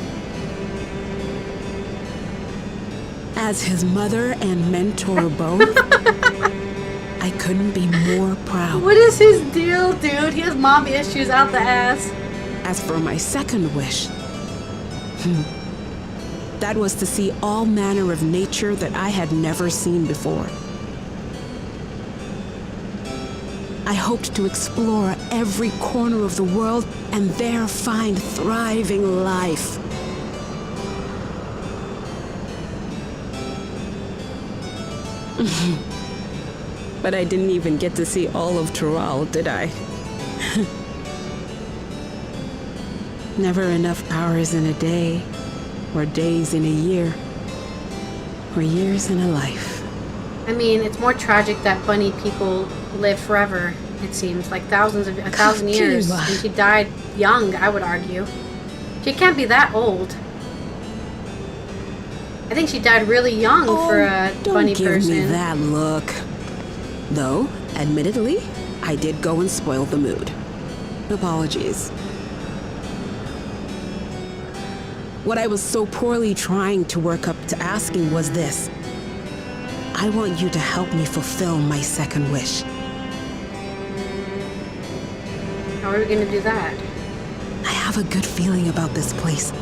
As his mother and mentor both, I couldn't be more proud. What is his deal, dude? He has mommy issues out the ass. As for my second wish, that was to see all manner of nature that I had never seen before. I hoped to explore every corner of the world and there find thriving life. But I didn't even get to see all of Tural, did I? Never enough hours in a day, or days in a year, or years in a life. I mean, it's more tragic that bunny people live forever, it seems. Like a thousand years. And she died young, I would argue. She can't be that old. I think she died really young for a bunny person. Don't give me that look. Though, admittedly, I did go and spoil the mood. Apologies. What I was so poorly trying to work up to asking was this. I want you to help me fulfill my second wish. How are we going to do that? I have a good feeling about this place.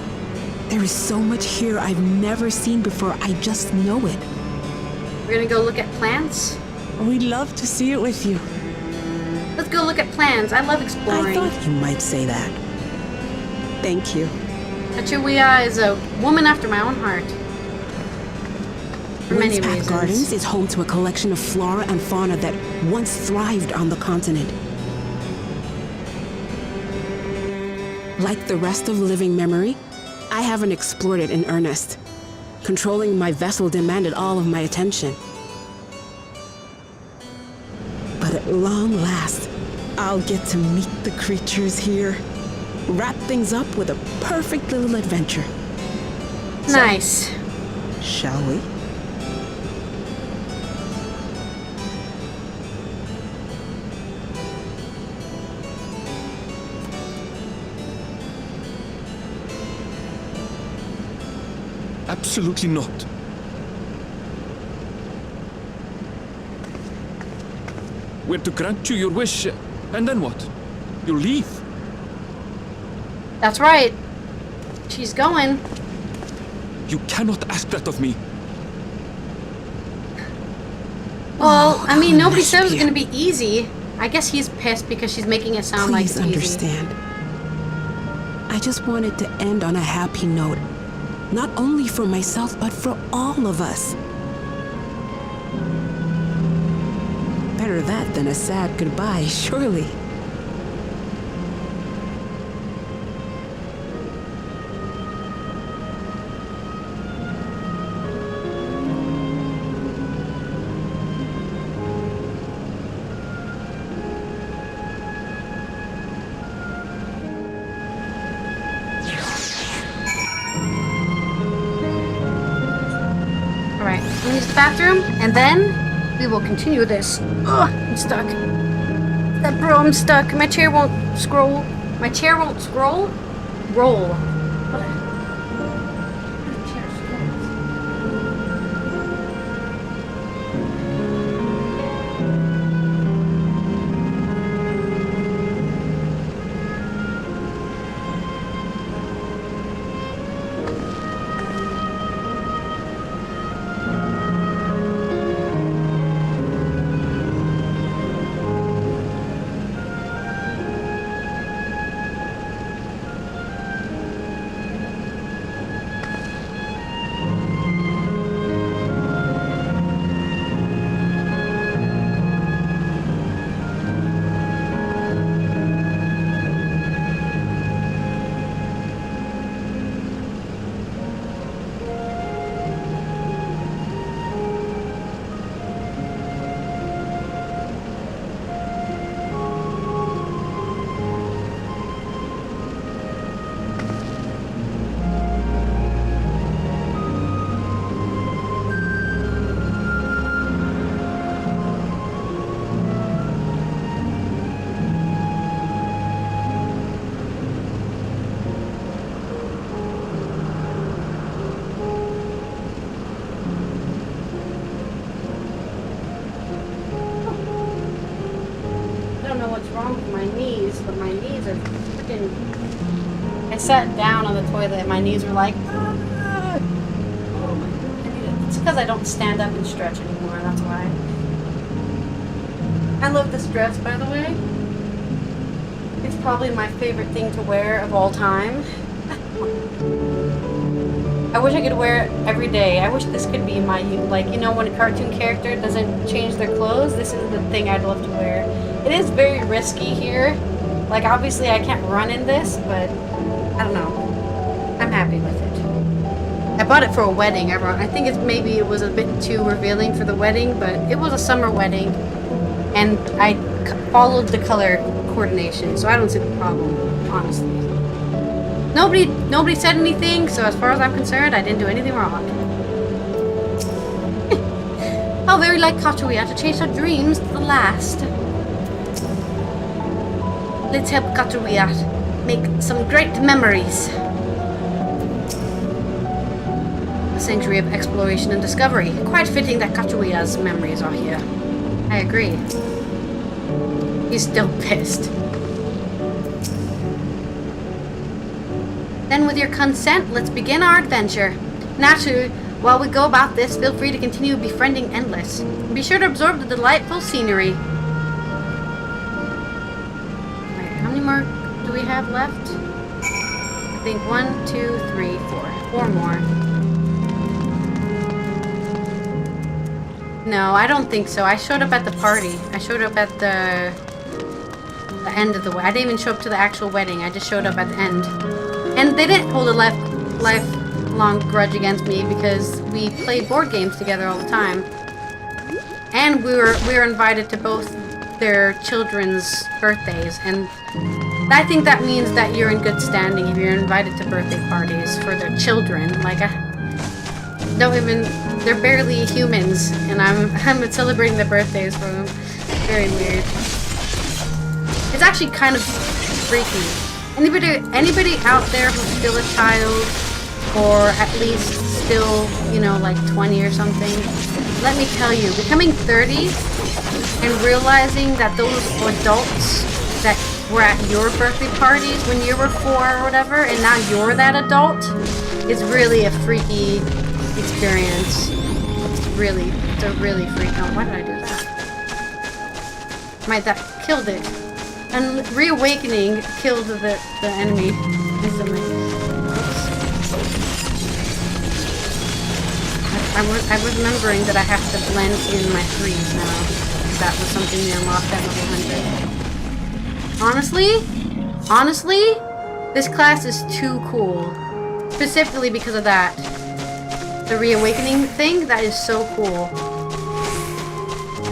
There is so much here I've never seen before. I just know it. We're going to go look at plants? We'd love to see it with you. Let's go look at plants. I love exploring. I thought you might say that. Thank you. Cachuia is a woman after my own heart. For many Wind's Path reasons. Gardens is home to a collection of flora and fauna that once thrived on the continent. Like the rest of living memory, I haven't explored it in earnest. Controlling my vessel demanded all of my attention. But at long last, I'll get to meet the creatures here. Wrap things up with a perfect little adventure. Nice. So, shall we? Absolutely not. We're to grant you your wish, and then what? You'll leave. That's right. She's going. You cannot ask that of me. Well, I mean, nobody said it was going to be easy. I guess he's pissed because she's making it sound like it's Please understand. I just wanted to end on a happy note. Not only for myself, but for all of us. Better that than a sad goodbye, surely. Alright, we'll use the bathroom, and then we will continue this. Ugh, I'm stuck. That bro, I'm stuck. My chair won't scroll. My chair won't scroll? Roll. What a... chair scrolls. Wrong with my knees, but my knees are freaking... I sat down on the toilet and my knees were like, ah! Oh my God. It's because I don't stand up and stretch anymore, that's why. I love this dress, by the way. It's probably my favorite thing to wear of all time. I wish I could wear it every day. I wish this could be my, like, you know, when a cartoon character doesn't change their clothes, this is the thing I'd love to wear. It is very risky here. Like, obviously I can't run in this, but I don't know. I'm happy with it. I bought it for a wedding. I think maybe it was a bit too revealing for the wedding, but it was a summer wedding, and I followed the color coordination, so I don't see the problem, honestly. Nobody said anything, so as far as I'm concerned, I didn't do anything wrong. How very like Cachuia to chase our dreams to the last. Let's help Cachuia make some great memories. A century of exploration and discovery. Quite fitting that Cachuia's memories are here. I agree. He's still pissed. Then with your consent, let's begin our adventure. Naturally, while we go about this, feel free to continue befriending Endless. Be sure to absorb the delightful scenery. Wait, how many more do we have left? I think 1, 2, 3, 4. 4 more. No, I don't think so. I showed up at the party. I showed up at the end of the wedding. I didn't even show up to the actual wedding. I just showed up at the end. And they didn't hold a lifelong grudge against me because we played board games together all the time. And we were invited to both their children's birthdays, and I think that means that you're in good standing if you're invited to birthday parties for their children. Like, they're barely humans, and I'm celebrating their birthdays for them. Very weird. It's actually kind of freaky. Anybody out there who's still a child or at least still, you know, like 20 or something, let me tell you, becoming 30 and realizing that those adults that were at your birthday parties when you were 4 or whatever, and now you're that adult, is really a freaky experience. It's a really freaky. Oh, why did I do that? That killed it. And reawakening killed the enemy instantly. I'm remembering that I have to blend in my 3s now. That was something we unlocked at level 100. Honestly, this class is too cool. Specifically because of that. The reawakening thing, that is so cool.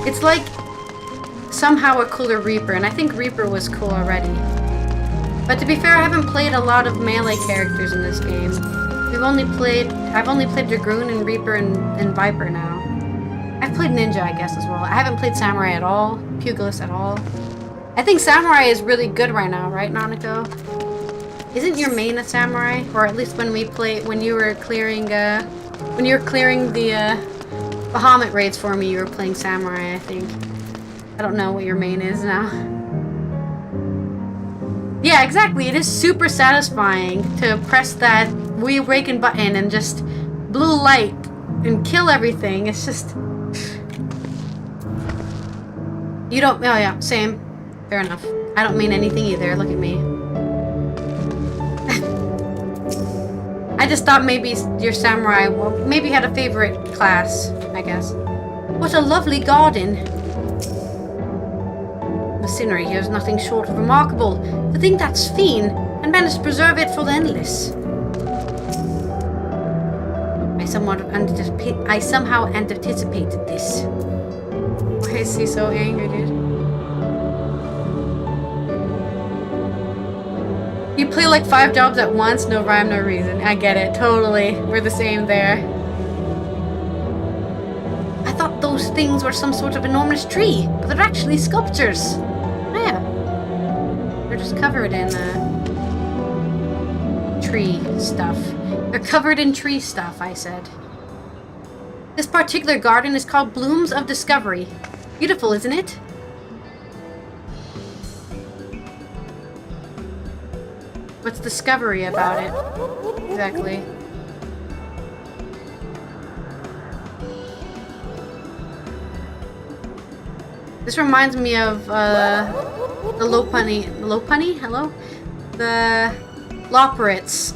It's like somehow a cooler Reaper, and I think Reaper was cool already. But to be fair, I haven't played a lot of melee characters in this game. I've only played Dragoon and Reaper and Viper now. I've played Ninja, I guess, as well. I haven't played Samurai at all, Pugilist at all. I think Samurai is really good right now, right, Nanako? Isn't your main a Samurai? Or at least when you were clearing the Bahamut raids for me, you were playing Samurai, I think. I don't know what your main is now. Yeah, exactly. It is super satisfying to press that reawaken button and just blue light and kill everything. It's just... You don't... Oh yeah, same. Fair enough. I don't mean anything either. Look at me. I just thought maybe your samurai... Well, maybe you had a favorite class, I guess. What a lovely garden. The scenery here is nothing short of remarkable. To think that Sphene and managed to preserve it for the endless. I somehow anticipated this. Why is he so angry, dude? You play like 5 jobs at once, no rhyme, no reason. I get it, totally. We're the same there. I thought those things were some sort of enormous tree, but they're actually sculptures. Oh yeah. They're just covered in tree stuff. They're covered in tree stuff, I said. This particular garden is called Blooms of Discovery. Beautiful, isn't it? What's discovery about it? Exactly. This reminds me of the Lopunny. Hello? The Loporrit's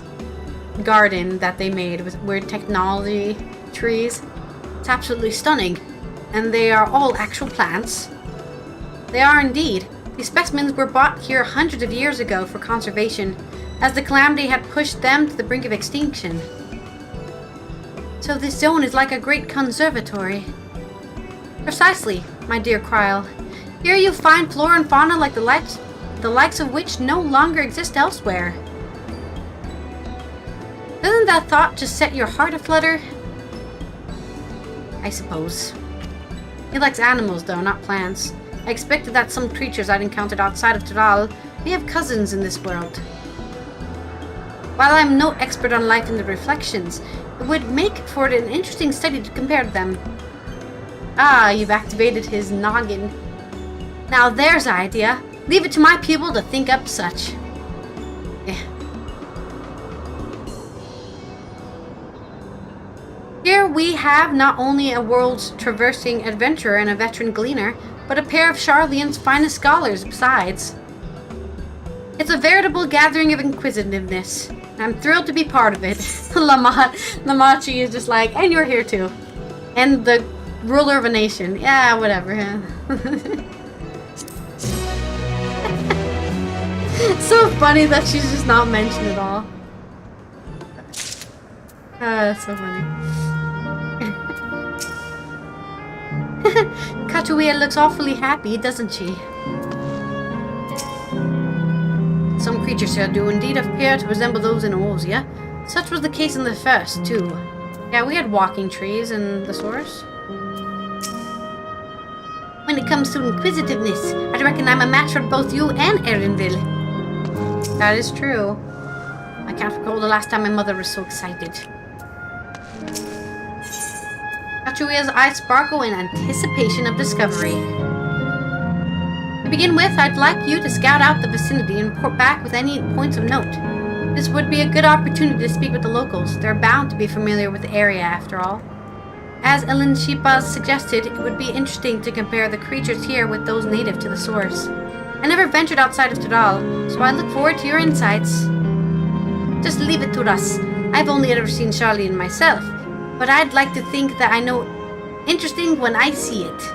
garden that they made with weird technology trees. It's absolutely stunning. And they are all actual plants. They are indeed. These specimens were brought here hundreds of years ago for conservation, as the calamity had pushed them to the brink of extinction. So this zone is like a great conservatory. Precisely, my dear Kryle. Here you find flora and fauna like the likes of which no longer exist elsewhere. Doesn't that thought just set your heart aflutter? I suppose. He likes animals, though, not plants. I expected that some creatures I'd encountered outside of Tural may have cousins in this world. While I'm no expert on life in the reflections, it would make for an interesting study to compare them. Ah, you've activated his noggin. Now there's an idea. Leave it to my pupil to think up such. Here we have not only a world's traversing adventurer and a veteran gleaner, but a pair of Charlene's finest scholars besides. It's a veritable gathering of inquisitiveness. I'm thrilled to be part of it. Lamachi is just like, and you're here too. And the ruler of a nation. Yeah, whatever. So funny that she's just not mentioned at all. That's so funny. Cachuia looks awfully happy, doesn't she? Some creatures here do indeed appear to resemble those in Ozia. Such was the case in the first, too. Yeah, we had walking trees in the source. When it comes to inquisitiveness, I reckon I'm a match for both you and Erinville. That is true. I can't recall the last time my mother was so excited. Cachuia's eyes sparkle in anticipation of discovery. To begin with, I'd like you to scout out the vicinity and report back with any points of note. This would be a good opportunity to speak with the locals. They're bound to be familiar with the area, after all. As Ellen Shipa suggested, it would be interesting to compare the creatures here with those native to the source. I never ventured outside of Tudal, so I look forward to your insights. Just leave it to us. I've only ever seen Charlene myself, but I'd like to think that I know interesting when I see it.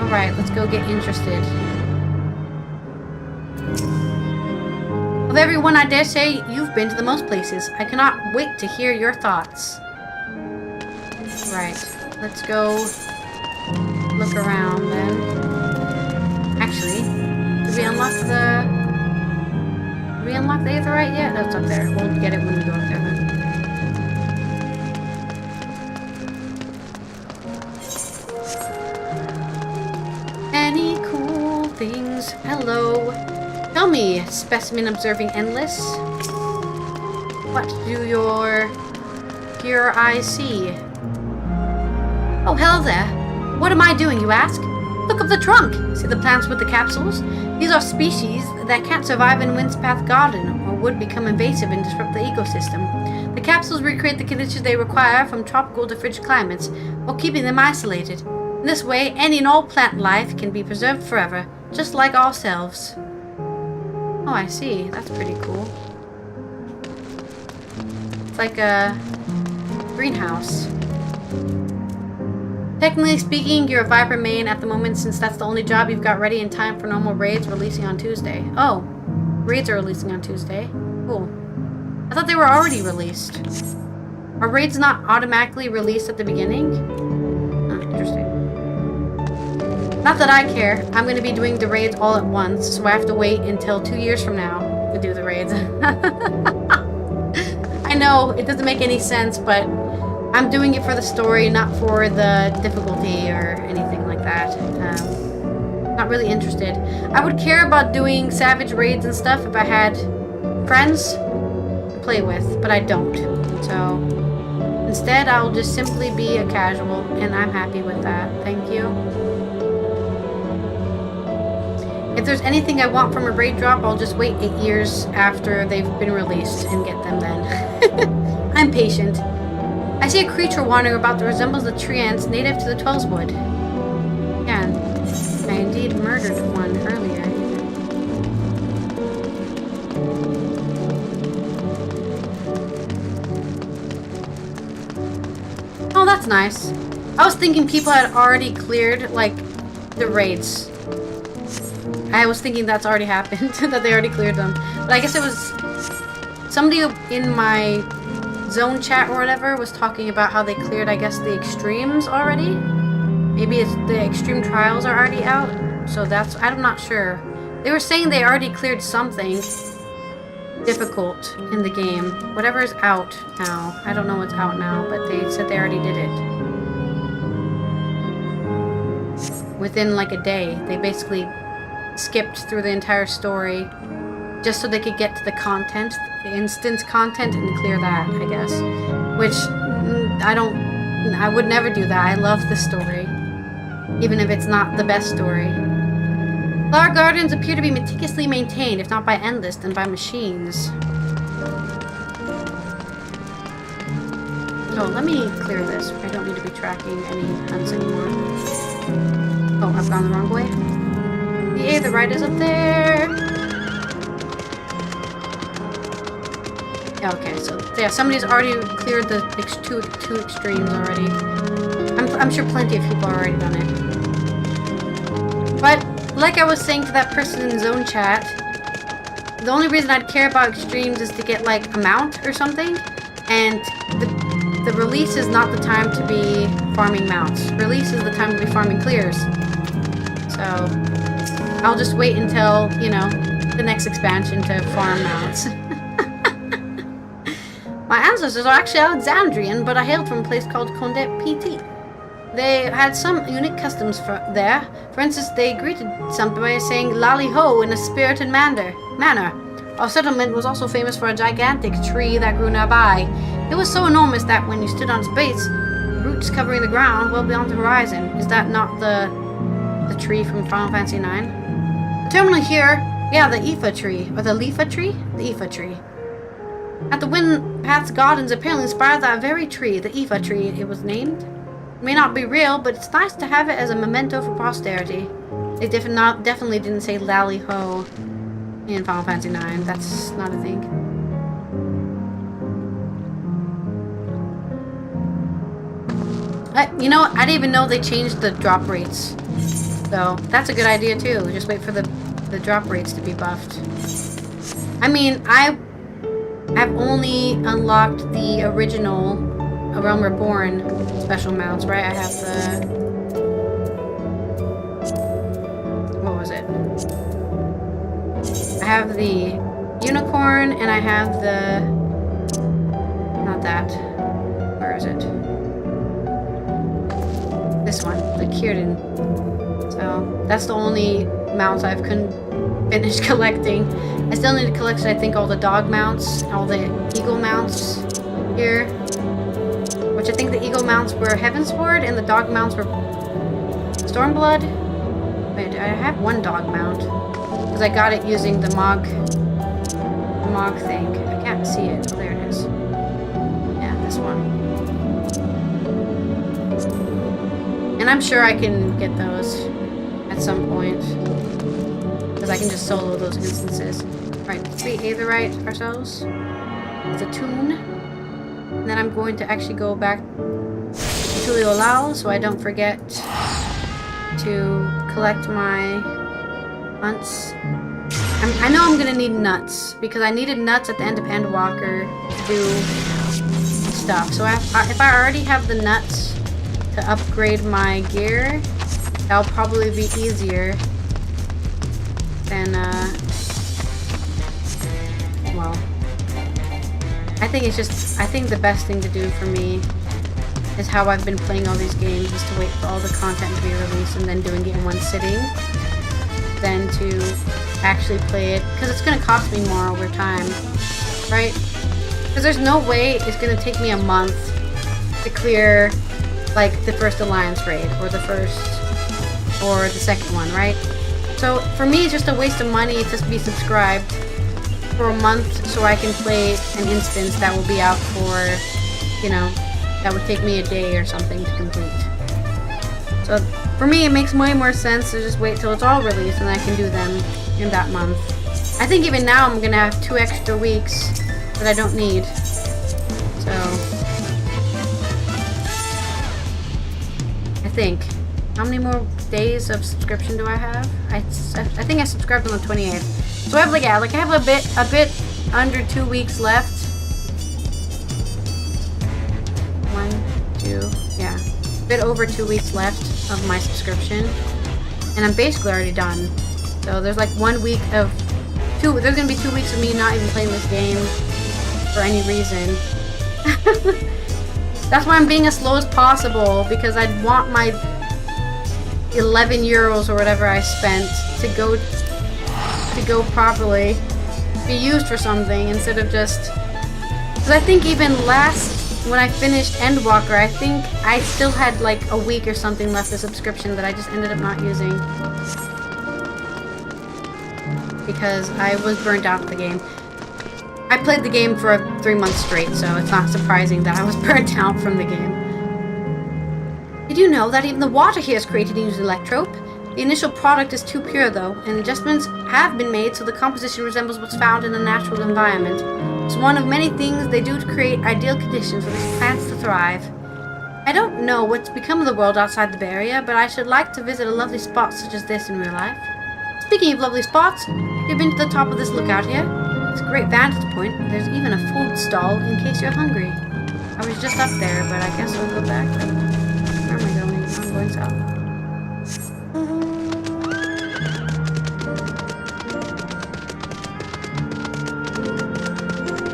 Alright, let's go get interested. Of everyone, I dare say you've been to the most places. I cannot wait to hear your thoughts. Right, let's go look around then. Actually, did we unlock the... Did we unlock the Aetherite yet? That's up there. We'll get it when we go up there then. Any cool things? Hello. Tell me, specimen observing endless. What do your eyes see? Oh, hello there. What am I doing, you ask? Look up the trunk. See the plants with the capsules? These are species that can't survive in Windspath Garden or would become invasive and disrupt the ecosystem. The capsules recreate the conditions they require from tropical to frigid climates while keeping them isolated. In this way, any and all plant life can be preserved forever, just like ourselves. Oh, I see. That's pretty cool. It's like a greenhouse. Technically speaking, you're a Viper main at the moment since that's the only job you've got ready in time for normal raids releasing on Tuesday. Oh, raids are releasing on Tuesday. Cool. I thought they were already released. Are raids not automatically released at the beginning? Oh, interesting. Not that I care. I'm going to be doing the raids all at once, so I have to wait until 2 years from now to do the raids. I know, it doesn't make any sense, but I'm doing it for the story, not for the difficulty or anything like that. Not really interested. I would care about doing savage raids and stuff if I had friends to play with, but I don't. So instead, I'll just simply be a casual, and I'm happy with that. Thank you. If there's anything I want from a raid drop, I'll just wait 8 years after they've been released and get them then. I'm patient. I see a creature wandering about that resembles the tree ants native to the Twellswood. Yeah, I indeed murdered one earlier. Oh, that's nice. I was thinking people had already cleared, like, the raids. I was thinking that's already happened, that they already cleared them. But I guess it was somebody in my zone chat or whatever was talking about how they cleared, I guess, the extremes already. Maybe it's the extreme trials are already out. So that's, I'm not sure. They were saying they already cleared something difficult in the game. Whatever is out now. I don't know what's out now, but they said they already did it. Within like a day. They basically skipped through the entire story just so they could get to the content, the instance content, and clear that, I guess. Which, I would never do that. I love the story. Even if it's not the best story. Flower gardens appear to be meticulously maintained, if not by Endless, then by machines. Oh, let me clear this. I don't need to be tracking any hunts anymore. Oh, I've gone the wrong way. The Aetherite is up there. Yeah, okay, so yeah, somebody's already cleared the two extremes already. I'm sure plenty of people have already done it. But like I was saying to that person in zone chat, the only reason I'd care about extremes is to get like a mount or something, and the release is not the time to be farming mounts. Release is the time to be farming clears. So I'll just wait until, you know, the next expansion to farm mounts. My ancestors are actually Alexandrian, but I hailed from a place called Condet PT. They had some unique customs there. For instance, they greeted something by saying "Lally ho" in a spirited manner. Our settlement was also famous for a gigantic tree that grew nearby. It was so enormous that when you stood on its base, roots covering the ground well beyond the horizon. Is that not the tree from Final Fantasy IX? The terminal here, yeah, the Aoife tree. Or the Leafa tree? The Aoife tree. At the Wind Path's Gardens apparently inspired that very tree, the Aoife tree it was named. It may not be real, but it's nice to have it as a memento for posterity. They definitely didn't say Lally Ho in Final Fantasy IX. That's not a thing. You know what? I didn't even know they changed the drop rates. So, that's a good idea too. Just wait for the drop rates to be buffed. I mean, I've only unlocked the original A Realm Reborn special mounts, right? I have the... What was it? I have the Unicorn, and I have the... Not that. Where is it? This one, the Kieran. So, that's the only mounts I've finished collecting. I still need to collect, I think, all the dog mounts, all the eagle mounts here. Which I think the eagle mounts were Heavensward, and the dog mounts were Stormblood. Wait, I have one dog mount. Because I got it using the Mog thing. I can't see it. Oh, there it is. Yeah, this one. And I'm sure I can get those at some point. Because I can just solo those instances. Right, let's be Aetherite ourselves. It's a tune. And then I'm going to actually go back to Tuliolao so I don't forget to collect my hunts. I know I'm gonna need nuts because I needed nuts at the end of Endwalker to do stuff. So if I already have the nuts to upgrade my gear, that'll probably be easier than well, I think the best thing to do for me is how I've been playing all these games is to wait for all the content to be released and then doing it in one sitting, than to actually play it, because it's going to cost me more over time, right? Because there's no way it's going to take me a month to clear, like, the first Alliance raid, or the second one, right? So, for me, it's just a waste of money to be subscribed for a month so I can play an instance that will be out for, you know, that would take me a day or something to complete. So, for me, it makes way more sense to just wait till it's all released and I can do them in that month. I think even now I'm gonna have 2 extra weeks that I don't need. So, I think. How many more days of subscription do I have? I think I subscribed on the 28th. So I have I have a bit under 2 weeks left. 1, 2, yeah. A bit over 2 weeks left of my subscription. And I'm basically already done. So there's like 1 week of there's gonna be 2 weeks of me not even playing this game for any reason. That's why I'm being as slow as possible, because I want my 11 euros or whatever I spent to go properly, be used for something instead of just, because I think even when I finished Endwalker, I think I still had like a week or something left of subscription that I just ended up not using because I was burnt out of the game. I played the game for 3 months straight, so it's not surprising that I was burnt out from the game. Did you know that even the water here is created using electrope? The initial product is too pure though, and adjustments have been made so the composition resembles what's found in a natural environment. It's one of many things they do to create ideal conditions for these plants to thrive. I don't know what's become of the world outside the barrier, but I should like to visit a lovely spot such as this in real life. Speaking of lovely spots, you've been to the top of this lookout here? It's a great vantage point. There's even a food stall in case you're hungry. I was just up there, but I guess we'll go back. Where am I going? I'm going south.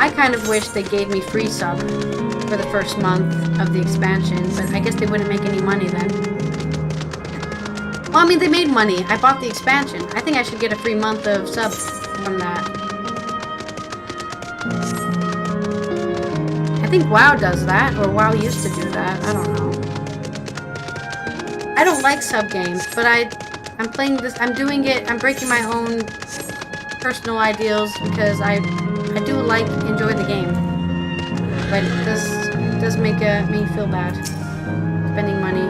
I kind of wish they gave me free sub for the first month of the expansion, but I guess they wouldn't make any money then. Well, I mean, they made money. I bought the expansion. I think I should get a free month of sub from that. I think WoW does that, or WoW used to do that. I don't know. I don't like sub games, but I'm playing this. I'm doing it. I'm breaking my own personal ideals because I do enjoy the game, but it does make me feel bad spending money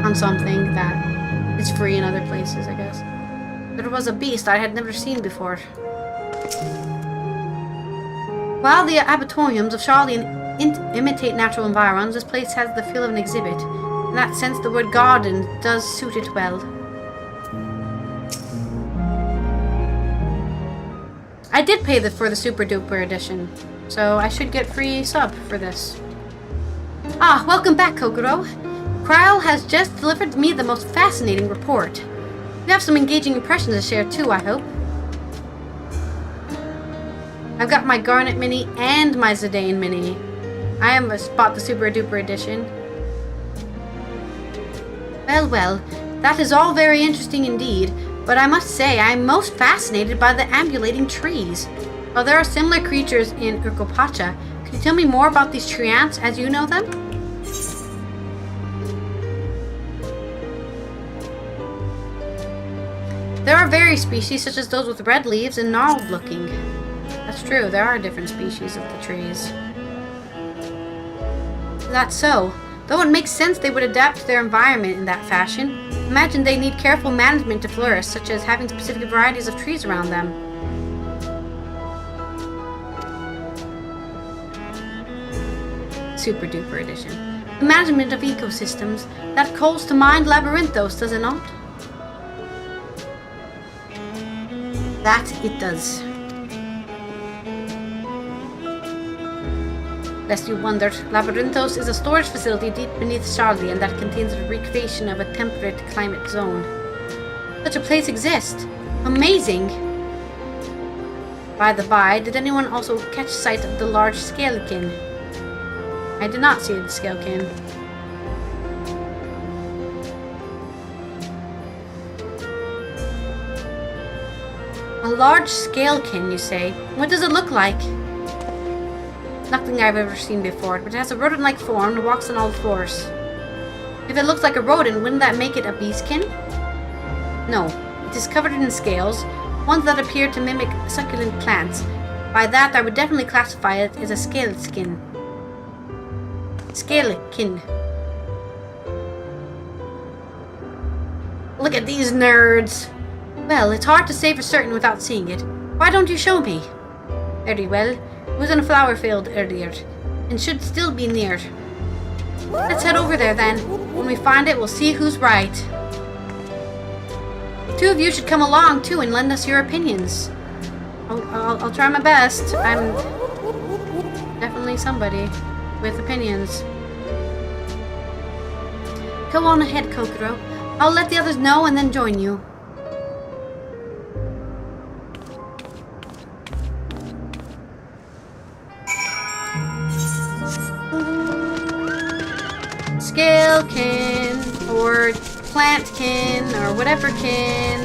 on something that is free in other places, I guess. There was a beast I had never seen before. While the abattoirs of Charlian imitate natural environs, this place has the feel of an exhibit. In that sense, the word garden does suit it well. I did pay for the super duper edition, so I should get free sub for this. Ah, welcome back, Kokoro. Kryle has just delivered me the most fascinating report. You have some engaging impressions to share too, I hope. I've got my Garnet Mini and my Zidane Mini. I am bought the super duper edition. Well, that is all very interesting indeed, but I must say I am most fascinated by the ambulating trees. While there are similar creatures in Urkopacha, could you tell me more about these tree ants as you know them? There are various species, such as those with red leaves and gnarled looking. That's true, there are different species of the trees. That's so. Though it makes sense they would adapt to their environment in that fashion, imagine they need careful management to flourish, such as having specific varieties of trees around them. Super duper edition. The management of ecosystems. That calls to mind Labyrinthos, does it not? That it does. Lest you wondered, Labyrinthos is a storage facility deep beneath Charlian that contains a recreation of a temperate climate zone. Such a place exists. Amazing! By the by, did anyone also catch sight of the large scalekin? I did not see the scalekin. A large scalekin, you say? What does it look like? Nothing I've ever seen before, but it has a rodent-like form and walks on all fours. If it looks like a rodent, wouldn't that make it a beastkin? No, it is covered in scales, ones that appear to mimic succulent plants. By that, I would definitely classify it as a scaleskin. Scalekin. Look at these nerds! Well, it's hard to say for certain without seeing it. Why don't you show me? Very well. It was in a flower field earlier, and should still be near. Let's head over there then. When we find it, we'll see who's right. The two of you should come along too and lend us your opinions. I'll try my best. I'm definitely somebody with opinions. Go on ahead, Kokoro. I'll let the others know and then join you. Scalekin, or plantkin, or whatever kin.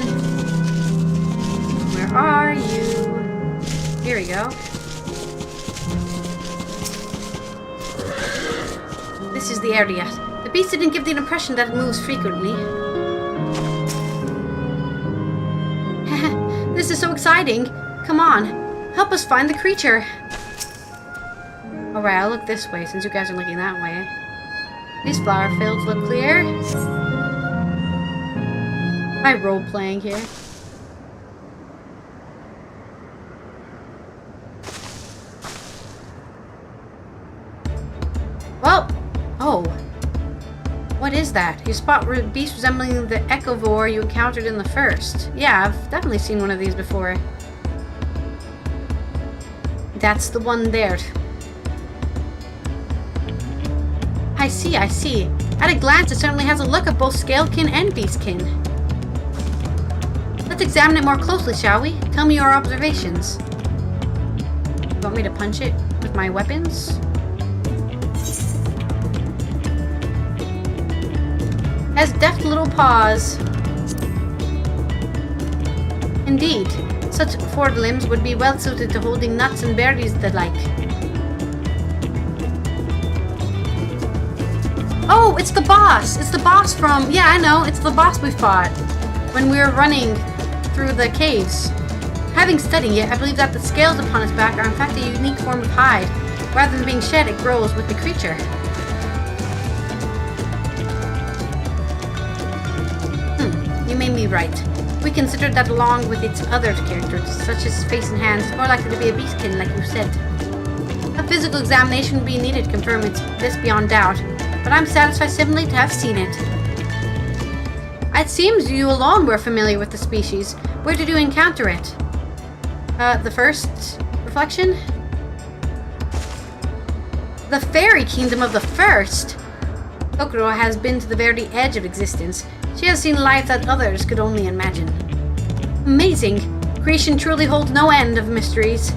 Where are you? Here we go. This is the area. The beast didn't give the impression that it moves frequently. This is so exciting. Come on, help us find the creature. Alright, I'll look this way since you guys are looking that way. These flower fields look clear. Am I role-playing here? Well, oh. What is that? You spot a beast resembling the echovore you encountered in the first. Yeah, I've definitely seen one of these before. That's the one there. I see. At a glance, it certainly has a look of both scalekin and beastkin. Let's examine it more closely, shall we? Tell me your observations. You want me to punch it with my weapons? Has deft little paws. Indeed. such forward limbs would be well suited to holding nuts and berries the like. Oh, it's the boss! It's the boss from... Yeah, I know, it's the boss we fought when we were running through the caves. Having studied it, I believe that the scales upon its back are in fact a unique form of hide. Rather than being shed, it grows with the creature. You may be right. We considered that along with its other characters, such as face and hands, it's more likely to be a beastkin, like you said. A physical examination would be needed to confirm this beyond doubt, but I'm satisfied simply to have seen it. It seems you alone were familiar with the species. Where did you encounter it? The first reflection? The fairy kingdom of the first! Kokoro has been to the very edge of existence. She has seen life that others could only imagine. Amazing! Creation truly holds no end of mysteries.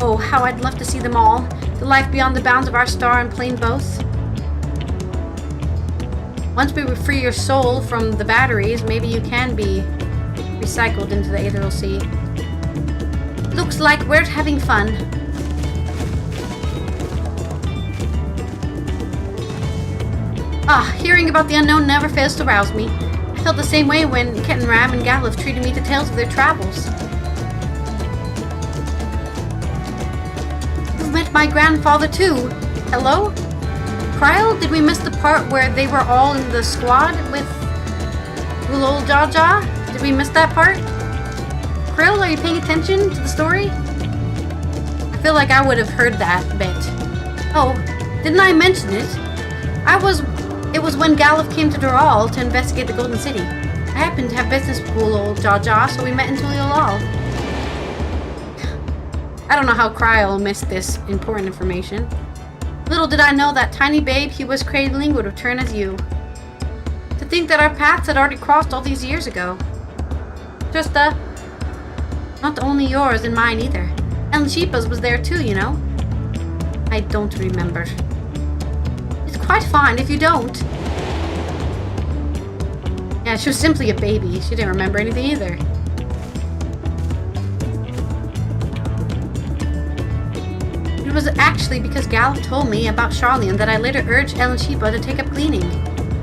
Oh, how I'd love to see them all. The life beyond the bounds of our star and plane both. Once we free your soul from the batteries, maybe you can be recycled into the Aetheral Sea. Looks like we're having fun. Hearing about the unknown never fails to rouse me. I felt the same way when Kettenram and Galif treated me to tales of their travels. You've met my grandfather too. Hello? Kryle, did we miss the part where they were all in the squad with Ulol Jaja? Did we miss that part? Krill, are you paying attention to the story? I feel like I would have heard that bit. Oh, didn't I mention it? It was when Galif came to Dural to investigate the Golden City. I happened to have business with Ulol Jaja, so we met in Tulilal. I don't know how Kryle missed this important information. Little did I know that tiny babe he was cradling would return as you. To think that our paths had already crossed all these years ago. Just, not only yours and mine either. And Sheepa's was there too, you know. I don't remember. It's quite fine if you don't. Yeah, she was simply a baby. She didn't remember anything either. It was actually because Galif told me about Charlian that I later urged Ellen Sheepa to take up cleaning.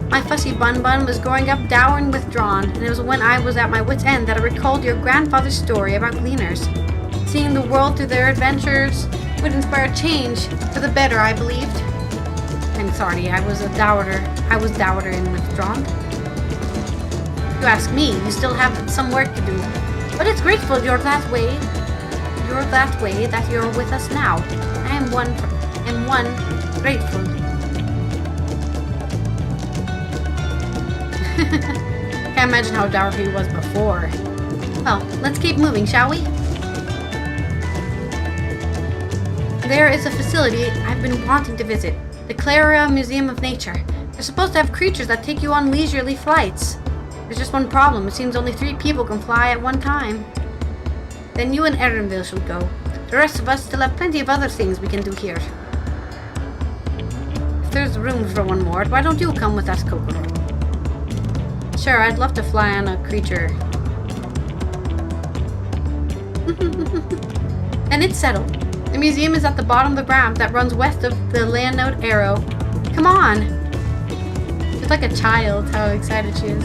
My fussy bun was growing up dour and withdrawn, and it was when I was at my wit's end that I recalled your grandfather's story about gleaners. Seeing the world through their adventures would inspire change for the better, I believed. I'm sorry, I was dour and withdrawn. If you ask me, you still have some work to do. But it's grateful you're that way. You're that way that you're with us now. I am one grateful. Can't imagine how dour he was before. Well, let's keep moving, shall we? There is a facility I've been wanting to visit. The Clara Museum of Nature. They're supposed to have creatures that take you on leisurely flights. There's just one problem. It seems only 3 people can fly at one time. Then you and Erenville should go. The rest of us still have plenty of other things we can do here. If there's room for one more, why don't you come with us, Kokoro? Sure, I'd love to fly on a creature. And it's settled. The museum is at the bottom of the ramp that runs west of the Leonode Arrow. Come on! She's like a child, how excited she is.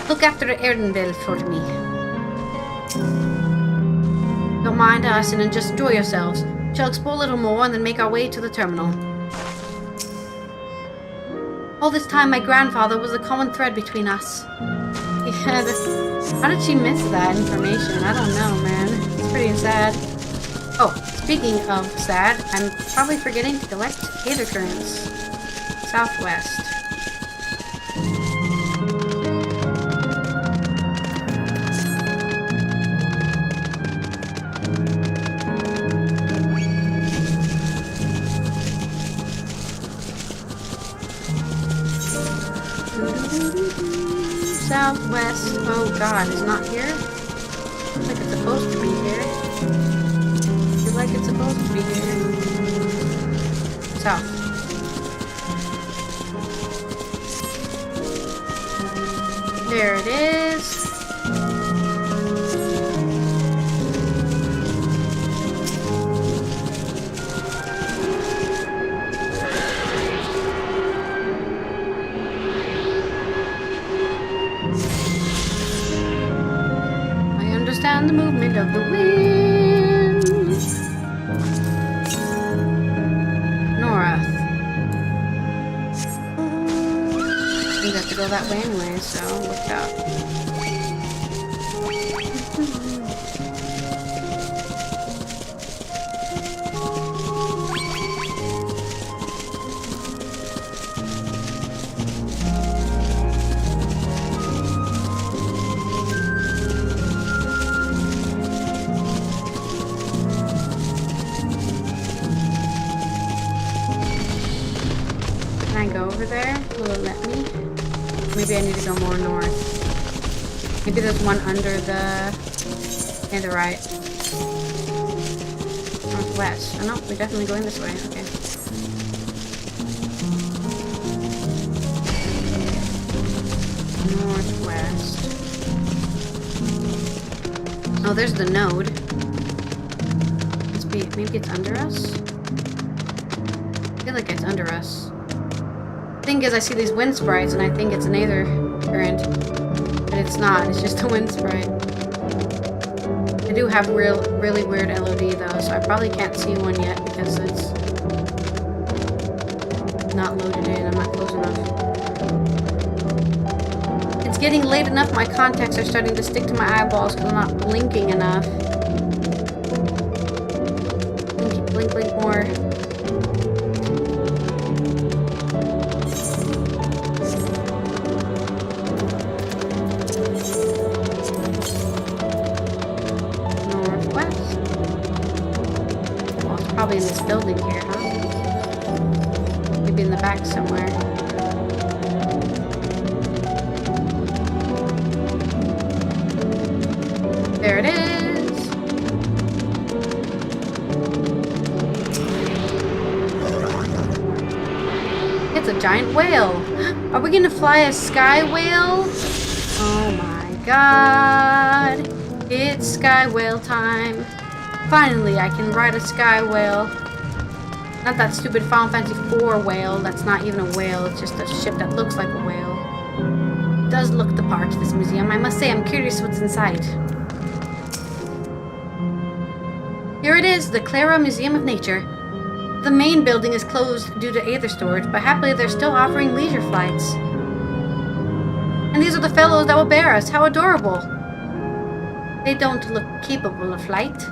Look after Erenville for me. Don't mind us and just enjoy yourselves. Shall explore a little more and then make our way to the terminal. All this time, my grandfather was the common thread between us. Yeah, how did she miss that information? I don't know, man. It's pretty sad. Oh, speaking of sad, I'm probably forgetting to collect Aether Currents. Southwest. Southwest. Oh god, it's not here? Looks like it's supposed to be here. I feel like it's supposed to be here. south. There it is. I understand the movement of the wind. North. We have to go that way anyway, so look out. Can I go over there? Will it let me? Maybe I need to go more north. Maybe there's one under the... and the right. Northwest. Oh no, we're definitely going this way. Okay. Northwest. Oh, there's the node. Maybe it's under us? I feel like it's under us. The thing is, I see these wind sprites and I think it's an aether current. But it's not, it's just a wind sprite. I do have really weird LOD though, so I probably can't see one yet because it's not loaded in, I'm not close enough. It's getting late enough, my contacts are starting to stick to my eyeballs because I'm not blinking enough. Blink more. Northwest. Well, it's probably in this building here, huh? Maybe in the back somewhere. There it is. A giant whale. Are we gonna fly a sky whale? Oh my god. It's sky whale time. Finally, I can ride a sky whale. Not that stupid Final Fantasy IV whale. That's not even a whale. It's just a ship that looks like a whale. It does look the part, this museum. I must say, I'm curious what's inside. Here it is, the Clara Museum of Nature. The main building is closed due to aether storage, but happily they're still offering leisure flights. And these are the fellows that will bear us. How adorable. They don't look capable of flight.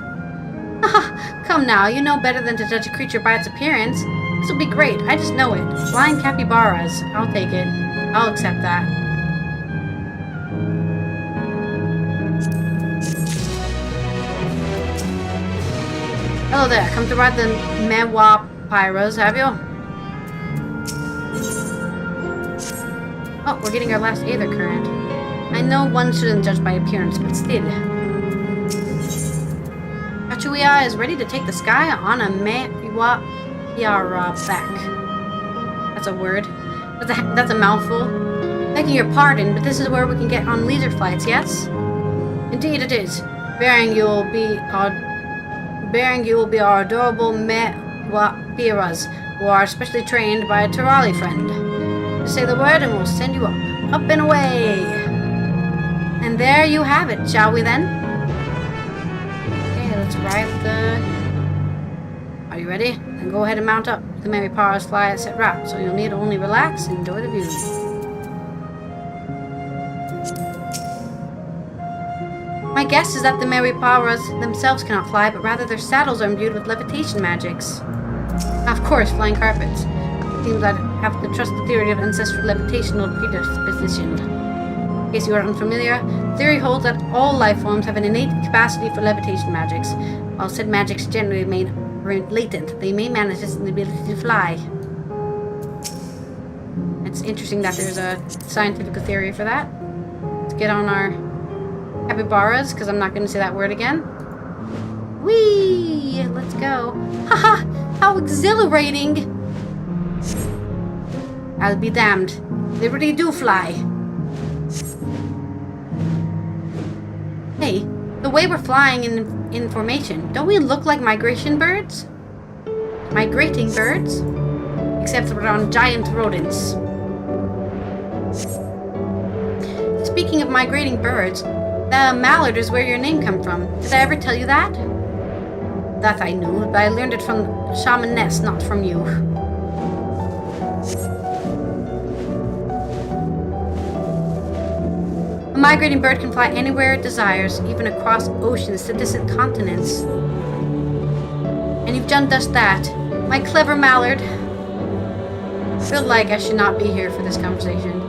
Haha, come now, you know better than to judge a creature by its appearance. This will be great, I just know it. Flying capybaras. I'll take it. I'll accept that. Hello there, come to ride the Mewa Pyros, have you? Oh, we're getting our last aether current. I know one shouldn't judge by appearance, but still. Cachuia is ready to take the sky on a Mewa Pyara back. That's a word. That's a mouthful. Begging your pardon, but this is where we can get on leisure flights, yes? Indeed it is. Bearing you will be our adorable Mewa-Piras, who are specially trained by a Terali friend. Just say the word and we'll send you up and away. And there you have it, shall we then? Okay, let's ride the... Are you ready? Then go ahead and mount up. The Mary Paras fly at set route, so you'll need to only relax and enjoy the view. My guess is that the Mary Paras themselves cannot fly, but rather their saddles are imbued with levitation magics. Of course, flying carpets. It seems I'd have to trust the theory of ancestral levitational predisposition. In case you are unfamiliar, the theory holds that all life forms have an innate capacity for levitation magics. While said magics generally remain latent, they may manifest the ability to fly. It's interesting that there's a scientific theory for that. Let's get on our capybaras, because I'm not going to say that word again. Whee! Let's go. Haha! How exhilarating! I'll be damned. They really do fly. Hey, the way we're flying in formation, don't we look like migration birds? Migrating birds? Except we're on giant rodents. Speaking of migrating birds, the mallard is where your name comes from. Did I ever tell you that? That I knew, but I learned it from Shaman Ness, not from you. A migrating bird can fly anywhere it desires, even across oceans to distant continents. And you've done just that. My clever mallard. I feel like I should not be here for this conversation.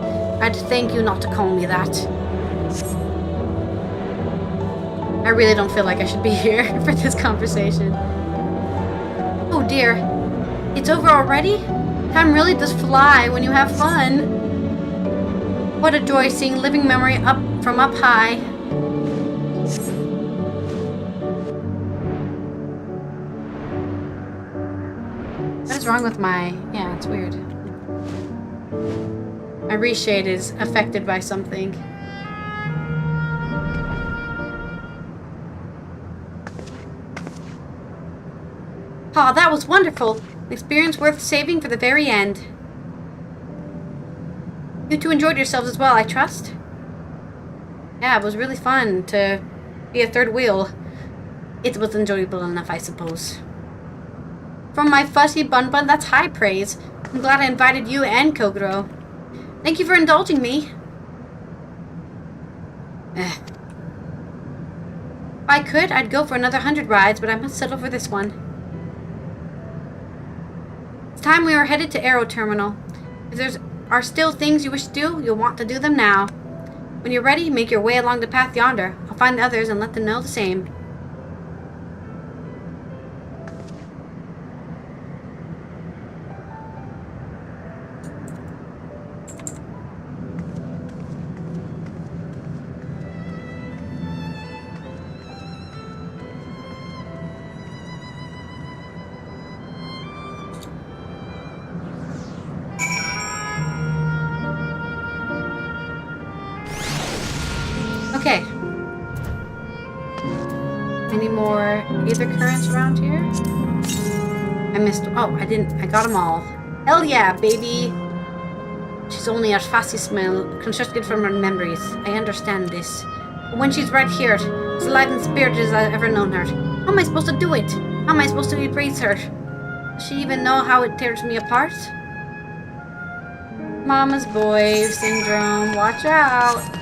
I'd thank you not to call me that. I really don't feel like I should be here for this conversation. Oh dear. It's over already? Time really does fly when you have fun. What a joy seeing living memory up from up high. What is wrong with my... Yeah, it's weird. My reshade is affected by something. Aw, that was wonderful. An experience worth saving for the very end. You two enjoyed yourselves as well, I trust? Yeah, it was really fun to be a third wheel. It was enjoyable enough, I suppose. From my fussy bun, that's high praise. I'm glad I invited you and Kogoro. Thank you for indulging me. If I could, I'd go for another 100 rides, but I must settle for this one. It's time we are headed to Aero Terminal. If there are still things you wish to do, you'll want to do them now. When you're ready, make your way along the path yonder. I'll find the others and let them know the same. Okay. Any more ether currents around here? I missed... Oh, I didn't... I got them all. Hell yeah, baby! She's only a fussy smell, constructed from her memories. I understand this. But when she's right here, as alive and spirited as I've ever known her. How am I supposed to do it? How am I supposed to embrace her? Does she even know how it tears me apart? Mama's boy syndrome. Watch out!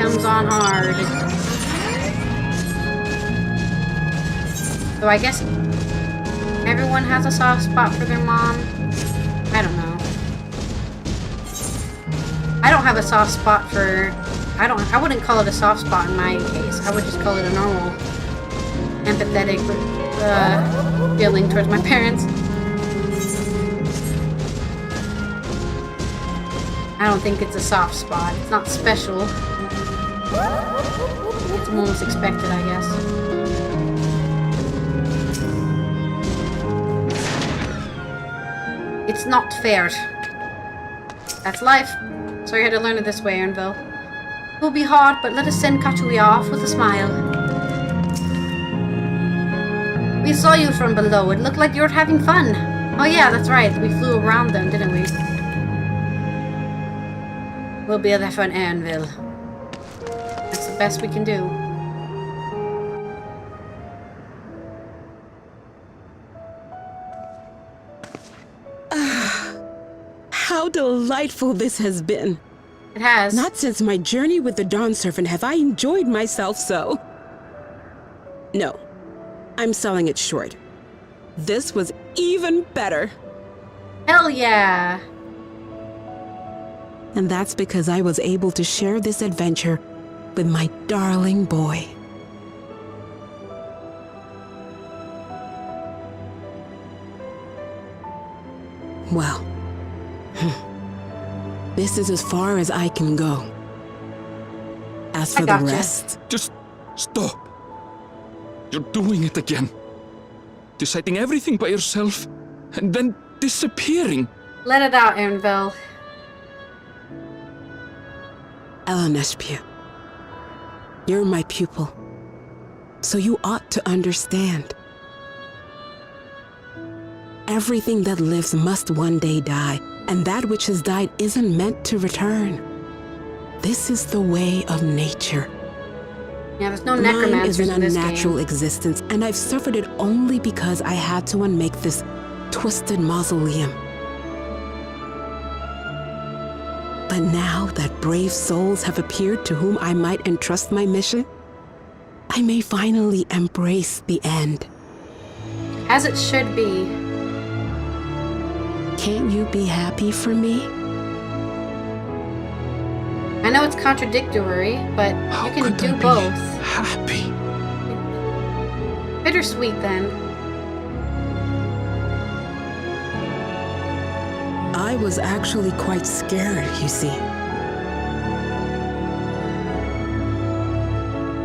Comes on hard. So I guess everyone has a soft spot for their mom. I don't know. I don't have a soft spot for... I wouldn't call it a soft spot in my case. I would just call it a normal empathetic feeling towards my parents. I don't think it's a soft spot. It's not special. It's almost expected, I guess. It's not fair. That's life. Sorry I had to learn it this way, Ernville. It will be hard, but let us send Cachuia off with a smile. We saw you from below. It looked like you were having fun. Oh yeah, that's right. We flew around them, didn't we? We'll be there for an Ernville. That's the best we can do. How delightful this has been. It has. Not since my journey with the Dawn Serpent have I enjoyed myself so. No, I'm selling it short. This was even better. Hell yeah. And that's because I was able to share this adventure with my darling boy. Well, this is as far as I can go. As for the rest... Just stop. You're doing it again. Deciding everything by yourself, and then disappearing. Let it out, Ernville. Elenespia, you're my pupil, so you ought to understand. Everything that lives must one day die, and that which has died isn't meant to return. This is the way of nature. Yeah, there's no Mine necromancers is an in this unnatural game. existence, and I've suffered it only because I had to unmake this twisted mausoleum. But now that brave souls have appeared to whom I might entrust my mission, I may finally embrace the end. As it should be. Can't you be happy for me? I know it's contradictory, but How you can could do I be both. happy? Bittersweet, then. I was actually quite scared, you see.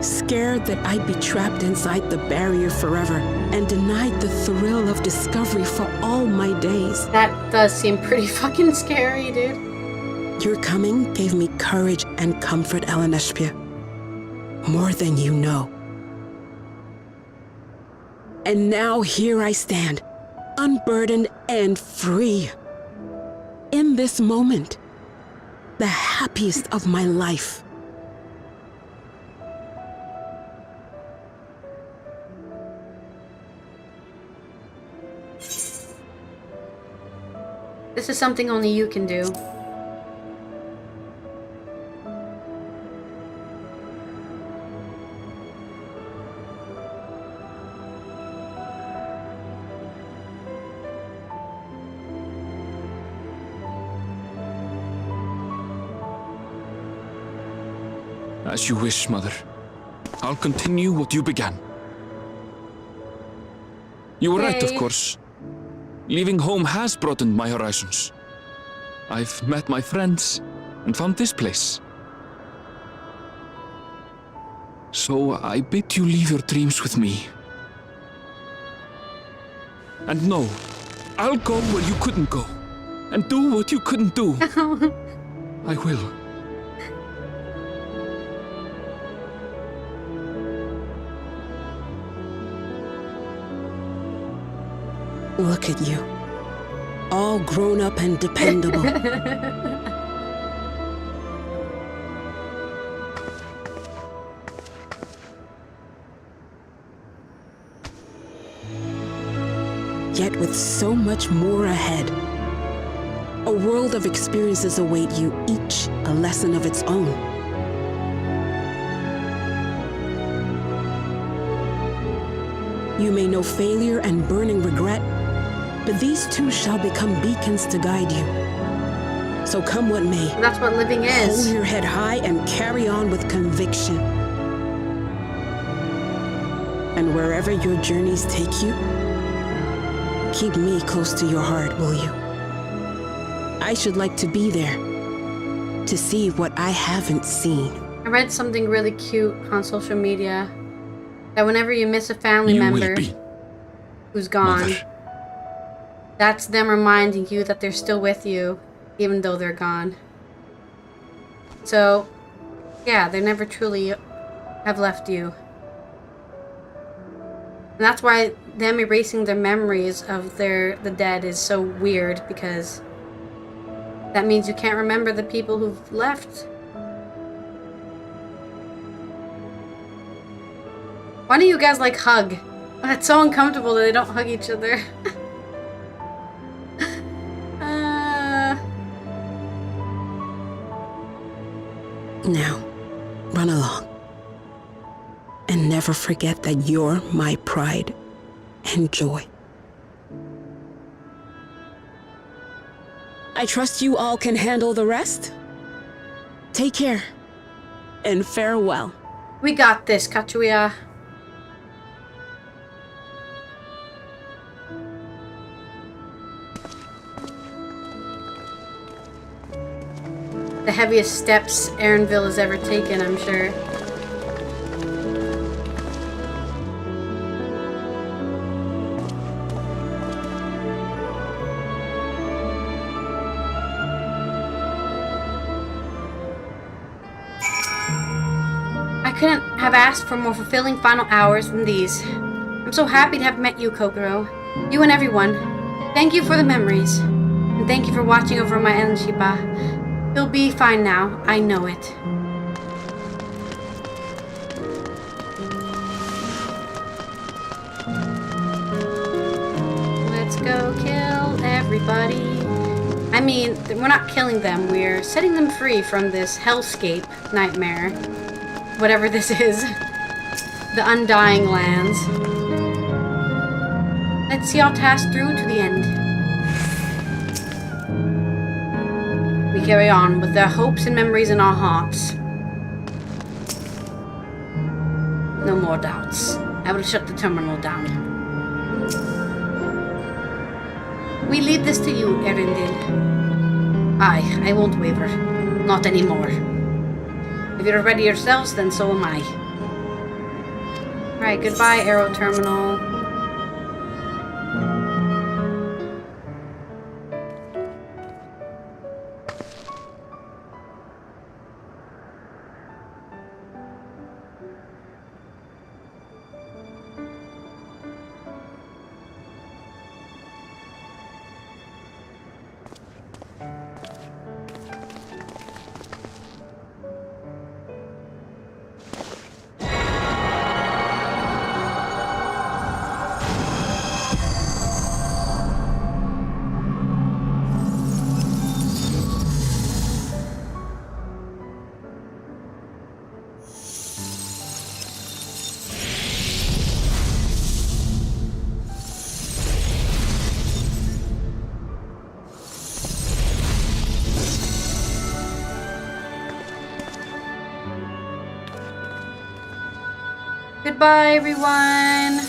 Scared that I'd be trapped inside the barrier forever and denied the thrill of discovery for all my days. That does seem pretty fucking scary, dude. Your coming gave me courage and comfort, Elenespia. More than you know. And now here I stand, unburdened and free. In this moment, the happiest of my life. This is something only you can do. As you wish, Mother. I'll continue what you began. You were right, of Yay. course. Leaving home has broadened my horizons. I've met my friends and found this place. So I bid you leave your dreams with me. And no, I'll go where you couldn't go. And do what you couldn't do. I will. Look at you. All grown up and dependable. Yet with so much more ahead. A world of experiences await you, each a lesson of its own. You may know failure and burning regret, but these two shall become beacons to guide you. So come what may, That's what living is. hold your head high and carry on with conviction. And wherever your journeys take you, keep me close to your heart, will you? I should like to be there, to see what I haven't seen. I read something really cute on social media. That whenever you miss a family You member will be, who's gone, Mother. that's them reminding you that they're still with you, even though they're gone. So, yeah, they never truly have left you. And that's why them erasing their memories of the dead is so weird, because that means you can't remember the people who've left. Why don't you guys like hug? Oh, it's so uncomfortable that they don't hug each other. Now, run along. And never forget that you're my pride and joy. I trust you all can handle the rest. Take care, and farewell. We got this, Cachuia. The heaviest steps Erinville has ever taken, I'm sure. couldn't have asked for more fulfilling final hours than these. I'm so happy to have met you, Kokoro. You and everyone. Thank you for the memories. And thank you for watching over my Enshiba. He'll be fine now. I know it. Let's go kill everybody. I mean, we're not killing them. We're setting them free from this hellscape nightmare. Whatever this is. The Undying Lands. Let's see our task through to the end. We carry on with their hopes and memories in our hearts. No more doubts. I will shut the terminal down. We leave this to you, Erendil. I won't waver. Not anymore. If you're ready yourselves, then so am I. Right, goodbye, Aero Terminal. Goodbye, everyone.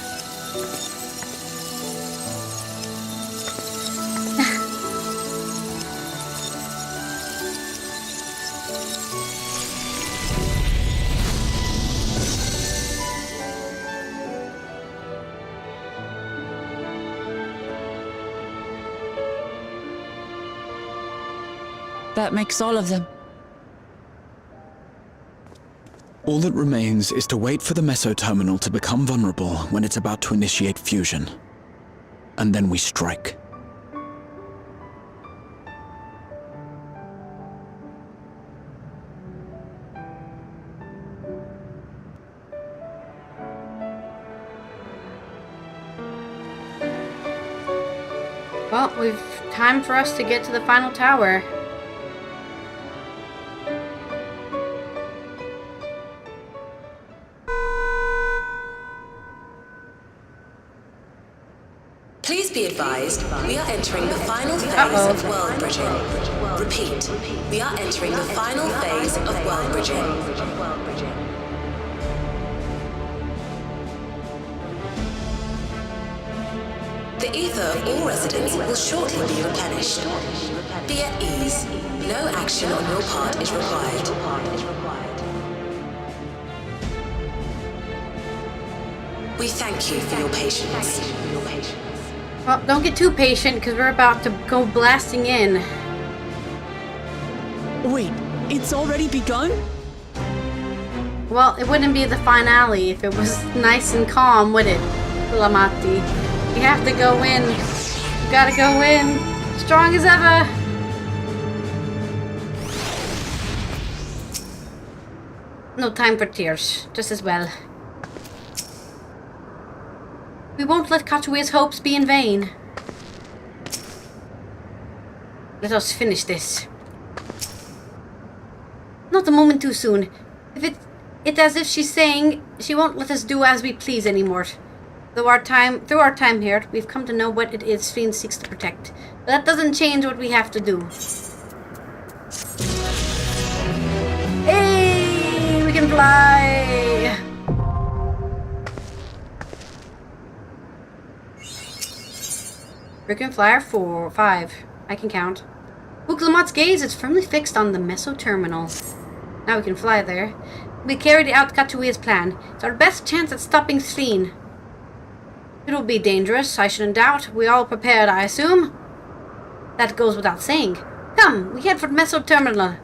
That makes all of them. All that remains is to wait for the meso-terminal to become vulnerable when it's about to initiate fusion. And then we strike. Well, we've time for us to get to the final tower. Please be advised, we are entering the final phase of world bridging. Repeat, we are entering the final phase of world bridging. The ether of all residents will shortly be replenished. Be at ease. No action on your part is required. We thank you for your patience. Well, don't get too patient, because we're about to go blasting in. Wait, it's already begun? Well, it wouldn't be the finale if it was nice and calm, would it, Lamati? You have to go in. You gotta go in. Strong as ever. No time for tears. Just as well. We won't let Cachuia's hopes be in vain. Let us finish this. Not a moment too soon. It's as if she's saying she won't let us do as we please anymore. Through our time here, we've come to know what it is Sphene seeks to protect. But that doesn't change what we have to do. Hey, we can fly! Frequent flyer 4, 5. I can count. Uklamat's gaze is firmly fixed on the meso-terminal. Now we can fly there. We carried out Cachuia's plan. It's our best chance at stopping Sphene. It will be dangerous, I shouldn't doubt. We all prepared, I assume? That goes without saying. Come, we head for the meso-terminal.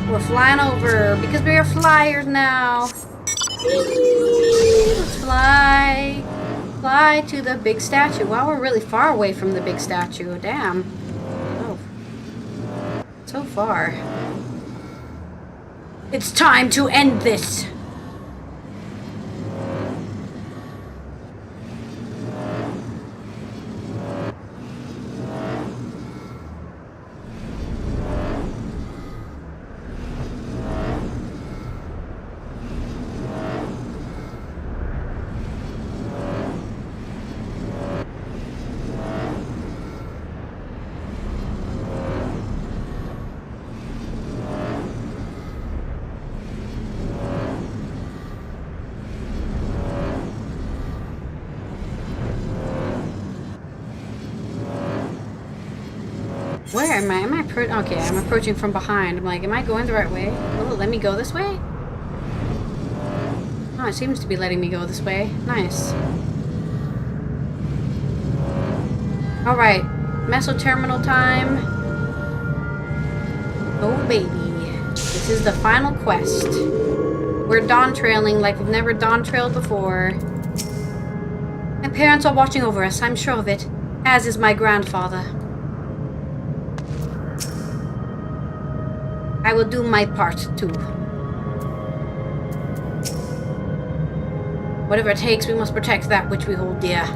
We're flying over because we are flyers now. Let's fly. Fly to the big statue. Wow, we're really far away from the big statue. Damn. Oh. So far. It's time to end this. Where am I? Okay, I'm approaching from behind. I'm like, am I going the right way? Will it let me go this way? Oh, it seems to be letting me go this way. Nice. Alright. Meso terminal time. Oh, baby. This is the final quest. We're dawn trailing like we've never dawn trailed before. My parents are watching over us, I'm sure of it. As is my grandfather. I will do my part, too. Whatever it takes, we must protect that which we hold dear.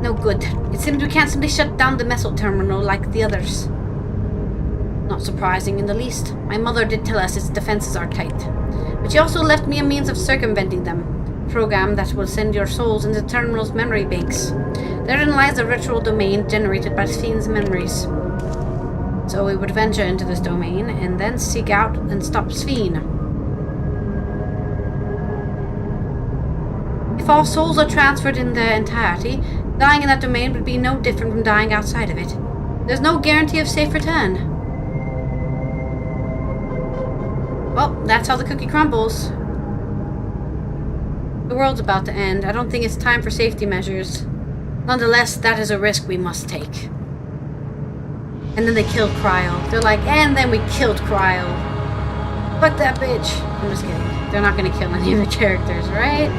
No good. It seems we can't simply shut down the Meso terminal like the others. Not surprising in the least. My mother did tell us its defenses are tight. But she also left me a means of circumventing them. A program that will send your souls into the terminal's memory banks. Therein lies a ritual domain generated by Sphene's memories. So we would venture into this domain and then seek out and stop Sphene. If all souls are transferred in their entirety, dying in that domain would be no different from dying outside of it. There's no guarantee of safe return. Well, that's how the cookie crumbles. The world's about to end. I don't think it's time for safety measures. Nonetheless, that is a risk we must take. And then they killed Cryo. They're like, and then we killed Cryo. Fuck that bitch. I'm just kidding. They're not gonna kill any of the characters, right?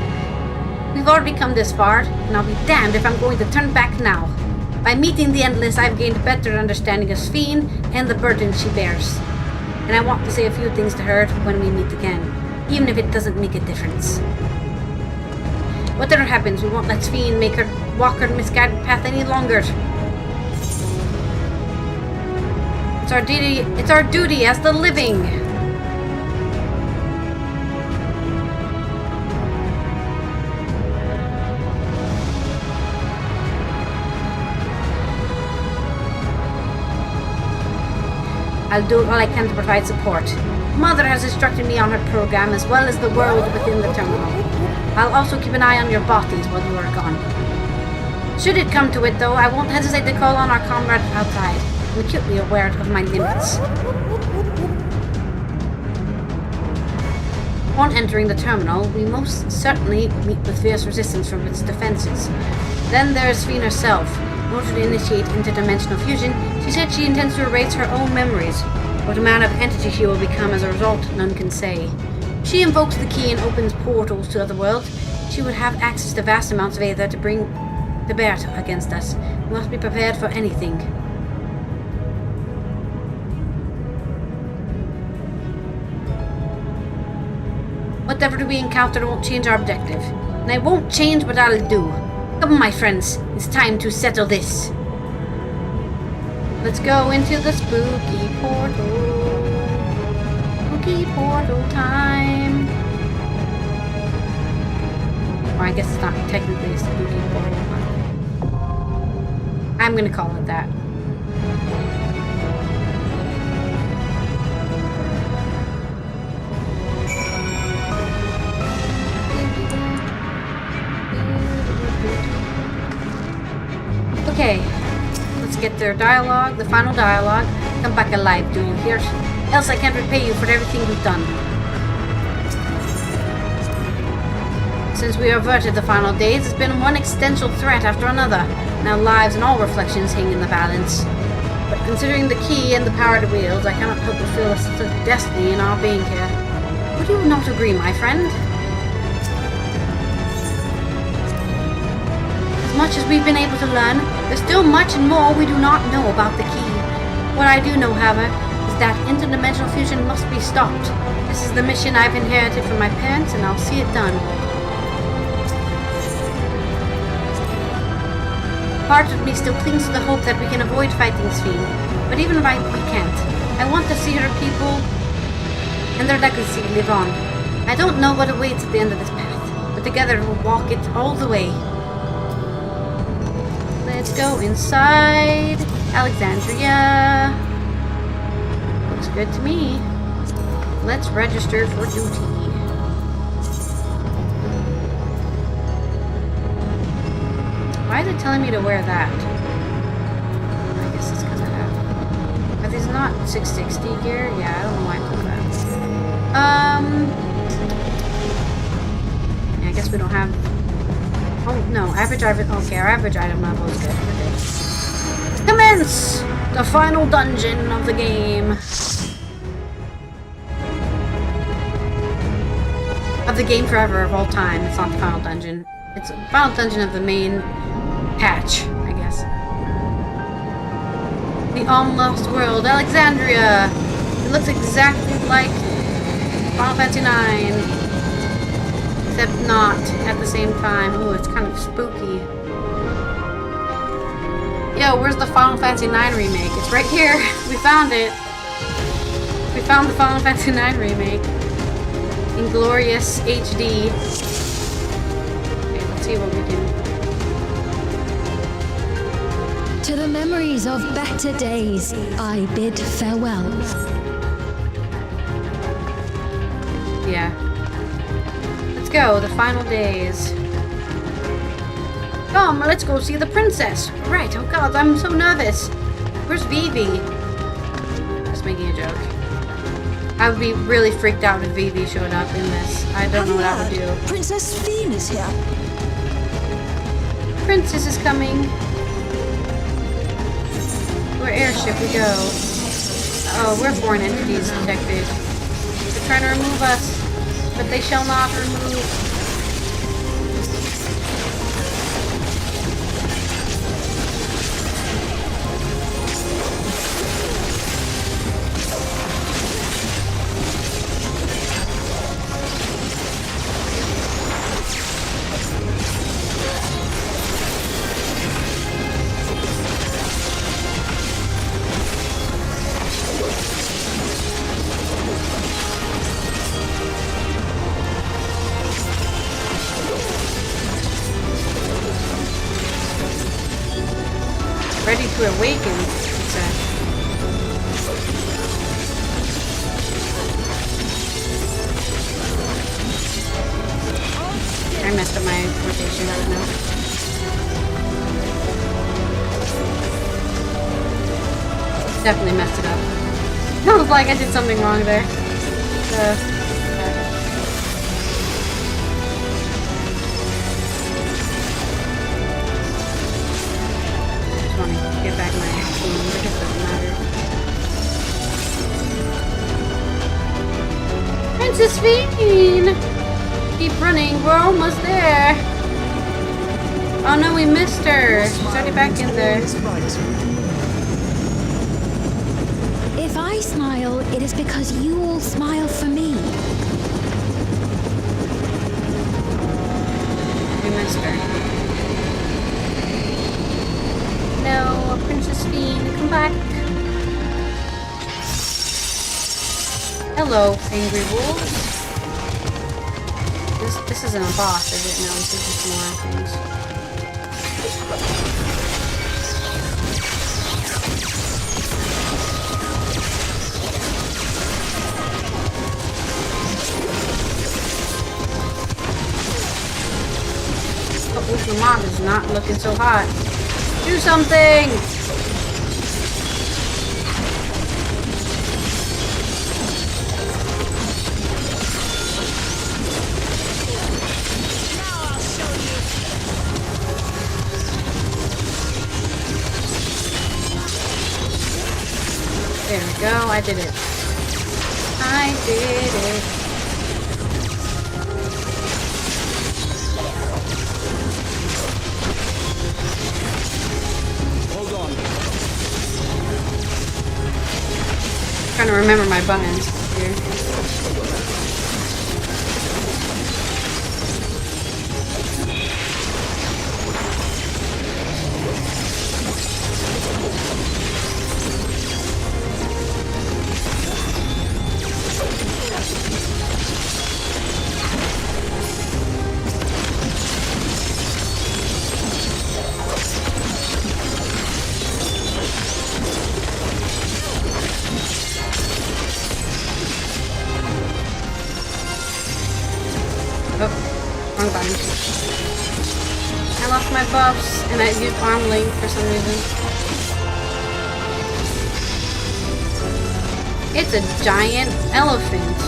We've already come this far, and I'll be damned if I'm going to turn back now. By meeting the Endless, I've gained a better understanding of Sphene and the burden she bears. And I want to say a few things to her when we meet again, even if it doesn't make a difference. Whatever happens, we won't let Sphene make her walk her misguided path any longer. It's our duty as the living. I'll do all I can to provide support. Mother has instructed me on her program as well as the world within the terminal. I'll also keep an eye on your bodies while you are gone. Should it come to it, though, I won't hesitate to call on our comrades outside. I'm acutely aware of my limits. Upon entering the terminal, we most certainly meet with fierce resistance from its defenses. Then there is Sphene herself. In order to initiate interdimensional fusion, she said she intends to erase her own memories. What amount of entity she will become as a result, none can say. If she invokes the key and opens portals to other worlds, she would have access to vast amounts of Aether to bring to bear against us. We must be prepared for anything. Whatever we encounter won't change our objective. And I won't change what I'll do. Come, my friends, it's time to settle this. Let's go into the spooky portal. Spooky portal time. Or I guess it's not technically a spooky portal. I'm gonna call it that. Okay, let's get their dialogue, the final dialogue. Come back alive, do you hear? Else I can't repay you for everything you've done. Since we averted the final days, it's been one existential threat after another. Now lives and all reflections hang in the balance. But considering the key and the power it wields, I cannot help but feel a sense of destiny in our being here. Would you not agree, my friend? As much as we've been able to learn, there's still much and more we do not know about the key. What I do know, however, is that interdimensional fusion must be stopped. This is the mission I've inherited from my parents, and I'll see it done. Part of me still clings to the hope that we can avoid fighting Sphene, but even if we can't, I want to see her people and their legacy live on. I don't know what awaits at the end of this path, but together we'll walk it all the way. Let's go inside Alexandria. Looks good to me. Let's register for duty. Why is it telling me to wear that? I guess it's because I have. Are these not 660 gear? Yeah, I don't know why I took that. Yeah, I guess we don't have. Oh no, average item. Okay, our average item level is good. Okay. Commence the final dungeon of the game. Of the game forever, of all time. It's not the final dungeon. It's the final dungeon of the main patch, I guess. The Lost World, Alexandria. It looks exactly like Final Fantasy IX, except not at the same time. Ooh, it's kind of spooky. Yo, where's the Final Fantasy IX remake? It's right here. We found it. We found the Final Fantasy IX remake in glorious HD. Okay, let's see what we can. To the memories of better days, I bid farewell. Yeah. Let's go, the final days. Come, let's go see the princess. Right, oh god, I'm so nervous. Where's Vivi? Just making a joke. I would be really freaked out if Vivi showed up in this. I don't know what I would do. Princess Sphene is here. Princess is coming. Where airship we go? Oh, we're foreign entities detected. They're trying to remove us, but they shall not remove. Ready to awaken, it said. I messed up my rotation, I don't know. Definitely messed it up. I was like, I did something wrong there. Get back my team, but it doesn't matter. Princess Sphene! Keep running, we're almost there. Oh no, we missed her. She's already back in there. If I smile, it is because you all smile for me. We missed her. No, Princess Sphene, come back. Hello, angry wolves. This isn't a boss, is it? No, this is just more things. Oof, the mob is not looking so hot. Do something! There we go, I did it. I did it. Hold on. Trying to remember my buttons here. Wrong button. I lost my buffs and I used arm link for some reason. It's a giant elephant.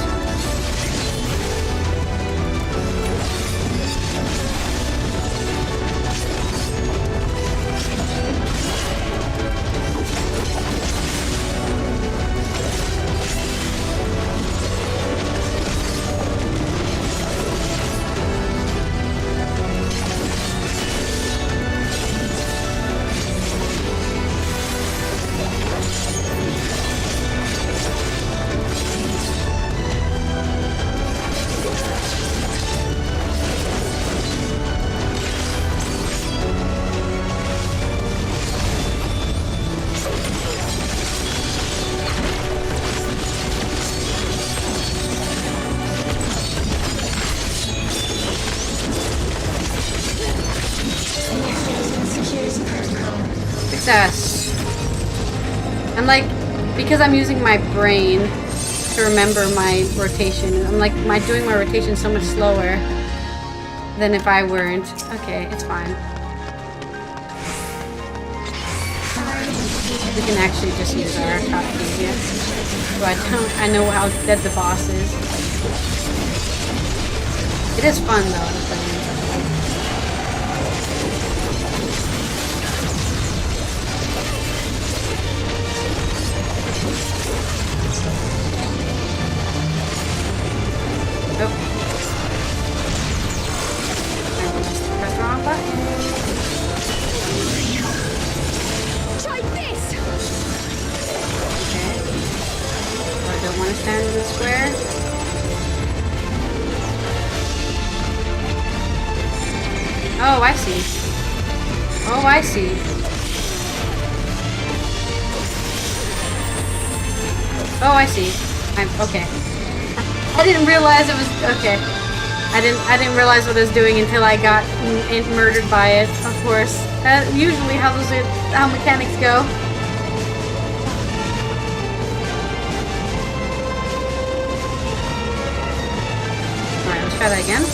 Success. And like, because I'm using my brain to remember my rotation, I'm like, doing my rotation so much slower than if I weren't. Okay, it's fine. We can actually just use our hotkeys here. So I know how dead the boss is. It is fun though. Stand in the square. Oh, I see. Oh, I see. Oh, I see. I'm okay. I didn't realize it was okay. I didn't realize what I was doing until I got murdered by it. Of course, usually how mechanics go. Try that again.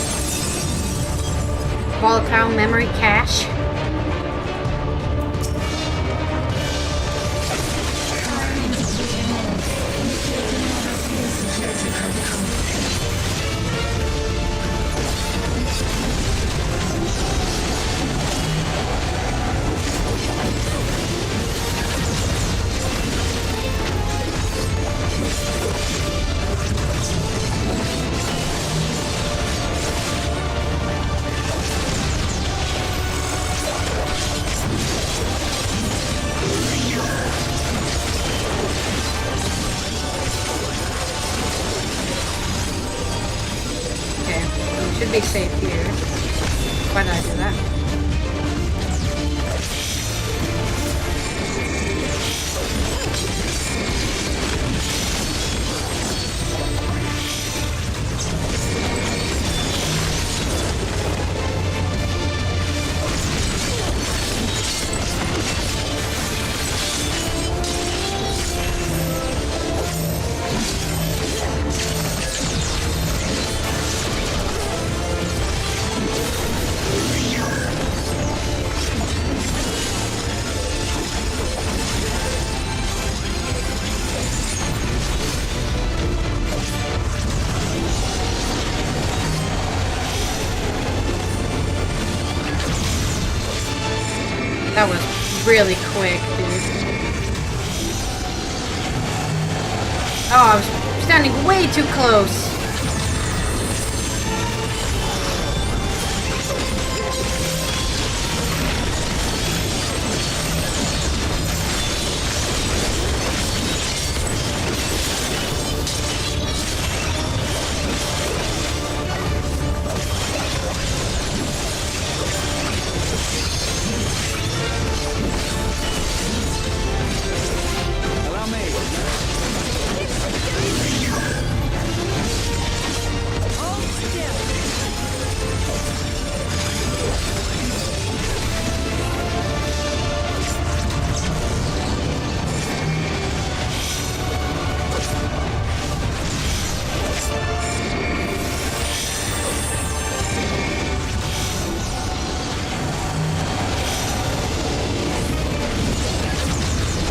Volatile memory cache. Should be safe here. Why did I do that? That was really quick, dude. Oh, I was standing way too close.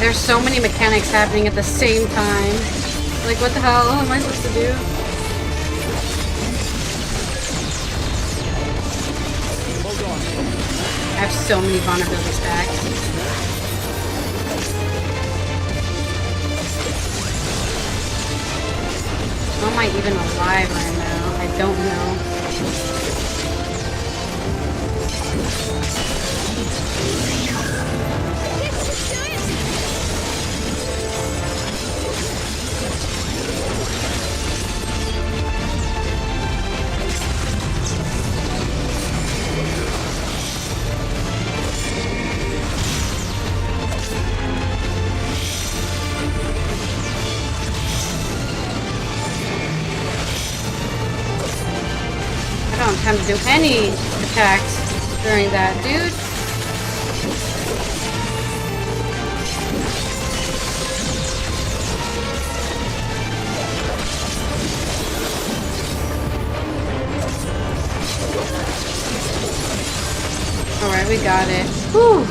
There's so many mechanics happening at the same time. Like, what the hell am I supposed to do? Hold on. I have so many vulnerability stacks. How am I even alive right now? I don't know. I don't have time to do any attacks during that, dude. Alright, we got it. Whew!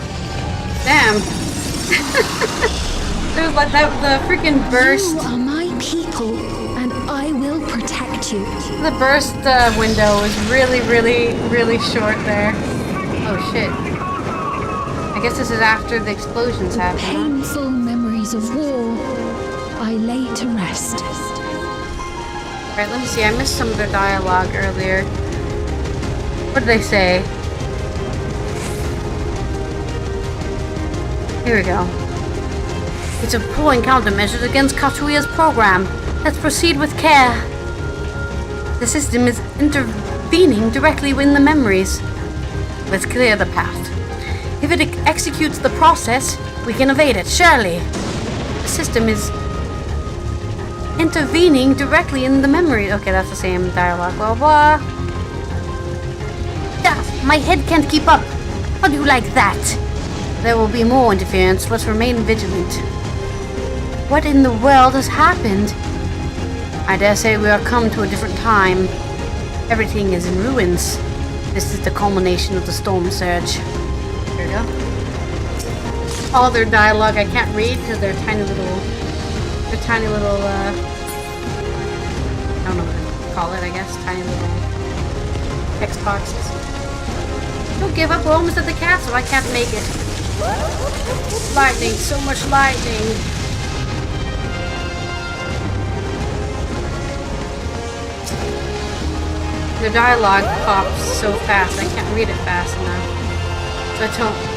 Damn! There's like that, the freaking burst. You are my people, and I will protect you. The burst window was really short there. Oh shit. I guess this is after the explosions happened. Painful memories of war I lay to rest. Alright, let me see. I missed some of their dialogue earlier. What did they say? Here we go. It's employing countermeasures against Cachuia's program. Let's proceed with care. The system is intervening directly in the memories. Let's clear the path. If it executes the process, we can evade it, surely. The system is intervening directly in the memory. Okay, that's the same dialogue. Blah, blah. Ah, my head can't keep up. How do you like that? There will be more interference. Let's remain vigilant. What in the world has happened? I dare say we are come to a different time. Everything is in ruins. This is the culmination of the storm surge. Here we go. All their dialogue I can't read because they're tiny little, I don't know what to call it, I guess. Tiny little text boxes. Don't give up, we're almost at the castle. I can't make it. Lightning, so much lightning. The dialogue pops so fast, I can't read it fast enough. So I don't.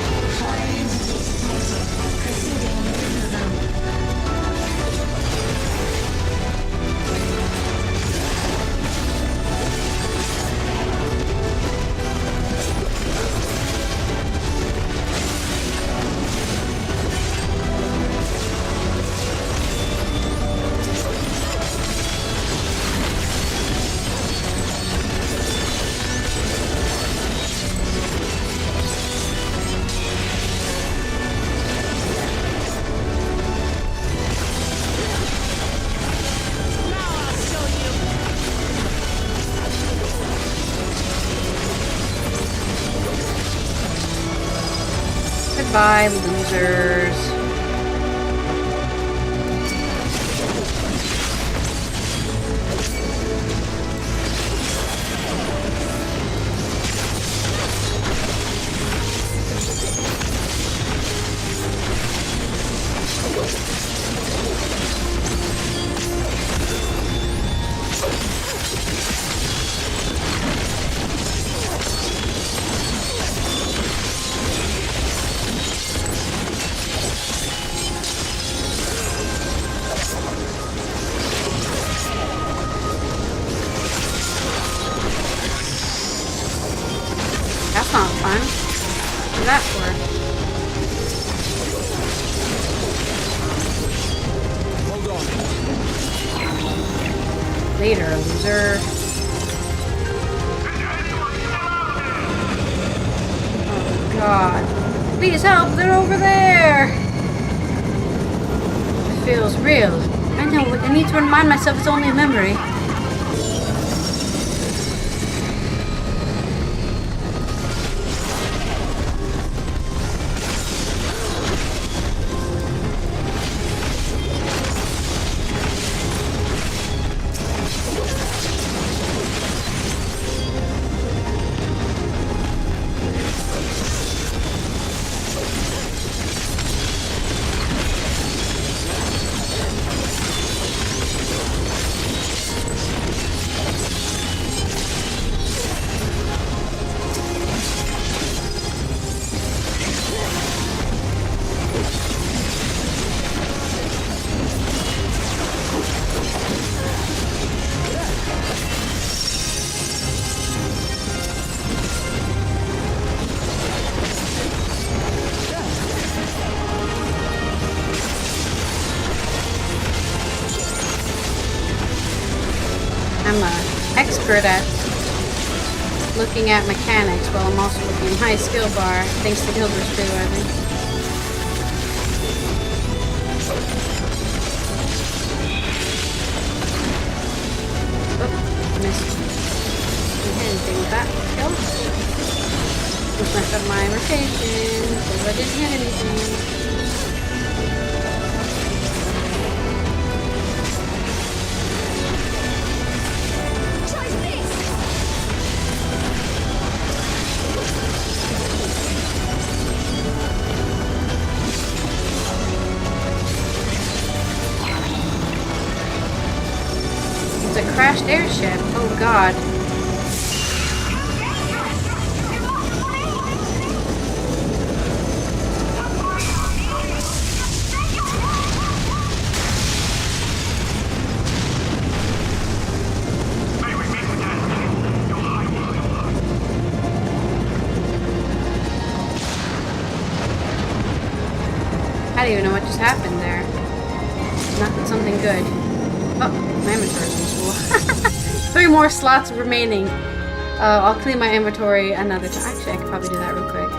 Goodbye, losers. do that for? Hold on. Later, loser. Oh god. Please help, they're over there! It feels real. I know, I need to remind myself it's only a memory. I'm an expert at looking at mechanics while I'm also looking high skill bar, thanks to Gilbert's too, I think. Oh, missed. Didn't hit anything with that skill. Just messed up my rotation, because I didn't hit anything. Crashed airship. Oh god. I don't even know what just happened there. Not something good. Oh, my inventory's in school. 3 more slots remaining. I'll clean my inventory another time. Actually, I could probably do that real quick.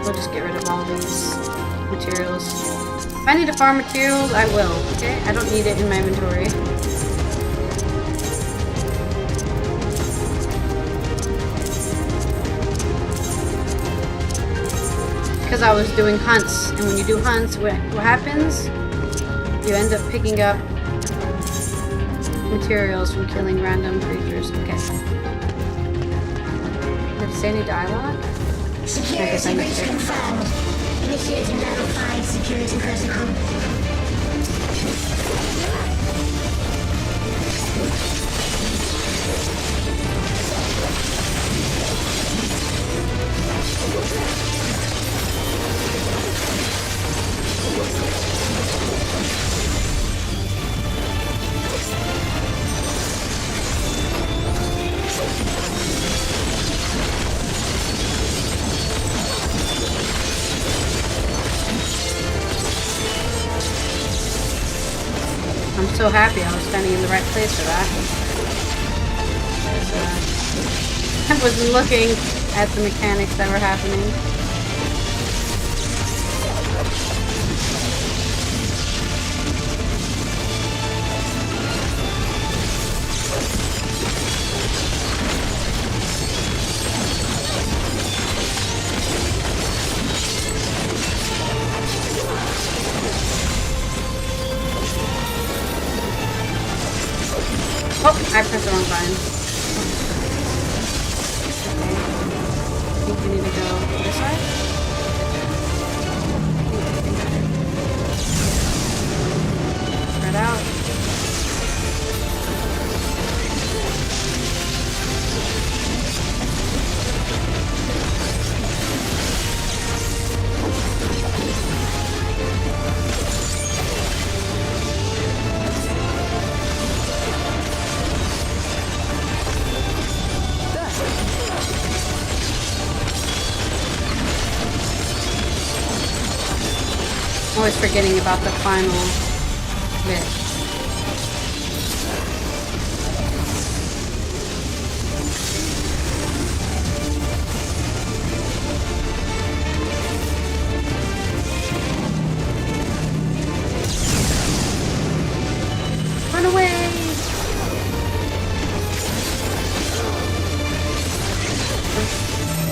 We'll just get rid of all these materials. If I need to farm materials, I will. Okay, I don't need it in my inventory. Because I was doing hunts, and when you do hunts, what happens? You end up picking up materials from killing random creatures. Okay. Did it say any dialogue? Security breach confirmed. Initiating level 5 security protocol. I'm so happy I was standing in the right place for that. I wasn't looking at the mechanics that were happening. Oh, I pressed the wrong button. Okay. I think we need to go this way. Spread out. always forgetting about the final bit. Run away!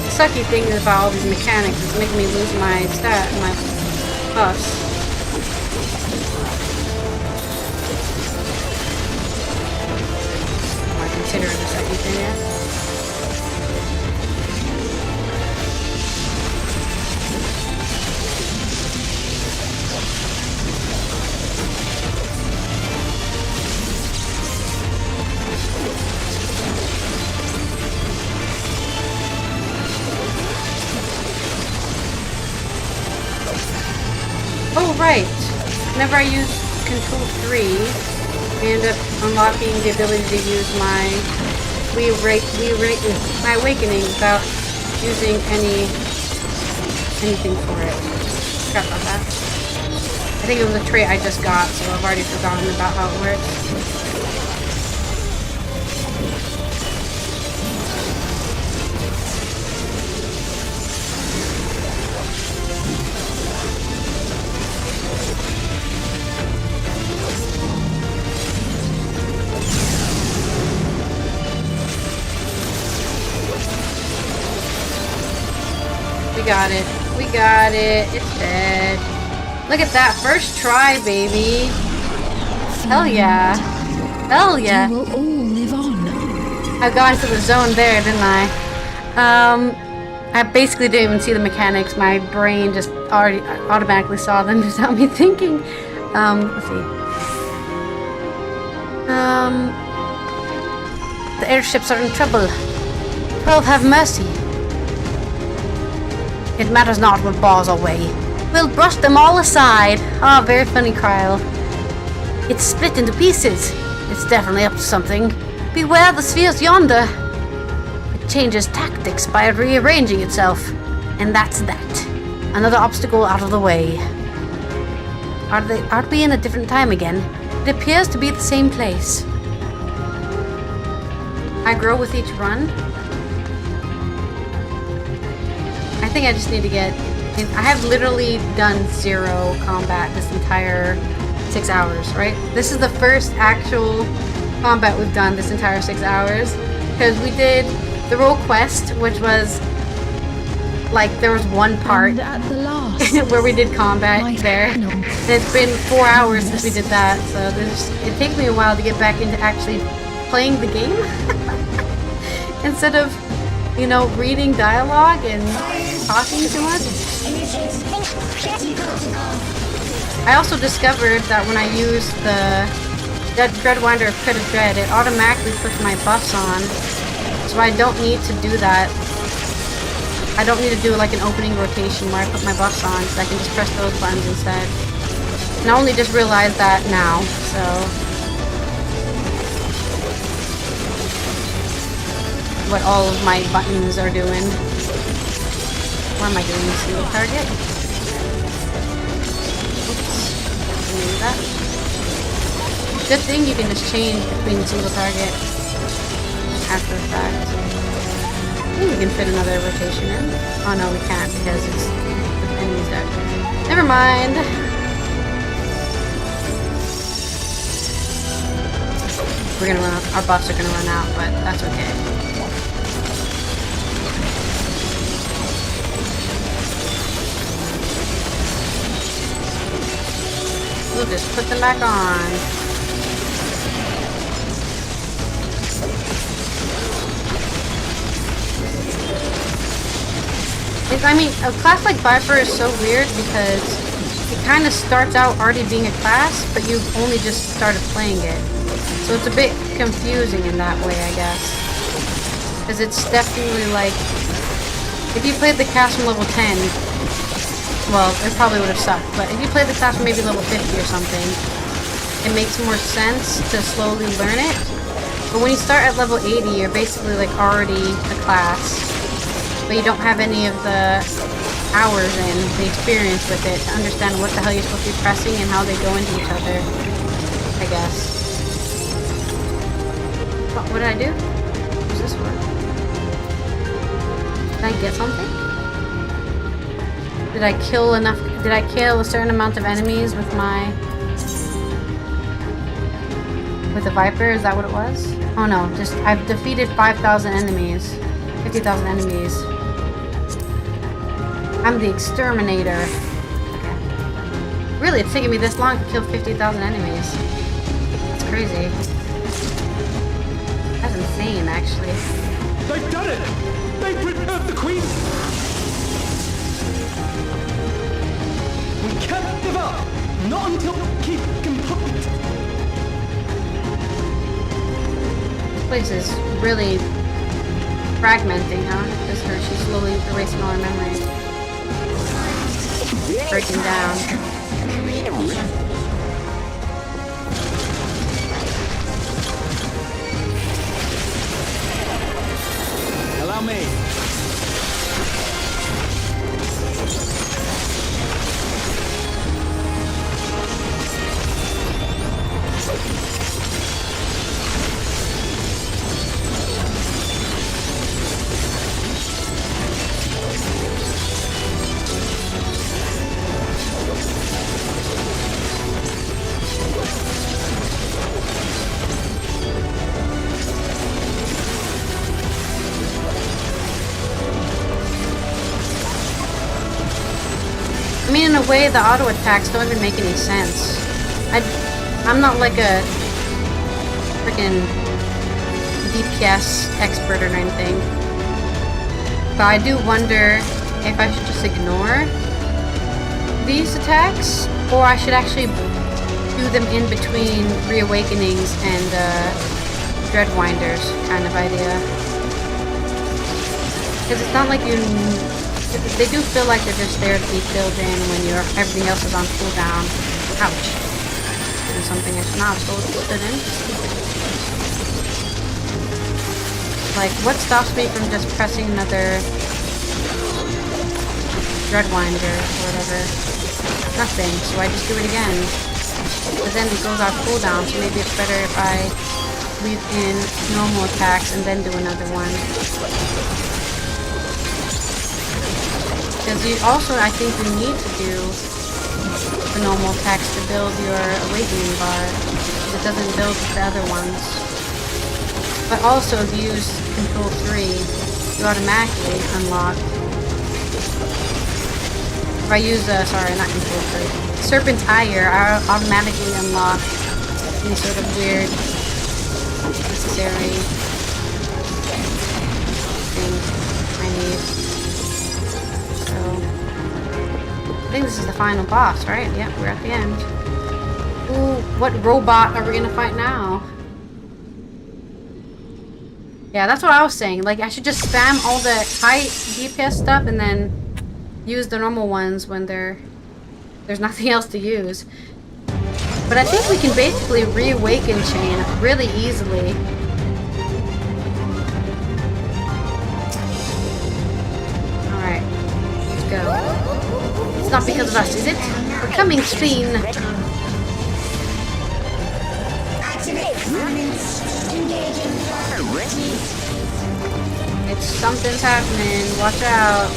The sucky thing about all these mechanics is making me lose my buffs. Am I considering the sucky thing yet? Oh, right. Whenever I use Control 3, I end up unlocking the ability to use my my awakening without using anything for it. Forgot about that. I think it was a trait I just got, so I've already forgotten about how it works. We got it. We got it. It's dead. Look at that. First try, baby. Hell yeah. Hell yeah. You will all live on. I got into the zone there, didn't I? I basically didn't even see the mechanics. My brain just already automatically saw them without me thinking. Let's see. The airships are in trouble. 12 have mercy. It matters not what bars our way. We'll brush them all aside. Ah, very funny, Kryle. It's split into pieces. It's definitely up to something. Beware the spheres yonder. It changes tactics by rearranging itself. And that's that. Another obstacle out of the way. Are we in a different time again? It appears to be the same place. I grow with each run. I think I just need to get... I have literally done 0 combat this entire 6 hours, right? This is the first actual combat we've done this entire 6 hours. Because we did the role quest, which was... like, there was one part And at the last, where we did combat my there. panel. And it's been 4 hours since we did that, so it takes me a while to get back into actually playing the game. Instead of, you know, reading dialogue and talking too much. I also discovered that when I use the Dreadwinder of Crit of Dread, it automatically puts my buffs on. So I don't need to do that. I don't need to do like an opening rotation where I put my buffs on, so I can just press those buttons instead. And I only just realized that now, so... what all of my buttons are doing. What am I doing? Single target? Oops. Remove that. Good thing you can just change between single target after the fact. I think we can fit another rotation in. Oh no, we can't because it's the enemy's dead. Never mind. We're gonna run out. Our buffs are gonna run out, but that's okay. We'll just put them back on. I mean, a class like Viper is so weird because it kind of starts out already being a class, but you've only just started playing it. So it's a bit confusing in that way, I guess. Because it's definitely like... if you played the class from level 10, well, it probably would have sucked, but if you played the class from maybe level 50 or something, it makes more sense to slowly learn it. But when you start at level 80, you're basically like already a class. But you don't have any of the hours in, the experience with it, to understand what the hell you're supposed to be pressing and how they go into each other, I guess. What did I do? What's this for? Did I get something? Did I kill enough? Did I kill a certain amount of enemies with my... with the Viper? Is that what it was? Oh no, just I've defeated 5,000 enemies. 50,000 enemies. I'm the exterminator. Okay. Really, it's taking me this long to kill 50,000 enemies. That's crazy. That's insane, actually. They've done it! They've prepared the Queen! We can't give up! Not until keep complete! This place is really fragmenting, huh? Just her, she's slowly erasing all her memories. Breaking down. Allow me. I mean, in a way, the auto attacks don't even make any sense. I'm not like a freaking DPS expert or anything, but I do wonder if I should just ignore these attacks, or I should actually do them in between Reawakenings and Dreadwinders kind of idea. Because it's not like you... They do feel like they're just there to be filled in when everything else is on cooldown. Ouch. And something I should not have stood in. Like, what stops me from just pressing another Dreadwinder or whatever? Nothing, so I just do it again. But then it goes off cooldown, so maybe it's better if I leave in normal attacks and then do another one. Because you also, I think you need to do the normal attacks to build your awakening bar. It doesn't build the other ones. But also, if you use Control 3, you automatically unlock. If I use, sorry, not Control 3. Serpent's Ire, I automatically unlock any sort of weird, necessary thing I need. I think this is the final boss, right? Yep, we're at the end. Ooh, what robot are we gonna fight now? Yeah, that's what I was saying. Like, I should just spam all the high DPS stuff and then use the normal ones when there's nothing else to use. But I think we can basically reawaken Chain really easily. Alright, let's go. It's not because of us, is it? We're coming, Sphene. It's something's happening. Watch out.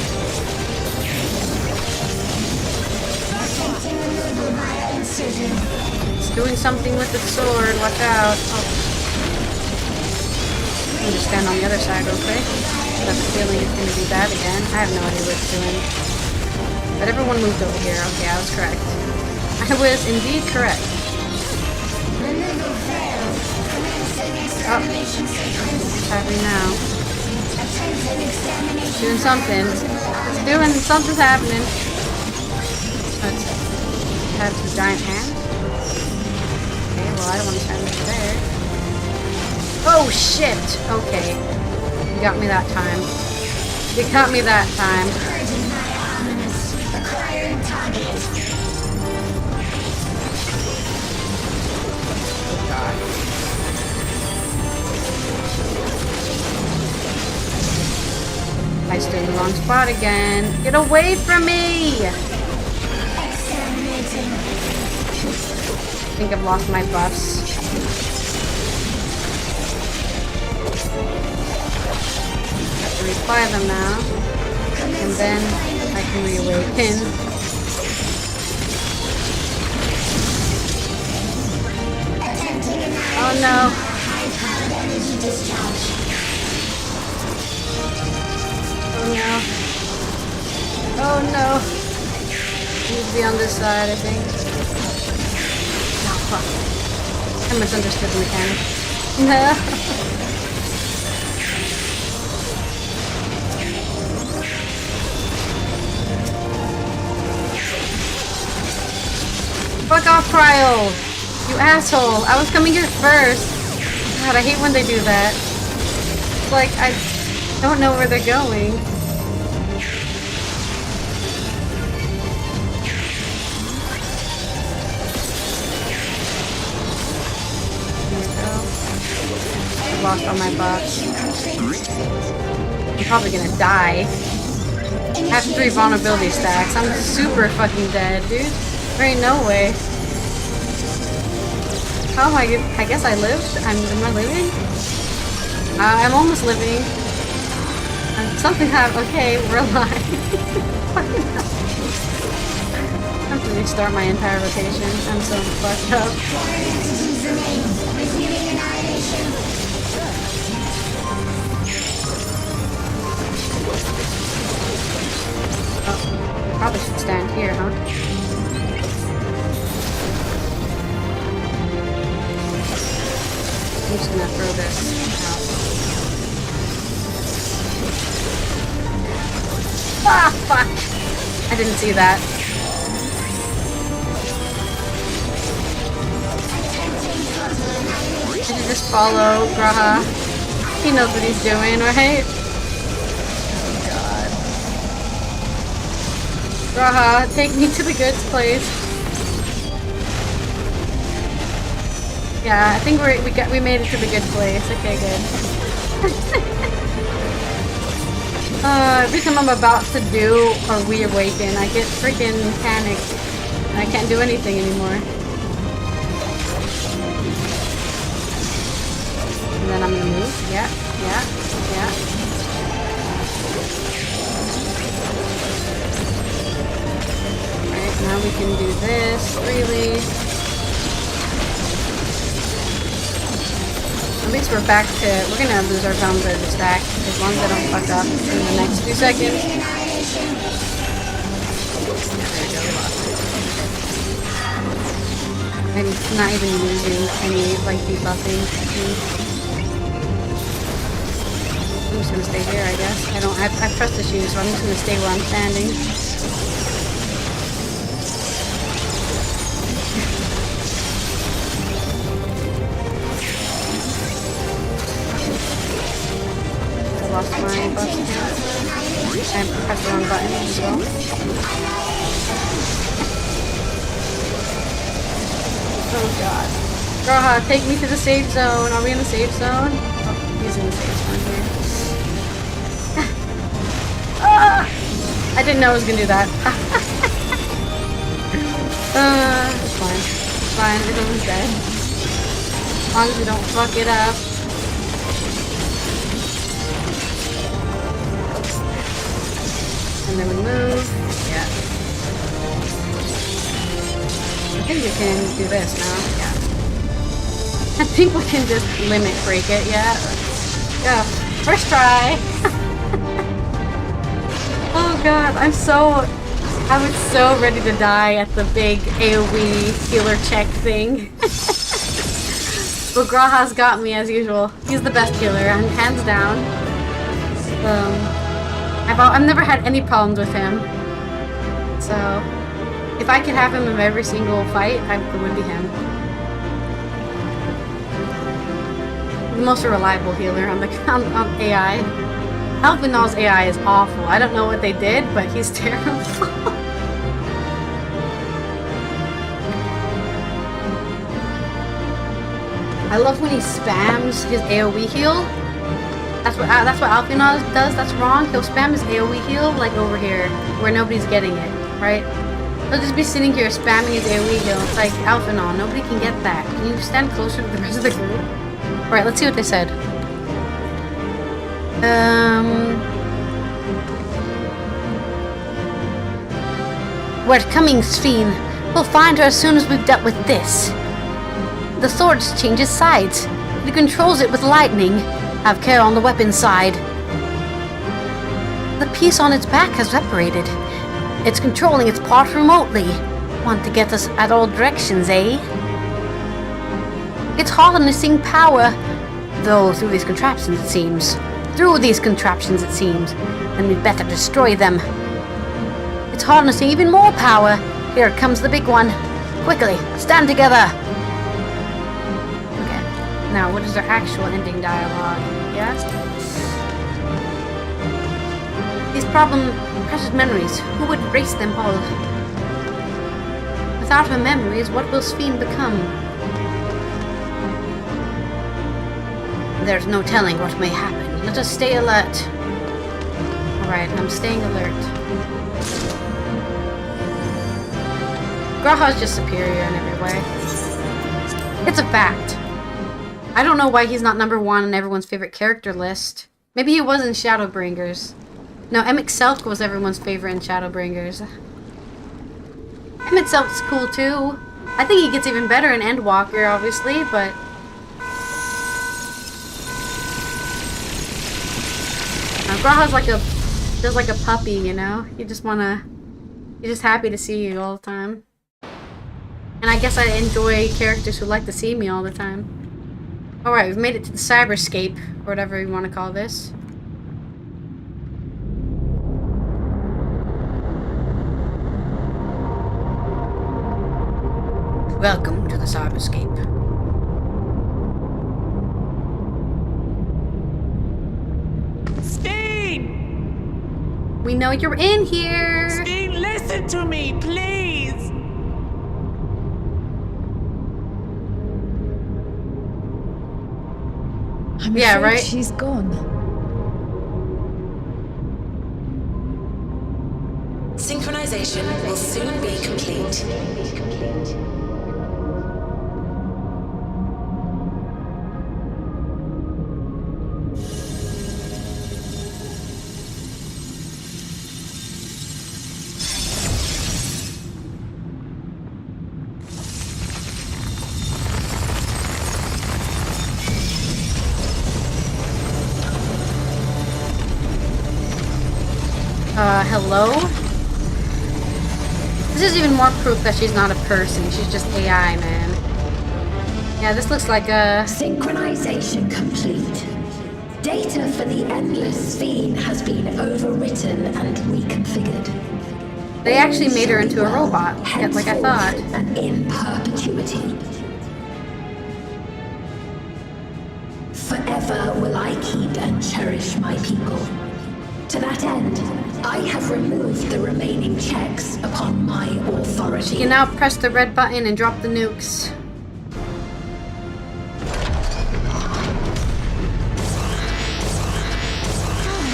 It's doing something with its sword. Watch out. Oh. I'm gonna stand on the other side real quick. I have a feeling it's gonna do that again. I have no idea what it's doing. But everyone moved over here. Okay, I was correct. I was indeed correct. Oh. What's happening now? It's doing something. It's doing... Something's happening. It has a giant hand. Okay, well, I don't want to stand over there. Oh, shit! Okay. You got me that time. You got me that time. I stood in the wrong spot again. Get away from me! I think I've lost my buffs. Have to reapply them now. And then I can reawaken. Oh no. Oh no. Oh no. Need to be on this side, I think. Oh fuck. I misunderstood the mechanic. No. Fuck off, Cryo! You asshole! I was coming here first! God, I hate when they do that. It's like, I don't know where they're going. There we go. I lost all my buffs. I'm probably gonna die. I have 3 vulnerability stacks. I'm super fucking dead, dude. There ain't no way. How am I guess I lived? Am I living? I'm almost living. Something happened. Okay, we're alive. I have to restart my entire rotation. I'm so fucked up. Oh, probably should stand here, huh? I'm just gonna throw this out. Ah, fuck! I didn't see that. I should just follow Graha. He knows what he's doing, right? Oh god. Graha, take me to the good place. Yeah, I think we made it to the good place. Okay, good. Every time I'm about to do a reawaken, I get freaking panicked. And I can't do anything anymore. And then I'm gonna move. Yeah. Alright, now we can do this freely. At least we're back to, we're gonna lose our vulnerability stack as long as I don't fuck up in the next few seconds. I'm not even using any, like, debuffing. I'm just gonna stay here, I guess. I've pressed the shoes, so I'm just gonna stay where I'm standing. Lost my buff. I pressed the wrong button as well. Oh god. Graha, take me to the safe zone. Are we in the safe zone? Oh, he's in the safe zone here. Ah! I didn't know I was gonna do that. It's fine. It's fine. Everyone's dead. As long as we don't fuck it up. And then we move. Yeah. I think we can do this now. Yeah. I think we can just limit break it. Yeah. Go. First try. Oh god, I was so ready to die at the big AoE healer check thing. But Graha's got me as usual. He's the best healer, and hands down. I've never had any problems with him. So, if I could have him in every single fight, it would be him. The most reliable healer on AI. Alphinal's AI is awful. I don't know what they did, but he's terrible. I love when he spams his AoE heal. That's what Alphinaud does. That's wrong. He'll spam his AoE heal like over here, where nobody's getting it, right? He'll just be sitting here spamming his AoE heal. It's like Alphinaud. Nobody can get that. Can you stand closer to the rest of the group? All right, let's see what they said. We're coming, Sphene. We'll find her as soon as we've dealt with this. The sword changes sides. It controls it with lightning. Have care on the weapon side. The piece on its back has separated. It's controlling its part remotely. Want to get us at all directions, eh? It's harnessing power. Though through these contraptions, it seems. Then we'd better destroy them. It's harnessing even more power. Here comes the big one. Quickly, stand together. Okay. Now, what is their actual ending dialogue? Yeah? These precious memories, who would erase them all? Without her memories, what will Sphene become? There's no telling what may happen. Let us stay alert. Alright, I'm staying alert. Grawha's just superior in every way. It's a fact. I don't know why he's not number 1 on everyone's favorite character list. Maybe he was in Shadowbringers. No, Emmett Selk was everyone's favorite in Shadowbringers. Emmett Selk's cool too. I think he gets even better in Endwalker, obviously, but... Grawha's just like a puppy, you know? He's just happy to see you all the time. And I guess I enjoy characters who like to see me all the time. Alright, we've made it to the cyberscape, or whatever you want to call this. Welcome to the cyberscape. Sphene! We know you're in here! Sphene, listen to me, please! I'm yeah, afraid right? She's gone. Synchronization will soon be complete. Hello? This is even more proof that she's not a person. She's just AI, man. Yeah, this looks like a... Synchronization complete. Data for the Endless Sphene has been overwritten and reconfigured. They actually made her into a robot, like I thought. And in perpetuity. Forever will I keep and cherish my people. To that end, I have removed the remaining checks upon my authority. You can now press the red button and drop the nukes.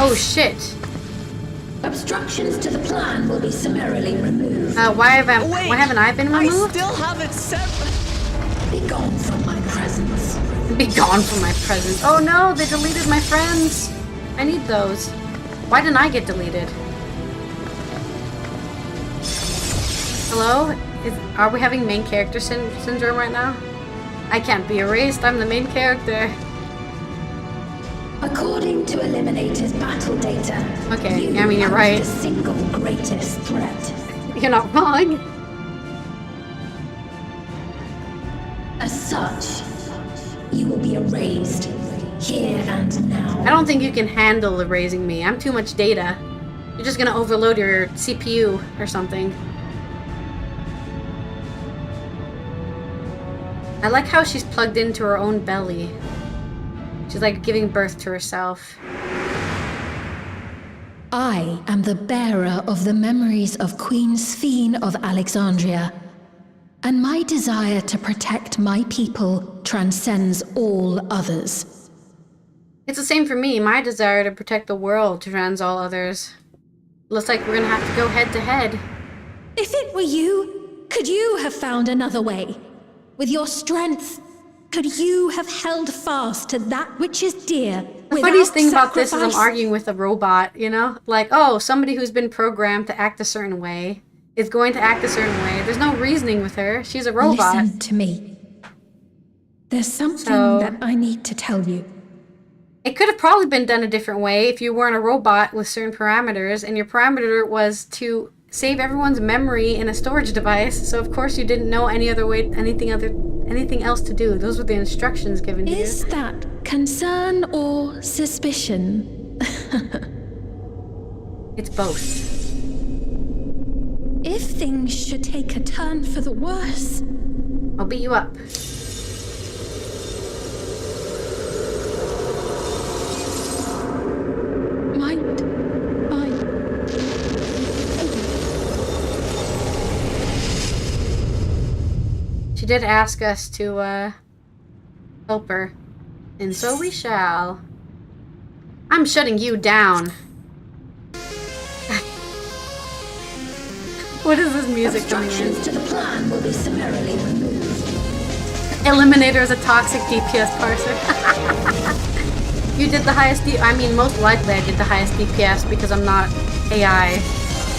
Oh shit. Obstructions to the plan will be summarily removed. Why haven't I been removed? I still haven't said... Be gone from my presence. Be gone from my presence. Oh no, they deleted my friends. I need those. Why didn't I get deleted? Hello? Are we having main character syndrome right now? I can't be erased. I'm the main character. According to Eliminator's battle data, okay, I mean, you're right. The single greatest threat. You're not wrong. As such, you will be erased here and now. I don't think you can handle erasing me. I'm too much data. You're just gonna overload your CPU or something. I like how she's plugged into her own belly. She's like giving birth to herself. I am the bearer of the memories of Queen Sphene of Alexandria, and my desire to protect my people transcends all others. It's the same for me. My desire to protect the world trans all others. Looks like we're gonna have to go head to head. If it were you, could you have found another way? With your strength, could you have held fast to that which is dear? The funniest thing about this is I'm arguing with a robot, you know? Like, oh, somebody who's been programmed to act a certain way is going to act a certain way. There's no reasoning with her. She's a robot. Listen to me. There's something that I need to tell you. It could have probably been done a different way if you weren't a robot with certain parameters, and your parameter was to save everyone's memory in a storage device. So of course you didn't know any other way, anything else to do. Those were the instructions given to you. Is that concern or suspicion? It's both. If things should take a turn for the worse, I'll beat you up. She did ask us to help her, and so we shall. I'm shutting you down. What is this music coming in? obstructions to the plan will be summarily removed. Eliminator is a toxic DPS parser. You did the highest I mean, most likely I did the highest DPS because I'm not AI.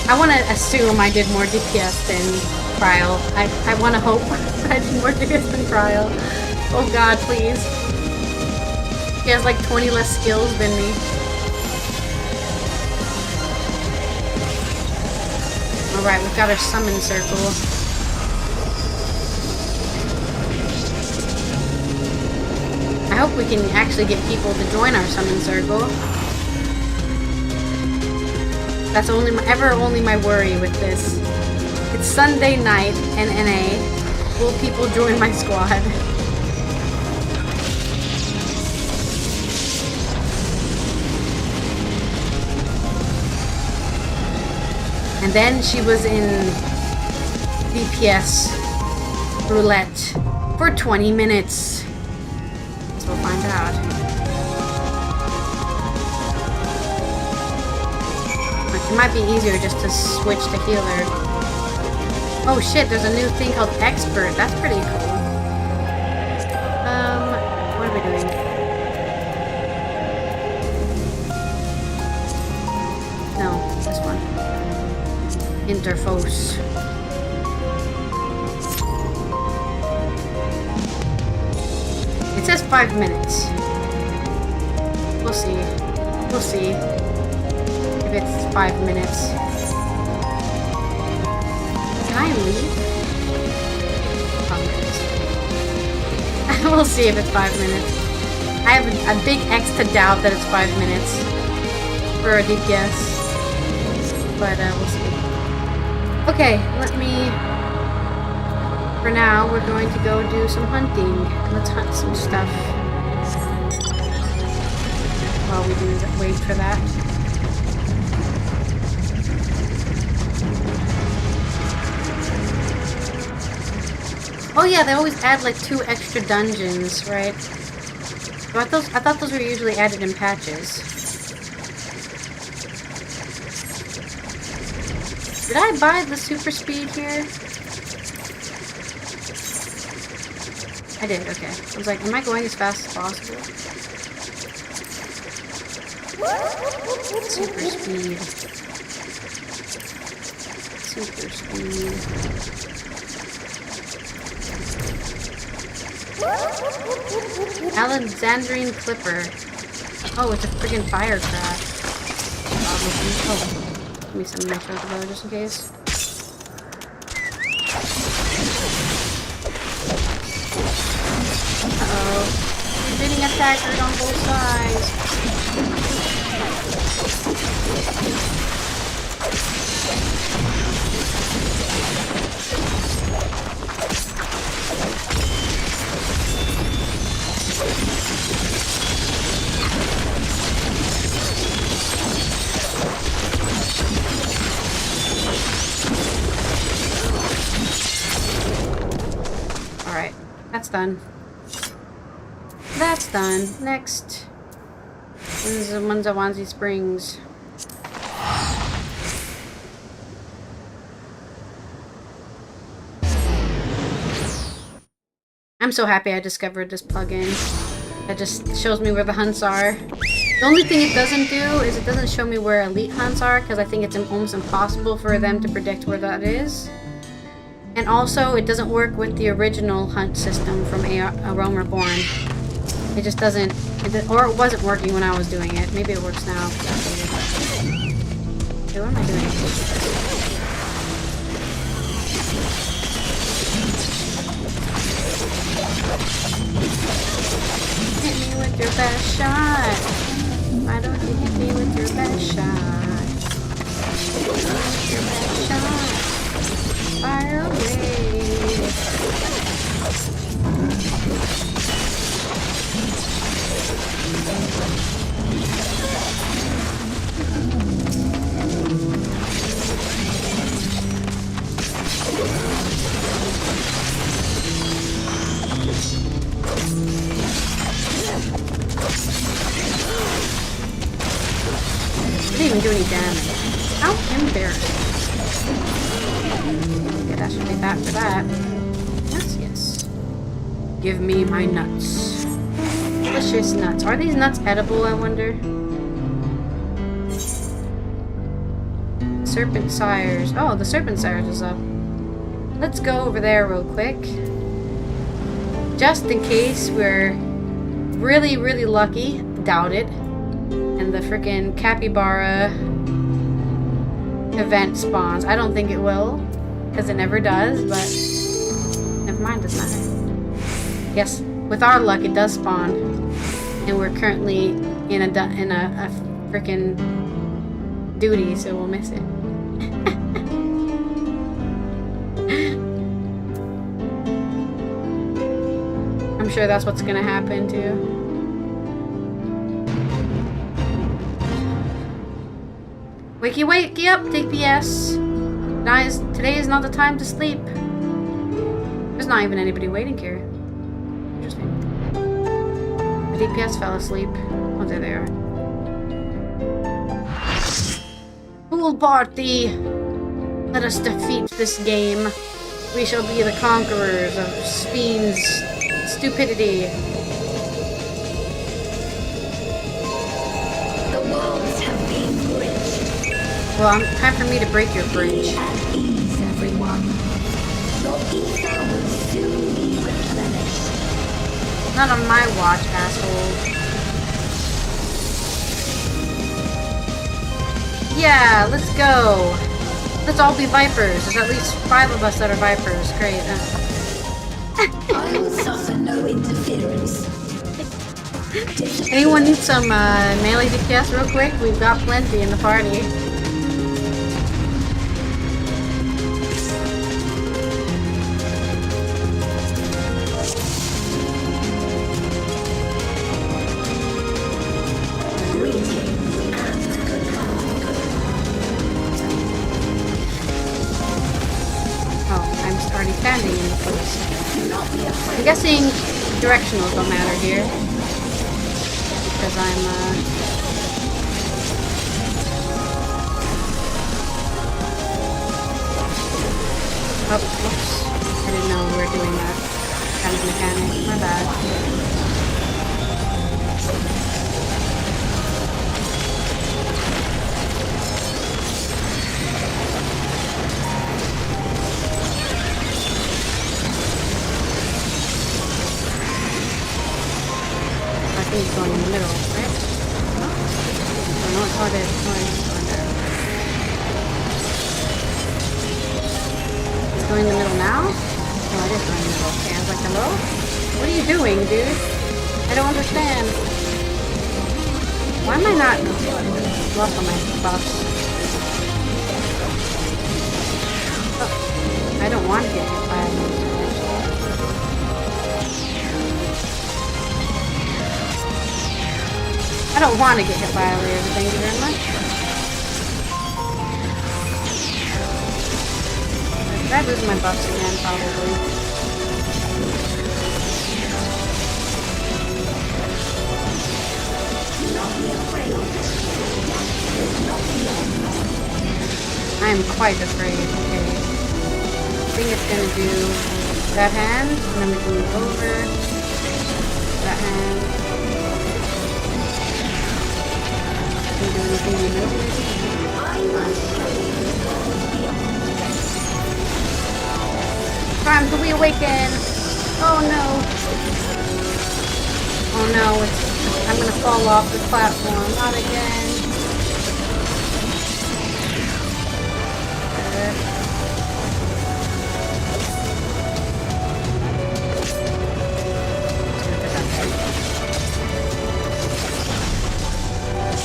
I want to assume I did more DPS than Trial. I want to hope I did more DPS than Trial. Oh god, please. He has like 20 less skills than me. Alright, we've got our summon circle. I hope we can actually get people to join our summon circle. That's only my worry with this. It's Sunday night and NA. Will people join my squad? And then she was in DPS roulette for 20 minutes. So we'll find out. It might be easier just to switch to healer. Oh shit, there's a new thing called Expert. That's pretty cool. What are we doing? No, this one. Interfos. It says 5 minutes. We'll see. We'll see if it's 5 minutes. Can I leave? 5 minutes. We'll see if it's 5 minutes. I have a big X to doubt that it's 5 minutes for a DPS. But we'll see. Okay, let me... For now, we're going to go do some hunting. Let's hunt some stuff. While we do wait for that. Oh yeah, they always add like 2 extra dungeons, right? So I thought those were usually added in patches. Did I buy the super speed here? I did, okay. I was like, am I going as fast as possible? Super speed. Super speed. Alexandrine Clipper. Oh, it's a friggin' firecraft. Oh, let me summon my chocobo just in case. Uh-oh. We're getting attackers on both sides. Alright, that's done. That's done. Next. Munzawanzi Springs. I'm so happy I discovered this plugin. That just shows me where the hunts are. The only thing it doesn't do is it doesn't show me where elite hunts are, because I think it's almost impossible for them to predict where that is. And also, it doesn't work with the original hunt system from A Realm Reborn. It just doesn't, or it wasn't working when I was doing it. Maybe it works now. Okay, what am I doing? Hit me with your best shot. Why don't you hit me with your best shot? Hit me with your best shot. Fire away. Didn't even do any damage. How embarrassing. Okay, that should be that for that. Yes, yes. Give me my nuts. Delicious nuts. Are these nuts edible, I wonder? Serpent Sires. Oh, the Serpent Sires is up. Let's go over there real quick. Just in case we're really, really lucky. Doubt it. And the freaking capybara event spawns. I don't think it will, because it never does, but never mind, doesn't matter. Yes, with our luck it does spawn. And we're currently in a freaking duty, so we'll miss it. I'm sure that's what's gonna happen too. Wakey, wakey up, DPS. Today is not the time to sleep. There's not even anybody waiting here. Interesting. The DPS fell asleep. Oh, there they are. Pool party! Let us defeat this game. We shall be the conquerors of Sphene's stupidity. The walls have been bridged. Well, time for me to break your bridge. At ease, everyone. Your ether will soon be replenished. Not on my watch, asshole. Yeah, let's go. Let's all be Vipers. There's at least 5 of us that are Vipers. Great. I will suffer no interference. Anyone need some melee DPS real quick? We've got plenty in the party. Standing in the place. I'm guessing directionals don't matter here. Because I'm, oh, whoops. I didn't know we were doing that kind of mechanic. My bad. He's going in the middle, right? No? Oh, no, it's not it. No, it's going there. He's going in the middle now? No, it is going in the middle. Okay, I was like, hello? What are you doing, dude? I don't understand. Why am I not... lost all my buffs. Oh, I don't want to get hit by a I don't want to get hit by a laser, thank you very much. Did I lose my buffs again? Probably. Do not be afraid. I am quite afraid. Okay. I think it's gonna do that hand, and then we can move over. That hand. Can we do anything in the middle, maybe? Time to reawaken! Oh no! Oh no, I'm gonna fall off the platform. Not again.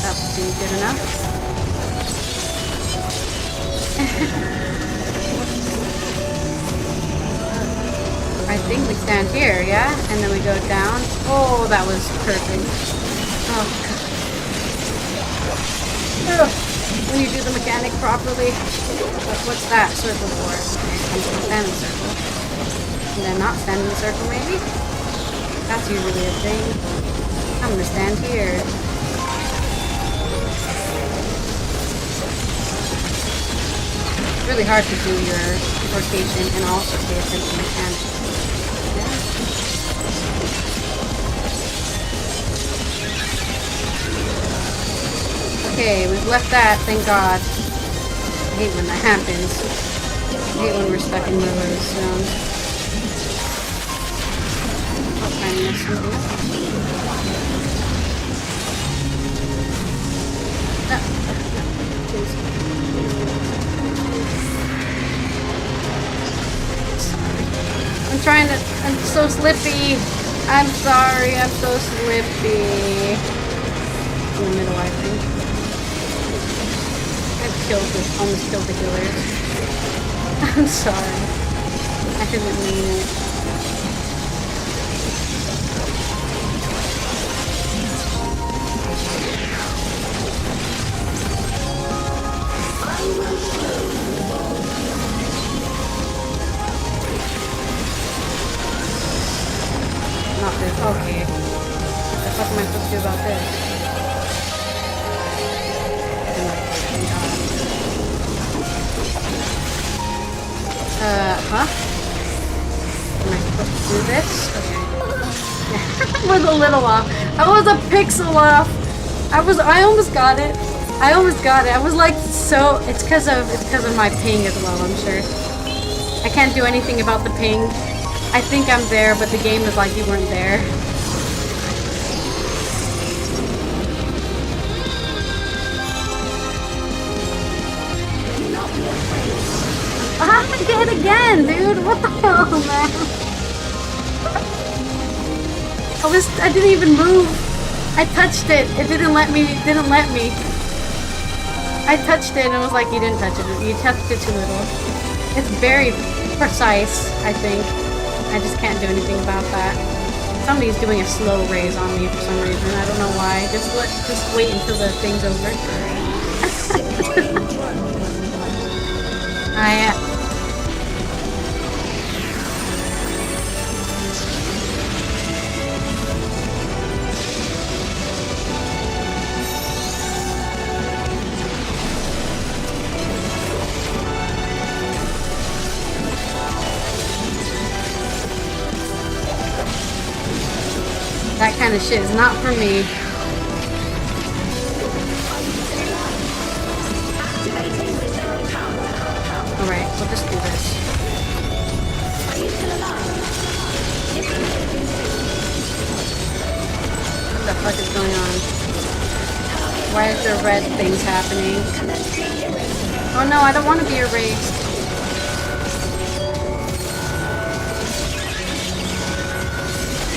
That seems good enough. I think we stand here, yeah? And then we go down. Oh, that was perfect. Oh, God. Ugh. When you do the mechanic properly. What's that? Circle for? Okay, stand in the circle. And then not stand in the circle, maybe? That's usually a thing. I'm gonna stand here. It's really hard to do your rotation and also pay attention to mechanics. Okay, we've left that, thank God. I hate when that happens. I hate when we're stuck in one of those zones. I'll try and mess something up. I'm trying to, I'm so slippy. I'm sorry, I'm so slippy. In the middle, I think. Almost killed the killers. I'm sorry. I didn't mean it. Not this. Okay. What the fuck am I supposed to do about this? Huh? Am I supposed to do this? Okay. I was a little off. I was a pixel off. I almost got it. I almost got it. I was like, so it's because of my ping as well, I'm sure. I can't do anything about the ping. I think I'm there, but the game is like you weren't there. I did it again, dude. What the hell, man? I didn't even move. I touched it. It didn't let me. I touched it and it was like, you didn't touch it. You touched it too little. It's very precise, I think. I just can't do anything about that. Somebody's doing a slow raise on me for some reason. I don't know why. Just wait until the thing's over. That kind of shit is not for me. Alright, we'll just do this. What the fuck is going on? Why is there red things happening? Oh no, I don't want to be erased.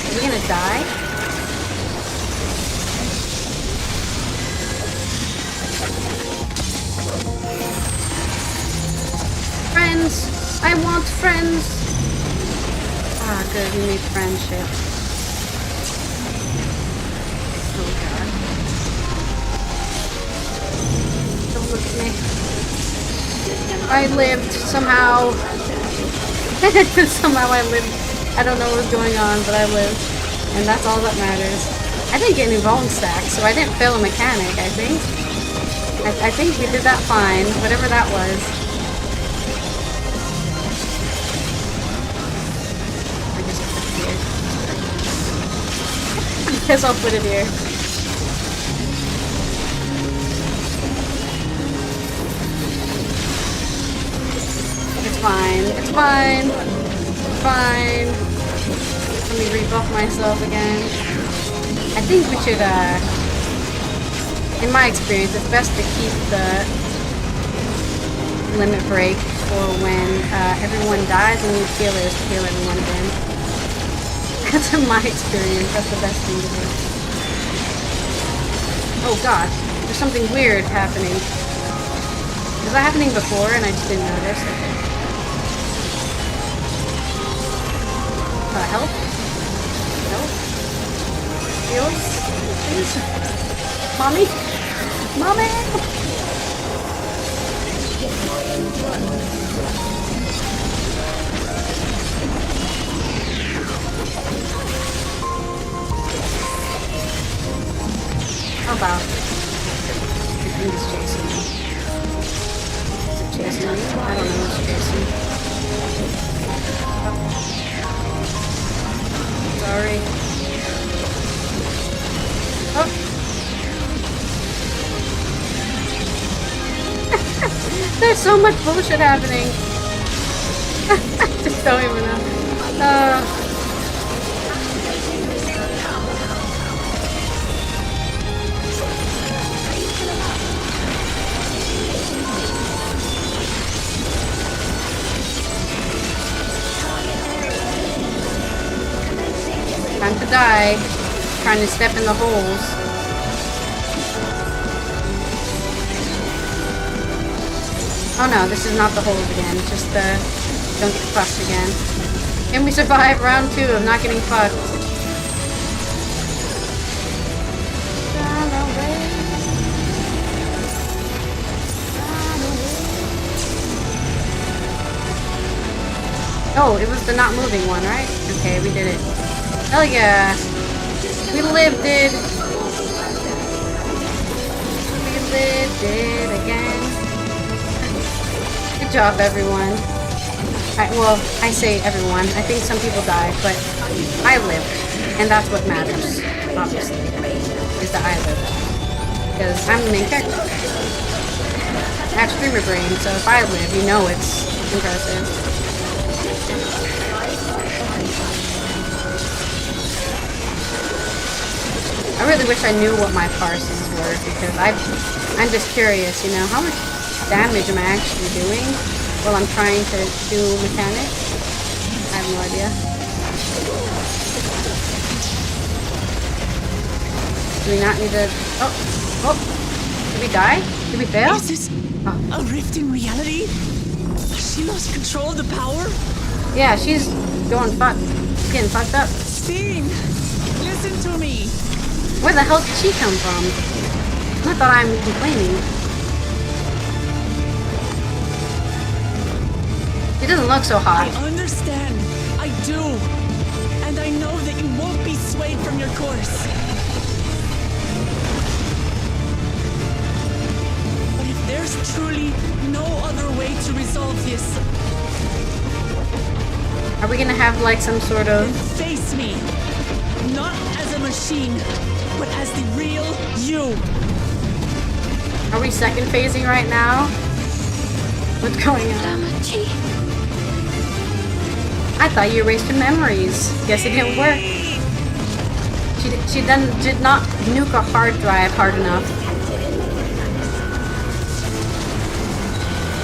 Are we gonna die? Friends! I want friends! Ah, good, we made friendship. Oh god. Don't look at me. I lived, somehow. Somehow I lived. I don't know what was going on, but I lived. And that's all that matters. I didn't get any bone stacks, so I didn't fail a mechanic, I think. I think we did that fine, whatever that was. I just put it here. I guess I'll put it here. It's fine. It's fine. It's fine. Let me rebuff myself again. I think we should, in my experience, it's best to keep the limit break for when everyone dies and you healers to heal everyone again. That's in my experience, that's the best thing to do. Oh gosh, there's something weird happening. Was that happening before and I just didn't notice? Okay. Help? Help? Heals? Please? Mommy? Mommy! How about? I think it's chasing me. Is it chasing me? I don't know what's chasing me. Oh. Sorry. Oh. There's so much bullshit happening. I just don't even know. Time to die. Trying to step in the holes. Oh no, this is not the holes again. It's just the don't get fucked again. Can we survive round 2 of not getting fucked? Oh, it was the not moving one, right? Okay, we did it. Hell yeah! We lived it! We lived it again. Good job, everyone. Well, I say everyone. I think some people died, but I lived. And that's what matters, obviously, is that I lived. Because I'm the main character. I have streamer brain, so if I live, you know it's impressive. I really wish I knew what my parsings were, because I'm just curious, you know, how much damage am I actually doing while I'm trying to do mechanics? I have no idea. Do we not need to... Oh! Did we die? Did we fail? Is this a rift in reality? Has she lost control of the power? Yeah, she's going she's getting fucked up. Sphene! Listen to me! Where the hell did she come from? Not that I'm complaining. It doesn't look so hot. I understand. I do. And I know that you won't be swayed from your course. But if there's truly no other way to resolve this... Are we gonna have like some sort of... Then face me. Not as a machine, but as the real you. Are we second phasing right now? What's going on? I thought you erased your memories. Guess it didn't work. She then did not nuke a hard drive hard enough.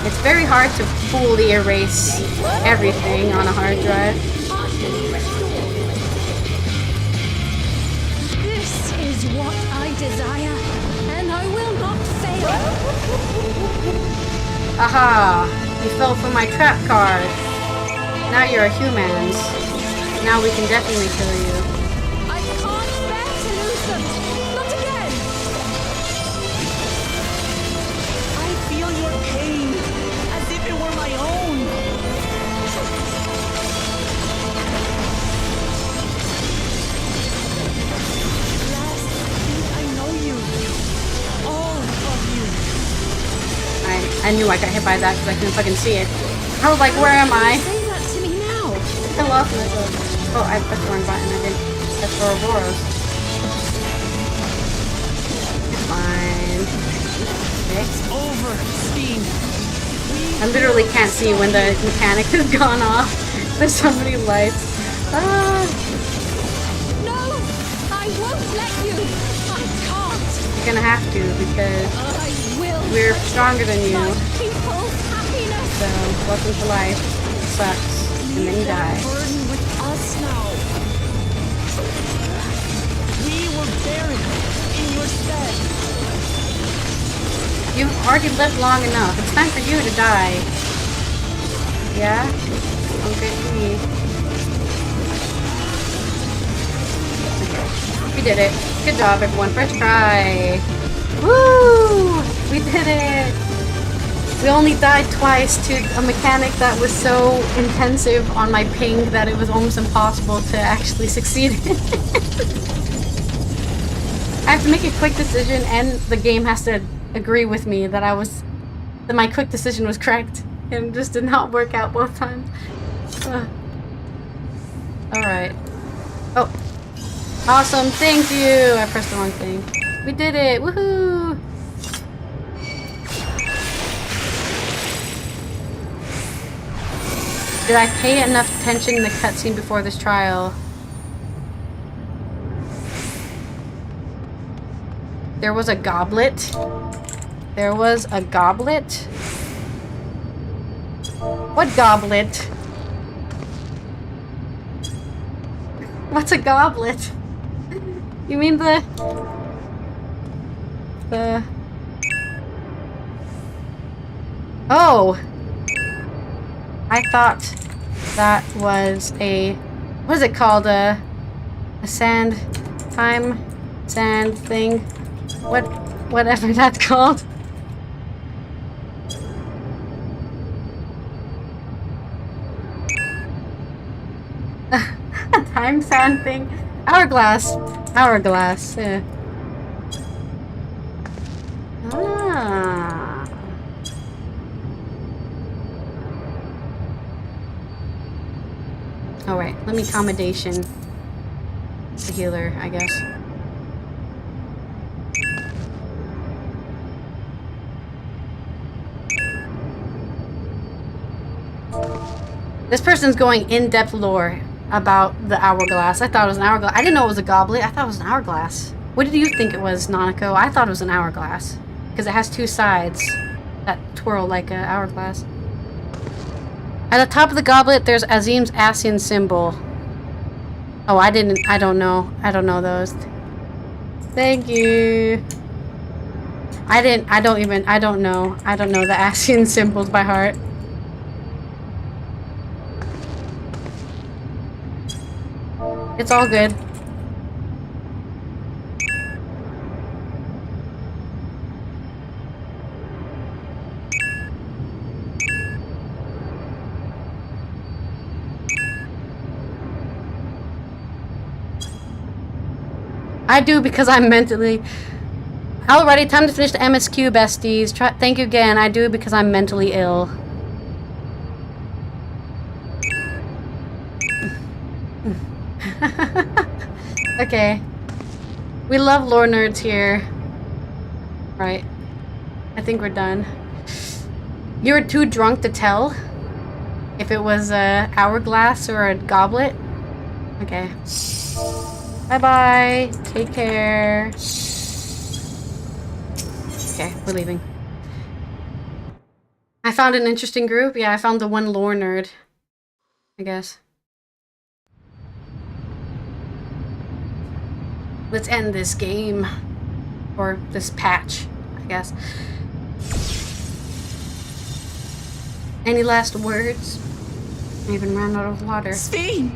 It's very hard to fully erase everything on a hard drive. This is what I desire, and I will not fail. Aha! You fell for my trap card. Now you're a humans. Now we can definitely kill you. I can't bear to lose them. Not again. I feel your pain as if it were my own. Last I know you. All of you. I knew I got hit by that because I couldn't fucking see it. I was like, where am I? Say that to me now. I lost myself. Oh, I pressed the wrong button. I didn't. That's for Ouroboros. It's fine. Okay. It's over, Sphene. I literally can't see when the mechanic has gone off. There's so many lights. Ah. No! I won't let you! I can't! You're gonna have to because I will we're stronger than you. my people's happiness! So, welcome to life. It sucks. And then you die. Burden with us now. We will bear it in your stead. You've already lived long enough. It's time for you to die. Yeah? Okay, to me. Okay. We did it. Good job, everyone. First try. Woo! We did it! We only died twice to a mechanic that was so intensive on my ping that it was almost impossible to actually succeed in. I have to make a quick decision and the game has to agree with me that my quick decision was correct and just did not work out both times. Alright. Oh. Awesome, thank you! I pressed the wrong thing. We did it! Woohoo! Did I pay enough attention in the cutscene before this trial? There was a goblet. There was a goblet? What goblet? What's a goblet? You mean the... Oh! I thought that was a... What is it called? A sand thing? Whatever that's called. Time sand thing? Hourglass. Hourglass, yeah. Ah. Alright, let me accommodation the healer, I guess. This person's going in-depth lore about the hourglass. I thought it was an hourglass. I didn't know it was a goblet. I thought it was an hourglass. What did you think it was, Nanako? I thought it was an hourglass. Because it has two sides that twirl like an hourglass. At the top of the goblet, there's Azim's Asian symbol. Oh, I don't know. I don't know those. Thank you. I don't know the Asian symbols by heart. It's all good. I do because I'm mentally... Alrighty, time to finish the MSQ, besties. Thank you again. I do because I'm mentally ill. Okay. We love lore nerds here. Right. I think we're done. You were too drunk to tell if it was a hourglass or a goblet? Okay. Bye-bye. Take care. Okay, we're leaving. I found an interesting group. Yeah, I found the one lore nerd, I guess. Let's end this game. Or this patch, I guess. Any last words? I even ran out of water. Sphene!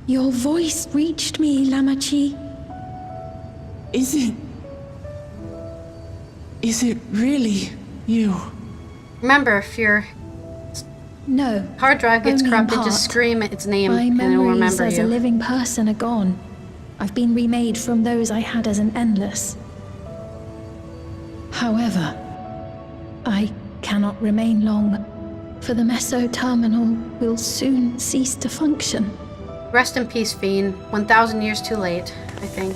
Your voice reached me, Lamachi. Is it really you? Remember, if you're No. Hard drive gets only in corrupted, part. just scream its name My and it will memories remember as a you. living person are gone. I've been remade from those I had as an endless. However, I cannot remain long, for the Meso Terminal will soon cease to function. Rest in peace, Fiend. 1,000 years too late, I think.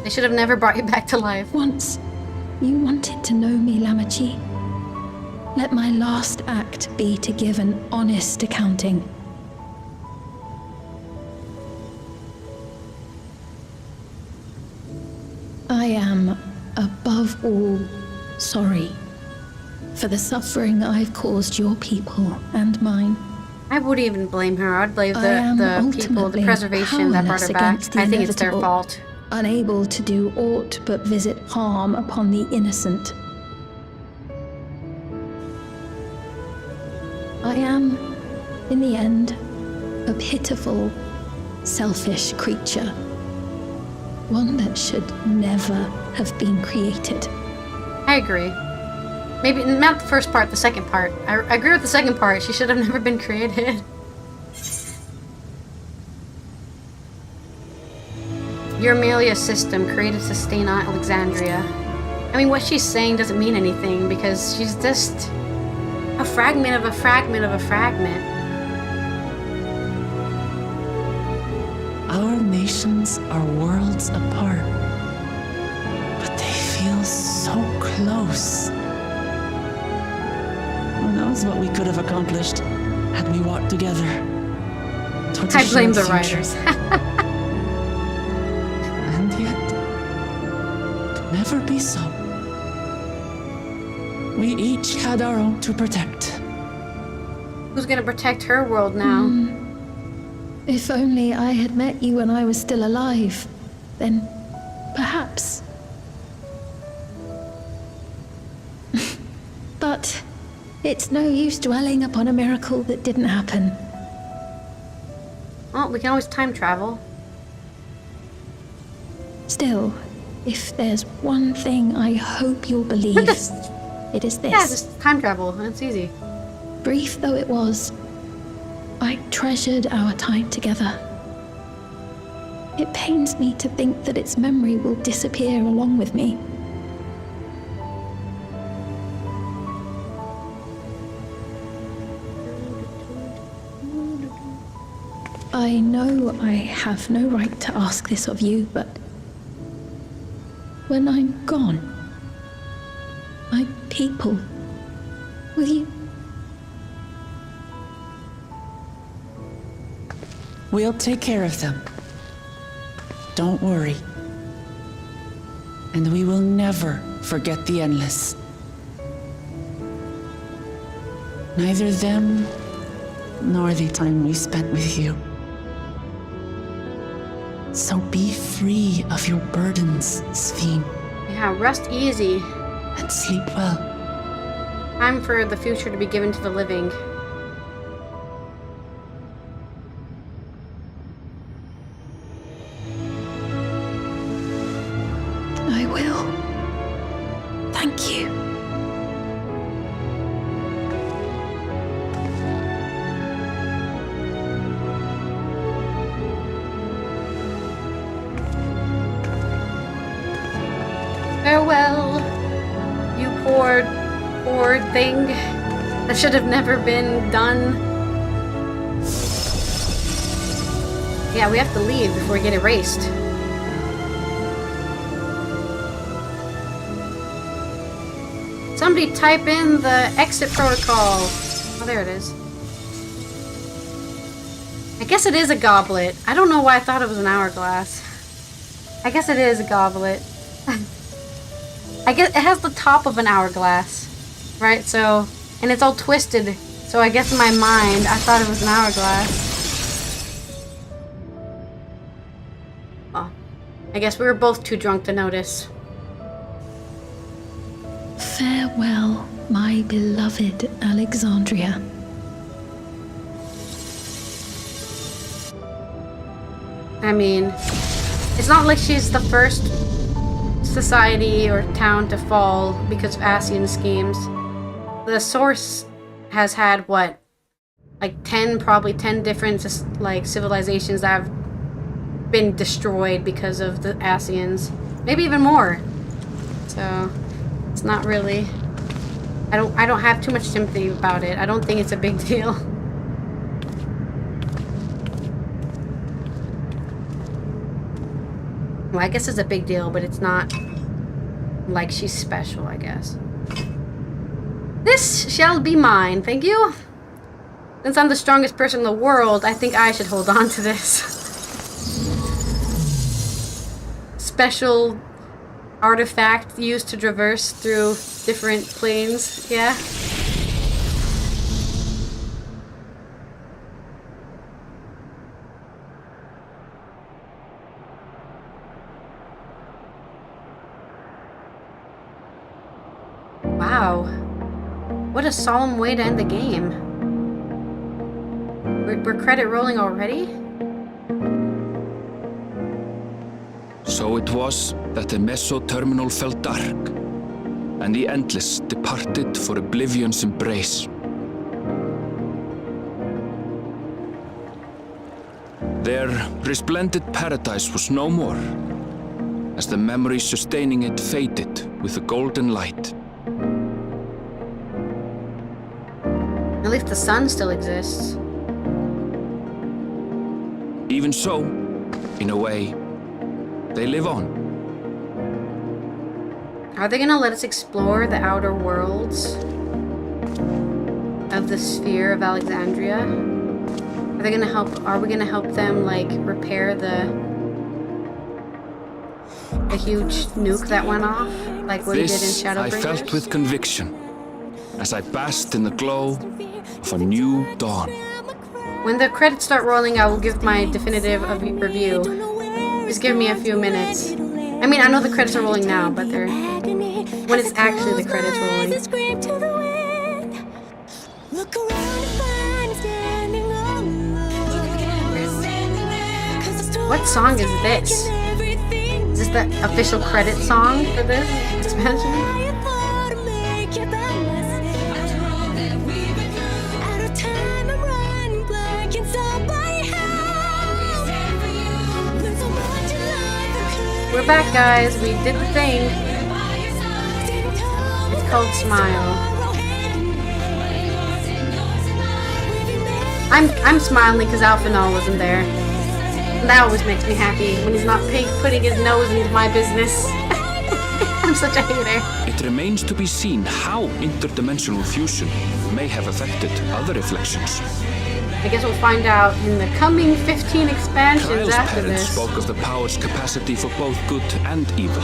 They should have never brought you back to life. Once, you wanted to know me, Lamachi. Let my last act be to give an honest accounting. I am, above all, sorry for the suffering I've caused your people and mine. I wouldn't even blame her. I'd blame I am the people, the ultimately preservation that brought powerless her back. against the I think it's their inevitable, fault. unable to do aught but visit harm upon the innocent. I am, in the end, a pitiful, selfish creature. One that should never have been created. I agree. Maybe not the first part, the second part. I agree with the second part. She should have never been created. Your Amelia system created Sustaina Alexandria. I mean, what she's saying doesn't mean anything because she's just a fragment of a fragment of a fragment. Our nations are worlds apart, but they feel so close. Who knows what we could have accomplished had we walked together? Towards a I blame the shared future. writers. And yet, it could never be so. We each had our own to protect. Who's gonna protect her world now? If only I had met you when I was still alive, then perhaps. But it's no use dwelling upon a miracle that didn't happen. Well, we can always time travel. Still, if there's one thing I hope you'll believe, it is this. Yeah, just time travel. It's easy. Brief though it was, I treasured our time together. It pains me to think that its memory will disappear along with me. I know I have no right to ask this of you, but when I'm gone, my people, will you? We'll take care of them. Don't worry. And we will never forget the Endless. Neither them, nor the time we spent with you. So be free of your burdens, Sphene. Yeah, rest easy. And sleep well. Time for the future to be given to the living. I will. Thank you. Farewell, you poor, poor thing that should have never been done. Yeah, we have to leave before we get erased. Somebody type in the exit protocol. Oh, there it is. I guess it is a goblet. I don't know why I thought it was an hourglass. I guess it is a goblet. I guess it has the top of an hourglass, right? So, and it's all twisted. So I guess in my mind, I thought it was an hourglass. Oh, I guess we were both too drunk to notice. Farewell, my beloved Alexandria. I mean, it's not like she's the first society or town to fall because of Ascian schemes. The source has had, what, like 10, probably 10 different like civilizations that have been destroyed because of the Ascians. Maybe even more. So it's not really, I don't have too much sympathy about it. I don't think it's a big deal. Well, I guess it's a big deal, but it's not like she's special, I guess. This shall be mine, thank you. Since I'm the strongest person in the world, I think I should hold on to this. Special artifact used to traverse through different planes, yeah. Wow. What a solemn way to end the game. We're credit rolling already? So it was that the meso-terminal fell dark, and the Endless departed for oblivion's embrace. Their resplendent paradise was no more, as the memory sustaining it faded with the golden light. At least the sun still exists. Even so, in a way, they live on. Are they gonna let us explore the outer worlds of the sphere of Alexandria? Are they gonna help? Are we gonna help them like repair the huge nuke that went off, like what he did in Shadowbringers? This I felt with conviction, as I basked in the glow of a new dawn. When the credits start rolling, I will give my definitive review. Just give me a few minutes. I mean, I know the credits are rolling now, but they're when it's actually the credits rolling. What song is this? Is this the official credit song for this expansion? We're back, guys. We did the thing. It's called Smile. I'm smiling because Alphinaud wasn't there. And that always makes me happy when he's not putting his nose into my business. I'm such a hater. It remains to be seen how interdimensional fusion may have affected other reflections. I guess we'll find out in the coming 15 expansions Kyle's after parents this. spoke of the power's capacity for both good and evil.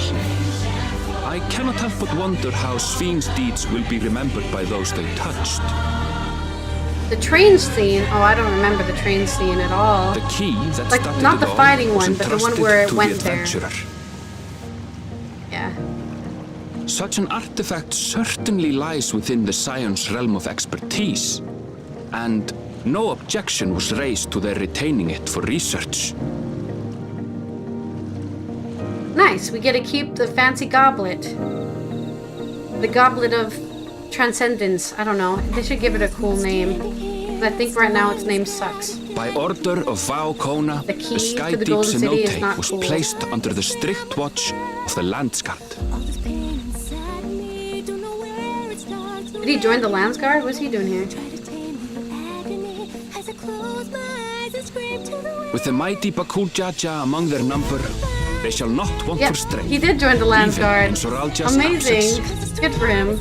I cannot help but wonder how Sphene's deeds will be remembered by those they touched. The train scene? Oh, I don't remember the train scene at all. The key that like, started not it the all fighting was one, but the one where it entrusted went to the there. adventurer. Yeah. Such an artifact certainly lies within the Scion's realm of expertise, and no objection was raised to their retaining it for research. Nice, we get to keep the fancy goblet. The Goblet of Transcendence. I don't know, they should give it a cool name. I think right now its name sucks. By order of Vau Kona, The key the Sky to the Deep Golden City is Cenote not was cool. placed under the strict watch of the Landsguard. Did he join the Landsguard? What's he doing here? With the mighty Bakuljaja among their number, they shall not want Yep, for strength. he did join the even in Landsguard. Soralja's Amazing. absence. Good for him.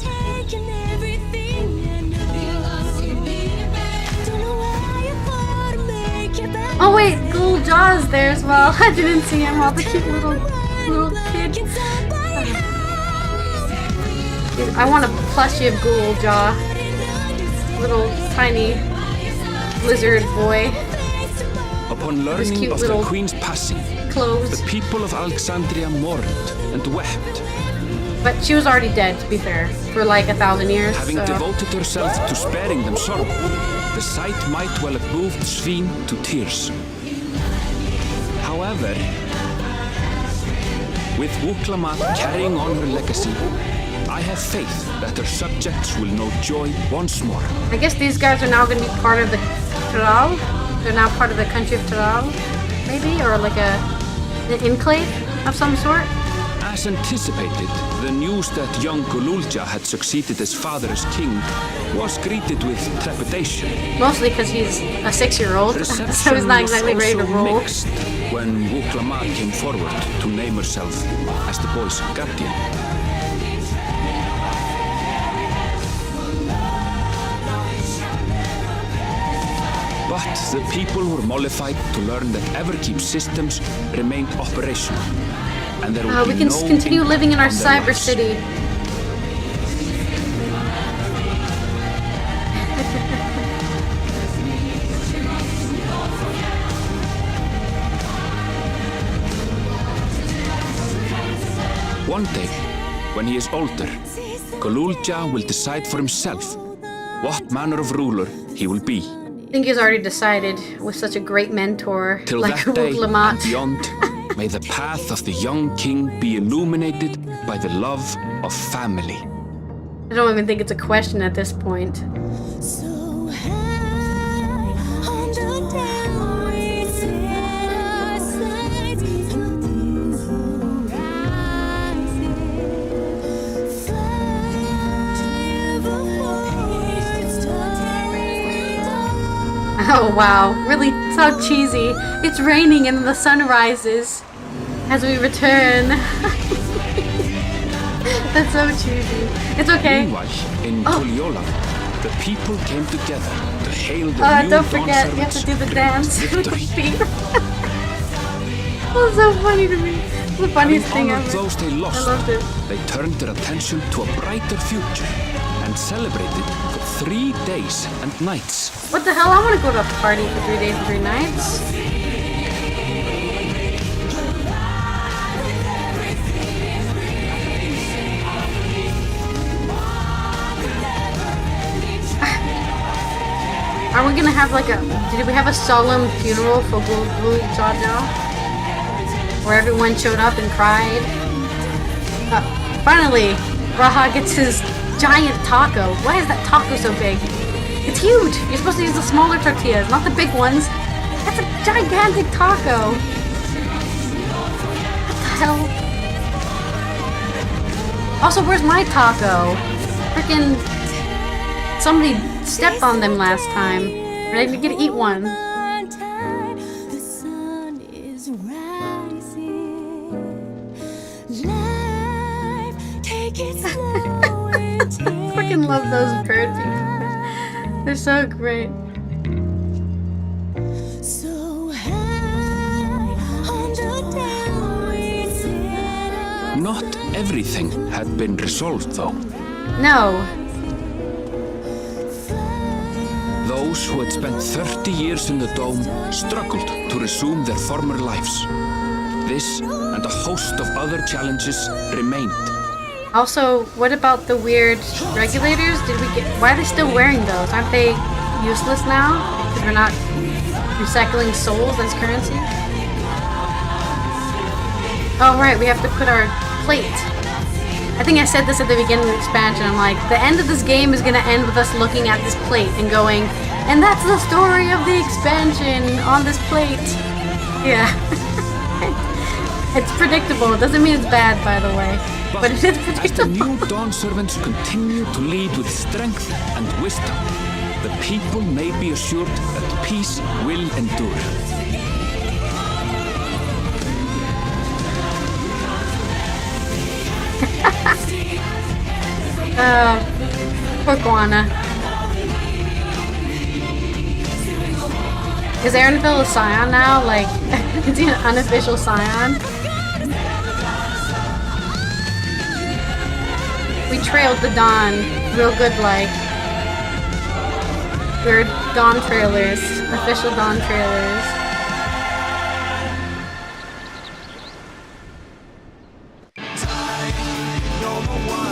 Oh wait, Ghoul Jaw's there as well. I didn't see him. All the cute little kid. I want a plushie of Ghoul Jaw. Little tiny lizard boy. Upon learning cute of the little Queen's passing, Clothes. the people of Alexandria mourned and wept, But she was already dead, to be fair, for like 1,000 years. having so. devoted herself to sparing them sorrow. The sight might well have moved Sphene to tears. However, with Wuklamat carrying on her legacy, I have faith that her subjects will know joy once more. I guess these guys are now going to be part of the Tyrol. They're now part of the country of Tyrol, maybe, or like an enclave of some sort. As anticipated, the news that young Gw2 had succeeded his father as king was greeted with trepidation. Mostly because he's a 6-year-old, so he's not exactly ready to roll. Mixed when Gw2 came forward to name herself as the boy's guardian. But the people were mollified to learn that Everkeep's systems remained operational. And there would we be can no continue living in our impact on their cyber lives. city. One day, when he is older, Gw2 will decide for himself what manner of ruler he will be. I think he's already decided with such a great mentor Till like that day Gw2. and beyond, may the path of the young king be illuminated by the love of family. I don't even think it's a question at this point. Oh wow, really so cheesy. It's raining and the sun rises as we return. That's so cheesy. It's okay. Meanwhile, in Tuliola, the people came together to hail the new Don't forget, you have to do the dance with the feet. That's so funny to me. It's the funniest thing honored ever. those they lost, I loved it. they turned their attention to a brighter future and celebrated for 3 days and nights. What the hell? I want to go to a party for 3 days and 3 nights. Are we gonna have like did we have a solemn funeral for Gw2 now? Where everyone showed up and cried? Finally, Raha gets his giant taco. Why is that taco so big? It's huge! You're supposed to use the smaller tortillas, not the big ones. That's a gigantic taco! What the hell? Also, where's my taco? Freaking... Somebody stepped on them last time. I didn't get to eat one. I freaking love those bird people. They're so great. Not everything had been resolved, though. No. Those who had spent 30 years in the dome struggled to resume their former lives. This and a host of other challenges remained. Also, what about the weird regulators? Why are they still wearing those? Aren't they useless now? Because we're not recycling souls as currency? Oh right, we have to put our plate. I think I said this at the beginning of the expansion. I'm like, the end of this game is gonna end with us looking at this plate and going, and that's the story of the expansion on this plate. Yeah. It's predictable. It doesn't mean it's bad, by the way. But it is predictable. As the new Dawn servants continue to lead with strength and wisdom, the people may be assured that peace will endure. Poor Guana. Is Allythology a scion now? Like, is he an unofficial scion? We trailed the Dawn real good, like. We're Dawn trailers. Official Dawn trailers.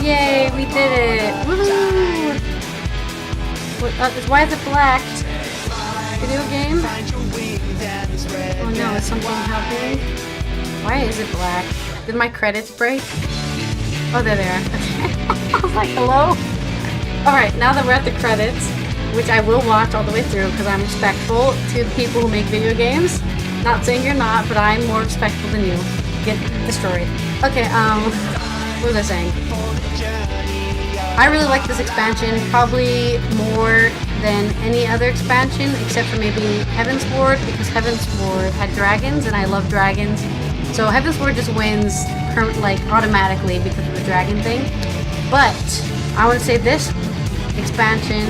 Yay, we did it! Woohoo! Why is it black? Video game? Oh no, is something happening? Why is it black? Did my credits break? Oh, there they are. Okay. I was like, hello? Alright, now that we're at the credits, which I will watch all the way through because I'm respectful to the people who make video games. Not saying you're not, but I'm more respectful than you. Get destroyed. Okay, what was I saying? I really like this expansion, probably more than any other expansion, except for maybe Heavensward, because Heavensward had dragons, and I love dragons. So Heavensward just wins, like, automatically because of the dragon thing. But I want to say this expansion,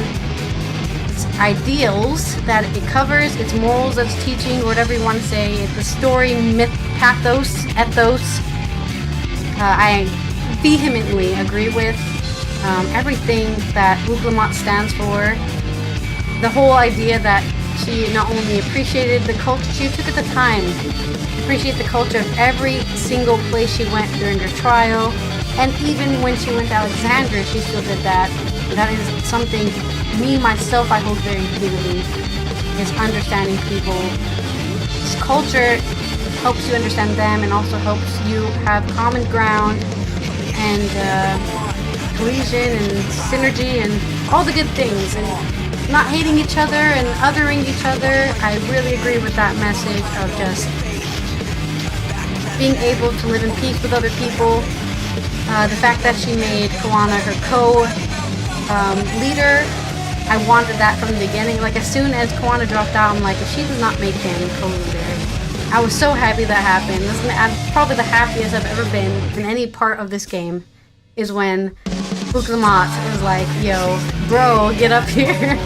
its ideals that it covers, its morals that it's teaching, or whatever you want to say, it's the story, myth, pathos, ethos, I vehemently agree with. Everything that Gw2 stands for. The whole idea that she not only appreciated the culture, she took the time to appreciate the culture of every single place she went during her trial. And even when she went to Alexandria, she still did that. That is something me, myself, I hold very dearly, is understanding people's culture helps you understand them and also helps you have common ground and cohesion and synergy and all the good things and not hating each other and othering each other. I really agree with that message of just being able to live in peace with other people. The fact that she made Kawana her co-leader, I wanted that from the beginning. Like, as soon as Kawana dropped out, I'm like, if she does not make him co-leader. I was so happy that happened. I'm probably the happiest I've ever been in any part of this game is when Gw2 is like, yo, bro, get up here.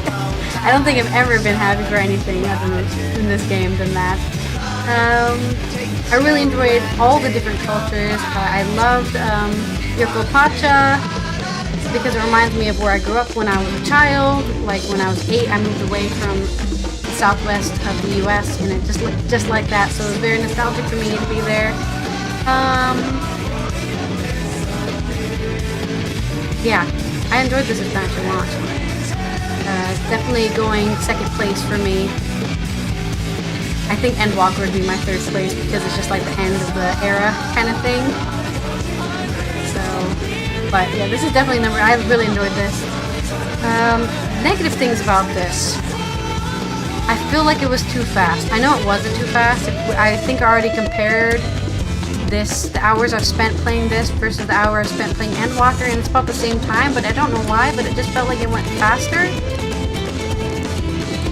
I don't think I've ever been happy for anything other than in this game than that. I really enjoyed all the different cultures. I loved Yoko Pacha because it reminds me of where I grew up when I was a child. Like when I was 8, I moved away from the southwest of the US and it just looked just like that. So it was very nostalgic for me to be there. Yeah, I enjoyed this expansion a lot. Definitely going second place for me. I think Endwalker would be my third place because it's just like the end of the era kind of thing. So, but yeah, this is definitely number. I really enjoyed this. Negative things about this. I feel like it was too fast. I know it wasn't too fast. I think I already compared this, the hours I've spent playing this versus the hour I've spent playing Endwalker, and it's about the same time, but I don't know why, but it just felt like it went faster.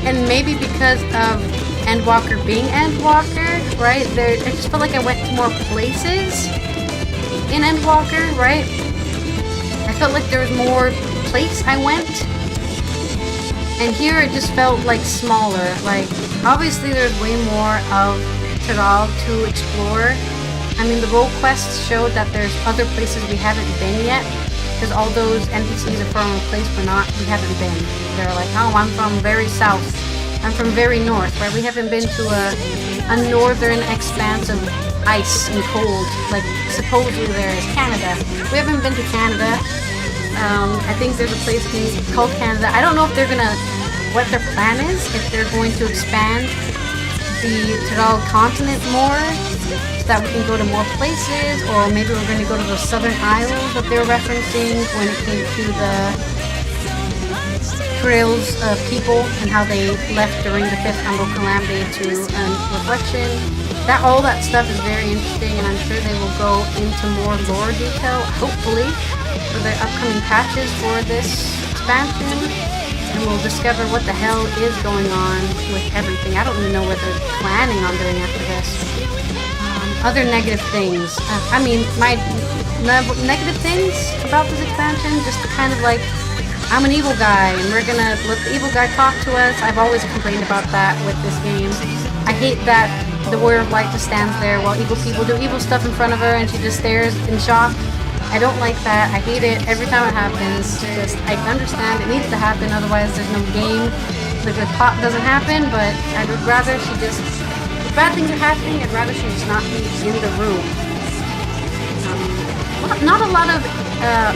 And maybe because of Endwalker being Endwalker, right? I just felt like I went to more places in Endwalker, right? I felt like there was more place I went. And here it just felt like smaller. Like, obviously there's way more of Tyrell to explore. I mean, the role quests showed that there's other places we haven't been yet. Because all those NPCs are from a place we haven't been. They're like, oh, I'm from very south. I'm from very north, right? We haven't been to a northern expanse of ice and cold, like supposedly there is Canada. We haven't been to Canada. I think there's a place called Canada. I don't know if they're gonna, what their plan is, if they're going to expand the Tyrell continent more, so that we can go to more places, or maybe we're going to go to the southern isles that they were referencing when it came to the Trails of people and how they left during the 5th Umbo Calamity to Reflection. All that stuff is very interesting, and I'm sure they will go into more lore detail, hopefully, for their upcoming patches for this expansion. And we'll discover what the hell is going on with everything. I don't even know what they're planning on doing after this. Other negative things. I mean, my negative things about this expansion, just the kind of like, I'm an evil guy, and we're gonna let the evil guy talk to us. I've always complained about that with this game. I hate that the Warrior of Light just stands there while evil people do evil stuff in front of her, and she just stares in shock. I don't like that. I hate it every time it happens. I understand it needs to happen, otherwise there's no game. The good plot doesn't happen, but I would rather she just, if bad things are happening, I'd rather she just not be in the room. Not a lot of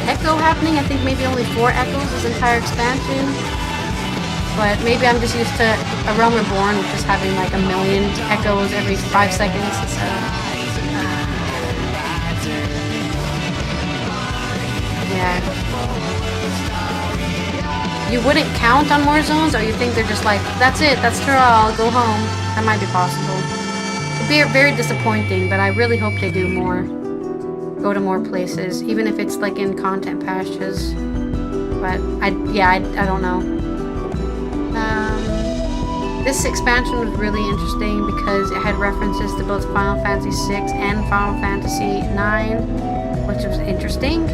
echo happening. I think maybe only 4 echoes this entire expansion. But maybe I'm just used to A Realm Reborn, just having like a million echoes every 5 seconds. So, you wouldn't count on more zones, or you think they're just like, that's it, that's Tyrell, go home. That might be possible. It'd be very disappointing, but I really hope they do more. Go to more places, even if it's like in content patches. But I don't know. This expansion was really interesting because it had references to both Final Fantasy VI and Final Fantasy IX, which was interesting.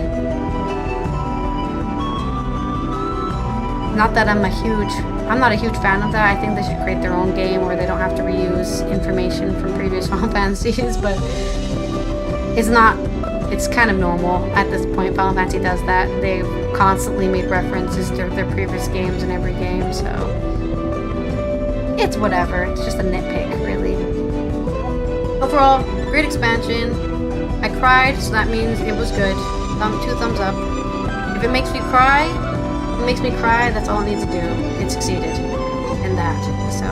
Not that I'm not a huge fan of that. I think they should create their own game where they don't have to reuse information from previous Final Fantasies, but it's kind of normal at this point. Final Fantasy does that. They've constantly made references to their previous games in every game, so it's whatever. It's just a nitpick, really. Overall, great expansion. I cried, so that means it was good. 2 thumbs up. If it makes me cry, that's all it needs to do. It succeeded in that. So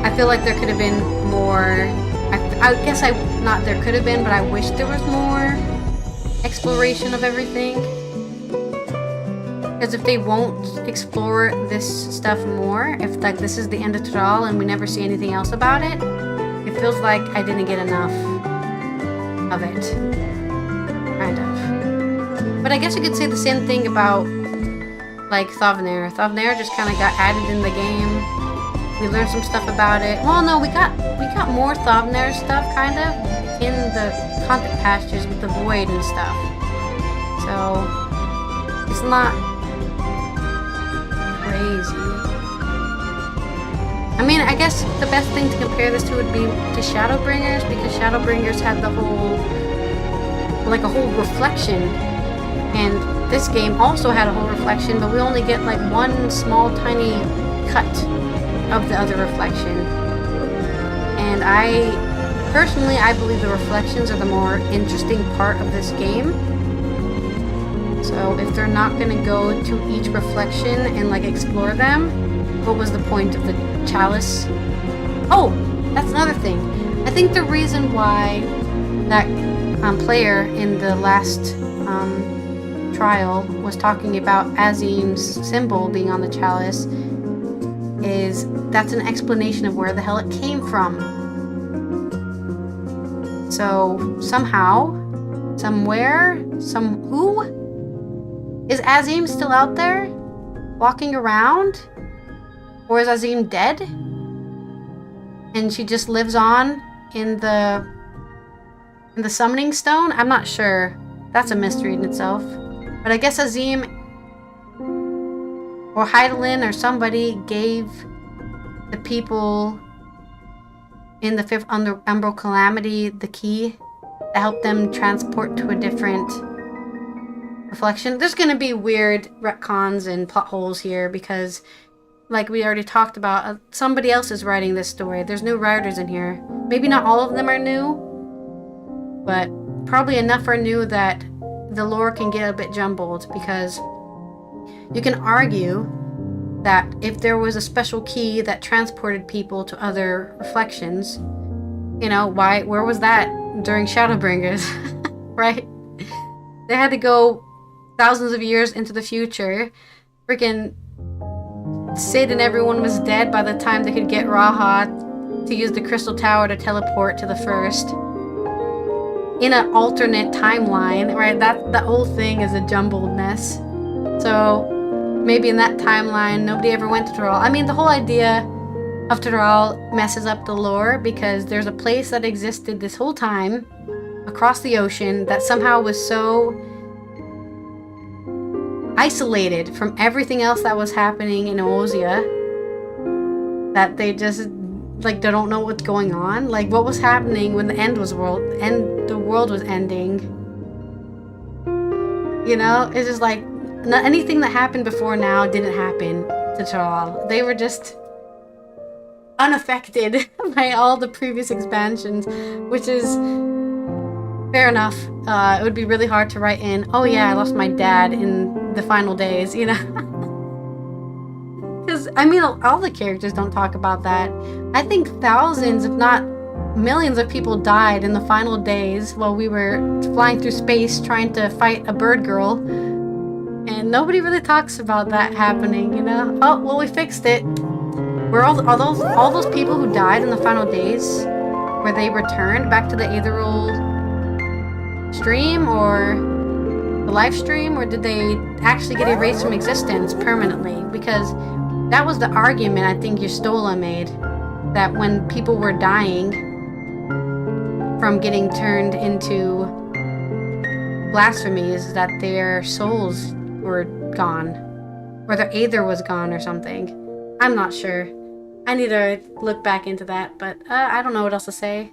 I feel like there could have been more. I guess there could have been, but I wish there was more exploration of everything. Because if they won't explore this stuff more, if like this is the end of Tyrell and we never see anything else about it, it feels like I didn't get enough of it. Kind of. But I guess you could say the same thing about like Thavnair. Thavnair just kind of got added in the game. We learned some stuff about it. Well, no, we got more Thavnair stuff kind of in the content pastures with the Void and stuff. So it's not crazy. I mean, I guess the best thing to compare this to would be to Shadowbringers, because Shadowbringers had the whole reflection, and this game also had a whole reflection, but we only get like one small tiny cut of the other reflection. And I believe the reflections are the more interesting part of this game. So if they're not going to go to each reflection and like explore them, what was the point of the chalice? Oh, that's another thing. I think the reason why that player in the last trial was talking about Azim's symbol being on the chalice is that's an explanation of where the hell it came from. So somehow, somewhere, who? Is Azim still out there? Walking around? Or is Azim dead? And she just lives on in the summoning stone? I'm not sure. That's a mystery in itself. But I guess Azim or Hydaelyn or somebody gave the people in the 5th Umbral Calamity the key to help them transport to a different reflection. There's going to be weird retcons and plot holes here because, like we already talked about, somebody else is writing this story. There's new writers in here. Maybe not all of them are new, but probably enough are new that the lore can get a bit jumbled, because you can argue that if there was a special key that transported people to other reflections, you know, where was that during Shadowbringers, right? They had to go thousands of years into the future. Freaking Sid and everyone was dead by the time they could get Raha to use the Crystal Tower to teleport to the first. In an alternate timeline, right? That whole thing is a jumbled mess. So maybe in that timeline, nobody ever went to Tyrell. I mean, the whole idea of Tyrell messes up the lore because there's a place that existed this whole time across the ocean that somehow was so isolated from everything else that was happening in Eorzea that they just they don't know what's going on. Like, what was happening when the world was ending? You know, it's just like anything that happened before now didn't happen to Tyrell. They were just unaffected by all the previous expansions, which is fair enough. It would be really hard to write in, oh yeah, I lost my dad in the final days, you know? Because, I mean, all the characters don't talk about that. I think thousands, if not millions of people died in the final days while we were flying through space trying to fight a bird girl and nobody really talks about that happening, you know? Oh, well, we fixed it. Were all those people who died in the final days, were they returned back to the Aetheral stream, or the live stream, or did they actually get erased from existence permanently? Because that was the argument I think Yustola made, that when people were dying from getting turned into blasphemies, that their souls were gone, or their Aether was gone or something. I'm not sure. I need to look back into that, but I don't know what else to say.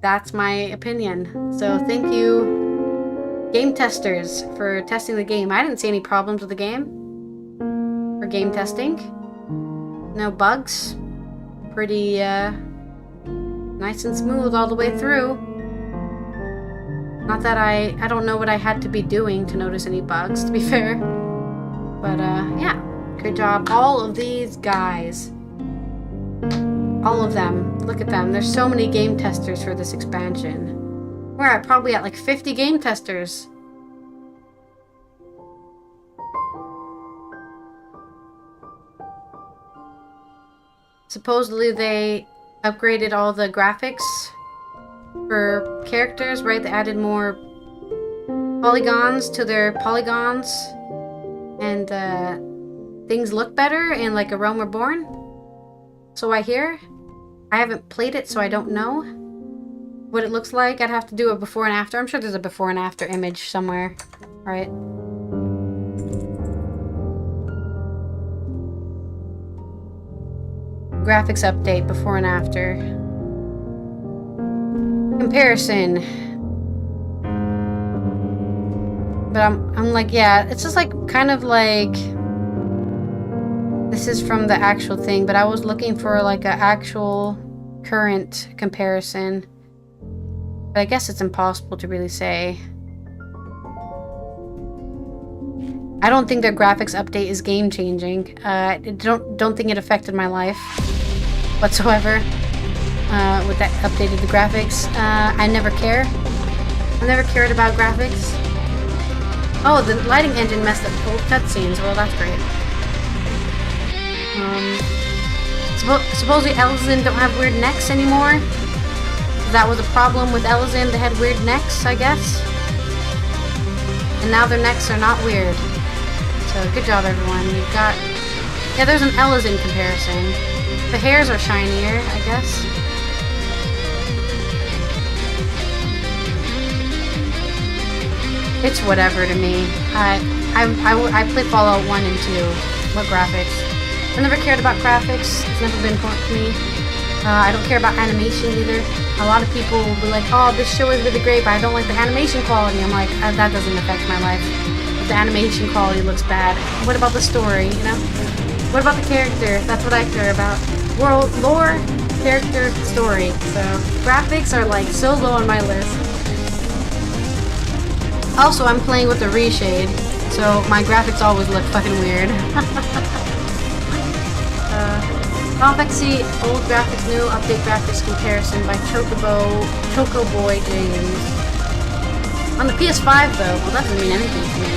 That's my opinion. So thank you, game testers, for testing the game. I didn't see any problems with the game for game testing. No bugs. Pretty nice and smooth all the way through. Not that I don't know what I had to be doing to notice any bugs, to be fair. But yeah, good job. All of these guys. All of them. Look at them. There's so many game testers for this expansion. We're probably at like 50 game testers. Supposedly they upgraded all the graphics for characters, right? They added more polygons to their polygons, and things look better in like A Realm Reborn. So I hear. I haven't played it, so I don't know what it looks like. I'd have to do a before and after. I'm sure there's a before and after image somewhere, right? Graphics update, before and after. Comparison. But I'm like, yeah, it's just like kind of like this is from the actual thing, but I was looking for like an actual current comparison. But I guess it's impossible to really say. I don't think their graphics update is game changing. I don't think it affected my life whatsoever. With that updated the graphics. I never care. I never cared about graphics. Oh, the lighting engine messed up both cutscenes. Well, that's great. Supposedly Elysian don't have weird necks anymore. That was a problem with Elysian. They had weird necks, I guess. And now their necks are not weird. So good job, everyone. You've got... Yeah, there's an Elysian comparison. The hairs are shinier, I guess. It's whatever to me. I play Fallout 1 and 2. What graphics? I never cared about graphics. It's never been important to me. I don't care about animation either. A lot of people will be like, oh, this show is really great, but I don't like the animation quality. I'm like, that doesn't affect my life. If the animation quality looks bad. What about the story, you know? What about the character? That's what I care about. World, lore, character, story. So, graphics are like so low on my list. Also, I'm playing with the reshade, so my graphics always look fucking weird. FFXIV, old graphics, new, update graphics comparison by Chocoboy James. On the PS5 though, well that doesn't mean anything to me.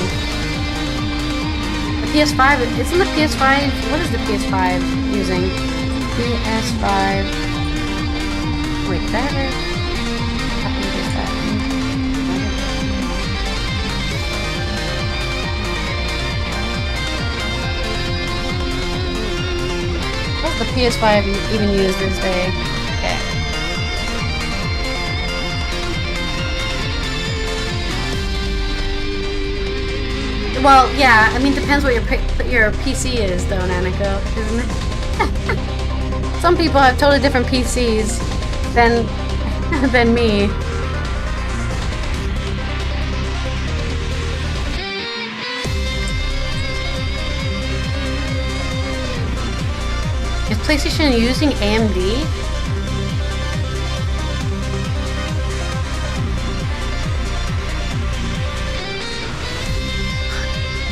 The PS5, isn't the PS5, what is the PS5 using? PS5, wait, did I ever? The PS5 even used this day. Okay. Well, yeah. I mean, depends what your PC is, though, Nanako, isn't it? Some people have totally different PCs than me. Is PlayStation using AMD?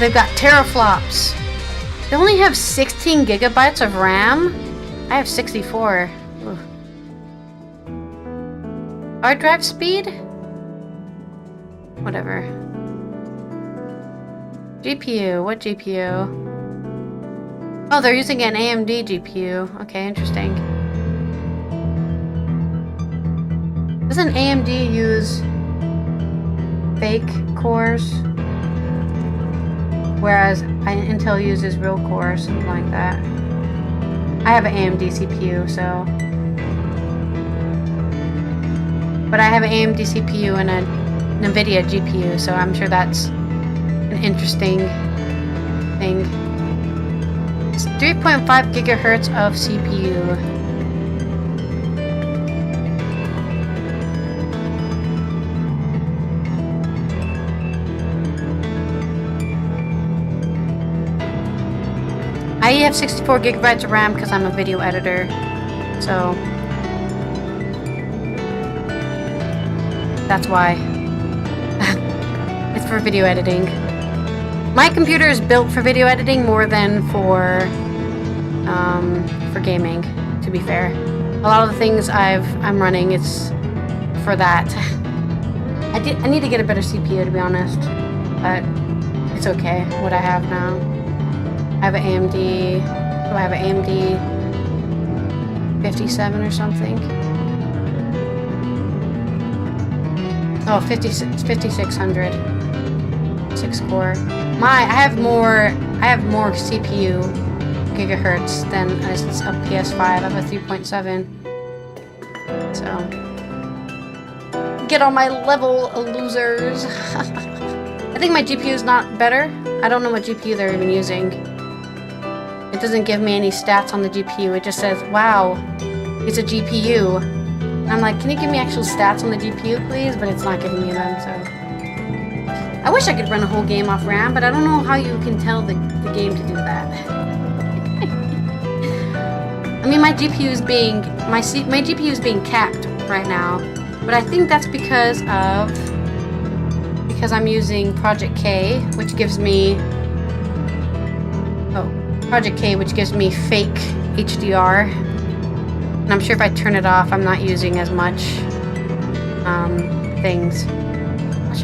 They've got teraflops. They only have 16 gigabytes of RAM? I have 64. Ugh. Hard drive speed? Whatever. GPU. What GPU? Oh, they're using an AMD GPU. Okay, interesting. Doesn't AMD use fake cores? Whereas Intel uses real cores, something like that. I have an AMD CPU, so... But I have an AMD CPU and an NVIDIA GPU, so I'm sure that's an interesting thing. It's 3.5 gigahertz of CPU. I have 64 gigabytes of RAM because I'm a video editor, so that's why. It's for video editing. My computer is built for video editing more than for gaming, to be fair. A lot of the things I'm running, it's for that. I need to get a better CPU, to be honest, but it's okay what I have now. I have an AMD. Do I have an AMD 57 or something? Oh, 5600. 6 core. I have more CPU gigahertz than a PS5. I have a 3.7. So get on my level, losers. I think my GPU is not better. I don't know what GPU they're even using. It doesn't give me any stats on the GPU. It just says, wow, it's a GPU. And I'm like, can you give me actual stats on the GPU, please? But it's not giving me them, so... I wish I could run a whole game off RAM, but I don't know how you can tell the game to do that. I mean, my GPU is being... My GPU is being capped right now. But I think that's because I'm using Project K, which gives me... Project K, which gives me fake HDR. And I'm sure if I turn it off, I'm not using as much things.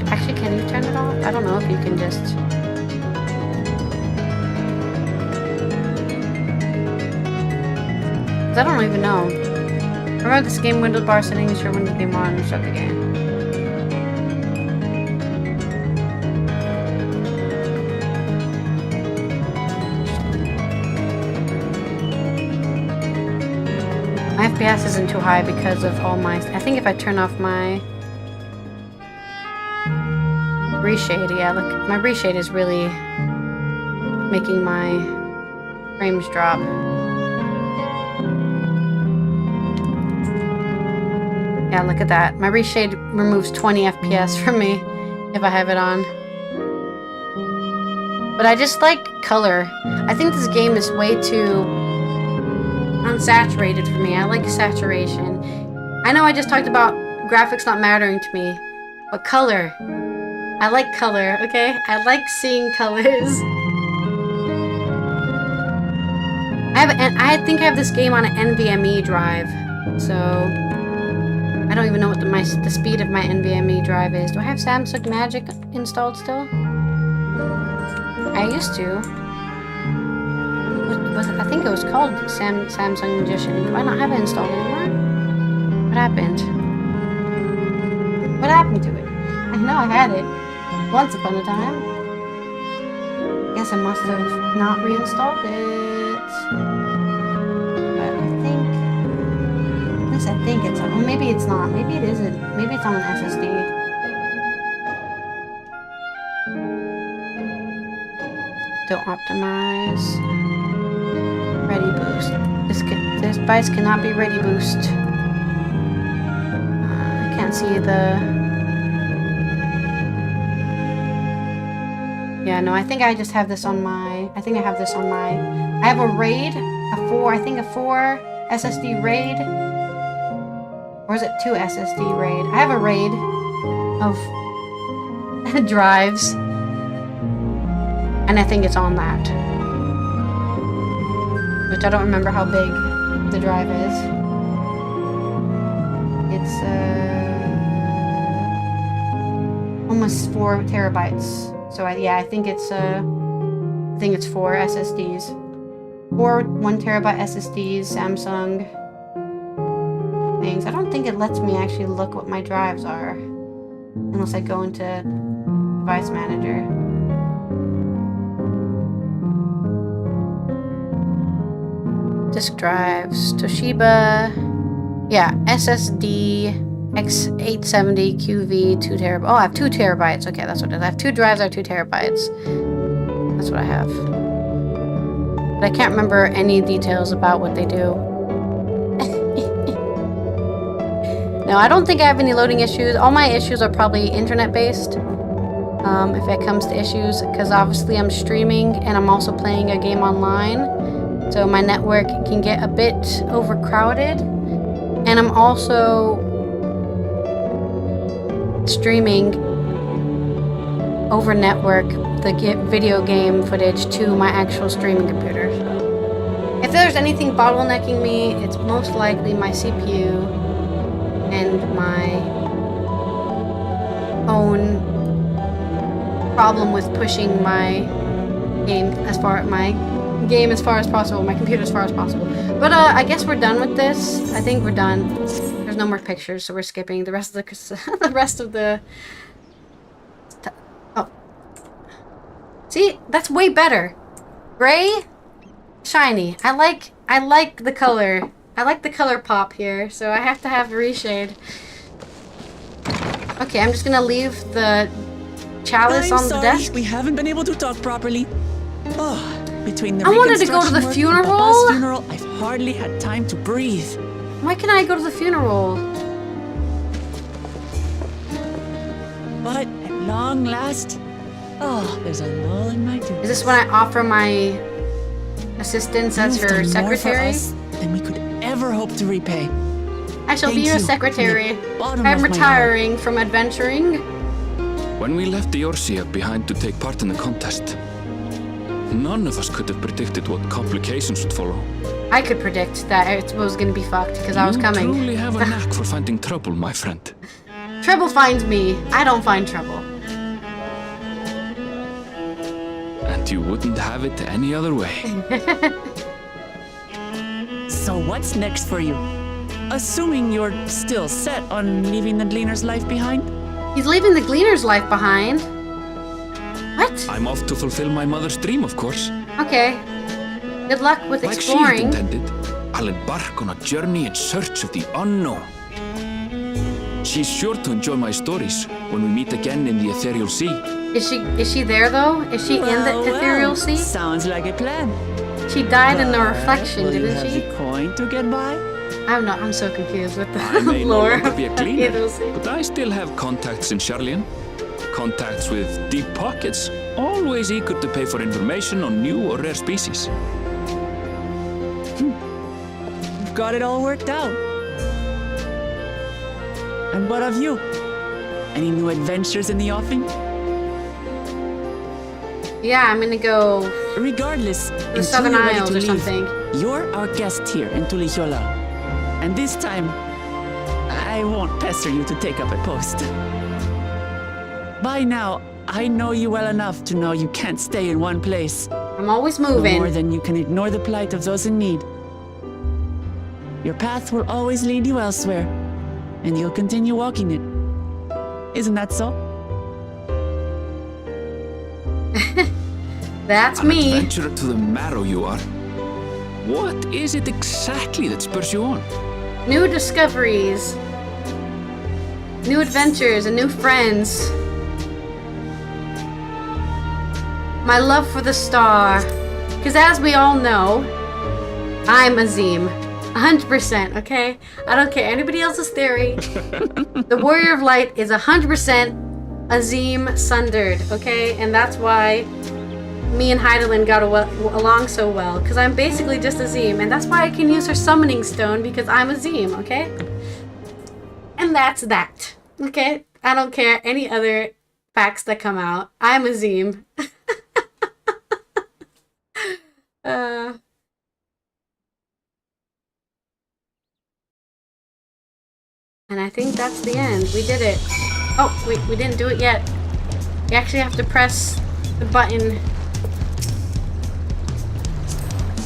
Actually, can you turn it off? I don't know if you can just... I don't even know. Remember this game Windows bar settings, sure Windows game on, and shut the game. My FPS isn't too high because of all my... I think if I turn off my reshade, yeah, look, my reshade is really making my frames drop. Yeah, look at that. My reshade removes 20 FPS from me if I have it on. But I just like color. I think this game is way too unsaturated for me. I like saturation. I know I just talked about graphics not mattering to me, but color. I like color, okay? I like seeing colors. I think I have this game on an NVMe drive, so I don't even know what the speed of my NVMe drive is. Do I have Samsung Magic installed still? I used to. I think it was called Samsung Magician. Do I not have it installed anymore? What happened? What happened to it? I know I had it once upon a time. Guess I must have not reinstalled it. But at least I think it's on. Well, maybe it's not. Maybe it isn't. Maybe it's on an SSD. Don't optimize. Ready boost. This device cannot be ready boost. I can't see the... Yeah, no, I think I just have this on my... I have a RAID, I think a 4 SSD RAID. Or is it 2 SSD RAID? I have a RAID of drives. And I think it's on that. Which I don't remember how big the drive is. It's almost 4 terabytes. So yeah, I think it's 4 SSDs. 4 1TB SSDs, Samsung things. I don't think it lets me actually look what my drives are. Unless I go into Device Manager. Disk drives, Toshiba. Yeah, SSD X870 QV 2TB. Oh, I have 2TB. Okay, that's what it is. I have 2 drives, I have 2TB. That's what I have. But I can't remember any details about what they do. No, I don't think I have any loading issues. All my issues are probably internet-based. If it comes to issues, because obviously I'm streaming and I'm also playing a game online. So my network can get a bit overcrowded. And I'm also streaming over network the video game footage to my actual streaming computer. So if there's anything bottlenecking me, it's most likely my CPU and my own problem with pushing my game as far as possible, my computer as far as possible. But I guess we're done with this. I think we're done. There's no more pictures, so we're skipping the rest of the oh. See, that's way better. Gray, shiny. I like the color. I like the color pop here, so I have to have a reshade. Okay, I'm just gonna leave the chalice on the desk. We haven't been able to talk properly. Oh, between the I wanted to go to the funeral. I've hardly had time to breathe. Why can't I go to the funeral? But at long last, there's a lull in my duties. Is this when I offer my assistance as You've her done more for secretary? us than we could ever hope to repay. I shall be your secretary. I'm retiring from adventuring. When we left the Eorzea behind to take part in the contest, none of us could have predicted what complications would follow. I could predict that it was going to be fucked because I was coming. You truly have a knack for finding trouble, my friend. Trouble finds me. I don't find trouble. And you wouldn't have it any other way. So what's next for you? Assuming you're still set on leaving the Gleaner's life behind? He's leaving the Gleaner's life behind? What? I'm off to fulfill my mother's dream, of course. Okay. Good luck with exploring. Like she had intended, I'll embark on a journey in search of the unknown. She's sure to enjoy my stories when we meet again in the Ethereal Sea. Is she there though? Is she in the Ethereal Sea? Sounds like a plan. She died in the reflection, didn't have she? The coin to get by? I'm so confused with the I may no lore longer of be a cleaner, Ethereal Sea. but I still have contacts in Charlian. Contacts with deep pockets, always eager to pay for information on new or rare species. You've got it all worked out. And what of you? Any new adventures in the offing? Yeah, I'm gonna go Regardless, the Southern Isles or something. You're our guest here in Tulihiola. And this time, I won't pester you to take up a post. By now, I know you well enough to know you can't stay in one place. I'm always moving. More than you can ignore the plight of those in need. Your path will always lead you elsewhere, and you'll continue walking it. Isn't that so? That's An me. adventurer to the marrow you are. What is it exactly that spurs you on? New discoveries. New adventures and new friends. My love for the star. Because as we all know, I'm Azim. 100%, okay? I don't care anybody else's theory. The Warrior of Light is 100% Azim sundered, okay? And that's why me and Heidelin got along so well. Because I'm basically just Azim. And that's why I can use her summoning stone, because I'm Azim, okay? And that's that, okay? I don't care any other facts that come out. I'm Azim. And I think that's the end. We did it. Oh, wait, we didn't do it yet. You actually have to press the button.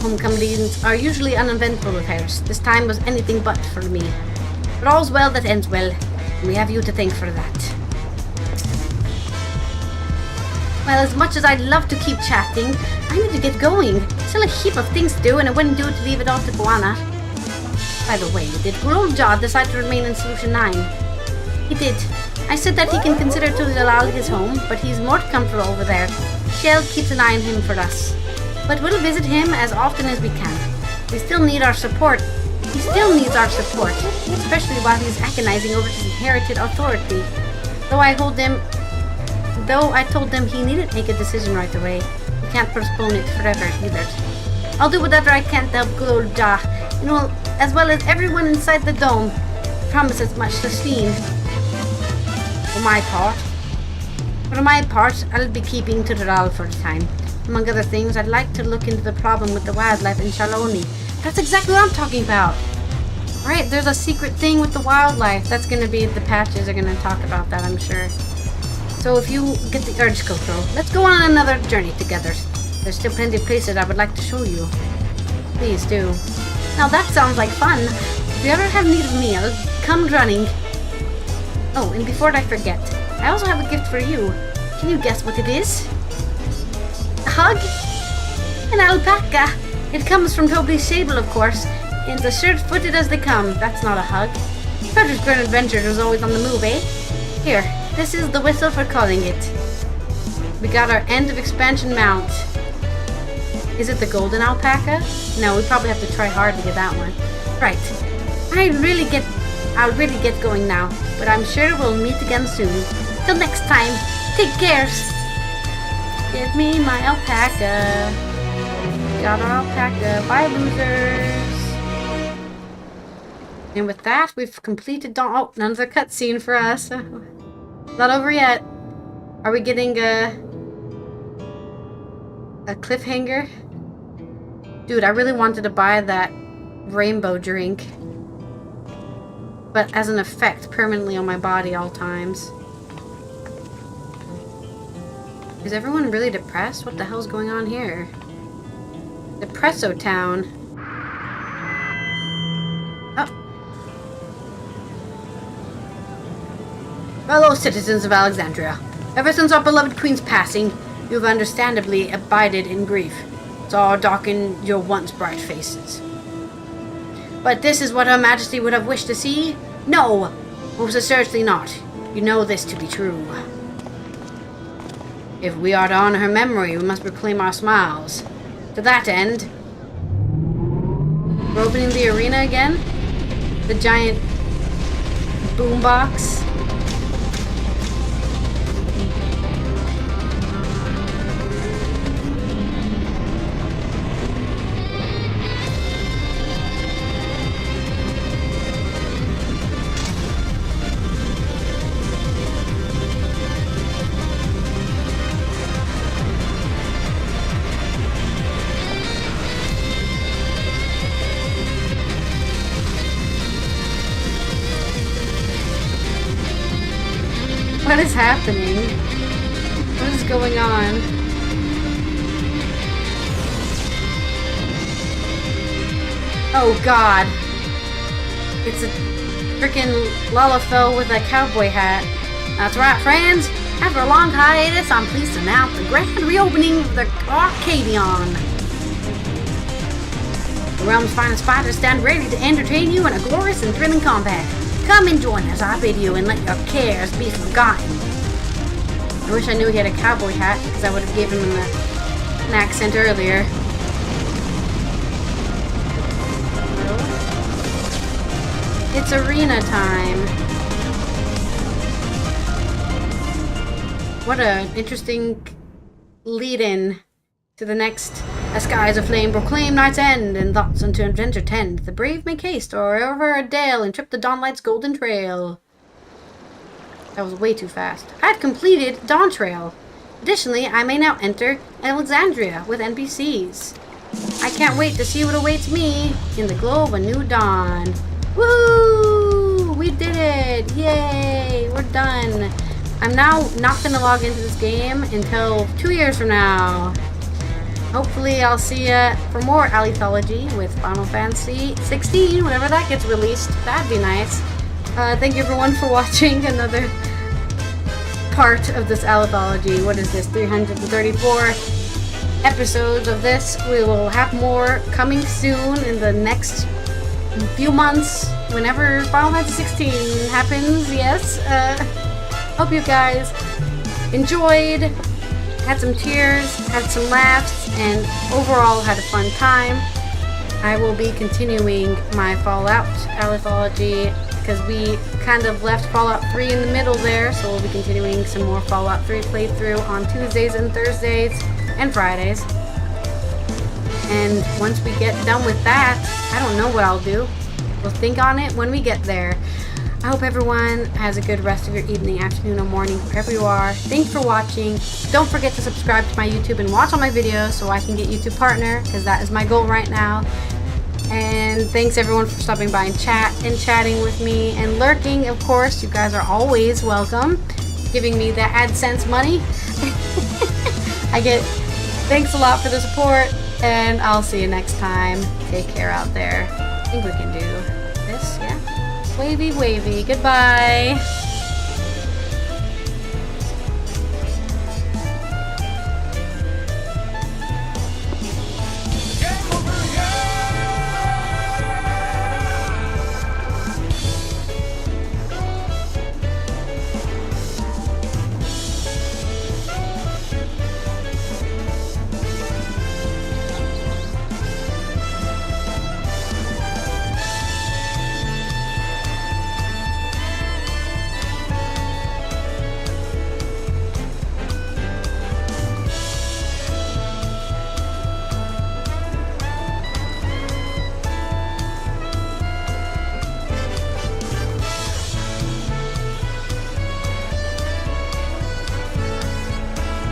Homecomings are usually uneventful affairs. This time was anything but for me. But all's well that ends well, and we have you to thank for that. Well, as much as I'd love to keep chatting, I need to get going. Still a heap of things to do, and it wouldn't do to leave it all to Gw2. By the way, did Gw2 decide to remain in Solution 9? He did. I said that he can consider Tulilal his home, but he's more comfortable over there. Shell keeps an eye on him for us. But we'll visit him as often as we can. We still need our support. He still needs our support, especially while he's agonizing over his inherited authority. Though I told him he needn't make a decision right away. He can't postpone it forever either. I'll do whatever I can to help Gw2, you know, as well as everyone inside the dome. I promise as much to Sphene. For my part, I'll be keeping Tulilal for the time. Among other things, I'd like to look into the problem with the wildlife in Shaloni. That's exactly what I'm talking about. Right, there's a secret thing with the wildlife. That's going to be, the patches are going to talk about that, I'm sure. So if you get the urge, Coco, let's go on another journey together. There's still plenty of places I would like to show you. Please do. Now that sounds like fun. If you ever have need of meal, come running. Oh, and before I forget, I also have a gift for you. Can you guess what it is? A hug? An alpaca. It comes from Toby's Sable, of course. And as sure-footed as they come. That's not a hug. Frederick's Grand Adventures was always on the move, eh? Here, this is the whistle for calling it. We got our end of expansion mount. Is it the golden alpaca? No, we probably have to try hard to get that one. Right. I'll really get going now, but I'm sure we'll meet again soon. Till next time, take care. Give me my alpaca. Got our alpaca. Bye, losers. And with that, we've completed oh, another cutscene for us. Not over yet. Are we getting a cliffhanger? Dude, I really wanted to buy that rainbow drink. But as an effect, permanently on my body all times. Is everyone really depressed? What the hell's going on here? Depresso Town. Oh. Fellow citizens of Alexandria, ever since our beloved queen's passing, you have understandably abided in grief. Sorrow darkened your once bright faces. But this is what Her Majesty would have wished to see? No, most assuredly not. You know this to be true. If we are to honor her memory, we must reclaim our smiles. To that end, we're opening the arena again. The giant boombox. What is happening? What is going on? Oh god. It's a freaking Lalafell with a cowboy hat. That's right, friends. After a long hiatus, I'm pleased to announce the grand reopening of the Arcadion. The realm's finest fighters stand ready to entertain you in a glorious and thrilling combat. Come and join us, I bid you, and let your cares be forgotten. I wish I knew he had a cowboy hat, because I would have given him an accent earlier. It's arena time. What an interesting lead-in to the next. As skies aflame proclaim night's end, and thoughts unto adventure tend. The brave make haste or over a dale and trip the Dawnlight's golden trail. That was way too fast. I've completed Dawn Trail. Additionally, I may now enter Alexandria with NPCs. I can't wait to see what awaits me in the glow of a new dawn. Woo! We did it! Yay! We're done. I'm now not going to log into this game until 2 years from now. Hopefully I'll see ya for more Allythology with Final Fantasy 16, whenever that gets released. That'd be nice. Thank you everyone for watching another part of this Allythology. What is this? 334 episodes of this. We will have more coming soon in the next few months, whenever Final Fantasy 16 happens. Yes. Hope you guys enjoyed, had some tears, had some laughs, and overall had a fun time. I will be continuing my Fallout Allythology because we kind of left Fallout 3 in the middle there, so we'll be continuing some more Fallout 3 playthrough on Tuesdays and Thursdays and Fridays. And once we get done with that, I don't know what I'll do. We'll think on it when we get there. I hope everyone has a good rest of your evening, afternoon, or morning, wherever you are. Thanks for watching. Don't forget to subscribe to my YouTube and watch all my videos so I can get YouTube partner, because that is my goal right now. And thanks everyone for stopping by and chatting with me and lurking. Of course, you guys are always welcome. Giving me the AdSense money. Thanks a lot for the support, and I'll see you next time. Take care out there. I think we can do this, yeah? Wavy, wavy. Goodbye.